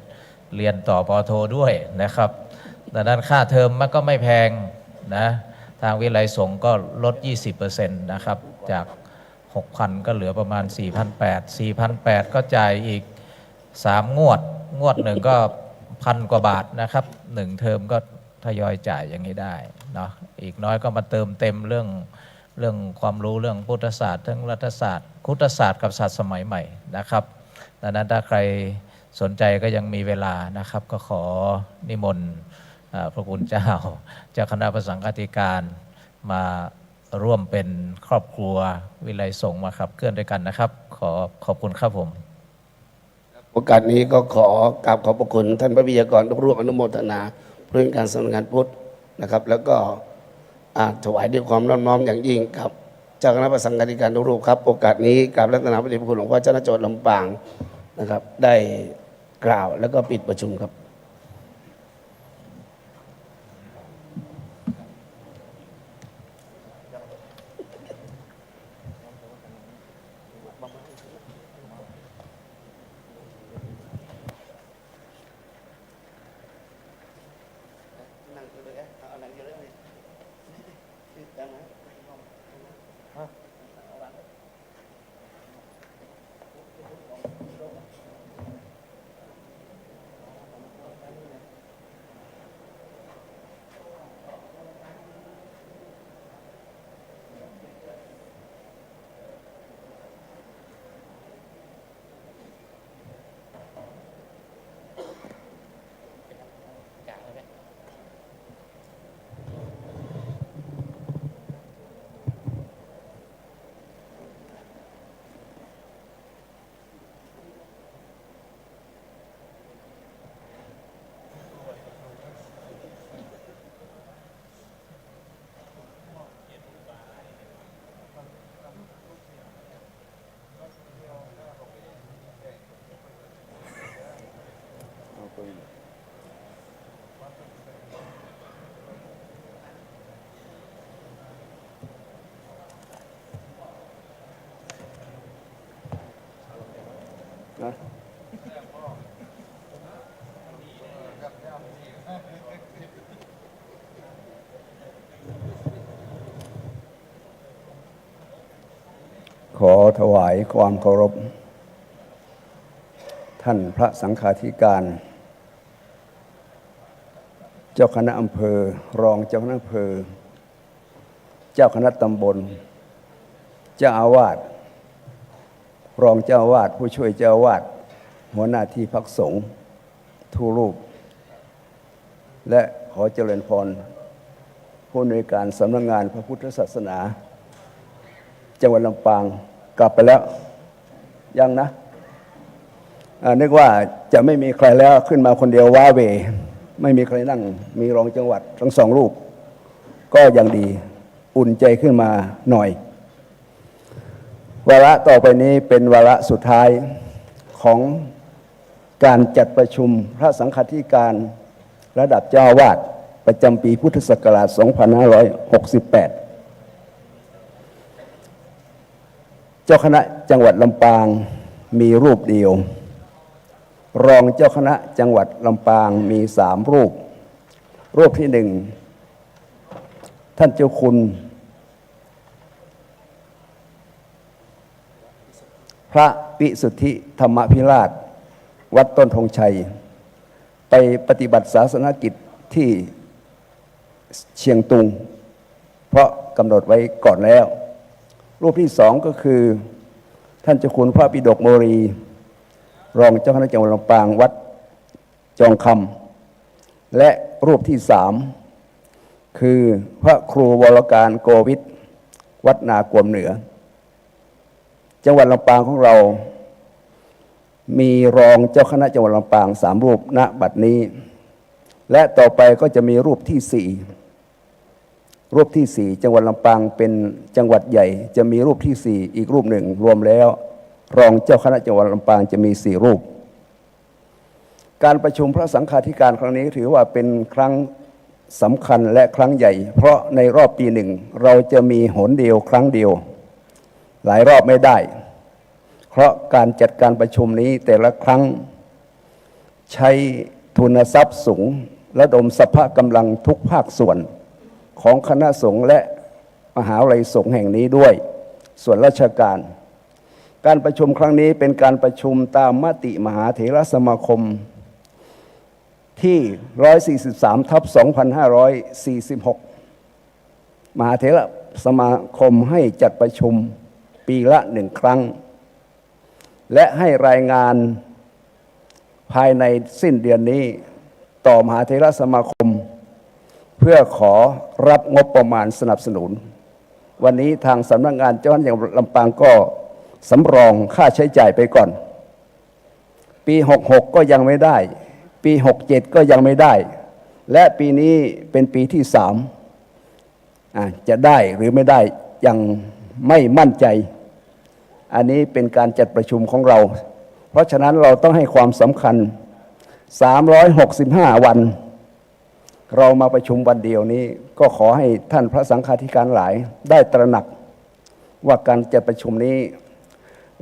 เรียนต่อปโทด้วยนะครับดังนั้นค่าเทอมมันก็ไม่แพงนะทางวิทยาลัยสงฆ์ก็ลด 20% นะครับจาก 6,000 ก็เหลือประมาณ 4,800 ก็จ่ายอีก3 งวดหนึ่งก็1,000 กว่าบาทนะครับ1 เทอมก็ทยอยจ่ายอย่างนี้ได้เนาะอีกน้อยก็มาเติมเต็มเรื่องความรู้เรื่องพุทธศาสตร์ทั้งรัฐศาสตร์พุทธศาสตร์กับศาสตร์สมัยใหม่นะครับดังนั้นถ้าใครสนใจก็ยังมีเวลานะครับก็ขอนิมนต์พระคุณเจ้าจากคณะพระสังฆาธิการมาร่วมเป็นครอบครัววิไลสงฆ์มาขับเคลื่อนด้วยกันนะครับขอบคุณครับผมโอกาสนี้ก็ขอกราบขอบพระคุณท่านพระวิทยากรทุกรูปอนุโมทนาเพื่อการสำนักงานพุทธนะครับแล้วก็ถวายด้วยความน้อมอย่างยิ่งกับเจ้าคณะพระสังฆาธิการทุกรูปครับโอกาสนี้กราบรัตนาพระเดชพระคุณหลวงพ่อเจ้าหน้าจังหวัดลำปางนะครับได้กล่าวแล้วก็ปิดประชุมครับขอถวายความเคารพท่านพระสังฆาธิการ เจ้าคณะอำเภอ รองเจ้าคณะอำเภอ เจ้าคณะตำบล เจ้าอาวาส รองเจ้าอาวาส ผู้ช่วยเจ้าอาวาส หัวหน้าที่พักสงฆ์ทุกรูป และขอเจริญพรผู้อำนวยการสำนักงานพระพุทธศาสนาจังหวัดลำปางกลับไปแล้วยังนะนึกว่าจะไม่มีใครแล้วขึ้นมาคนเดียวว้าเวไม่มีใครนั่งมีรองจังหวัดทั้งสองรูปก็ยังดีอุ่นใจขึ้นมาหน่อยวาระต่อไปนี้เป็นวาระสุดท้ายของการจัดประชุมพระสังฆาธิการระดับเจ้าอาวาสประจำปีพุทธศักราช 2568 เจ้าคณะจังหวัดลำปางมีรูปเดียวรองเจ้าคณะจังหวัดลำปางมี3 รูปรูปที่1ท่านเจ้าคุณพระวิสุทธิธรรมพิราชวัดต้นธงชัยไปปฏิบัติศาสนกิจที่เชียงตุงเพราะกำหนดไว้ก่อนแล้วรูปที่2ก็คือท่านเจ้าคุณพระปิฎกโมรีรองเจ้าคณะจังหวัดลำปางวัดจองคำและรูปที่3คือพระครูวรการโกวิทวัดนากวมเหนือจังหวัดลำปางของเรามีรองเจ้าคณะจังหวัดลำปาง3 รูปณบัดนี้และต่อไปก็จะมีรูปที่4รูปที่4จังหวัดลำปางเป็นจังหวัดใหญ่จะมีรูปที่4อีกรูปหนึ่งรวมแล้วรองเจ้าคณะจังหวัดลำปางจะมี4 รูปการประชุมพระสังฆาธิการครั้งนี้ถือว่าเป็นครั้งสำคัญและครั้งใหญ่เพราะในรอบปีหนึ่งเราจะมีหนเดียวครั้งเดียวหลายรอบไม่ได้เพราะการจัดการประชุมนี้แต่ละครั้งใช้ทุนทรัพย์สูงระดมสภากำลังทุกภาคส่วนของคณะสงฆ์และมหาวิทยาลัยสงฆ์แห่งนี้ด้วยส่วนราชการการประชุมครั้งนี้เป็นการประชุมตามมติมหาเถรสมาคมที่143/2546มหาเถรสมาคมให้จัดประชุมปีละ1 ครั้งและให้รายงานภายในสิ้นเดือนนี้ต่อมหาเถรสมาคมเพื่อขอรับงบประมาณสนับสนุนวันนี้ทางสำนักงานเจ้าคณะจังหวัดลำปางก็สำรองค่าใช้จ่ายไปก่อนปี66ก็ยังไม่ได้ปี67ก็ยังไม่ได้และปีนี้เป็นปีที่3จะได้หรือไม่ได้ยังไม่มั่นใจอันนี้เป็นการจัดประชุมของเราเพราะฉะนั้นเราต้องให้ความสำคัญ365 วันเรามาประชุมวันเดียวนี้ก็ขอให้ท่านพระสังฆาธิการหลายได้ตระหนักว่าการจัดประชุมนี้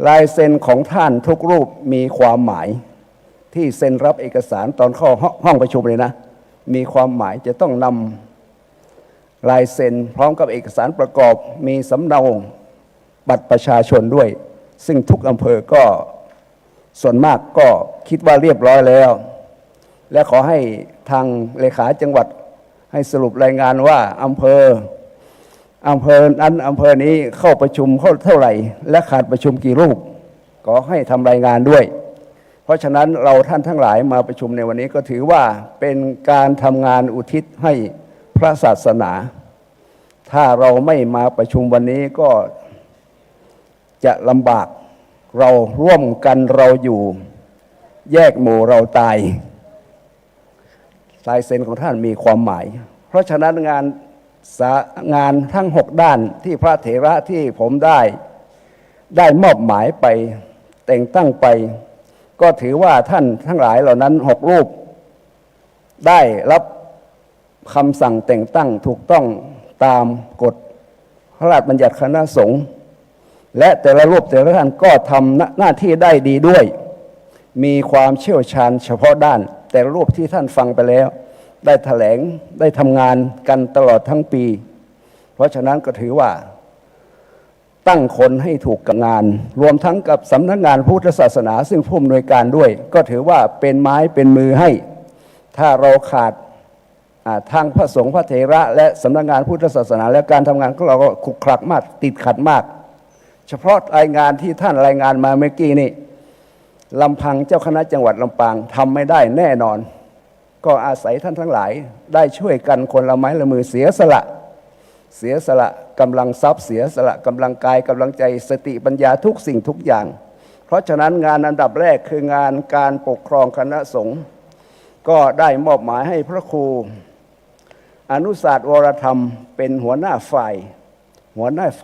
ลายเซ็นของท่านทุกรูปมีความหมายที่เซ็นรับเอกสารตอนเข้าห้องประชุมเลยนะมีความหมายจะต้องนำลายเซ็นพร้อมกับเอกสารประกอบมีสำเนาบัตรประชาชนด้วยซึ่งทุกอำเภอก็ส่วนมากก็คิดว่าเรียบร้อยแล้วและขอให้ทางเลขาจังหวัดให้สรุปรายงานว่าอำเภอนั้นอำเภอนี้เข้าประชุมเท่าไหร่และขาดประชุมกี่รูปขอให้ทำรายงานด้วยเพราะฉะนั้นเราท่านทั้งหลายมาประชุมในวันนี้ก็ถือว่าเป็นการทำงานอุทิศให้พระศาสนาถ้าเราไม่มาประชุมวันนี้ก็จะลำบากเราร่วมกันเราอยู่แยกหมู่เราตายลายเซ็นของท่านมีความหมายเพราะฉะนั้นงานทั้ง6 ด้านที่พระเถระที่ผมได้มอบหมายไปแต่งตั้งไปก็ถือว่าท่านทั้งหลายเหล่านั้น6 รูปได้รับคำสั่งแต่งตั้งถูกต้องตามกฎพระราชบัญญัติคณะสงฆ์และแต่ละรูปแต่ละท่านก็ทำหน้าที่ได้ดีด้วยมีความเชี่ยวชาญเฉพาะด้านแต่ละรูปที่ท่านฟังไปแล้วได้แถลงได้ทำงานกันตลอดทั้งปีเพราะฉะนั้นก็ถือว่าตั้งคนให้ถูกกับงานรวมทั้งกับสำนักงานพุทธศาสนาซึ่งผู้อำนวยการด้วยก็ถือว่าเป็นไม้เป็นมือให้ถ้าเราขาด ทางพระสงฆ์พระเถระและสำนักงานพุทธศาสนาและการทำงานของเราก็ขรุขระมากติดขัดมาก เฉพาะรายงานที่ท่านรายงานมาเมื่อกี้นี่ลำพังเจ้าคณะจังหวัดลำปางทำไม่ได้แน่นอน ก็อาศัยท่านทั้งหลายได้ช่วยกันคนละไม้ละมือเสียสละกำลังทรัพย์เสียสละกำลังกายกำลังใจสติปัญญาทุกสิ่งทุกอย่างเพราะฉะนั้นงานอันดับแรกคืองานการปกครองคณะสงฆ์ก็ได้มอบหมายให้พระครูอนุศาสตร์วรธรรมเป็นหัวหน้าฝ่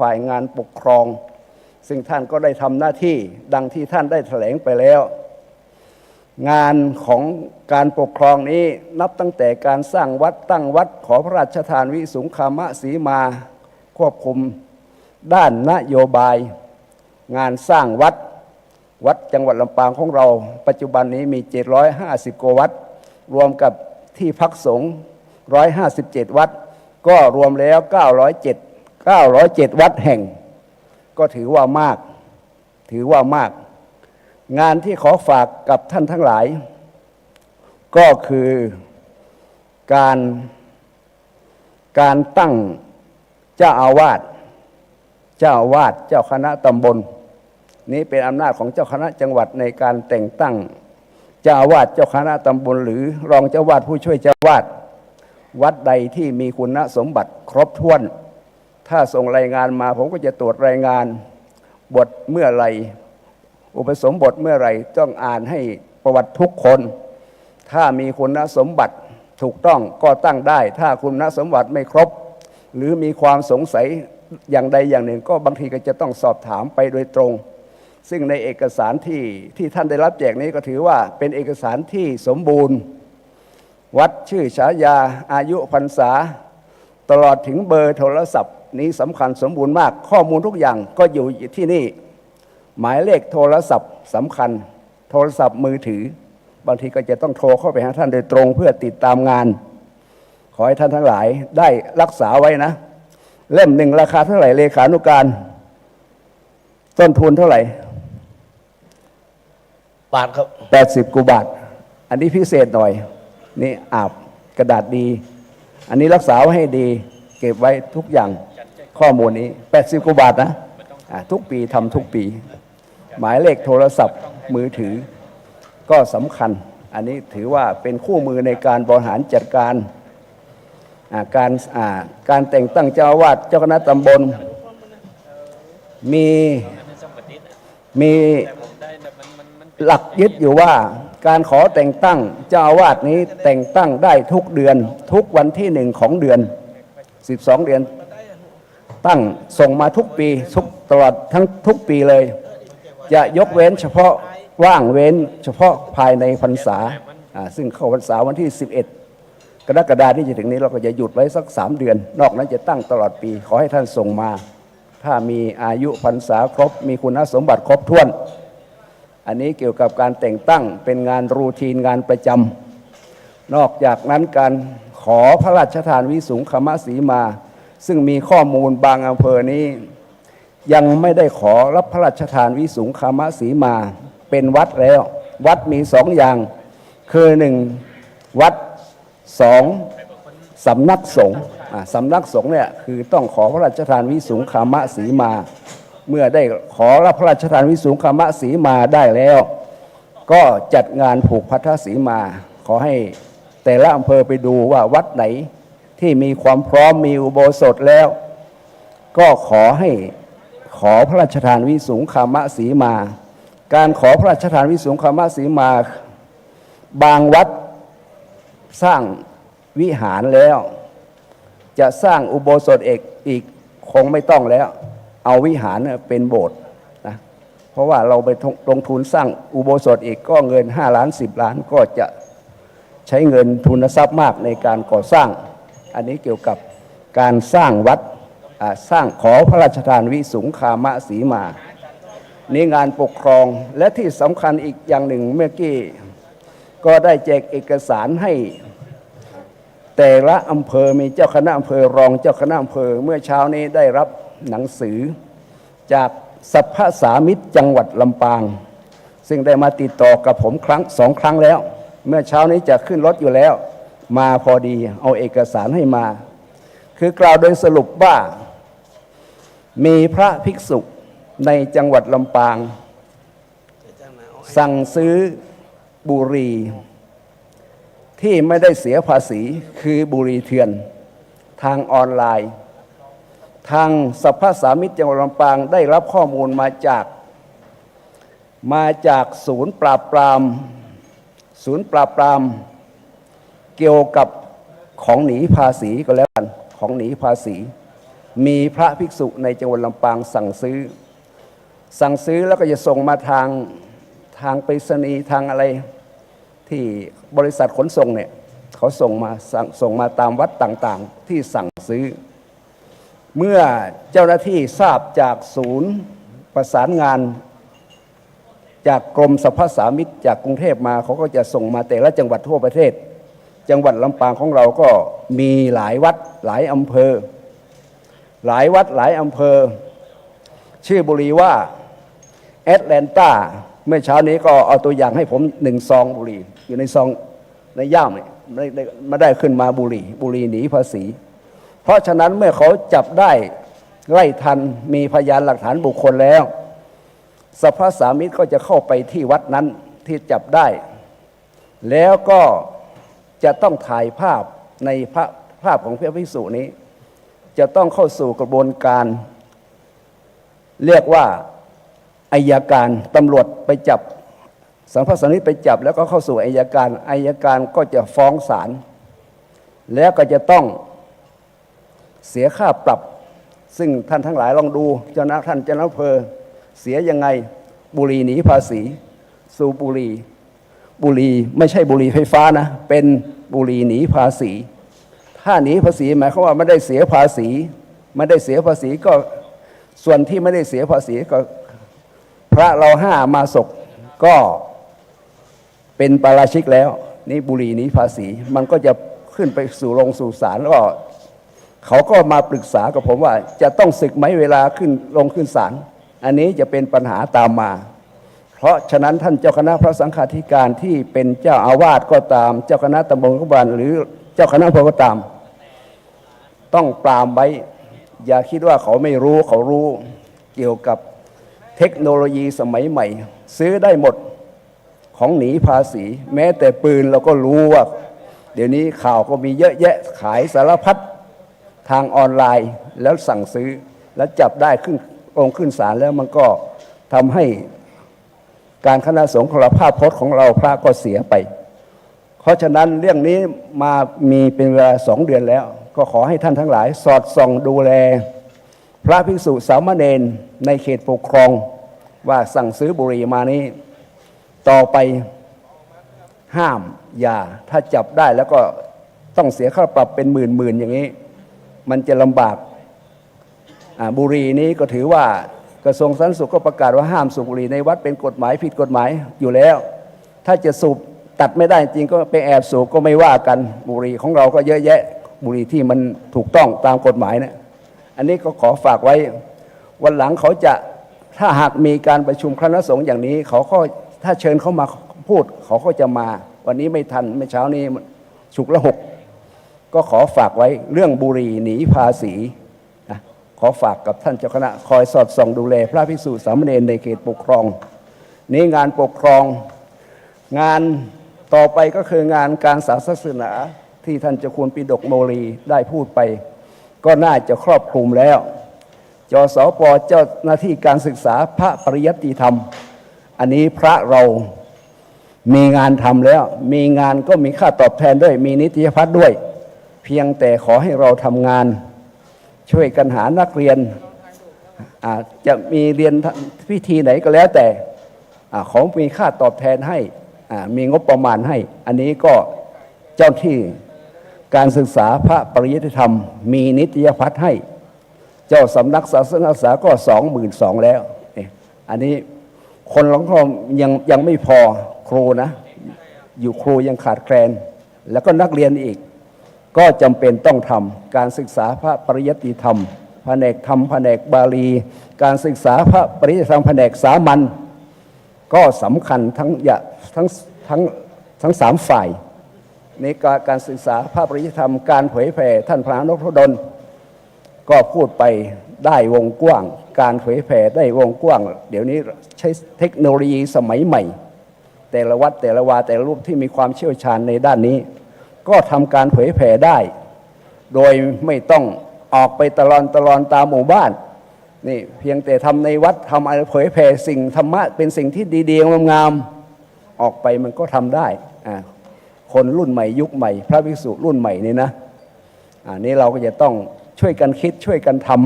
ายงานปกครองซึ่งท่านก็ได้ทำหน้าที่ดังที่ท่านได้แถลงไปแล้วงานของการปกครองนี้นับตั้งแต่การสร้างวัดตั้งวัดขอพระราชทานวิสุงคามสีมาควบคุมด้านนโยบายงานสร้างวัดจังหวัดลำปางของเราปัจจุบันนี้มี750กว่าวัดรวมกับที่พักสงฆ์157วัดก็รวมแล้ว907วัดแห่งก็ถือว่ามากงานที่ขอฝากกับท่านทั้งหลายก็คือการตั้งเจ้าอาวาสเจ้าคณะตำบลนี้เป็นอำนาจของเจ้าคณะจังหวัดในการแต่งตั้งเจ้าอาวาสเจ้าคณะตำบลหรือรองเจ้าอาวาสผู้ช่วยเจ้าอาวาสวัดใดที่มีคุณสมบัติครบถ้วนถ้าส่งรายงานมาผมก็จะตรวจรายงานบทเมื่อไรอุปสมบทเมื่อไรต้องอ่านให้ประวัติทุกคนถ้ามีคุณสมบัติถูกต้องก็ตั้งได้ถ้าคุณสมบัติไม่ครบหรือมีความสงสัยอย่างใดอย่างหนึ่งก็บางทีก็จะต้องสอบถามไปโดยตรงซึ่งในเอกสารที่ท่านได้รับแจกนี้ก็ถือว่าเป็นเอกสารที่สมบูรณ์วัดชื่อฉายาอายุพรรษาตลอดถึงเบอร์โทรศัพท์นี้สำคัญสมบูรณ์มากข้อมูลทุกอย่างก็อยู่ที่นี่หมายเลขโทรศัพท์สำคัญโทรศัพท์มือถือบางทีก็จะต้องโทรเข้าไปหาท่านโดยตรงเพื่อติดตามงานขอให้ท่านทั้งหลายได้รักษาไว้นะเล่มหนึ่งราคาเท่าไหร่เลขานุการต้นทุนเท่าไหร่บาทครับ80กว่าบาทอันนี้พิเศษหน่อยนี่อาบกระดาษดีอันนี้รักษาไว้ให้ดีเก็บไว้ทุกอย่างข้อมูลนี้80กว่าบาทนะทุกปีทำทุกปีหมายเลขโทรศัพท์มือถือก็สำคัญอันนี้ถือว่าเป็นคู่มือในการบริหารจัดการการแต่งตั้งเจ้าอาวาสเจ้าคณะตำบลมีหลักยึดอยู่ว่าการขอแต่งตั้งเจ้าอาวาสนี้แต่งตั้งได้ทุกเดือนทุกวันที่1ของเดือน12เดือนตั้งส่งมาทุกปีตลอดทั้งทุกปีเลยจะยกเว้นเฉพาะว่างเว้นเฉพาะภายในพรรษาซึ่งเข้าพรรษาวันที่11กรกฎาคมที่จะถึงนี้เราก็จะหยุดไว้สัก3เดือนนอกนั้นจะตั้งตลอดปีขอให้ท่านส่งมาถ้ามีอายุพรรษาครบมีคุณสมบัติครบถ้วนอันนี้เกี่ยวกับการแต่งตั้งเป็นงานรูทีนงานประจำนอกจากนั้นการขอพระราชทานวิสุงคามสีมาซึ่งมีข้อมูลบางอำเภอนี้ยังไม่ได้ขอรับพระราชทานวิสุงคามสีมาเป็นวัดแล้ววัดมี2อย่างคือ1วัด2สำนักสงฆ์สำนักสงฆ์เนี่ยคือต้องขอพระราชทานวิสุงคามสีมาเมื่อได้ขอรับพระราชทานวิสุงคามสีมาได้แล้วก็จัดงานผูกพัทธสีมาขอให้แต่ละอำเภอไปดูว่าวัดไหนที่มีความพร้อมมีอุโบสถแล้วก็ขอพระราชทานวิสุงคามสีมาการขอพระราชทานวิสุงคามสีมาบางวัดสร้างวิหารแล้วจะสร้างอุโบสถอีกคงไม่ต้องแล้วเอาวิหารเป็นโบสถ์นะเพราะว่าเราไปลงทุนสร้างอุโบสถอีกก็เงิน5 ล้าน10 ล้านก็จะใช้เงินทุนทรัพย์มากในการก่อสร้างอันนี้เกี่ยวกับการสร้างวัดสร้างขอพระราชทานวิสุงคามสีมานี่งานปกครองและที่สำคัญอีกอย่างหนึ่งเมื่อกี้ก็ได้แจกเอกสารให้แต่ละอำเภอมีเจ้าคณะอำเภอรองเจ้าคณะอำเภอเมื่อเช้านี้ได้รับหนังสือจากสัพพสามิตรจังหวัดลำปางซึ่งได้มาติดต่อกับผม2 ครั้งแล้วเมื่อเช้านี้จะขึ้นรถอยู่แล้ว มาพอดีเอาเอกสารให้มา คือกล่าวโดยสรุปว่ามีพระภิกษุในจังหวัดลำปางสั่งซื้อบุหรี่ที่ไม่ได้เสียภาษีคือบุหรี่เถื่อนทางออนไลน์ ทางสภาสามิตจังหวัดลำปางได้รับข้อมูลมาจากศูนย์ปราบปรามเกี่ยวกับของหนีภาษีก็แล้วกันของหนีภาษีมีพระภิกษุในจังหวัดลำปางสั่งซื้อแล้วก็จะส่งมาทางไปรษณีย์ทางอะไรที่บริษัทขนส่งเนี่ยเขาส่งมาตามวัดต่างๆที่สั่งซื้อเมื่อเจ้าหน้าที่ทราบจากศูนย์ประสานงานจากกรมสรรพสามิตจากกรุงเทพมาเขาก็จะส่งมาแต่ละจังหวัดทั่วประเทศจังหวัดลำปางของเราก็มีหลายวัดหลายอำเภอชื่อบุหรี่ว่าแอตแลนตาเมื่อเช้านี้ก็เอาตัวอย่างให้ผม1 ซองบุหรี่อยู่ในซองในย่ามเนี่ยไม่ได้ขึ้นมาบุหรี่หนีภาษีเพราะฉะนั้นเมื่อเขาจับได้ไล่ทันมีพยานหลักฐานบุคคลแล้วสภาสามิตก็จะเข้าไปที่วัดนั้นที่จับได้แล้วก็จะต้องถ่ายภาพในภาพของพระภิกษุนี้จะต้องเข้าสู่กระบวนการเรียกว่าอัยการตำรวจไปจับสัมภาษานิตไปจับแล้วก็เข้าสู่อัยการก็จะฟ้องศาลแล้วก็จะต้องเสียค่าปรับซึ่งท่านทั้งหลายลองดูท่านเจ้าอำเภอเสียยังไงบุหรี่หนีภาษีสูบบุหรี่ไม่ใช่บุหรี่ไฟฟ้านะเป็นบุหรี่หนีภาษีถ้าหนีภาษีหมายความว่าไม่ได้เสียภาษีก็ส่วนที่ไม่ได้เสียภาษีก็พระเรา5มาศกก็เป็นปาราชิกแล้วนี่บุหรี่หนีภาษีมันก็จะขึ้นไปสู่ศาลแล้วก็เขาก็มาปรึกษากับผมว่าจะต้องศึกไหมเวลาขึ้นศาลอันนี้จะเป็นปัญหาตามมาเพราะฉะนั้นท่านเจ้าคณะพระสังฆาธิการที่เป็นเจ้าอาวาสก็ตามเจ้าคณะตำบลก็ตามหรือเจ้าคณะอำเภอก็ตามต้องปรามไว้อย่าคิดว่าเขาไม่รู้เขารู้เกี่ยวกับเทคโนโลยีสมัยใหม่ซื้อได้หมดของหนีภาษีแม้แต่ปืนเราก็รู้ว่าเดี๋ยวนี้ข่าวก็มีเยอะแยะขายสารพัดทางออนไลน์แล้วสั่งซื้อแล้วจับได้ขึ้นศาลแล้วมันก็ทำให้การคณะสงฆ์ของเราภาพพจน์ของเราพระก็เสียไปเพราะฉะนั้นเรื่องนี้มีเป็นเวลา2 เดือนแล้วก็ขอให้ท่านทั้งหลายสอดส่องดูแลพระภิกษุสามเณรในเขตปกครองว่าสั่งซื้อบุหรี่มานี้ต่อไปห้ามอย่าถ้าจับได้แล้วก็ต้องเสียค่าปรับเป็นหมื่นอย่างนี้มันจะลำบากบุหรี่นี้ก็ถือว่ากระทรวงสาธารณสุขก็ประกาศว่าห้ามสูบบุหรี่ในวัดเป็นกฎหมายผิดกฎหมายอยู่แล้วถ้าจะสูบตัดไม่ได้จริงก็ไปแอบสูบก็ไม่ว่ากันบุหรี่ของเราก็เยอะแยะบุหรี่ที่มันถูกต้องตามกฎหมายเนี่ยอันนี้ก็ขอฝากไว้วันหลังเขาจะถ้าหากมีการประชุมคณะสงฆ์อย่างนี้เขาก็ถ้าเชิญเขามาพูดเขาก็จะมาวันนี้ไม่ทันเมื่อเช้านี้ฉุกละหกก็ขอฝากไว้เรื่องบุหรี่หนีภาษีนะขอฝากกับท่านเจ้าคณะคอยสอดส่องดูแลพระภิกษุสามเณรในเขตปกครองนี้งานปกครองงานต่อไปก็คืองานการศาสนาที่ท่านเจ้าคุณปิฎกโมลีได้พูดไปก็น่าจะครอบคลุมแล้วจสป.เจ้าหน้าที่การศึกษาพระปริยัติธรรมอันนี้พระเรามีงานทำแล้วมีงานก็มีค่าตอบแทนด้วยมีนิตยพัฒน์ด้วยเพียงแต่ขอให้เราทำงานช่วยกันหานักเรียนจะมีเรียนพิธีไหนก็แล้วแต่เขามีค่าตอบแทนให้มีงบประมาณให้อันนี้ก็เจ้าที่การศึกษาพระปริยัติธรรมมีนิตยพัฒน์ให้เจ้าสำนักศาสนศึกษาก็22,000แล้วอันนี้คนหลวงพ่อยังไม่พอครูนะอยู่ครูยังขาดแคลนแล้วก็นักเรียนอีกก็จำเป็นต้องทำการศึกษาพระปริยัติธรรมแผนกธรรมแผนกบาลีการศึกษาพระปริยัติธรรมแผนกสามัญก็สำคัญทั้ง3 ฝ่าย ในการศึกษาพระปริยธรรมการเผยแผ่ท่านพระนพดลก็พูดไปได้วงกว้างการเผยแผ่ได้วงกว้างเดี๋ยวนี้ใช้เทคโนโลยีสมัยใหม่แต่ละวัดแต่ละวาแต่ละรูปที่มีความเชี่ยวชาญในด้านนี้ก็ทำการเผยแผ่ได้โดยไม่ต้องออกไปตลอดตามหมู่บ้านนี่เพียงแต่ทำในวัดทำอะไรเผยแผ่สิ่งธรรมะเป็นสิ่งที่ดีๆงามๆออกไปมันก็ทำได้คนรุ่นใหม่ยุคใหม่พระภิกษุรุ่นใหม่นี่นะนี่เราก็จะต้องช่วยกันคิดช่วยกันทำ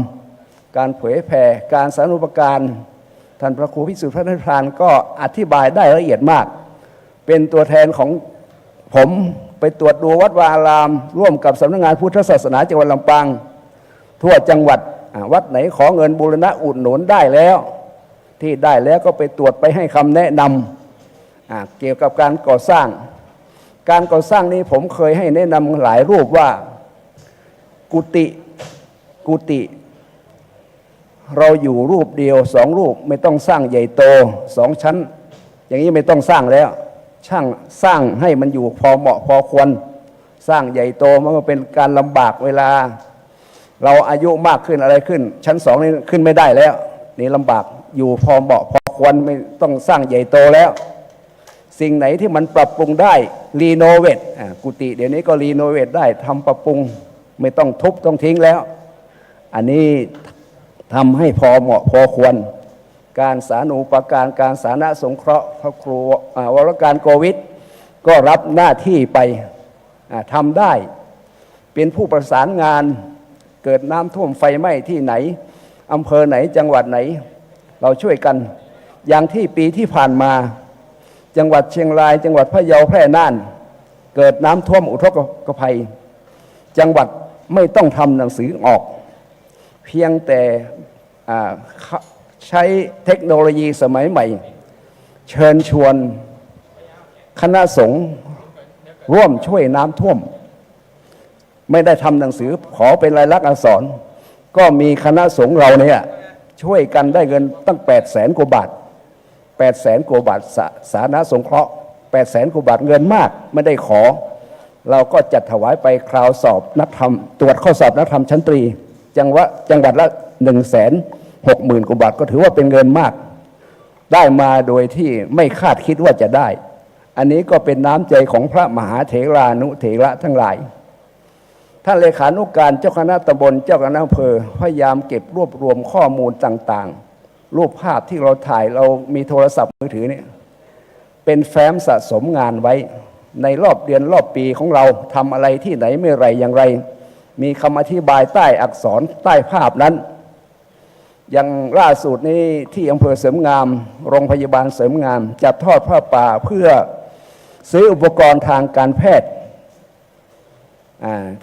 การเผยแผ่การสาธารณูปการท่านพระครูพิสุทธิ์พระนิพพานก็อธิบายได้ละเอียดมากเป็นตัวแทนของผมไปตรวจดูวัดวาอารามร่วมกับสำนักงานพุทธศาสนาจังหวัดลำปางทั่วจังหวัดวัดไหนขอเงินบูรณะอุดหนุนได้แล้วที่ได้แล้วก็ไปตรวจไปให้คำแนะนำเกี่ยวกับการก่อสร้างนี้ผมเคยให้แนะนำหลายรูปว่ากุฏิเราอยู่รูปเดียว2 รูปไม่ต้องสร้างใหญ่โต2 ชั้นอย่างนี้ไม่ต้องสร้างแล้วช่างสร้างให้มันอยู่พอเหมาะพอควรสร้างใหญ่โตมันก็เป็นการลำบากเวลาเราอายุมากขึ้นอะไรขึ้นชั้น2นี่ขึ้นไม่ได้แล้วนี่ลำบากอยู่พอเหมาะพอควรไม่ต้องสร้างใหญ่โตแล้วสิ่งไหนที่มันปรับปรุงได้รีโนเวทกุฏิเดี๋ยวนี้ก็รีโนเวทได้ทำปรับปรุงไม่ต้องทุบต้องทิ้งแล้วอันนี้ทำให้พอเหมาะพอควรการสาธารณูปการการสาธารณสงเคราะห์พระครูวรการโกวิทก็รับหน้าที่ไปทำได้เป็นผู้ประสานงานเกิดน้ำท่วมไฟไหม้ที่ไหนอำเภอไหนจังหวัดไหนเราช่วยกันอย่างที่ปีที่ผ่านมาจังหวัดเชียงรายจังหวัดพะเยาแพร่น่านเกิดน้ำท่วมอุทกภัยจังหวัดไม่ต้องทำหนังสือออกเพียงแต่ใช้เทคโนโลยีสมัยใหม่เชิญชวนคณะสงฆ์ร่วมช่วยน้ำท่วมไม่ได้ทำหนังสือขอเป็นลายลักษณ์อักษรก็มีคณะสงฆ์เราเนี่ยช่วยกันได้เงินตั้ง800,000 กว่าบาท800,000 กว่าบาทสาธารณสงเคราะห์800,000 กว่าบาทเงินมากไม่ได้ขอเราก็จัดถวายไปคราวสอบนักธรรมตรวจข้อสอบนักธรรมชั้นตรีจังหวัดละ160,000 กว่าบาทก็ถือว่าเป็นเงินมากได้มาโดยที่ไม่คาดคิดว่าจะได้อันนี้ก็เป็นน้ำใจของพระมหาเถรานุเถระทั้งหลายท่านเลขานุการเจ้าคณะตำบลเจ้าคณะอำเภอพยายามเก็บรวบรวมข้อมูลต่างๆรูปภาพที่เราถ่ายเรามีโทรศัพท์มือถือเนี่ยเป็นแฟ้มสะสมงานไว้ในรอบเดือนรอบปีของเราทำอะไรที่ไหนเมื่อไรอย่างไรมีคำอธิบายใต้อักษรใต้ภาพนั้นอย่างล่าสุดนี้ที่อำเภอเสริมงามโรงพยาบาลเสริมงามจัดทอดผ้าป่าเพื่อซื้ออุปกรณ์ทางการแพทย์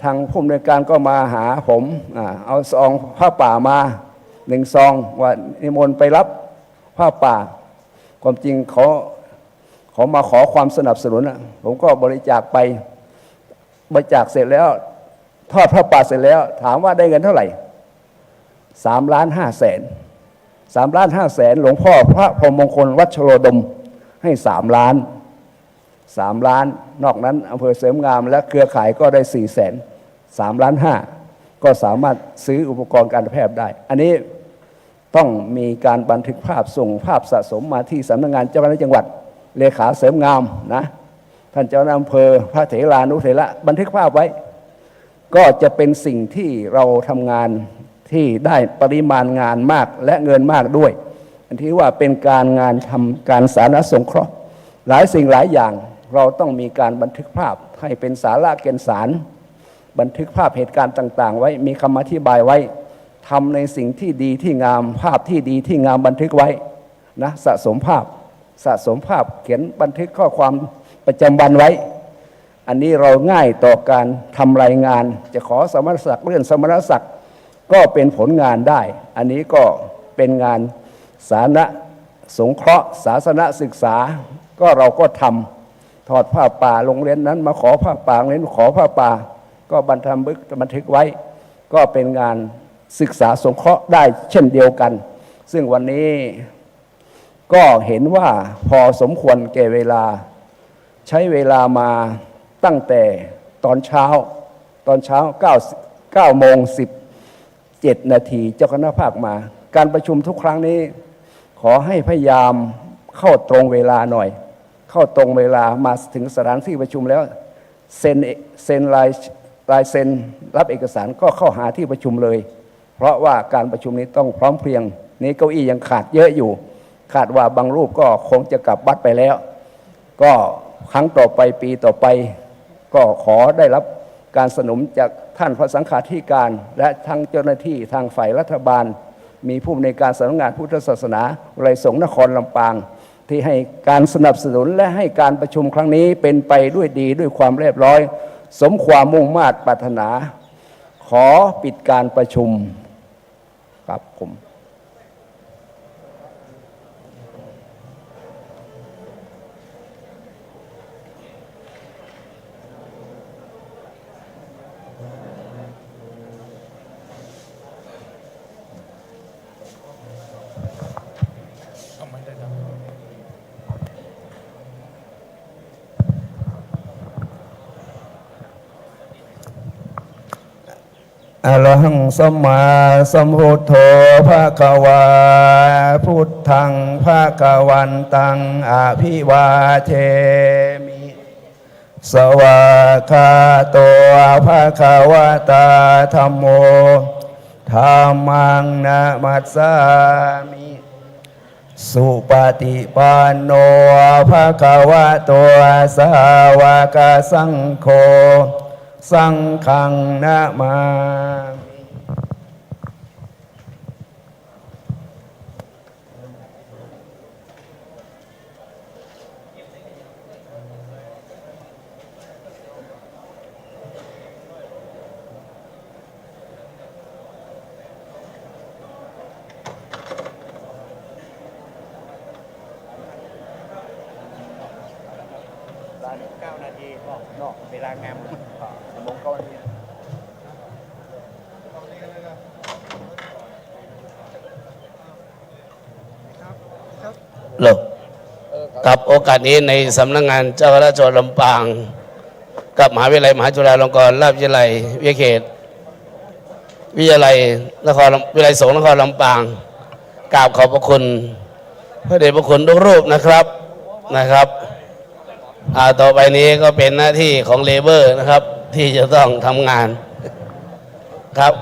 ทางผู้อำนวยการก็มาหาผมเอาซองผ้าป่ามา1 ซองว่านิมนต์ไปรับผ้าป่าความจริงเขามาขอความสนับสนุนผมก็บริจาคไปบริจาคเสร็จแล้วทอดผ้าป่าเสร็จแล้วถามว่าได้เงินเท่าไหร่3,500,000 หลวงพ่อพระพรหมมงคลวัชโรดมให้3 ล้านนอกนั้นอำเภอเสริมงามและเครือข่ายก็ได้400,000 3.5 ล้านก็สามารถซื้ออุปกรณ์การแพทย์ได้อันนี้ต้องมีการบันทึกภาพส่งภาพสะสมมาที่สำนักงานเจ้าคณะจังหวัดเลขาเสริมงามนะท่านเจ้าอำเภอพระเถรานุเถระบันทึกภาพไว้ก็จะเป็นสิ่งที่เราทำงานที่ได้ปริมาณงานมากและเงินมากด้วยอันที่ว่าเป็นการงานทำการสาธารณสงเคราะห์หลายสิ่งหลายอย่างเราต้องมีการบันทึกภาพให้เป็นสาระแก่นสารบันทึกภาพเหตุการณ์ต่างๆไว้มีคำอธิบายไว้ทำในสิ่งที่ดีที่งามภาพที่ดีที่งามบันทึกไว้นะสะสมภาพเขียนบันทึกข้อความประจำวันไว้อันนี้เราง่ายต่อการทำรายงานจะขอสมณศักดิ์เลื่อนสมณศักดิ์ก็เป็นผลงานได้อันนี้ก็เป็นงานสาธารณสงเคราะห์ศาสนศึกษาก็เราก็ทำถอดผ้าป่าโรงเรียนนั้นมาขอผ้าป่าโรงเรียนขอผ้าป่าก็บันทึกไว้ก็เป็นงานศึกษาสงเคราะห์ได้เช่นเดียวกันซึ่งวันนี้ก็เห็นว่าพอสมควรแก่เวลาใช้เวลามา ตั้งแต่ตอนเช้า9 โมง 17 นาทีเจ้าคณะภาคมาการประชุมทุกครั้งนี้ขอให้พยายามเข้าตรงเวลาหน่อยเข้าตรงเวลามาถึงสถานที่ประชุมแล้วเซ็นลายเซ็นรับเอกสารก็เข้าหาที่ประชุมเลยเพราะว่าการประชุมนี้ต้องพร้อมเพรียงนี้เก้าอี้ยังขาดเยอะอยู่ขาดว่าบางรูปก็คงจะกลับวัดไปแล้วก็ครั้งต่อไปปีต่อไปก็ขอได้รับการสนับสนุนจากท่านพระสังฆาธิการและทั้งเจ้าหน้าที่ทางฝ่ายรัฐบาลมีผู้ในวยการสำนักงานพุทธศาสนาวิทยาลัยสงฆ์นครลำปางที่ให้การสนับสนุนและให้การประชุมครั้งนี้เป็นไปด้วยดีด้วยความเรียบร้อยสมความมุ่งมา่ปรารถนาขอปิดการประชุมครับผม อะระหังสัมมาสัมพุทโธภะคะวาพุทธังภะคะวันตังอภิวาเทมิสวากขาโตภะคะวะตาธัมโมธัมมังนะมัสสามิสุปฏิปันโนภะคะวะโตสาวกสังโฆสังฆังนะมามิ9 นาทีนอกเวลางามชั่วโมง9 นาทีกับโอกาสนี้ในสำนักงานเจ้าคณะจังหวัดลำปางกับมหาวิทยาลัยมหาจุฬาลงกรณราชวิทยาลัยวิทยาเขตวิทยาลัยนครวิทยาลัยสงฆ์นครลำปางกราบขอบพระคุณพระเดชพระคุณทุกรูปนะครับต่อไปนี้ก็เป็นหน้าที่ของเลเบอร์นะครับที่จะต้องทำงานครับ